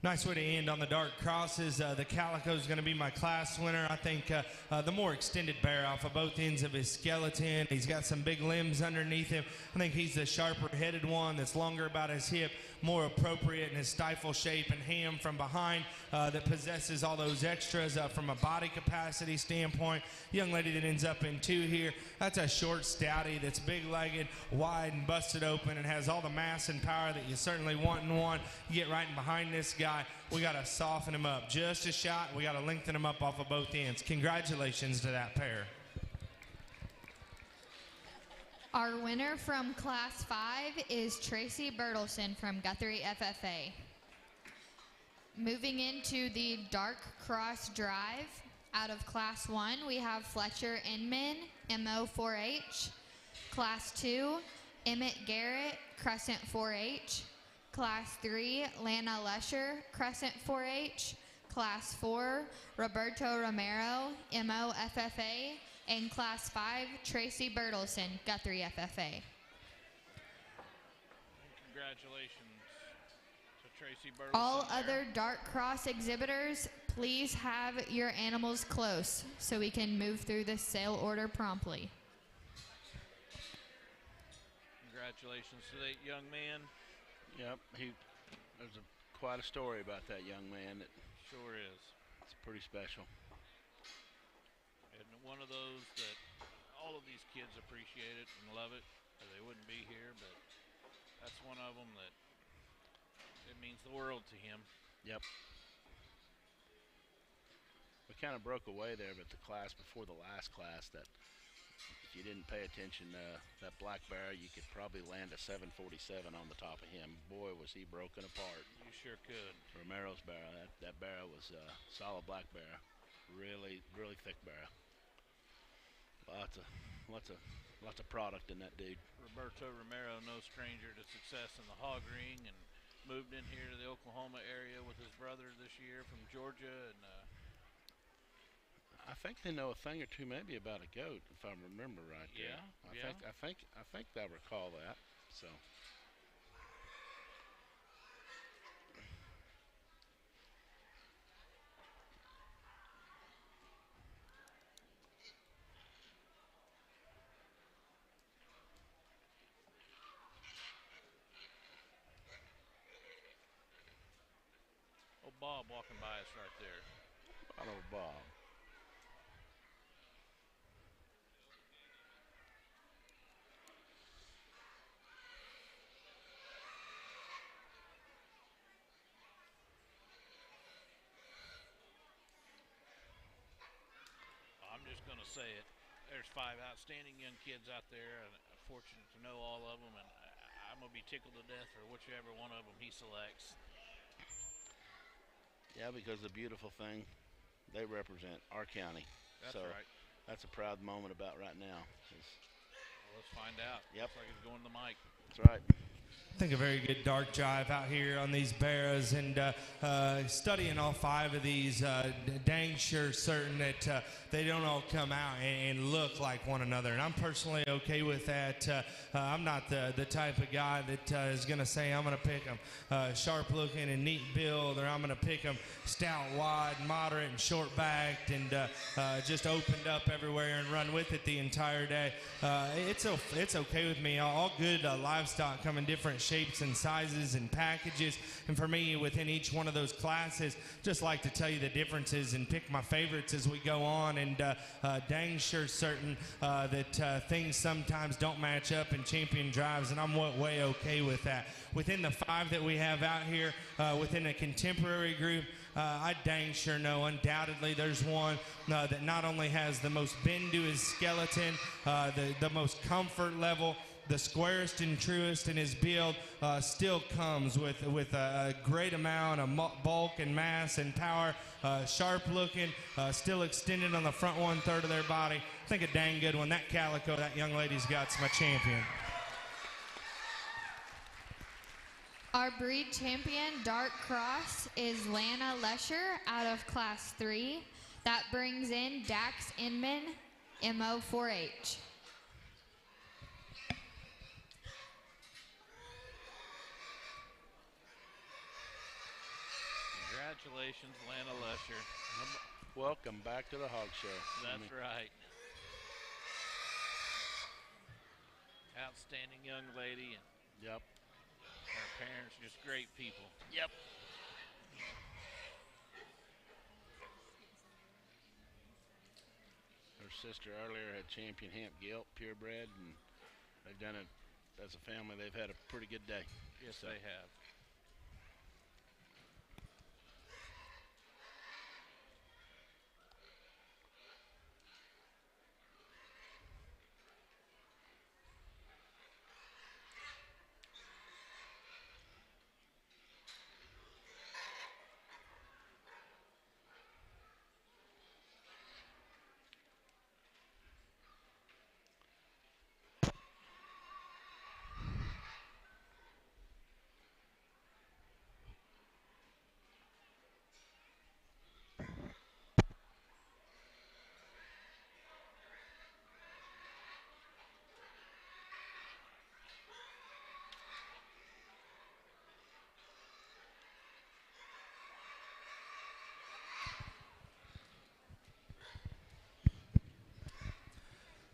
Speaker 4: Nice way to end on the dark crosses. The calico is going to be my class winner. I think the more extended bear off of both ends of his skeleton. He's got some big limbs underneath him. I think he's the sharper headed one that's longer about his hip, more appropriate in his stifle shape and ham from behind that possesses all those extras from a body capacity standpoint. Young lady that ends up in 2 here, that's a short stouty that's big-legged, wide and busted open and has all the mass and power that you certainly want in one. You get right in behind this guy, we got to soften him up just a shot. We got to lengthen him up off of both ends. Congratulations to that pair.
Speaker 1: Our winner from Class 5 is Tracy Bertelson from Guthrie FFA. Moving into the dark cross drive, out of Class 1, we have Fletcher Inman, MO4H. Class 2, Emmett Garrett, Crescent 4H. Class 3, Lana Lesher, Crescent 4H. Class 4, Roberto Romero, MOFFA. And Class 5, Tracy Bertelson, Guthrie FFA.
Speaker 11: Congratulations to Tracy Bertelson.
Speaker 1: All
Speaker 11: there.
Speaker 1: other dark cross exhibitors, please have your animals close so we can move through the sale order promptly.
Speaker 11: Congratulations to that young man.
Speaker 9: Yep, there's quite a story about that young man.
Speaker 11: Sure is.
Speaker 9: It's pretty special.
Speaker 11: And one of those that all of these kids appreciate it and love it, or they wouldn't be here, but that's one of them that it means the world to him.
Speaker 9: Yep. We kind of broke away there, but the class before the last class, that if you didn't pay attention, that black bear, you could probably land a 747 on the top of him. Boy, was he broken apart.
Speaker 11: You sure could.
Speaker 9: Romero's bear, that bear was a solid black bear. Really, really thick bear. Lots of product in that dude.
Speaker 11: Roberto Romero, no stranger to success in the hog ring, and moved in here to the Oklahoma area with his brother this year from Georgia, and
Speaker 9: I think they know a thing or two maybe about a goat, if I remember right.
Speaker 11: Yeah,
Speaker 9: there. I think I recall that. So.
Speaker 11: oh, Bob walking by us right there.
Speaker 9: I know Bob.
Speaker 11: I'm just going to say it. There's 5 outstanding young kids out there, and I'm fortunate to know all of them, and I'm going to be tickled to death for whichever one of them he selects.
Speaker 9: Yeah, because the beautiful thing, they represent our county.
Speaker 11: That's
Speaker 9: so
Speaker 11: right.
Speaker 9: That's a proud moment about right now.
Speaker 11: Well, let's find out.
Speaker 9: Yep.
Speaker 11: Looks like he's going to the mic.
Speaker 9: That's right.
Speaker 4: I think a very good dark jive out here on these barrows, and studying all 5 of these, dang sure certain that they don't all come out and look like one another. And I'm personally okay with that. I'm not the type of guy that is going to say I'm going to pick them sharp looking and neat build, or I'm going to pick them stout, wide, moderate, and short backed, and just opened up everywhere and run with it the entire day. It's okay with me. All good livestock come in different shapes and sizes and packages, and for me, within each one of those classes, just like to tell you the differences and pick my favorites as we go on, and dang sure certain that things sometimes don't match up in champion drives, and I'm way okay with that. Within the 5 that we have out here, within a contemporary group, I dang sure know undoubtedly there's one that not only has the most bend to his skeleton, the most comfort level, the squarest and truest in his build, still comes with a great amount of bulk and mass and power, sharp looking, still extended on the front 1/3 of their body. I think a dang good one. That calico that young lady's got's my champion.
Speaker 1: Our breed champion, Dark Cross, is Lana Lesher out of Class 3. That brings in Dax Inman, MO4H.
Speaker 11: Congratulations, Lana Lesher.
Speaker 9: Welcome back to the Hog Show.
Speaker 11: That's right. Outstanding young lady, and
Speaker 9: Yep.
Speaker 11: her parents just great people.
Speaker 9: Yep. Her sister earlier had champion Hamp Gilt, purebred, and they've done it as a family. They've had a pretty good day.
Speaker 11: Yes,
Speaker 9: So,
Speaker 11: they have.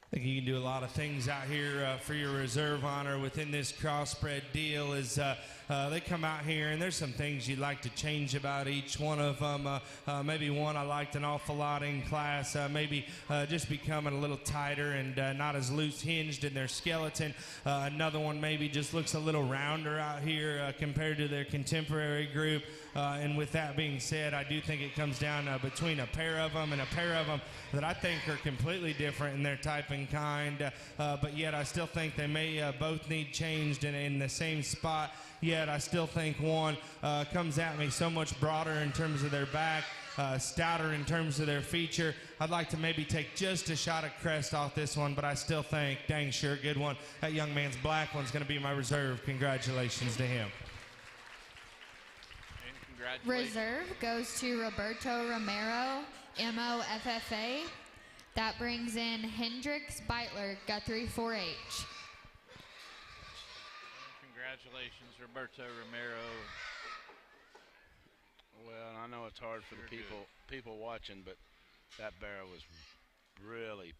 Speaker 4: I think you can do a lot of things out here for your reserve honor within this crossbred deal. Is they come out here and there's some things you'd like to change about each one of them. Maybe one I liked an awful lot in class. Maybe just becoming a little tighter and not as loose hinged in their skeleton. Another one maybe just looks a little rounder out here compared to their contemporary group. And with that being said, I do think it comes down between a pair of them and a pair of them that I think are completely different in their type and kind, but yet I still think they may both need changed in the same spot. Yet I still think one comes at me so much broader in terms of their back, stouter in terms of their feature. I'd like to maybe take just a shot of crest off this one, but I still think, dang sure, good one. That young man's black one's going to be my reserve. Congratulations to him.
Speaker 11: Congratulations.
Speaker 1: Reserve goes to Roberto Romero, MOFFA. That brings in Hendrix Beitler, Guthrie 4-H.
Speaker 11: Congratulations, Roberto Romero.
Speaker 9: Well, I know it's hard for the people watching, but that barrel was really,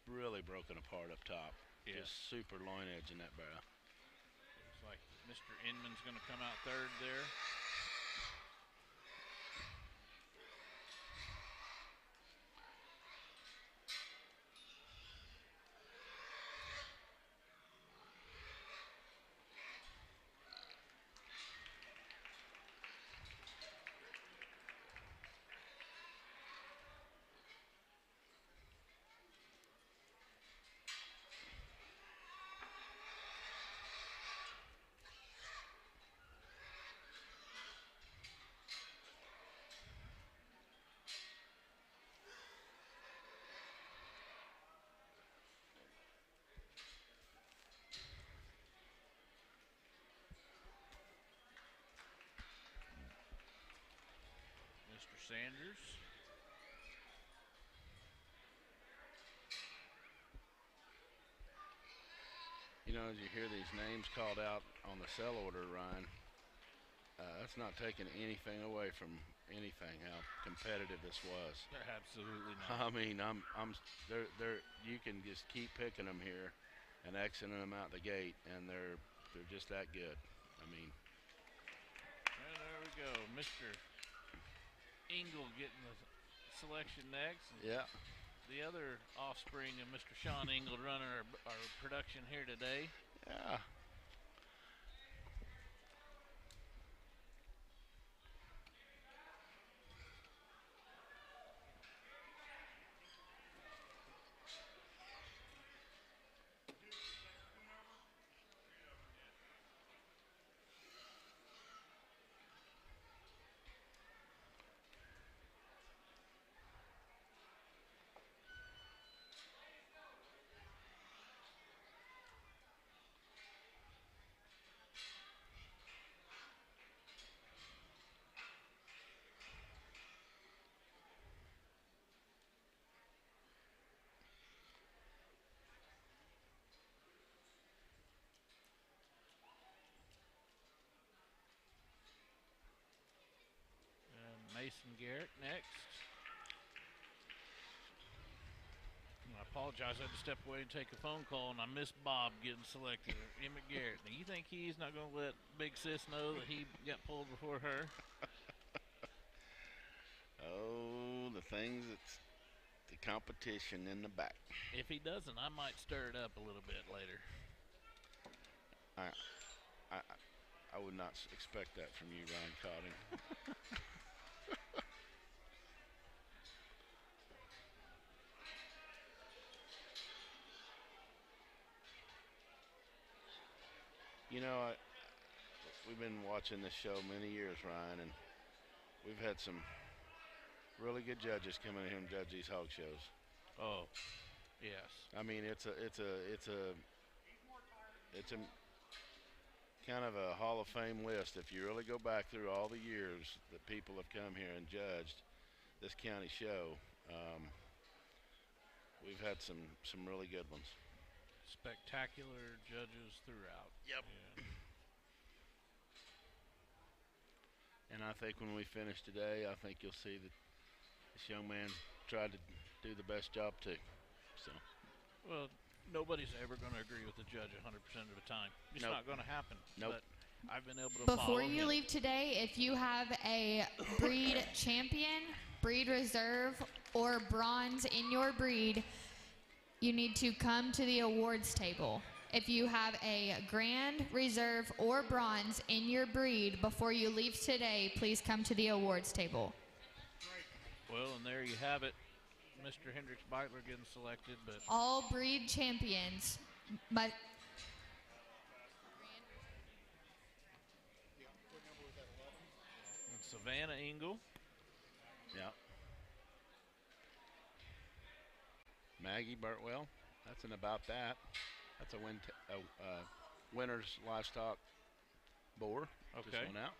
Speaker 9: really broken apart up top.
Speaker 11: Yeah.
Speaker 9: Just super loin edge in that barrel.
Speaker 11: Looks like Mr. Inman's going to come out third there. Mr. Sanders.
Speaker 9: You know, as you hear these names called out on the sell order, Ryan, that's not taking anything away from anything how competitive this was.
Speaker 11: Absolutely
Speaker 9: I
Speaker 11: not.
Speaker 9: mean, they're you can just keep picking them here and exiting them out the gate, and they're just that good. I mean,
Speaker 11: And there we go, Mr. Engel getting the selection next.
Speaker 9: yeah.
Speaker 11: The other offspring of Mr. Sean Engel running our production here today.
Speaker 9: Yeah.
Speaker 11: And Mason Garrett next. And I apologize, I had to step away and take a phone call, and I missed Bob getting selected. Emmett Garrett. Now, you think he's not going to let Big Sis know that he got pulled before her?
Speaker 9: Oh, the things that's the competition in the back.
Speaker 11: If he doesn't, I might stir it up a little bit later.
Speaker 9: I would not expect that from you, Ryan Cotting. You know, we've been watching this show many years, Ryan, and we've had some really good judges come in here and judge these hog shows.
Speaker 11: Oh, yes.
Speaker 9: I mean, it's a kind of a Hall of Fame list. If you really go back through all the years that people have come here and judged this county show, we've had some really good ones.
Speaker 11: Spectacular judges throughout.
Speaker 9: Yep.
Speaker 11: Yeah.
Speaker 9: And I think when we finish today, I think you'll see that this young man tried to do the best job too. So.
Speaker 11: Well, nobody's ever going to agree with the judge 100% of the time. It's
Speaker 9: Nope.
Speaker 11: not going to happen.
Speaker 9: Nope.
Speaker 11: But I've been able to
Speaker 1: Before
Speaker 11: follow
Speaker 1: you
Speaker 11: him.
Speaker 1: leave today, if you have a breed champion, breed reserve, or bronze in your breed, you need to come to the awards table. If you have a grand, reserve, or bronze in your breed before you leave today, please come to the awards table.
Speaker 11: Well, and there you have it. Mr. Hendrix Beitler getting selected, but
Speaker 1: All breed champions, but
Speaker 11: and Savannah Engel.
Speaker 9: Yeah. Maggie Burtwell, that's an about that. That's a winner's livestock boar.
Speaker 11: Okay.
Speaker 9: Just went out.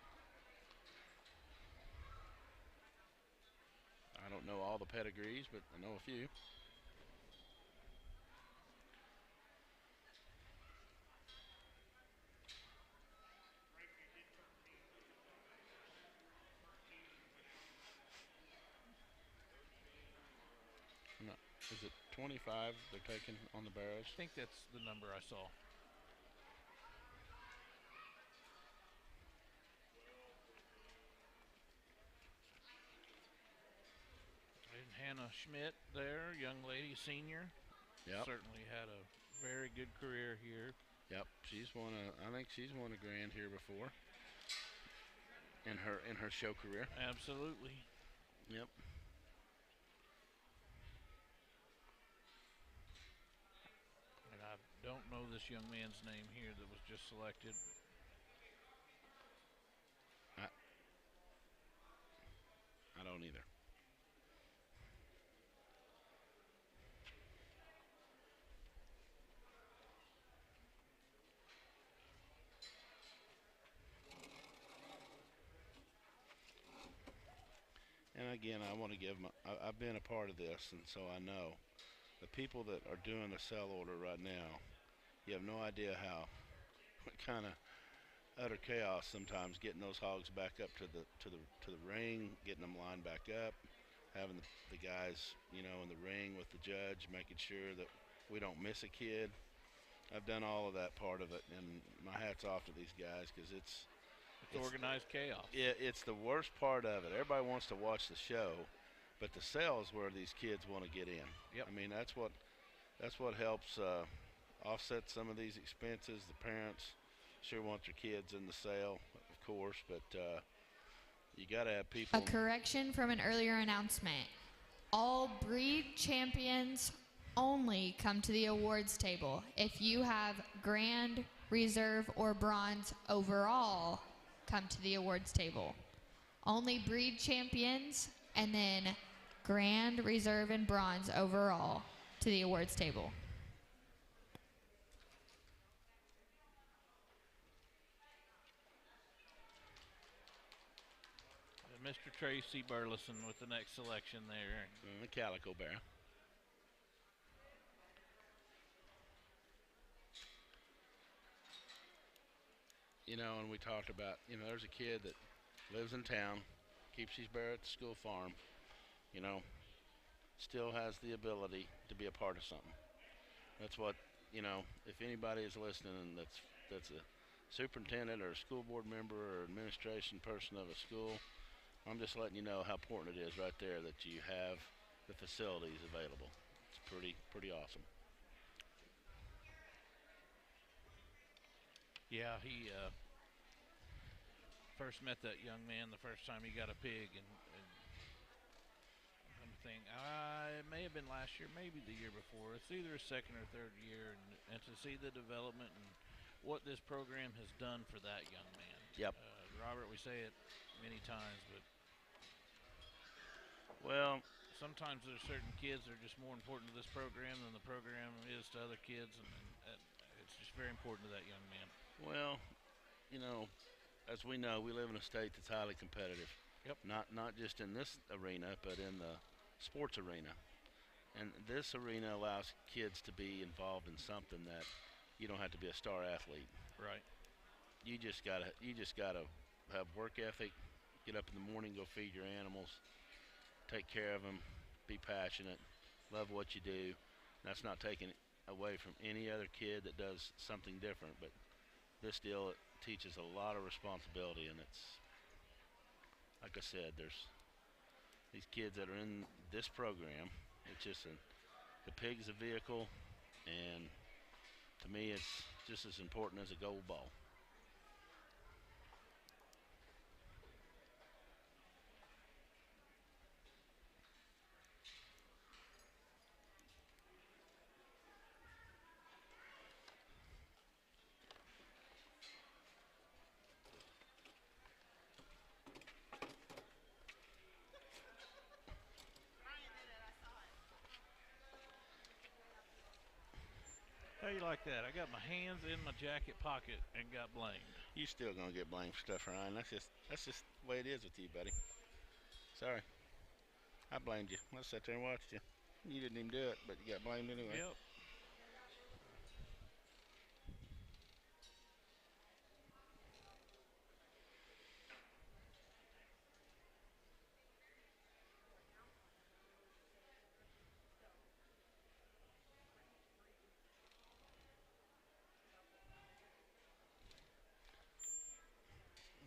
Speaker 9: I don't know all the pedigrees, but I know a few. Is it 25 they're taking on the barrows?
Speaker 11: I think that's the number I saw. And Hannah Schmidt there, young lady, senior.
Speaker 9: Yep.
Speaker 11: Certainly had a very good career here.
Speaker 9: Yep, I think she's won a grand here before in her show career.
Speaker 11: Absolutely.
Speaker 9: Yep.
Speaker 11: And I don't know this young man's name here that was just selected.
Speaker 9: I don't either. And again, I want to give I've been a part of this, and so I know the people that are doing the sell order right now. You have no idea how kind of utter chaos sometimes getting those hogs back up to the ring, getting them lined back up, having the guys, you know, in the ring with the judge, making sure that we don't miss a kid. I've done all of that part of it, and my hat's off to these guys because it's
Speaker 11: organized chaos.
Speaker 9: Yeah, it's the worst part of it. Everybody wants to watch the show, but the sale is where these kids want to get in.
Speaker 11: Yep.
Speaker 9: I mean, that's what helps offset some of these expenses. The parents sure want their kids in the sale, of course, but you got to have people.
Speaker 1: A correction from an earlier announcement. All breed champions only come to the awards table. If you have grand, reserve, or bronze overall, come to the awards table. Only breed champions, and then grand, reserve, and bronze overall to the awards table.
Speaker 11: Mr. Tracy Burleson with the next selection there.
Speaker 9: The Calico Bear. You know, and we talked about, you know, there's a kid that lives in town, keeps his bear at the school farm, you know, still has the ability to be a part of something. That's what, you know, if anybody is listening and that's a superintendent or a school board member or administration person of a school, I'm just letting you know how important it is right there that you have the facilities available. It's pretty awesome.
Speaker 11: Yeah, he first met that young man the first time he got a pig, and I'm thinking, it may have been last year, maybe the year before. It's either a second or third year, and to see the development and what this program has done for that young man.
Speaker 9: Yep.
Speaker 11: Robert, we say it many times, but
Speaker 9: well,
Speaker 11: sometimes there's certain kids that are just more important to this program than the program is to other kids, and it's just very important to that young man.
Speaker 9: Well, you know, as we know, we live in a state that's highly competitive.
Speaker 11: Yep.
Speaker 9: Not just in this arena, but in the sports arena. And this arena allows kids to be involved in something that you don't have to be a star athlete.
Speaker 11: Right.
Speaker 9: You just gotta have work ethic, get up in the morning, go feed your animals, take care of them, be passionate, love what you do. That's not taken away from any other kid that does something different, but this deal, it teaches a lot of responsibility, and it's, like I said, there's these kids that are in this program. It's just the pig's a vehicle, and to me, it's just as important as a gold ball.
Speaker 11: How you like that? I got my hands in my jacket pocket and got blamed.
Speaker 9: You still gonna get blamed for stuff, Ryan. That's just the way it is with you, buddy. Sorry. I blamed you. I sat there and watched you. You didn't even do it, but you got blamed anyway.
Speaker 11: Yep.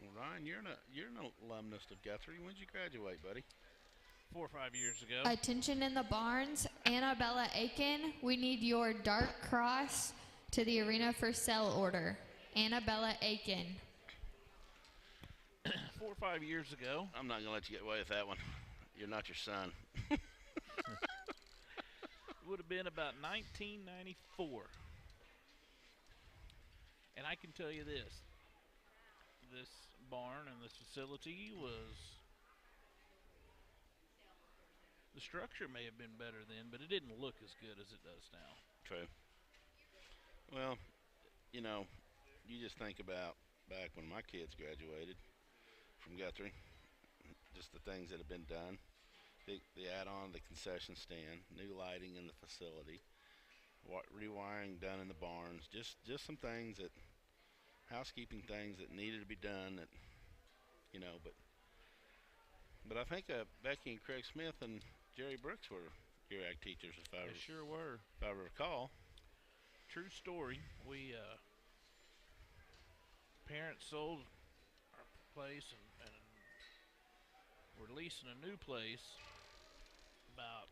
Speaker 9: Well, Ryan, you're an alumnus of Guthrie. When did you graduate, buddy?
Speaker 11: 4 or 5 years ago.
Speaker 1: Attention in the barns. Annabella Aiken, we need your dark cross to the arena for sale order. Annabella Aiken.
Speaker 11: 4 or 5 years ago.
Speaker 9: I'm not gonna let you get away with that one. You're not your son.
Speaker 11: It would have been about 1994. And I can tell you this barn and this facility the structure may have been better then, but it didn't look as good as it does now.
Speaker 9: True. Well, you know, you just think about back when my kids graduated from Guthrie, just the things that have been done, the add-on, the concession stand, new lighting in the facility, rewiring done in the barns, just some things that, housekeeping things that needed to be done that, you know, but I think Becky and Craig Smith and Jerry Brooks were your ag teachers, if I
Speaker 11: Sure were.
Speaker 9: if I recall.
Speaker 11: True story. We parents sold our place and we're leasing a new place about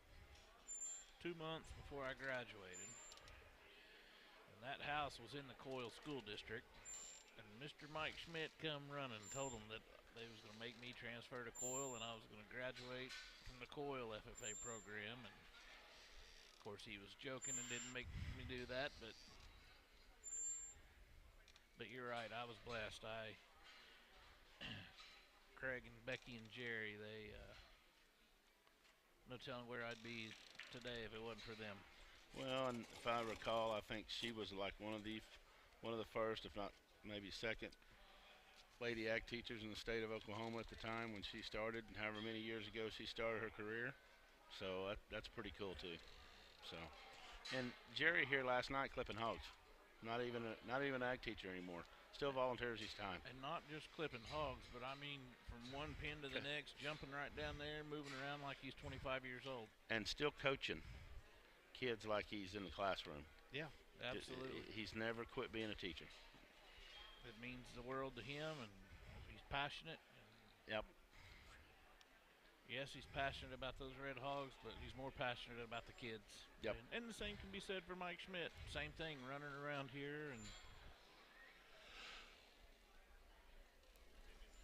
Speaker 11: 2 months before I graduated. And that house was in the Coyle School District. And Mr. Mike Schmidt come running and told them that they was going to make me transfer to Coyle and I was going to graduate from the Coyle FFA program. And of course he was joking and didn't make me do that, but you're right, I was blessed. Craig and Becky and Jerry, no telling where I'd be today if it wasn't for them.
Speaker 9: Well, and if I recall, I think she was like one of the first, if not maybe second, lady ag teachers in the state of Oklahoma at the time when she started, and however many years ago she started her career. So that's pretty cool too. So, and Jerry here last night clipping hogs, not even an ag teacher anymore. Still volunteers his time.
Speaker 11: And not just clipping hogs, but I mean from one pen to the next, jumping right down there, moving around like he's 25 years old.
Speaker 9: And still coaching kids like he's in the classroom.
Speaker 11: Yeah, absolutely.
Speaker 9: He's never quit being a teacher.
Speaker 11: It means the world to him, and he's passionate.
Speaker 9: Yep.
Speaker 11: Yes, he's passionate about those red hogs, but he's more passionate about the kids.
Speaker 9: Yep.
Speaker 11: And the same can be said for Mike Schmidt. Same thing, running around here. And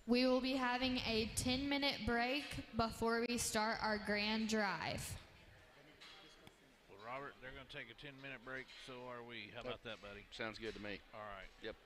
Speaker 1: We will be having a 10-minute break before we start our grand drive.
Speaker 11: Well, Robert, they're going to take a 10-minute break, so are we. How about that, buddy?
Speaker 9: Sounds good to me.
Speaker 11: All right.
Speaker 9: Yep.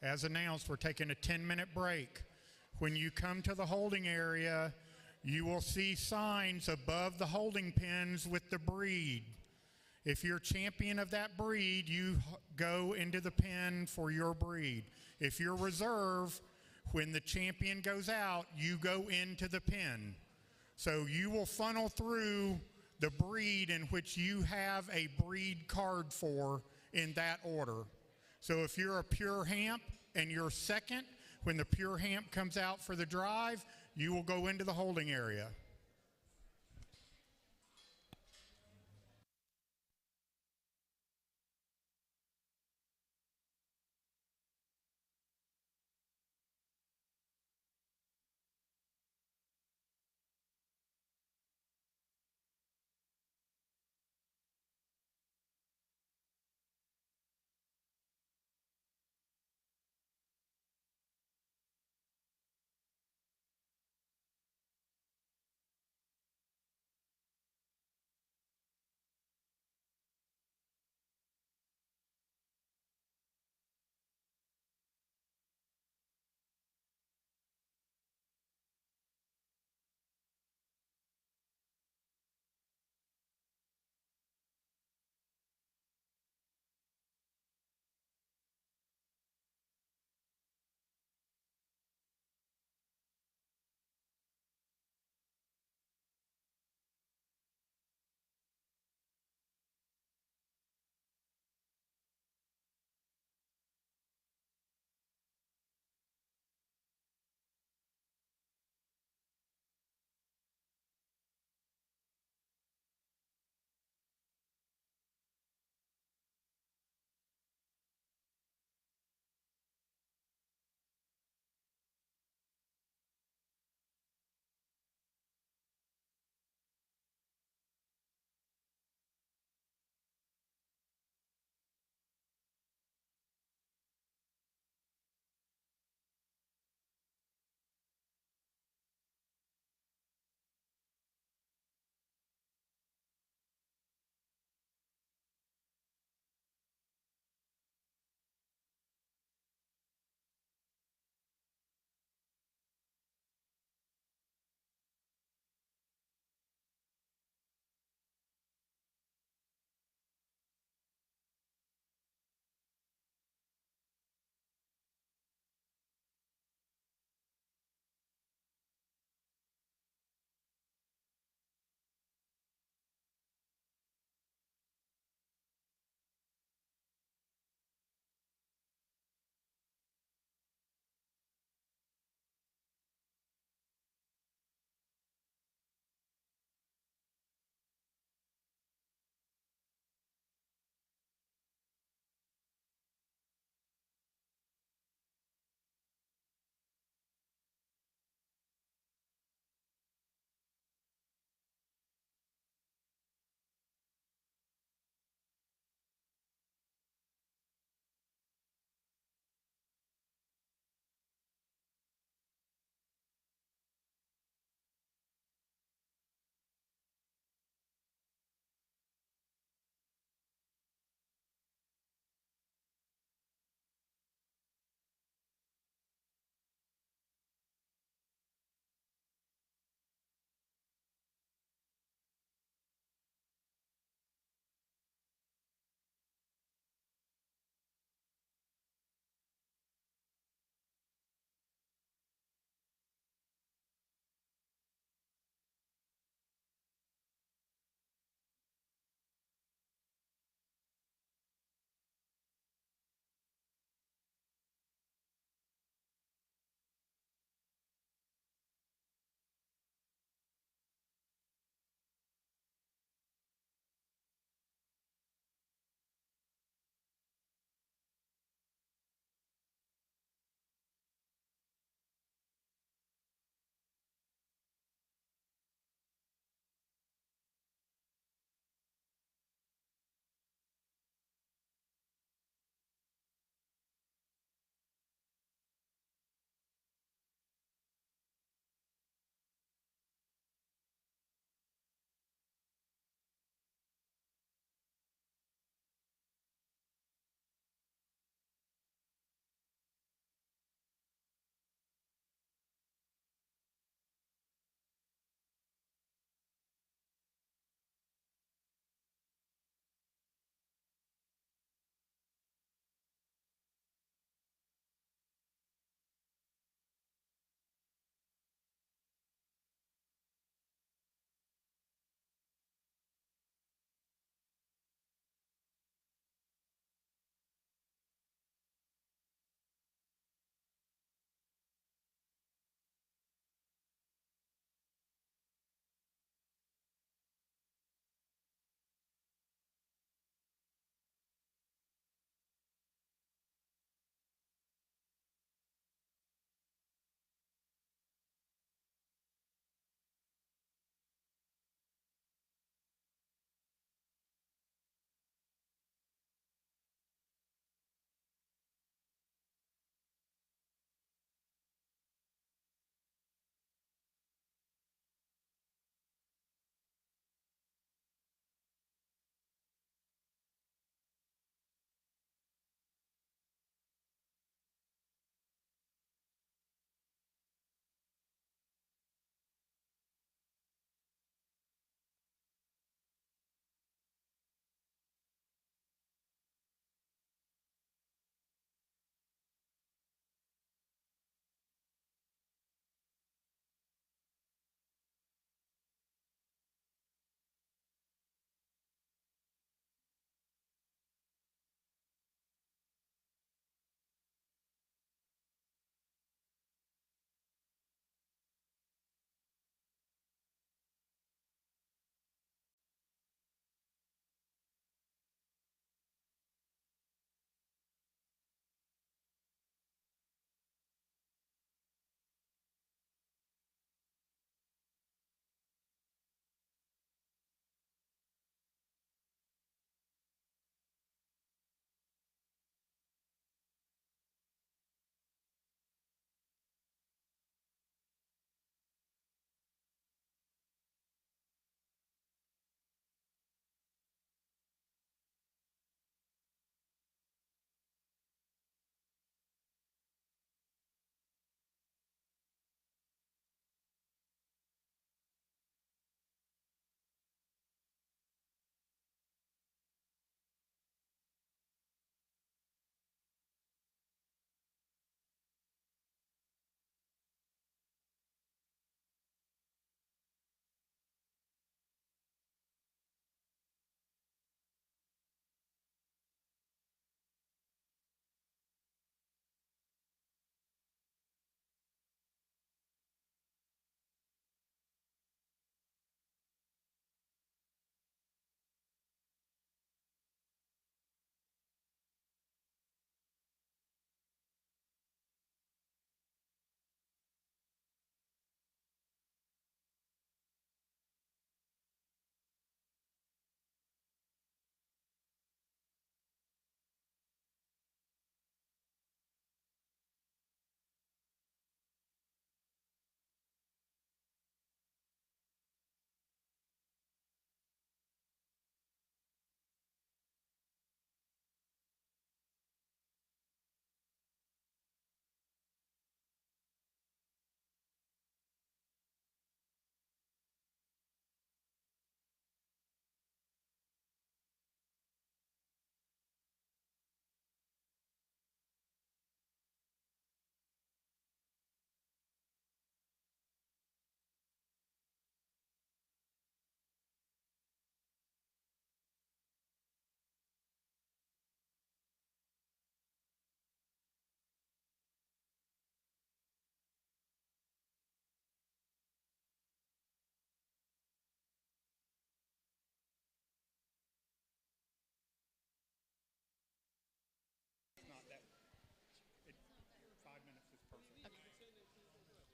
Speaker 6: As announced, we're taking a 10-minute break. When you come to the holding area, you will see signs above the holding pens with the breed. If you're champion of that breed, you go into the pen for your breed. If you're reserve, when the champion goes out, you go into the pen. So you will funnel through the breed in which you have a breed card for in that order. So if you're a pure hamp and you're second, when the pure hamp comes out for the drive, you will go into the holding area.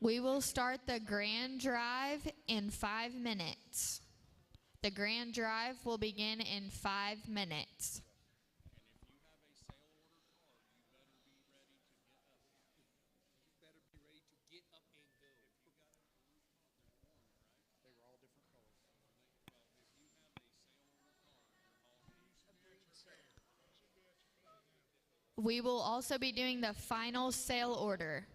Speaker 1: We will start the grand drive in 5 minutes. The grand drive will begin in 5 minutes. We will also be doing the final sale order.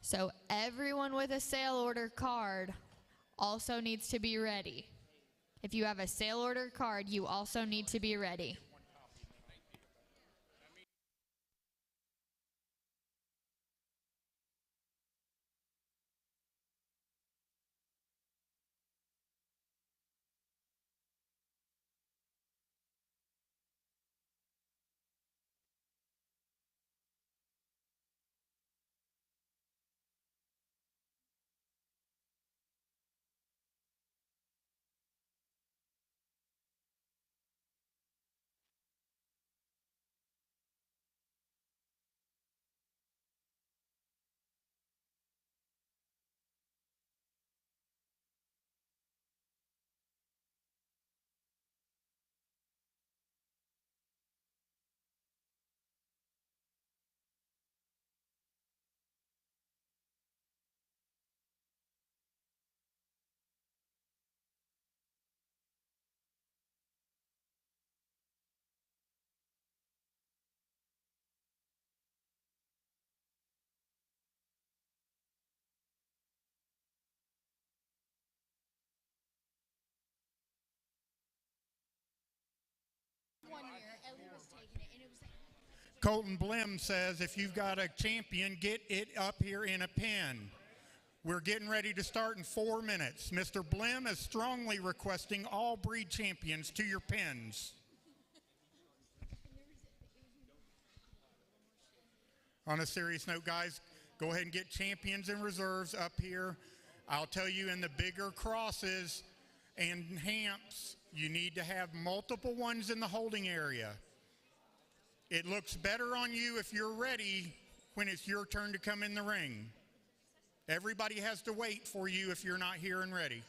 Speaker 1: So everyone with a sale order card also needs to be ready. If you have a sale order card, you also need to be ready.
Speaker 3: One year, Ellie was taking it, and it was like,
Speaker 6: Colton Blim says if you've got a champion, get it up here in a pen. We're getting ready to start in 4 minutes. Mr. Blim is strongly requesting all breed champions to your pens. On a serious note, guys, go ahead and get champions and reserves up here. I'll tell you, in the bigger crosses and hamps, you need to have multiple ones in the holding area. It looks better on you if you're ready when it's your turn to come in the ring. Everybody has to wait for you if you're not here and ready.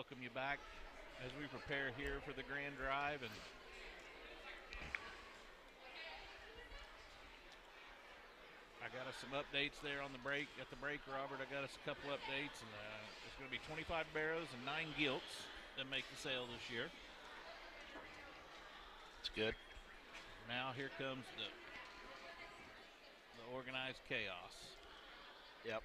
Speaker 11: welcome you back as we prepare here for the grand drive. And I got us some updates there on the break. At the break, Robert, I got us a couple updates, and there's going to be 25 barrows and 9 gilts that make the sale this year.
Speaker 9: It's good.
Speaker 11: Now here comes the organized chaos.
Speaker 9: Yep.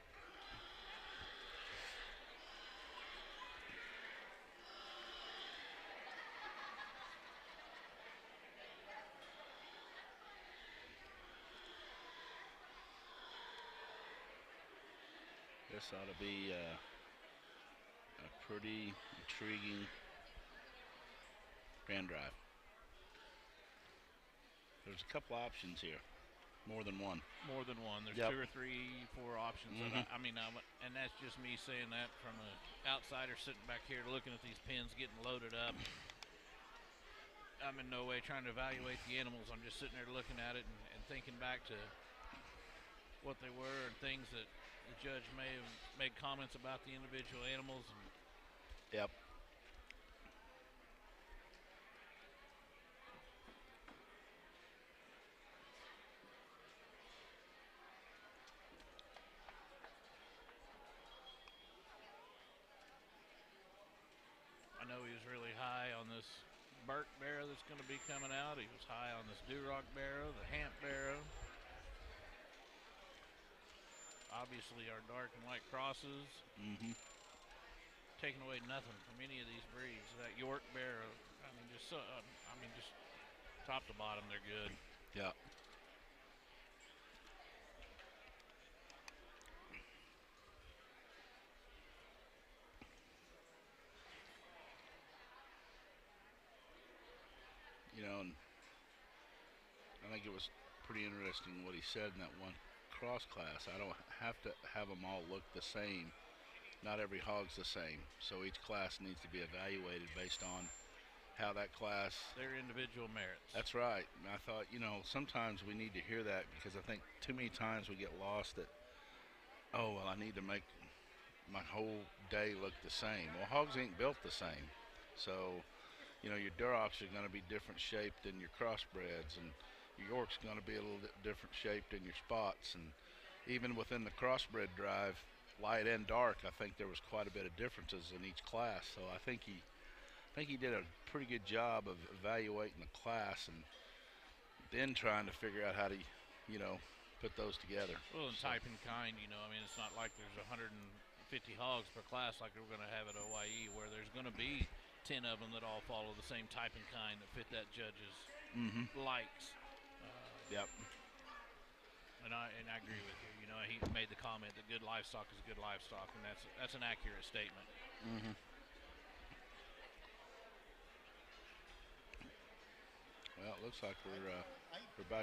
Speaker 9: This ought to be a pretty intriguing grand drive. There's a couple options here, more than one.
Speaker 11: More than one. There's
Speaker 9: Yep.
Speaker 11: 2 or 3, 4 options.
Speaker 9: Mhm.
Speaker 11: And that's just me saying that from an outsider sitting back here looking at these pins getting loaded up. I'm in no way trying to evaluate the animals. I'm just sitting there looking at it and thinking back to what they were and things that the judge may have made comments about the individual animals.
Speaker 9: Yep.
Speaker 11: I know he was really high on this Burke barrow that's going to be coming out. He was high on this Duroc barrow, the Hamp barrow. Obviously our dark and white crosses.
Speaker 9: Mm-hmm.
Speaker 11: Taking away nothing from any of these breeds. That York barrow, just top to bottom, they're good.
Speaker 9: Yeah. You know, and I think it was pretty interesting what he said in that one cross class. I don't have to have them all look the same. Not every hog's the same, so each class needs to be evaluated based on how that class,
Speaker 11: their individual merits.
Speaker 9: That's right. And I thought, sometimes we need to hear that, because I think too many times we get lost that, oh, well, I need to make my whole day look the same. Well, hogs ain't built the same. So, your Durocs are going to be different shaped than your crossbreds, and your York's going to be a little bit different shaped than your spots. And even within the crossbred drive, light and dark, I think there was quite a bit of differences in each class. So I think he did a pretty good job of evaluating the class and then trying to figure out how to, put those together.
Speaker 11: Well, and type and kind, it's not like there's 150 hogs per class like we're going to have at OYE, where there's going to be 10 of them that all follow the same type and kind that fit that judge's likes.
Speaker 9: Yep.
Speaker 11: And I agree with you. He made the comment that good livestock is good livestock, and that's an accurate statement.
Speaker 9: Mm-hmm. Well, it looks like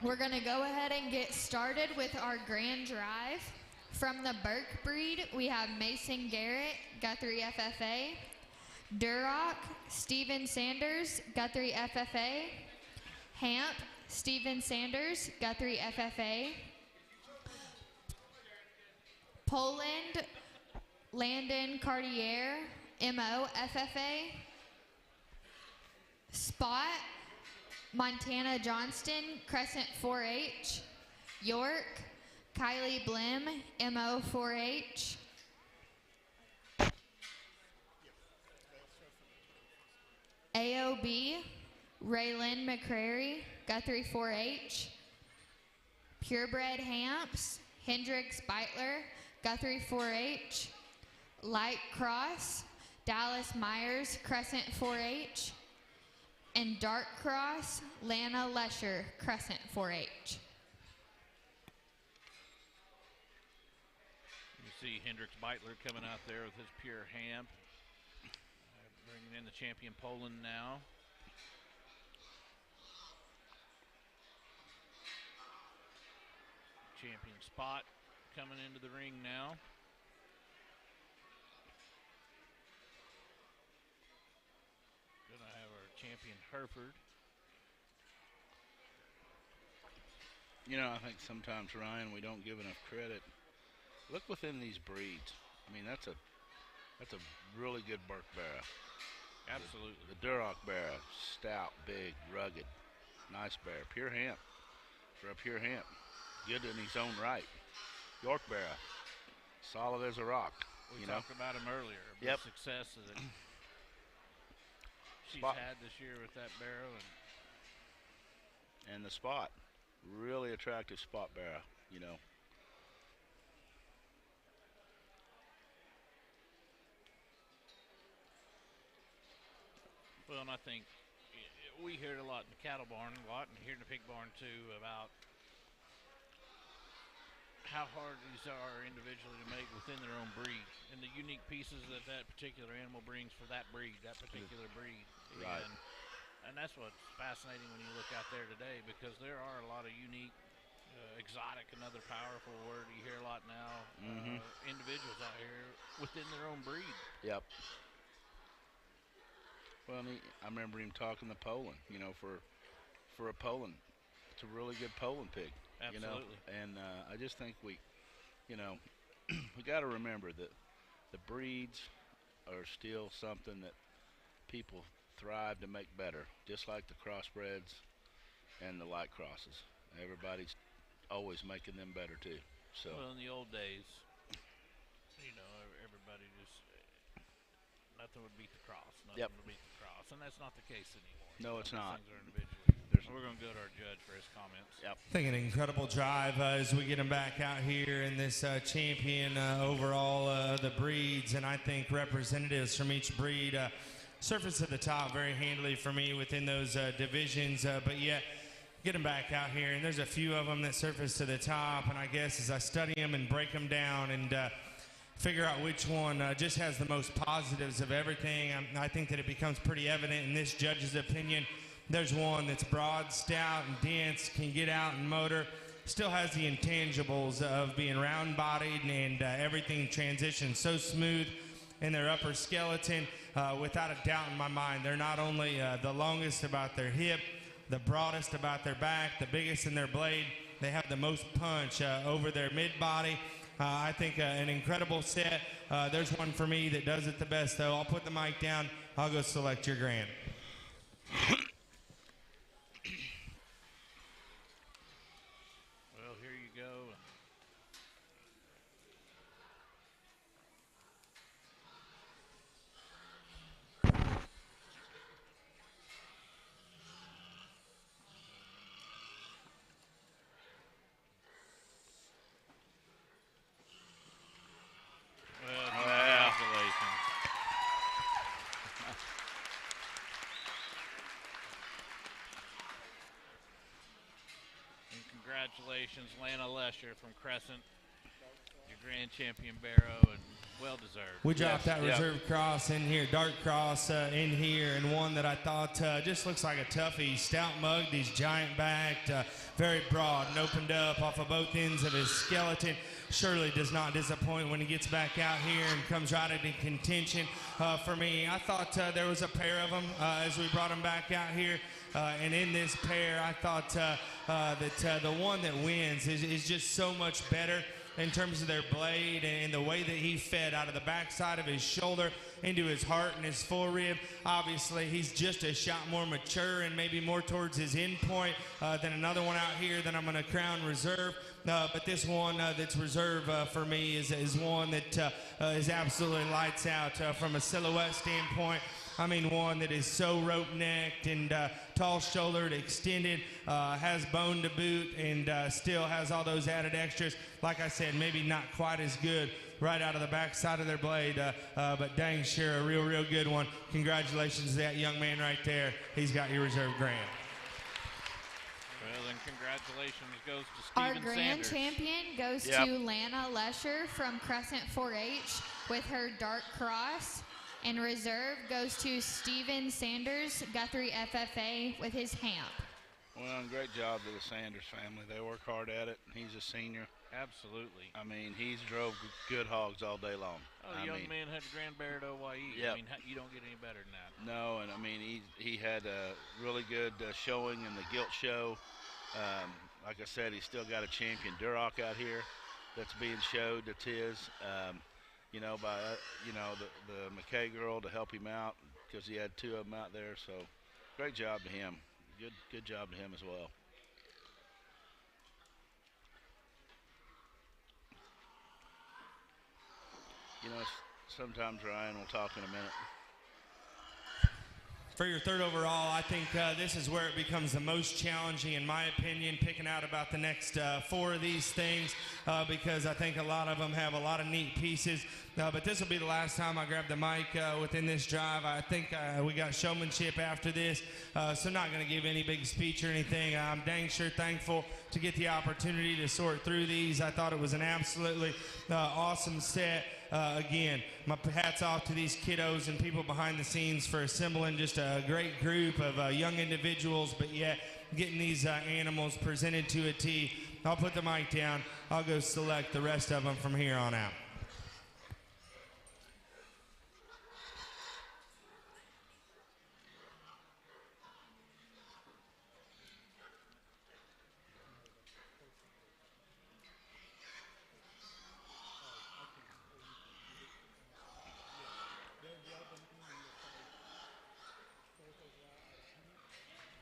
Speaker 1: We're going to go ahead and get started with our grand drive. From the Burke breed, we have Mason Garrett, Guthrie FFA. Duroc, Steven Sanders, Guthrie FFA. Hamp, Steven Sanders, Guthrie FFA. Poland, Landon Cartier, MO FFA. Spot, Montana Johnston, Crescent 4H. York, Kylie Blim, MO 4H. AOB, Raylan McCrary, Guthrie 4H. Purebred Hamps, Hendrix Beitler, Guthrie 4H. Light Cross, Dallas Myers, Crescent 4H. And Dark Cross, Lana Lesher, Crescent 4H.
Speaker 11: You see Hendrix Beitler coming out there with his pure Hamp. Bringing in the champion Poland now. Champion Spot coming into the ring now. Gonna have our champion Hereford.
Speaker 9: I think sometimes, Ryan, we don't give enough credit. Look within these breeds. That's That's a really good Burke barrow.
Speaker 11: Absolutely.
Speaker 9: The Duroc barrow, stout, big, rugged, nice barrow. Pure hemp for a pure hemp. Good in his own right. York barrow, solid as a rock.
Speaker 11: We talked about him earlier. The success that she's had this year with that barrow,
Speaker 9: and the spot, really attractive spot barrow.
Speaker 11: Well, and I think we hear it a lot in the cattle barn, a lot, and here in the pig barn too, about how hard these are individually to make within their own breed, and the unique pieces that that particular animal brings for that breed, that particular breed.
Speaker 9: Right.
Speaker 11: And that's what's fascinating when you look out there today, because there are a lot of unique, exotic, another powerful word you hear a lot now, individuals out here within their own breed.
Speaker 9: Yep. Well, I remember him talking to Poland, for a Poland. It's a really good Poland pig.
Speaker 11: Absolutely.
Speaker 9: And I just think we got to remember that the breeds are still something that people thrive to make better, just like the crossbreds and the light crosses. Everybody's always making them better too. So.
Speaker 11: Well, in the old days, everybody just nothing would beat the cross. Nothing would beat the cross, and that's not the case anymore.
Speaker 9: No, it's not.
Speaker 11: Things are individual. We're going to go to our judge for his comments.
Speaker 9: Yep.
Speaker 4: I think an incredible drive as we get him back out here in this champion overall the breeds, and I think representatives from each breed surface at the top very handily for me within those divisions, but yet get them back out here, and there's a few of them that surface to the top, and I guess as I study them and break them down and figure out which one just has the most positives of everything, I think that it becomes pretty evident in this judge's opinion. There's one that's broad, stout, and dense, can get out and motor, still has the intangibles of being round-bodied, and everything transitions so smooth in their upper skeleton. Without a doubt in my mind, they're not only the longest about their hip, the broadest about their back, the biggest in their blade. They have the most punch over their mid-body. I think an incredible set. There's one for me that does it the best, though. I'll put the mic down. I'll go select your grand.
Speaker 11: Well, here you go. Congratulations, Lana Lesher from Crescent, your grand champion barrow, and well deserved.
Speaker 4: We dropped that reserve cross in here, dark cross in here, and one that I thought just looks like a toughie. Stout mugged, he's giant backed, very broad, and opened up off of both ends of his skeleton. Surely does not disappoint when he gets back out here and comes right into contention for me. I thought there was a pair of them as we brought him back out here. And in this pair, I thought that the one that wins is just so much better in terms of their blade and the way that he fed out of the backside of his shoulder into his heart and his forearm. Obviously, he's just a shot more mature and maybe more towards his end point than another one out here that I'm going to crown reserve. But this one that's reserved for me is one that is absolutely lights out from a silhouette standpoint. I mean, one that is so rope-necked and tall-shouldered, extended, has bone to boot, and still has all those added extras. Like I said, maybe not quite as good right out of the backside of their blade, but dang sure a real good one. Congratulations to that young man right there. He's got your reserve grand.
Speaker 11: Well, then congratulations goes to Steven
Speaker 1: Our grand
Speaker 11: Sanders.
Speaker 1: champion goes to Lana Lesher from Crescent 4-H with her dark cross. And reserve goes to Steven Sanders, Guthrie FFA, with his hamp.
Speaker 9: Well, and great job to the Sanders family. They work hard at it. He's a senior.
Speaker 11: Absolutely.
Speaker 9: I mean, he's drove good hogs all day long.
Speaker 11: Oh, the young man had a grand bear at OYE.
Speaker 9: Yep.
Speaker 11: I mean, you don't get any better than that.
Speaker 9: No, and I mean, he had a really good showing in the gilt show. Like I said, he's still got a champion Duroc out here that's being showed. That's his. by the McKay girl to help him out because he had two of them out there. So great job to him. Good job to him as well. Sometimes, Ryan, we'll talk in a minute.
Speaker 4: For your third overall, I think this is where it becomes the most challenging, in my opinion, picking out about the next 4 of these things because I think a lot of them have a lot of neat pieces. But this will be the last time I grab the mic within this drive. I think we got showmanship after this, so not going to give any big speech or anything. I'm dang sure thankful to get the opportunity to sort through these. I thought it was an absolutely awesome set. Again, my hats off to these kiddos and people behind the scenes for assembling just a great group of young individuals, but yet getting these animals presented to a T. I'll put the mic down. I'll go select the rest of them from here on out.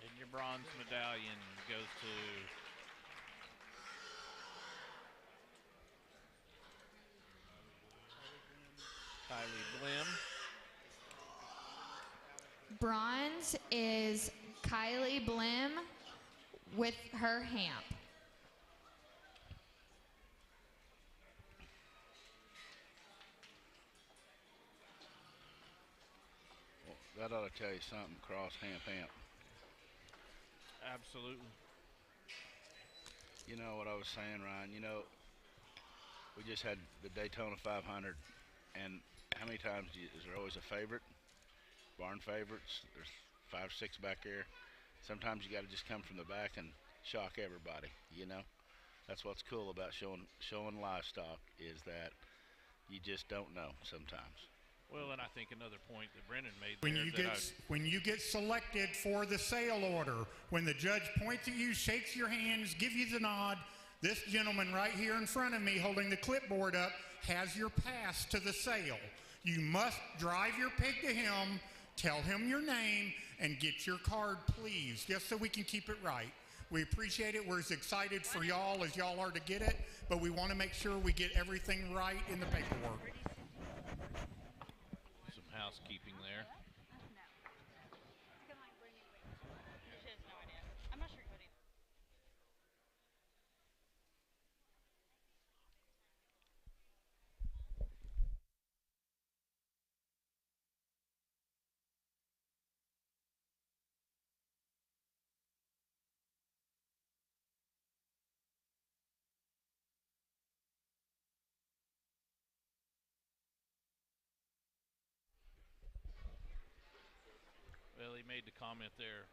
Speaker 11: And your bronze medallion goes to Kylie Blim.
Speaker 1: Bronze is Kylie Blim with her hamp.
Speaker 9: Well, that ought to tell you something, cross hamp.
Speaker 11: Absolutely.
Speaker 9: You know what I was saying, Ryan? We just had the Daytona 500, and how many times is there always a favorite? Barn favorites. There's 5, 6 back there. Sometimes you got to just come from the back and shock everybody. That's what's cool about showing livestock is that you just don't know sometimes.
Speaker 11: Well, and I think another point that Brendan made
Speaker 6: When you get selected for the sale order, when the judge points at you, shakes your hands, gives you the nod, this gentleman right here in front of me holding the clipboard up has your pass to the sale. You must drive your pig to him, tell him your name, and get your card, please, just so we can keep it right. We appreciate it. We're as excited for y'all as y'all are to get it, but we want to make sure we get everything right in the paperwork.
Speaker 11: some housekeeping there. Well, he made the comment there.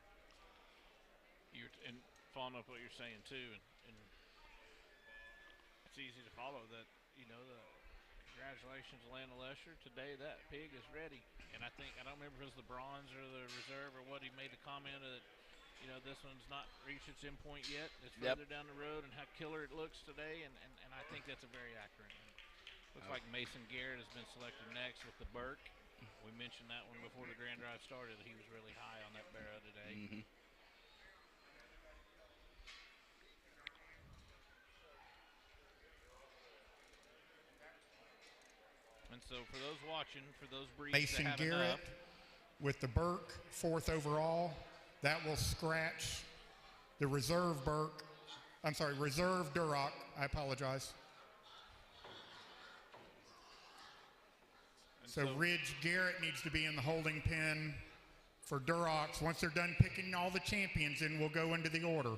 Speaker 11: And following up what you're saying too, and it's easy to follow that. The congratulations, Lana Lesher. Today that pig is ready, and I don't remember if it was the bronze or the reserve or what. He made the comment that this one's not reached its endpoint yet. It's further down the road, and how killer it looks today, and I think that's a very accurate. Looks like Mason Garrett has been selected next with the Burke. We mentioned that one before the Grand Drive started. He was really high on that barrow today.
Speaker 9: Mm-hmm.
Speaker 11: And so for those watching, for those breeds
Speaker 6: Mason
Speaker 11: that have
Speaker 6: Garrett
Speaker 11: enough,
Speaker 6: with the Burke, 4th overall. That will scratch the reserve Burke. I'm sorry, reserve Duroc. I apologize. So Ridge Garrett needs to be in the holding pen for Durocs. Once they're done picking all the champions, then we'll go into the order.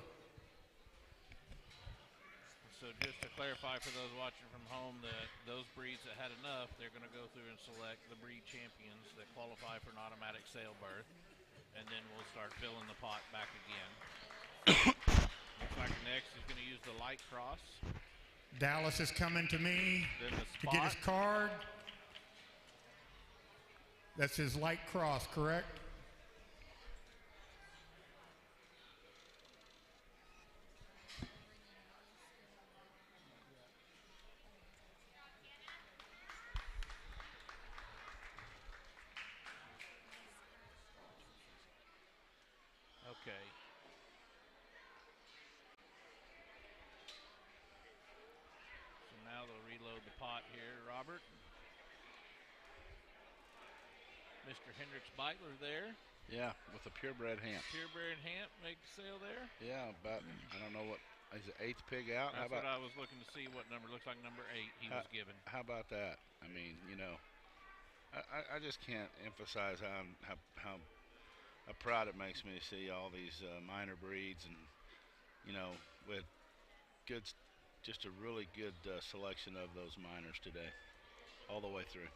Speaker 11: so just to clarify for those watching from home, that those breeds that had enough, they're going to go through and select the breed champions that qualify for an automatic sale berth, and then we'll start filling the pot back again. Looks like next is going to use the light cross.
Speaker 6: Dallas is coming to me
Speaker 11: Then the
Speaker 6: to get his
Speaker 11: spot.
Speaker 6: card. That's his light cross, correct?
Speaker 11: Okay. So now they'll reload the pot here, Robert. Mr. Hendricks Beitler there.
Speaker 9: Yeah, with a purebred hamp.
Speaker 11: Purebred hamp make the sale there.
Speaker 9: Yeah, but I don't know what is the 8th pig out.
Speaker 11: That's what I was looking to see. What number? Looks like number 8 he was given.
Speaker 9: How about that? I mean, you know, I just can't emphasize how proud it makes me to see all these minor breeds, and you know, with good, just a really good selection of those minors today, all the way through.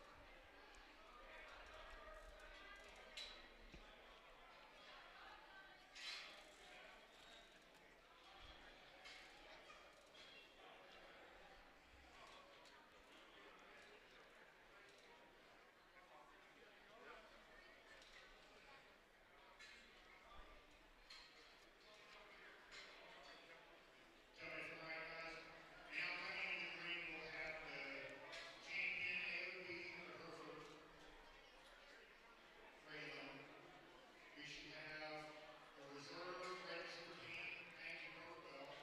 Speaker 6: Tell me if I'm right, guys. Now coming to the green, we'll have the champion AOB or Hereford prelim. We should have a reserve registered Hank Mackey Rockwell.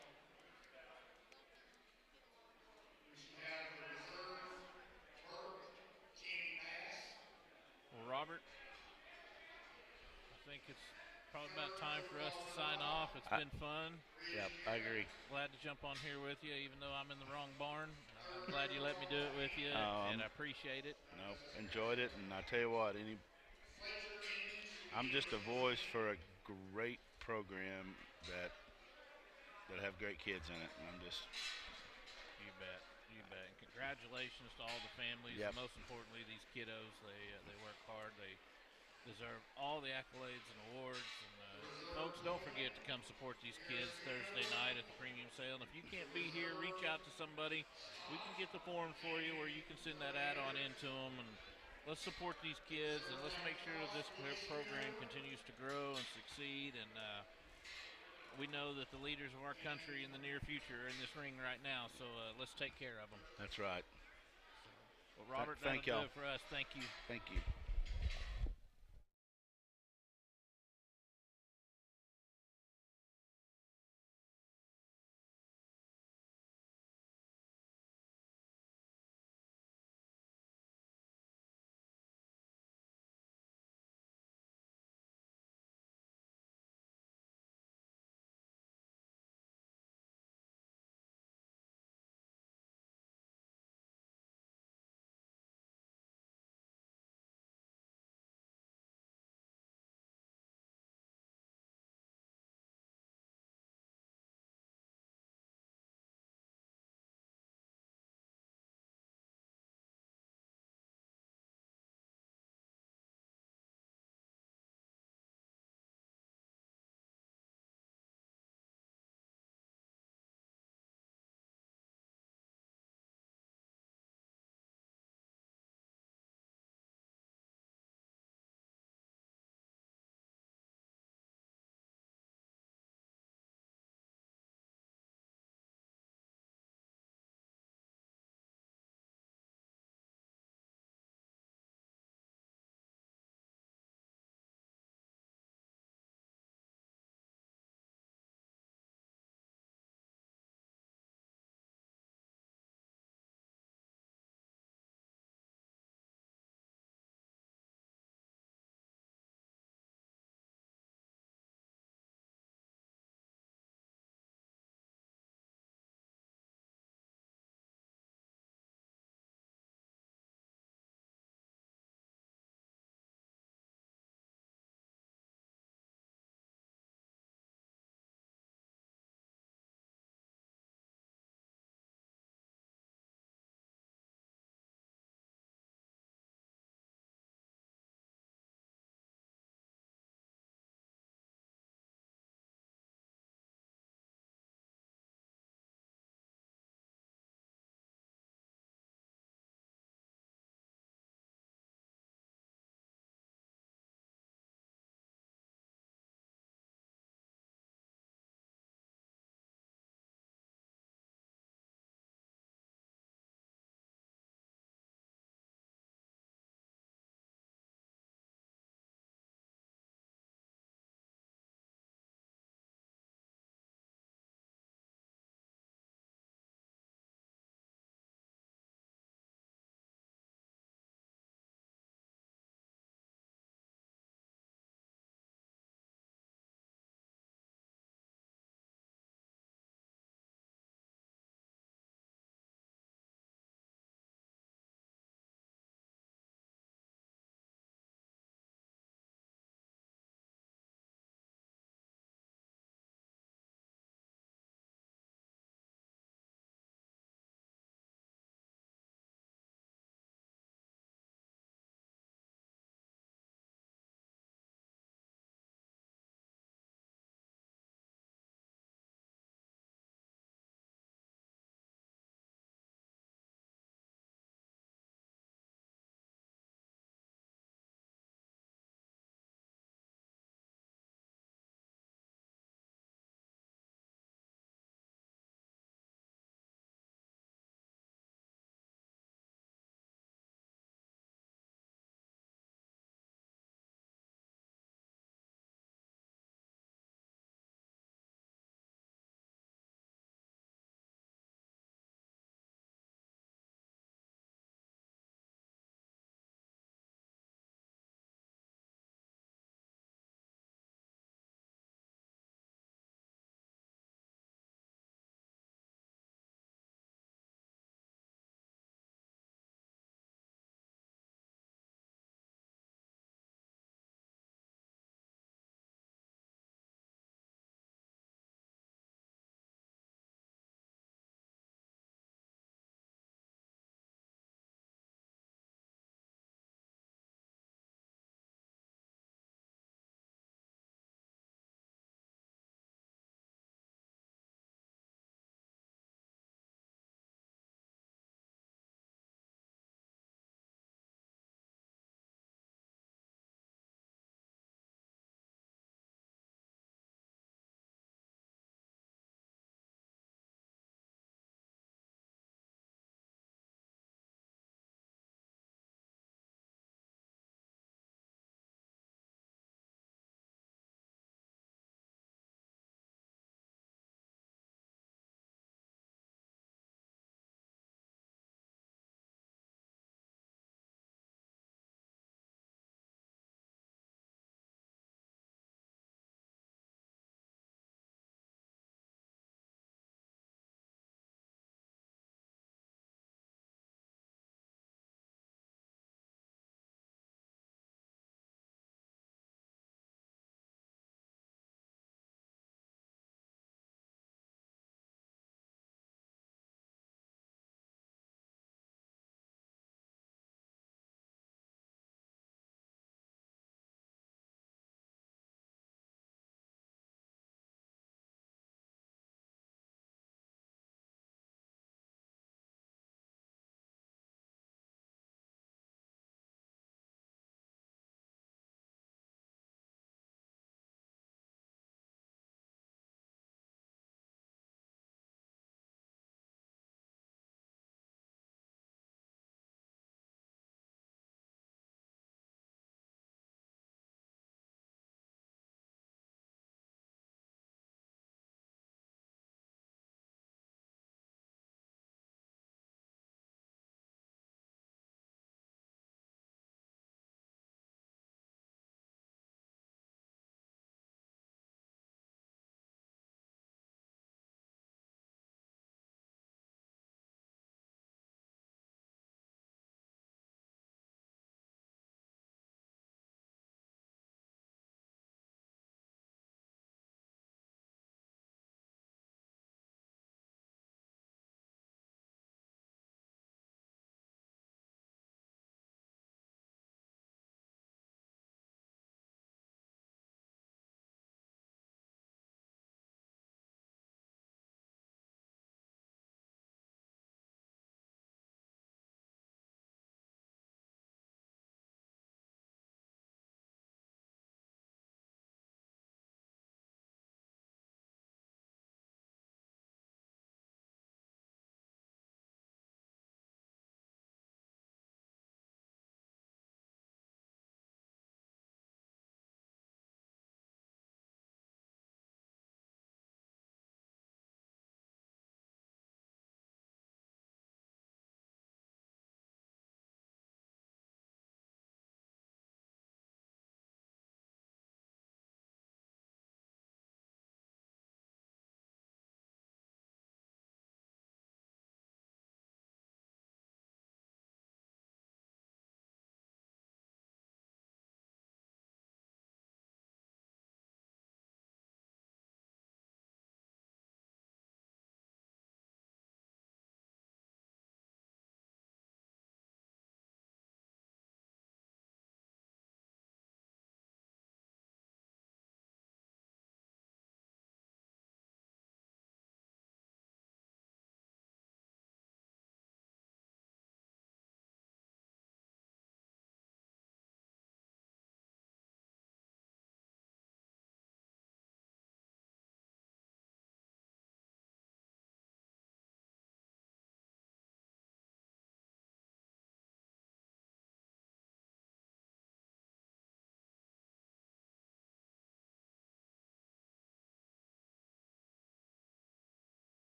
Speaker 6: We should have the reserve Burke Jamie Bass.
Speaker 11: Well, Robert, I think it's probably about time for us to sign off. It's been fun.
Speaker 9: Yeah, I agree.
Speaker 11: Glad to jump on here with you, even though I'm in the wrong barn. I'm glad you let me do it with you, and I appreciate it.
Speaker 9: No, enjoyed it, and I tell you what, I'm just a voice for a great program that have great kids in it, and I'm just.
Speaker 11: You bet, you bet. And congratulations to all the families.
Speaker 9: Yep.
Speaker 11: And most importantly, these kiddos. They work hard. They deserve all the accolades and awards. And folks, don't forget to come support these kids Thursday night at the premium sale. And if you can't be here, reach out to somebody. We can get the form for you, or you can send that add-on into them. And let's support these kids, and let's make sure that this program continues to grow and succeed. And we know that the leaders of our country in the near future are in this ring right now, so let's take care of them.
Speaker 9: That's right.
Speaker 11: Well, Robert,
Speaker 9: thank
Speaker 11: that'll
Speaker 9: y'all.
Speaker 11: do it for us. Thank you.
Speaker 9: Thank you.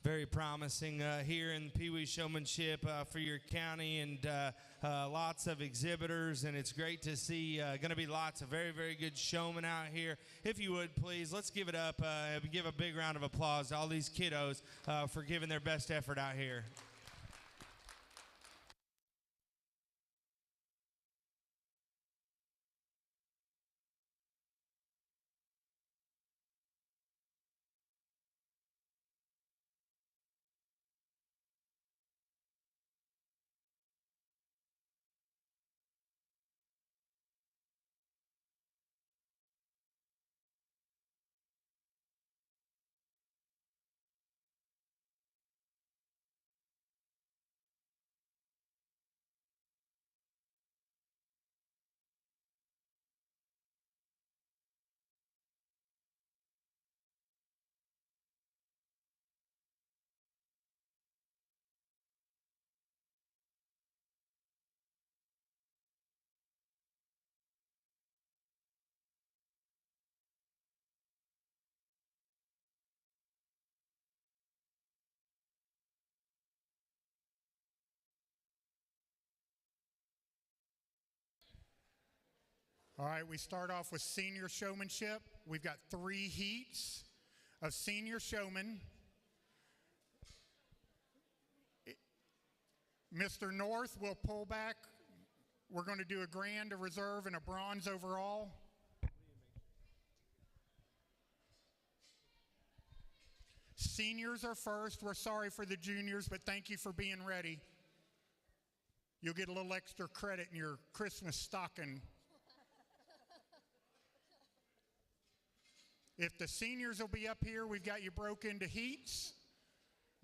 Speaker 4: very promising here in Pee Wee Showmanship for your county, and lots of exhibitors, and it's great to see going to be lots of very, very good showmen out here. If you would, please, let's give it up, give a big round of applause to all these kiddos for giving their best effort out here.
Speaker 6: All right, we start off with senior showmanship. We've got 3 heats of senior showmen. Mr. North will pull back. We're going to do a grand, a reserve, and a bronze overall. Seniors are first. We're sorry for the juniors, but thank you for being ready. You'll get a little extra credit in your Christmas stocking. If the seniors will be up here, we've got you broke into heats.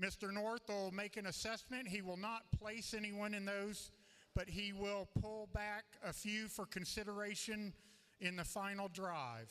Speaker 6: Mr. North will make an assessment. He will not place anyone in those, but he will pull back a few for consideration in the final drive.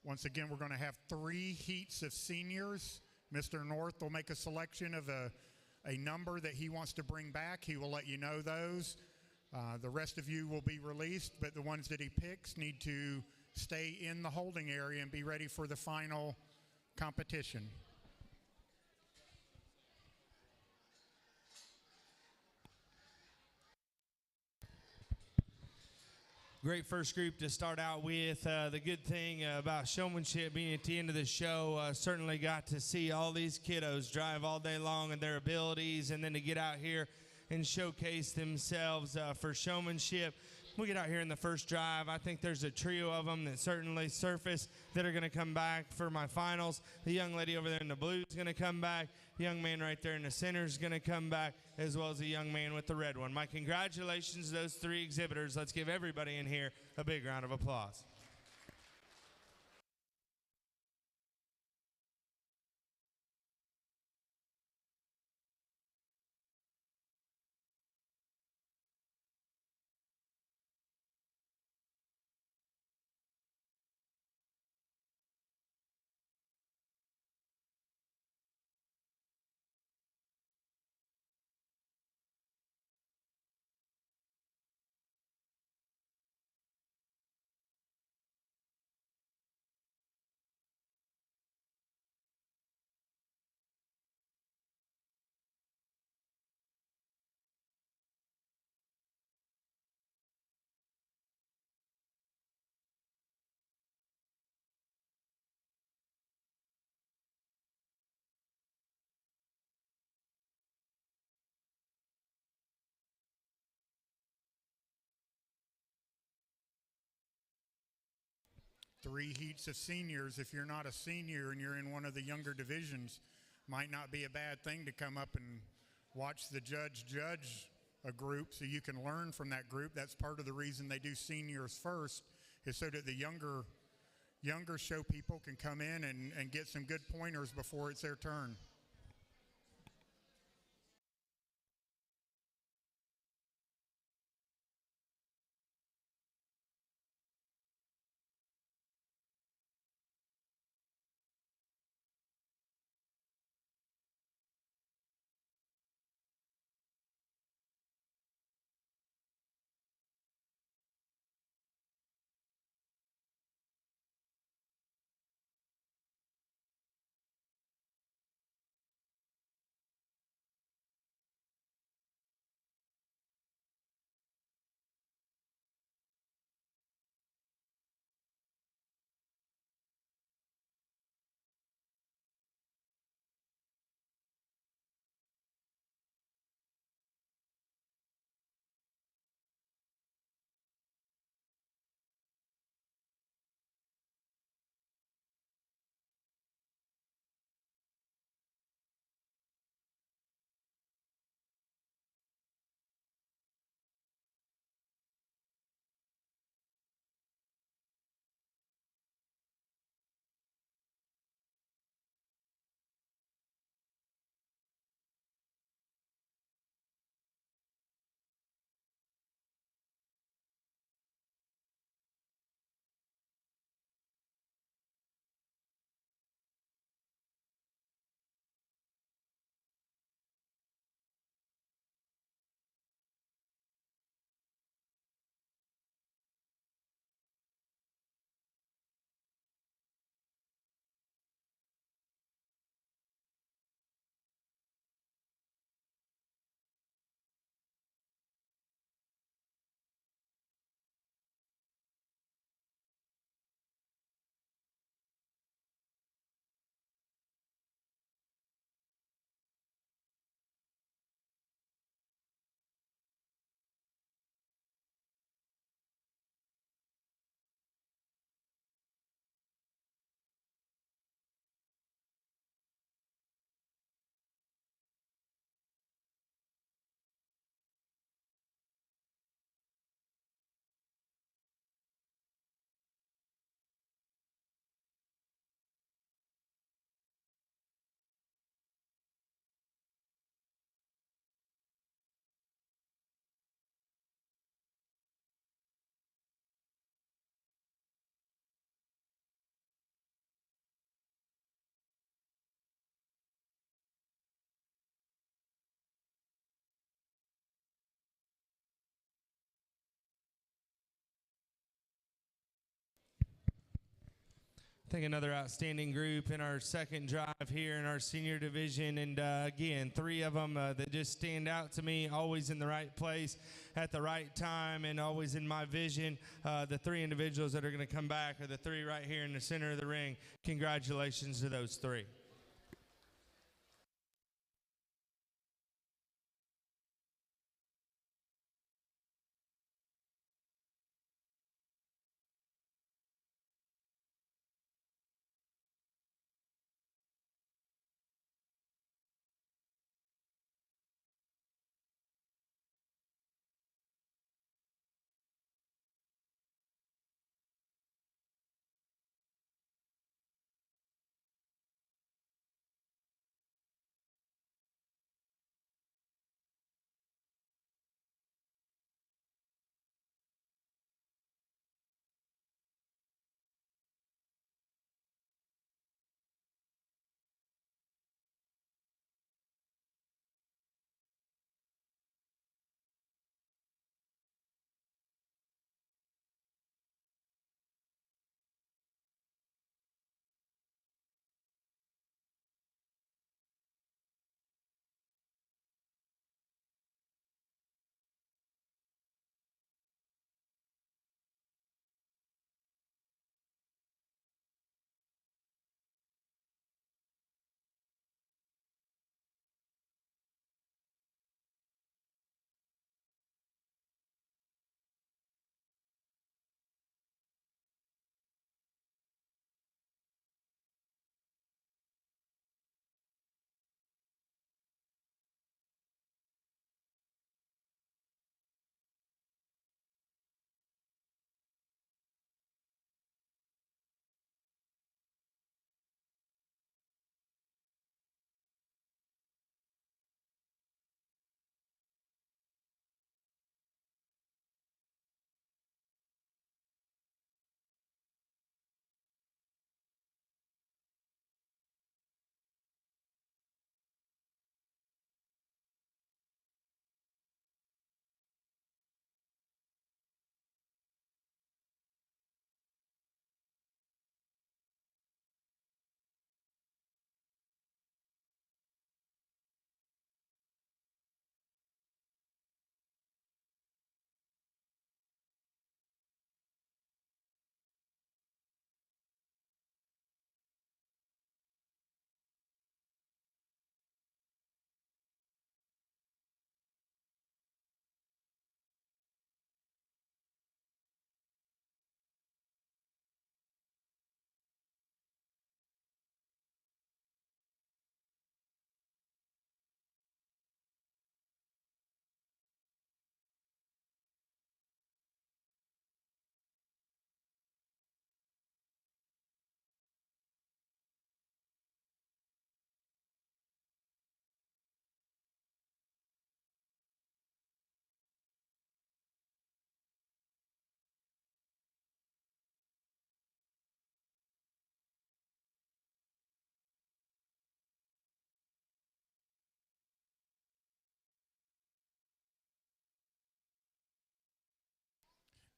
Speaker 6: Once again, we're going to have 3 heats of seniors. Mr. North will make a selection of a number that he wants to bring back. He will let you know those. The rest of you will be released, but the ones that he picks need to stay in the holding area and be ready for the final competition.
Speaker 4: Great first group to start out with. The good thing about showmanship being at the end of the show, certainly got to see all these kiddos drive all day long and their abilities, and then to get out here and showcase themselves for showmanship. We get out here in the first drive. I think there's a trio of them that certainly surface that are going to come back for my finals. The young lady over there in the blue is going to come back. The young man right there in the center is going to come back, as well as the young man with the red one. My congratulations to those 3 exhibitors. Let's give everybody in here a big round of applause.
Speaker 6: Three heats of seniors. If you're not a senior and you're in one of the younger divisions, might not be a bad thing to come up and watch the judge a group so you can learn from that group. That's part of the reason they do seniors first, is so that the younger show people can come in and get some good pointers before it's their turn.
Speaker 4: think another outstanding group in our second drive here in our senior division. And again, 3 of them that just stand out to me, always in the right place at the right time and always in my vision. The 3 individuals that are going to come back are the 3 right here in the center of the ring. Congratulations to those 3.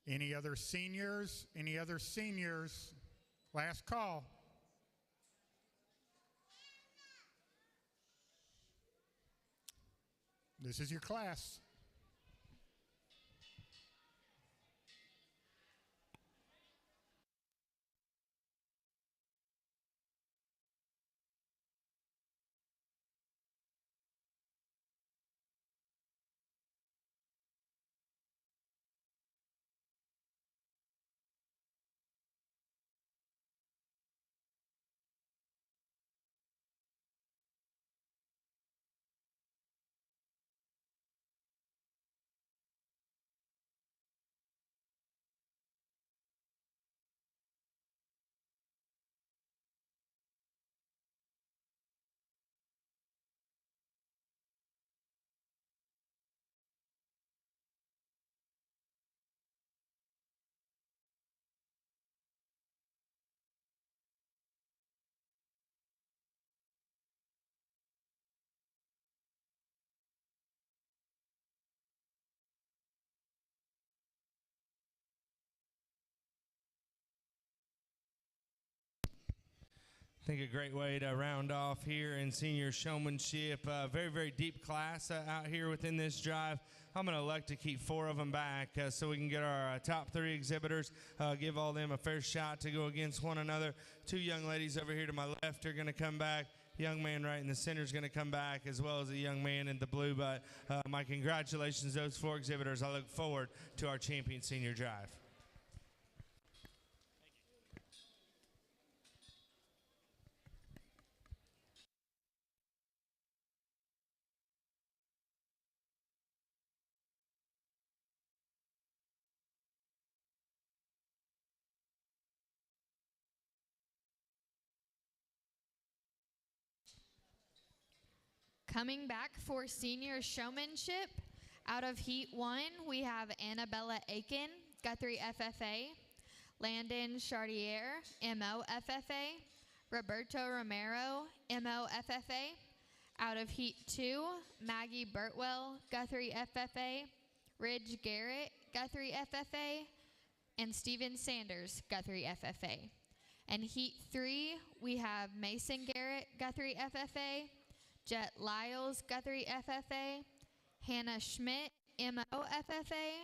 Speaker 6: Any other seniors? Any other seniors? Last call. This is your class.
Speaker 4: I think a great way to round off here in senior showmanship. Very, very deep class out here within this drive. I'm going to elect to keep 4 of them back so we can get our top 3 exhibitors, give all them a fair shot to go against one another. 2 young ladies over here to my left are going to come back. Young man right in the center is going to come back, as well as a young man in the blue. But my congratulations, those 4 exhibitors. I look forward to our champion senior drive.
Speaker 1: Coming back for senior showmanship, out of Heat 1, we have Annabella Aiken, Guthrie FFA, Landon Chartier, MO FFA, Roberto Romero, MO FFA. Out of Heat 2, Maggie Burtwell, Guthrie FFA, Ridge Garrett, Guthrie FFA, and Steven Sanders, Guthrie FFA. And Heat 3, we have Mason Garrett, Guthrie FFA, Jet Lyles, Guthrie FFA, Hannah Schmidt, MO FFA,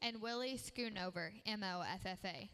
Speaker 1: and Willie Schoonover, MO FFA.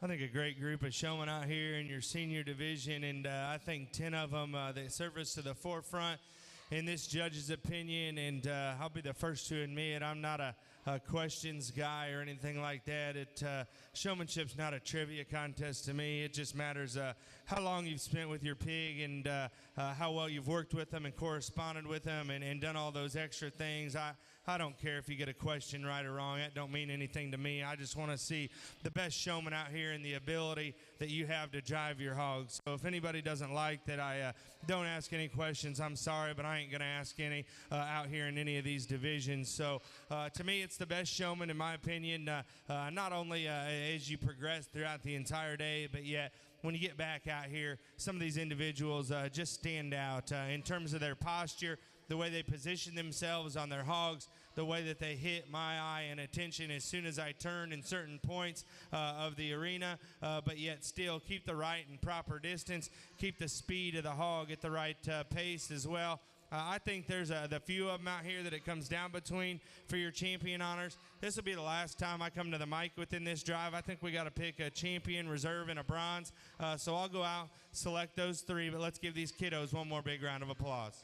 Speaker 4: I think a great group of showmen out here in your senior division, and I think 10 of them that serve us to the forefront in this judge's opinion. And I'll be the first to admit I'm not a questions guy or anything like that. Showmanship's not a trivia contest to me. It just matters how long you've spent with your pig and how well you've worked with them and corresponded with them and done all those extra things. I don't care if you get a question right or wrong. That don't mean anything to me. I just want to see the best showman out here and the ability that you have to drive your hogs. So if anybody doesn't like that I don't ask any questions, I'm sorry, but I ain't going to ask any out here in any of these divisions. So to me, it's the best showman, in my opinion, not only as you progress throughout the entire day, but yet when you get back out here, some of these individuals just stand out in terms of their posture, the way they position themselves on their hogs, the way that they hit my eye and attention as soon as I turn in certain points of the arena, but yet still keep the right and proper distance, keep the speed of the hog at the right pace as well. I think there's the few of them out here that it comes down between for your champion honors. This will be the last time I come to the mic within this drive. I think we got to pick a champion, reserve, and a bronze. So I'll go out, select those three, but let's give these kiddos one more big round of applause.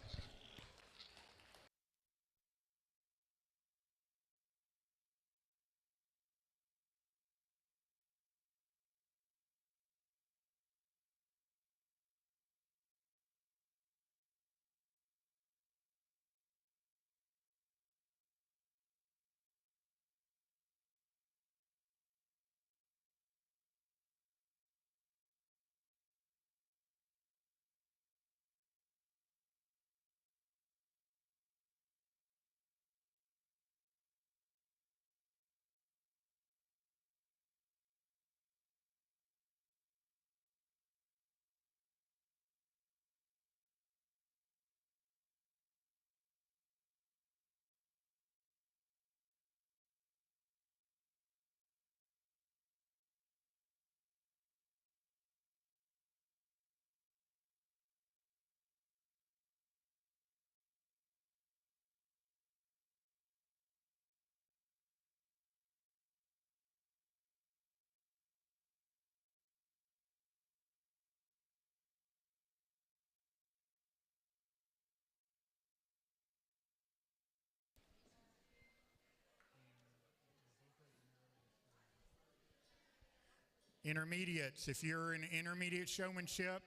Speaker 6: Intermediates, if you're in intermediate showmanship,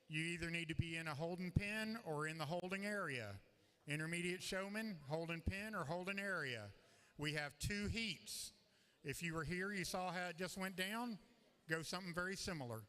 Speaker 6: you either need to be in a holding pen or in the holding area. Intermediate showman, holding pen or holding area. We have 2 heats. If you were here, you saw how it just went down. Go something very similar.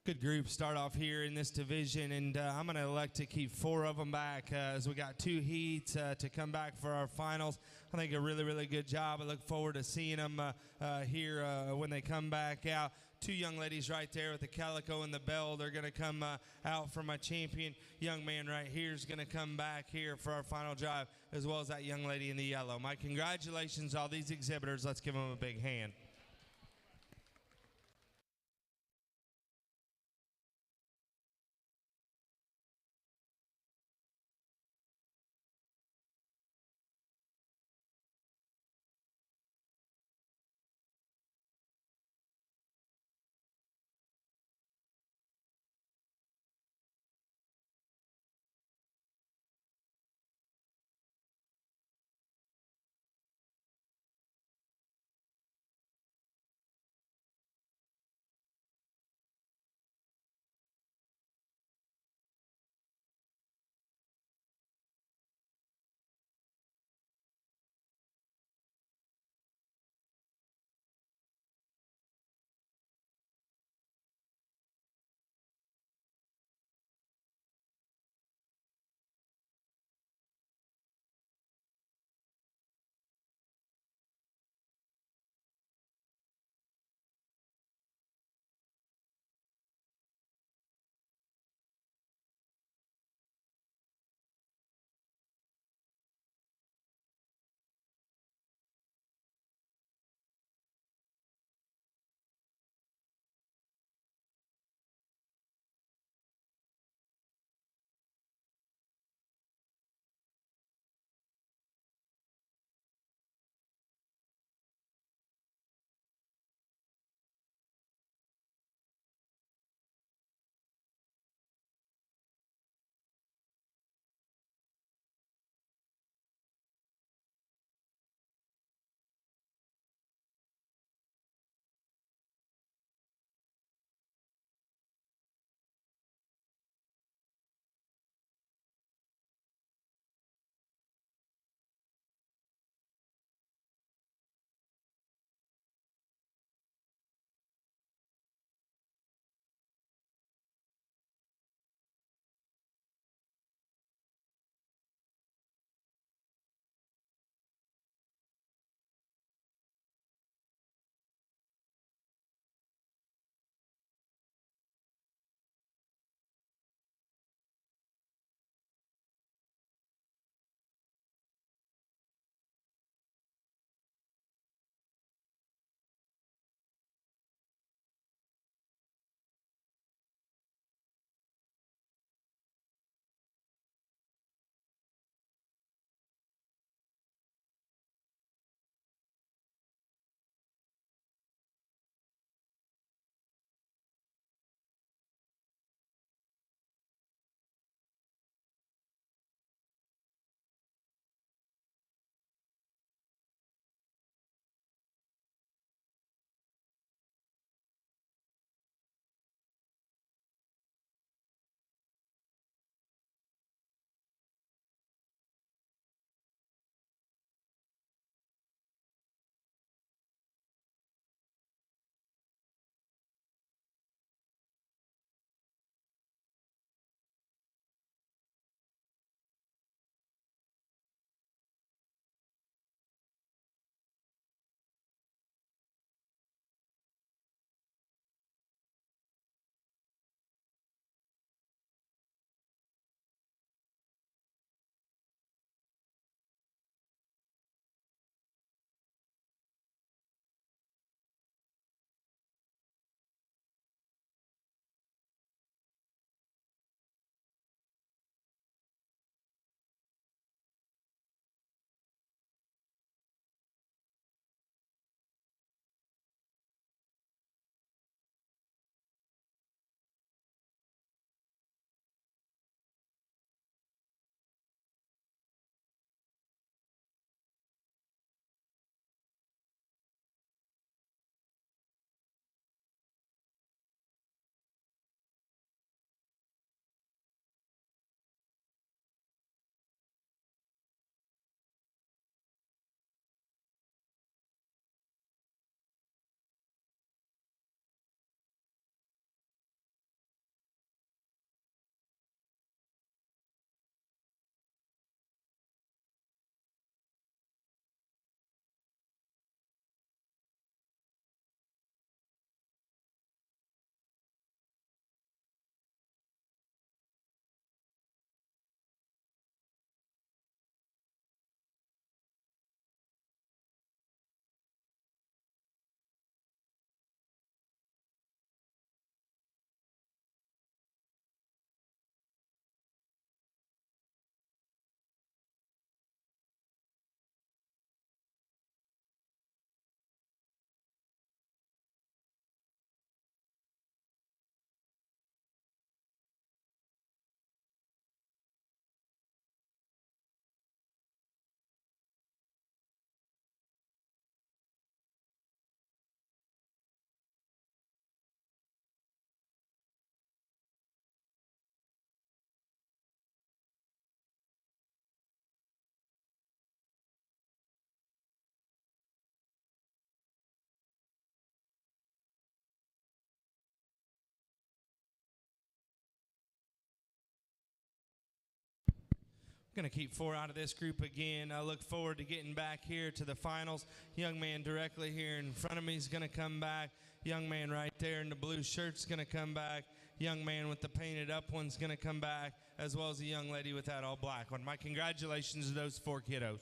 Speaker 4: good group start off here in this division, and I'm going to elect to keep 4 of them back as we got 2 heats to come back for our finals. I think a really, really good job. I look forward to seeing them here when they come back out. 2 young ladies right there with the calico and the bell. They're going to come out for my champion. Young man right here is going to come back here for our final drive, as well as that young lady in the yellow. My congratulations to all these exhibitors. Let's give them a big hand. Going to keep 4 out of this group again. I look forward to getting back here to the finals. Young man directly here in front of me is going to come back. Young man right there in the blue shirt's going to come back. Young man with the painted up one's going to come back, as well as a young lady with that all black one. My congratulations to those 4 kiddos.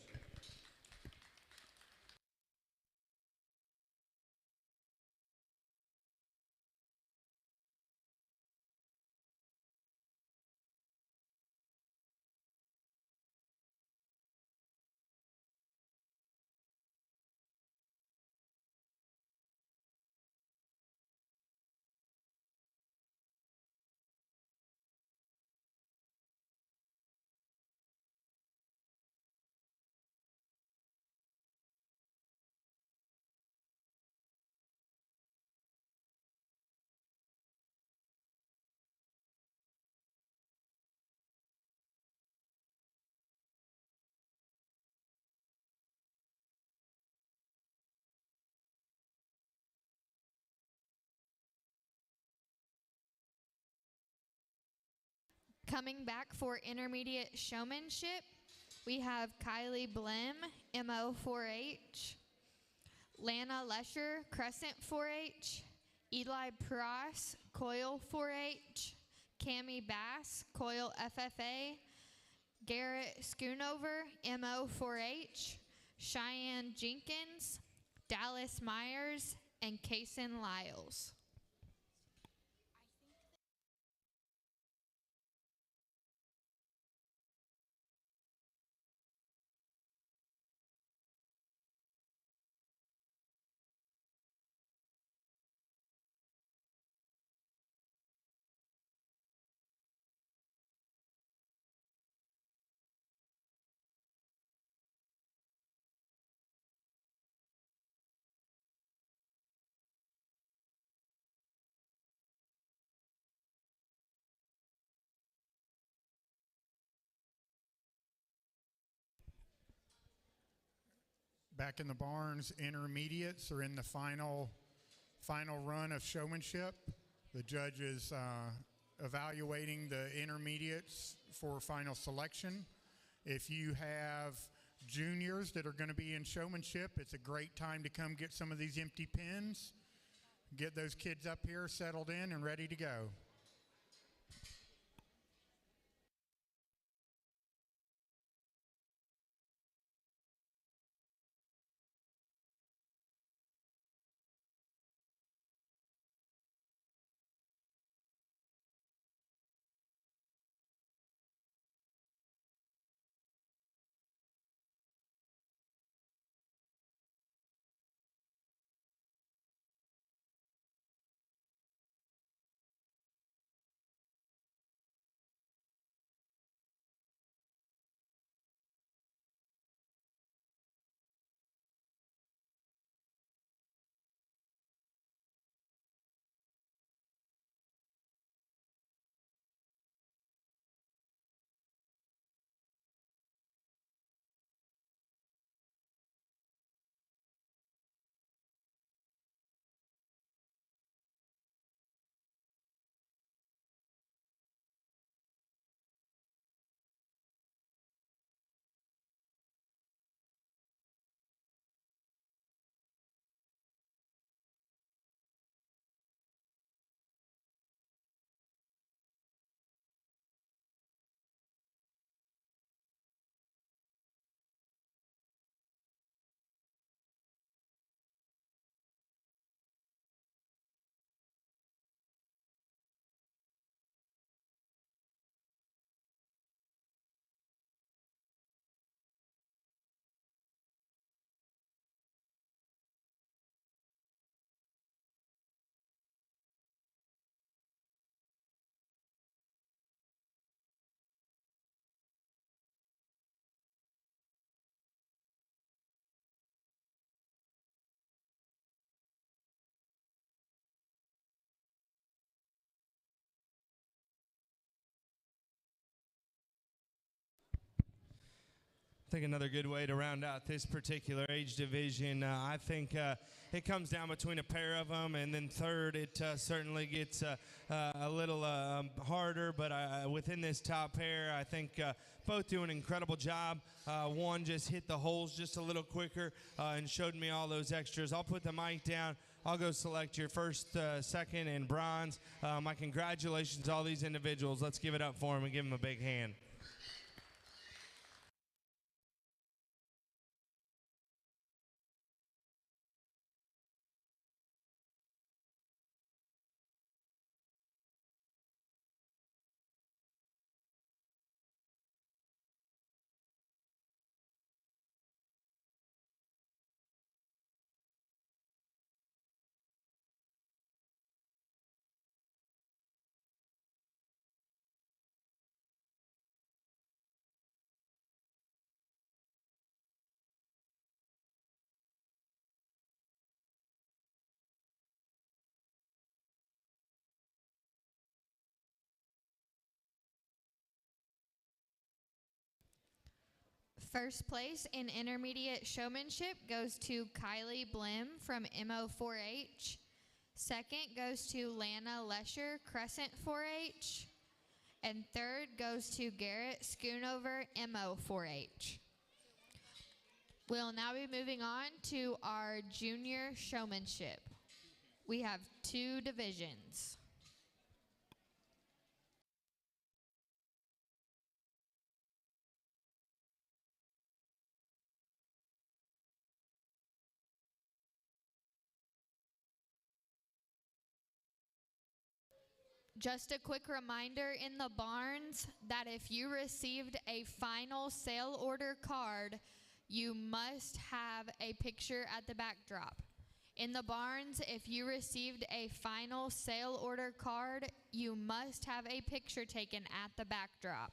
Speaker 1: Coming back for intermediate showmanship, we have Kylie Blim, MO 4H, Lana Lesher, Crescent 4H, Eli Pross, Coil 4H, Cami Bass, Coil FFA, Garrett Schoonover, MO 4H, Cheyenne Jenkins, Dallas Myers, and Kason Lyles.
Speaker 6: Back in the barns, intermediates are in the final run of showmanship. The judge is evaluating the intermediates for final selection. If you have juniors that are going to be in showmanship, it's a great time to come get some of these empty pins. Get those kids up here settled in and ready to go.
Speaker 4: think another good way to round out this particular age division, I think it comes down between a pair of them, and then third, it certainly gets a little harder. But within this top pair, I think both do an incredible job. One just hit the holes just a little quicker and showed me all those extras. I'll put the mic down. I'll go select your first, second, and bronze. My congratulations to all these individuals. Let's give it up for them and give them a big hand.
Speaker 1: First place in intermediate showmanship goes to Kylie Blim from MO4H. Second goes to Lana Lesher, Crescent 4H. And third goes to Garrett Schoonover, MO4H. We'll now be moving on to our junior showmanship. We have 2 divisions. Just a quick reminder in the barns that if you received a final sale order card, you must have a picture at the backdrop. In the barns, if you received a final sale order card, you must have a picture taken at the backdrop.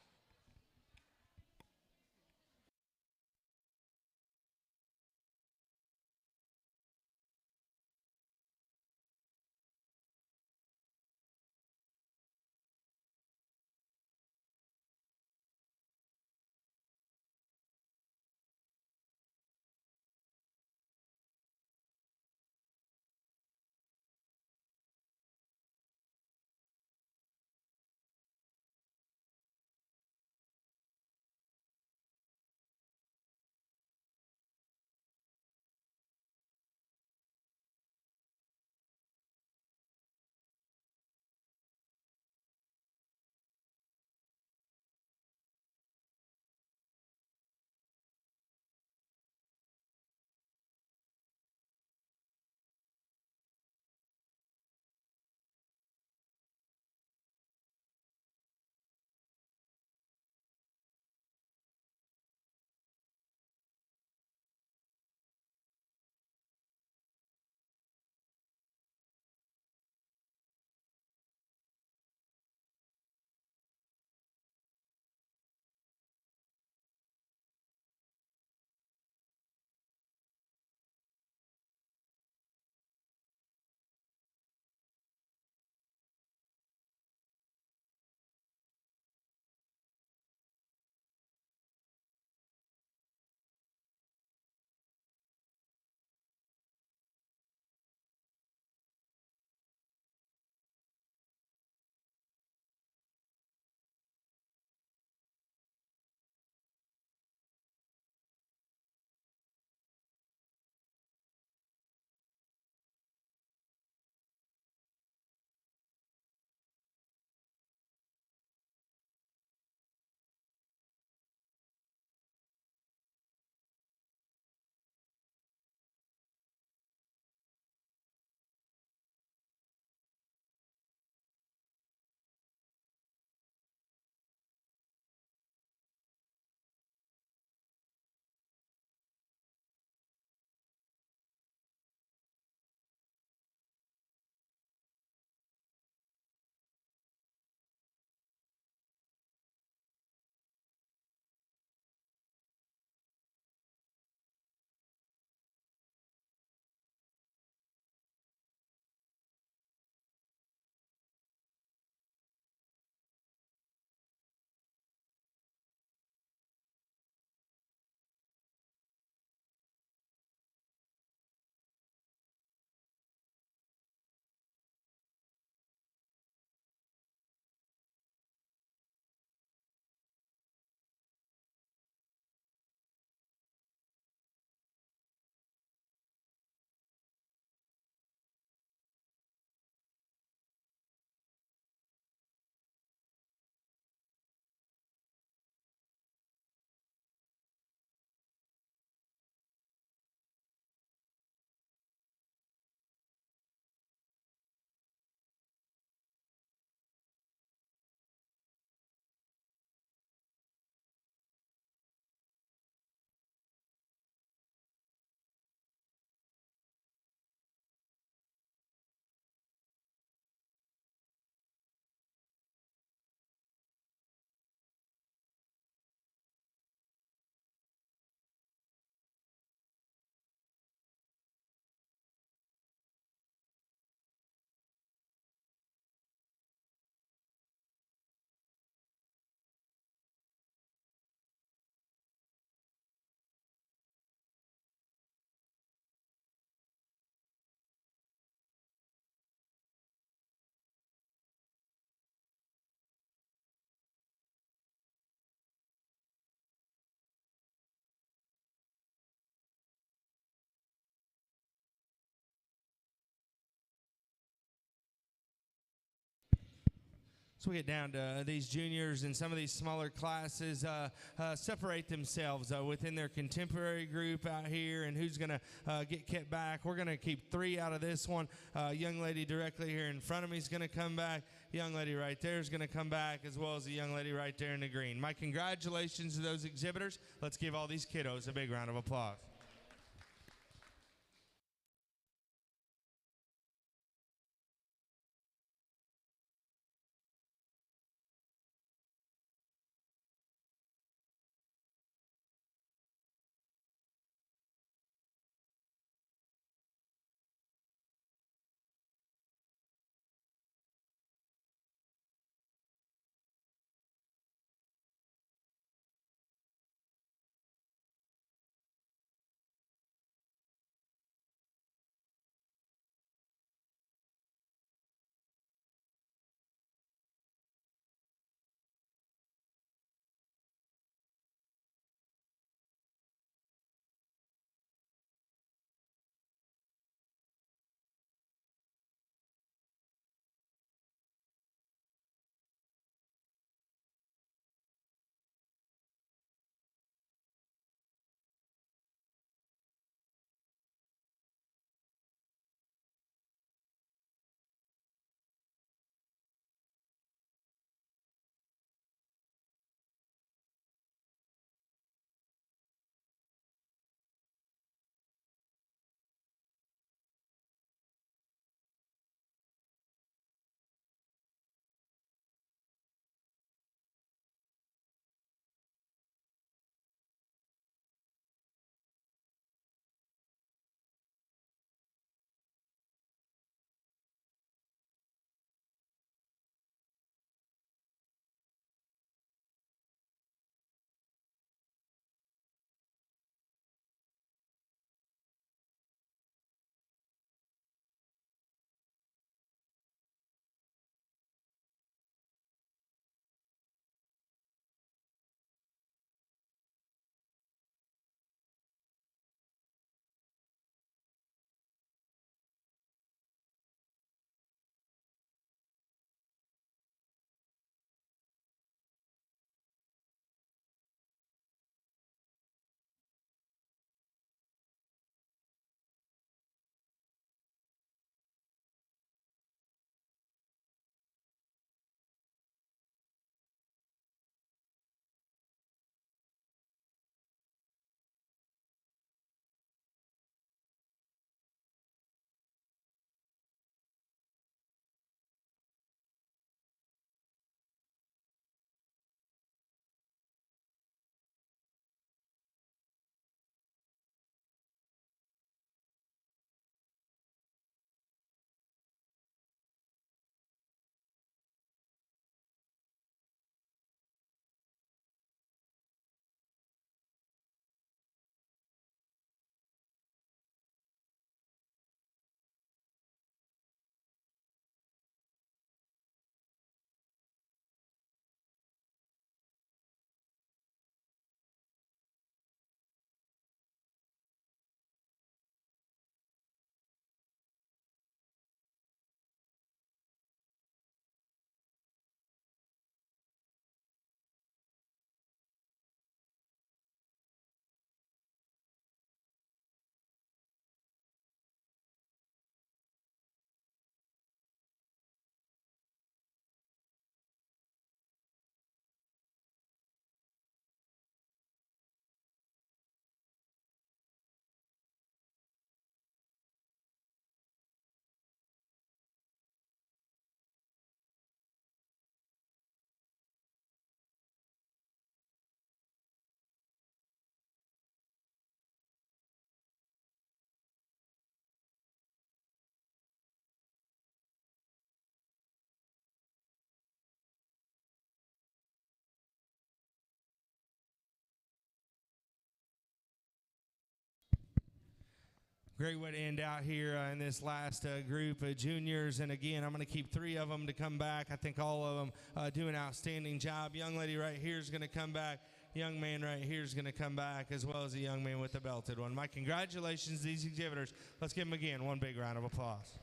Speaker 4: So we get down to these juniors and some of these smaller classes separate themselves within their contemporary group out here, and who's going to get kept back. We're going to keep 3 out of this one. Young lady directly here in front of me is going to come back. Young lady right there is going to come back, as well as the young lady right there in the green. My congratulations to those exhibitors. Let's give all these kiddos a big round of applause. Great way to end out here in this last group of juniors. And again, I'm going to keep 3 of them to come back. I think all of them do an outstanding job. Young lady right here is going to come back. Young man right here is going to come back, as well as a young man with the belted one. My congratulations to these exhibitors. Let's give them again one big round of applause.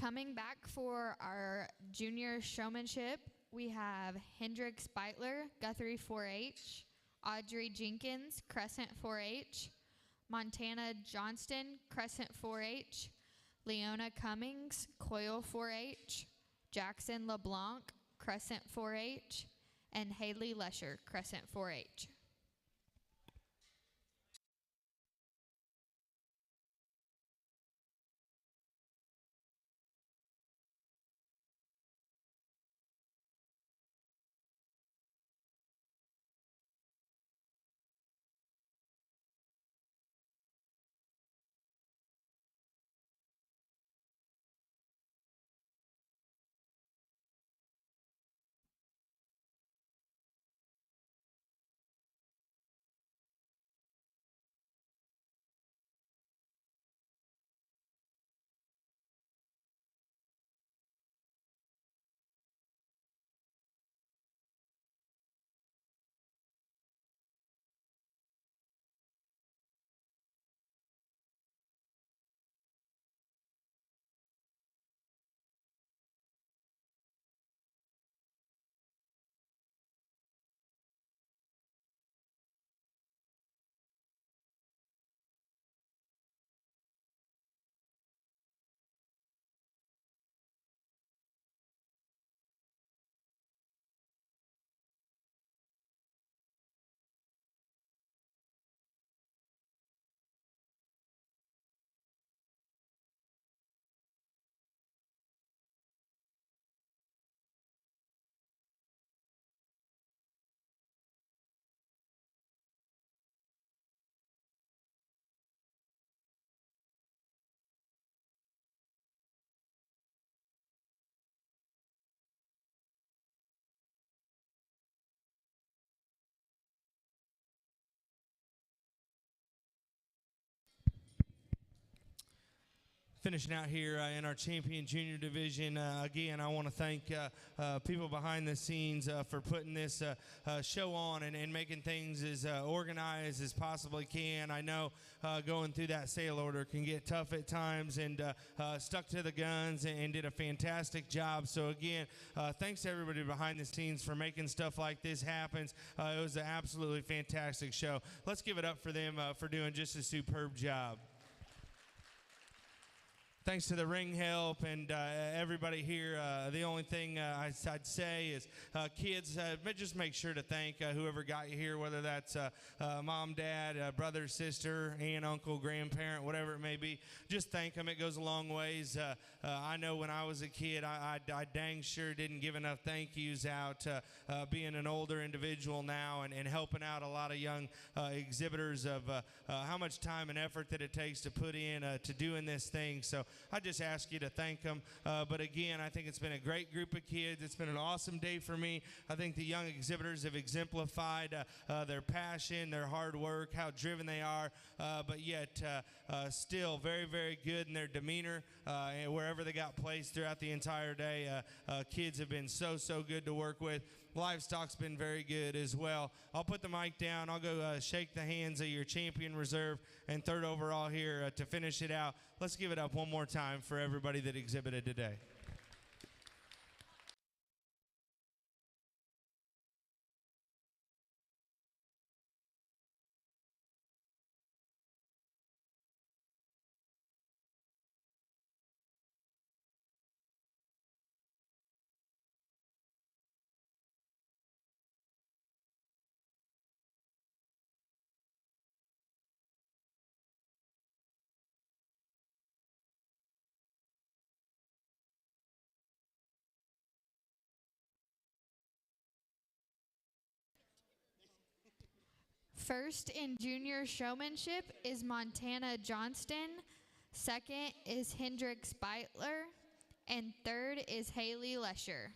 Speaker 1: Coming back for our junior showmanship, we have Hendrix Beitler, Guthrie 4-H, Audrey Jenkins, Crescent 4-H, Montana Johnston, Crescent 4-H, Leona Cummings, Coil 4-H, Jackson LeBlanc, Crescent 4-H, and Haley Lesher, Crescent 4-H.
Speaker 4: Finishing out here in our champion junior division, again, I want to thank people behind the scenes for putting this show on and making things as organized as possibly can. I know going through that sale order can get tough at times, and stuck to the guns and did a fantastic job. So again, thanks to everybody behind the scenes for making stuff like this happen. It was an absolutely fantastic show. Let's give it up for them for doing just a superb job. Thanks to the ring help and everybody here. The only thing I'd say is, kids, just make sure to thank whoever got you here, whether that's mom, dad, brother, sister, aunt, uncle, grandparent, whatever it may be. Just thank them. It goes a long ways. I know when I was a kid, I dang sure didn't give enough thank yous out. Being an older individual now and helping out a lot of young exhibitors of how much time and effort that it takes to put in to doing this thing. So I just ask you to thank them. But again, I think it's been a great group of kids. It's been an awesome day for me. I think the young exhibitors have exemplified their passion, their hard work, how driven they are, but yet still very, very good in their demeanor and wherever they got placed throughout the entire day. Kids have been so good to work with. Livestock's been very good as well. I'll put the mic down. I'll go shake the hands of your champion reserve and third overall here to finish it out. Let's give it up one more time for everybody that exhibited today.
Speaker 1: First in junior showmanship is Montana Johnston. Second is Hendrix Beitler. And third is Haley Lesher.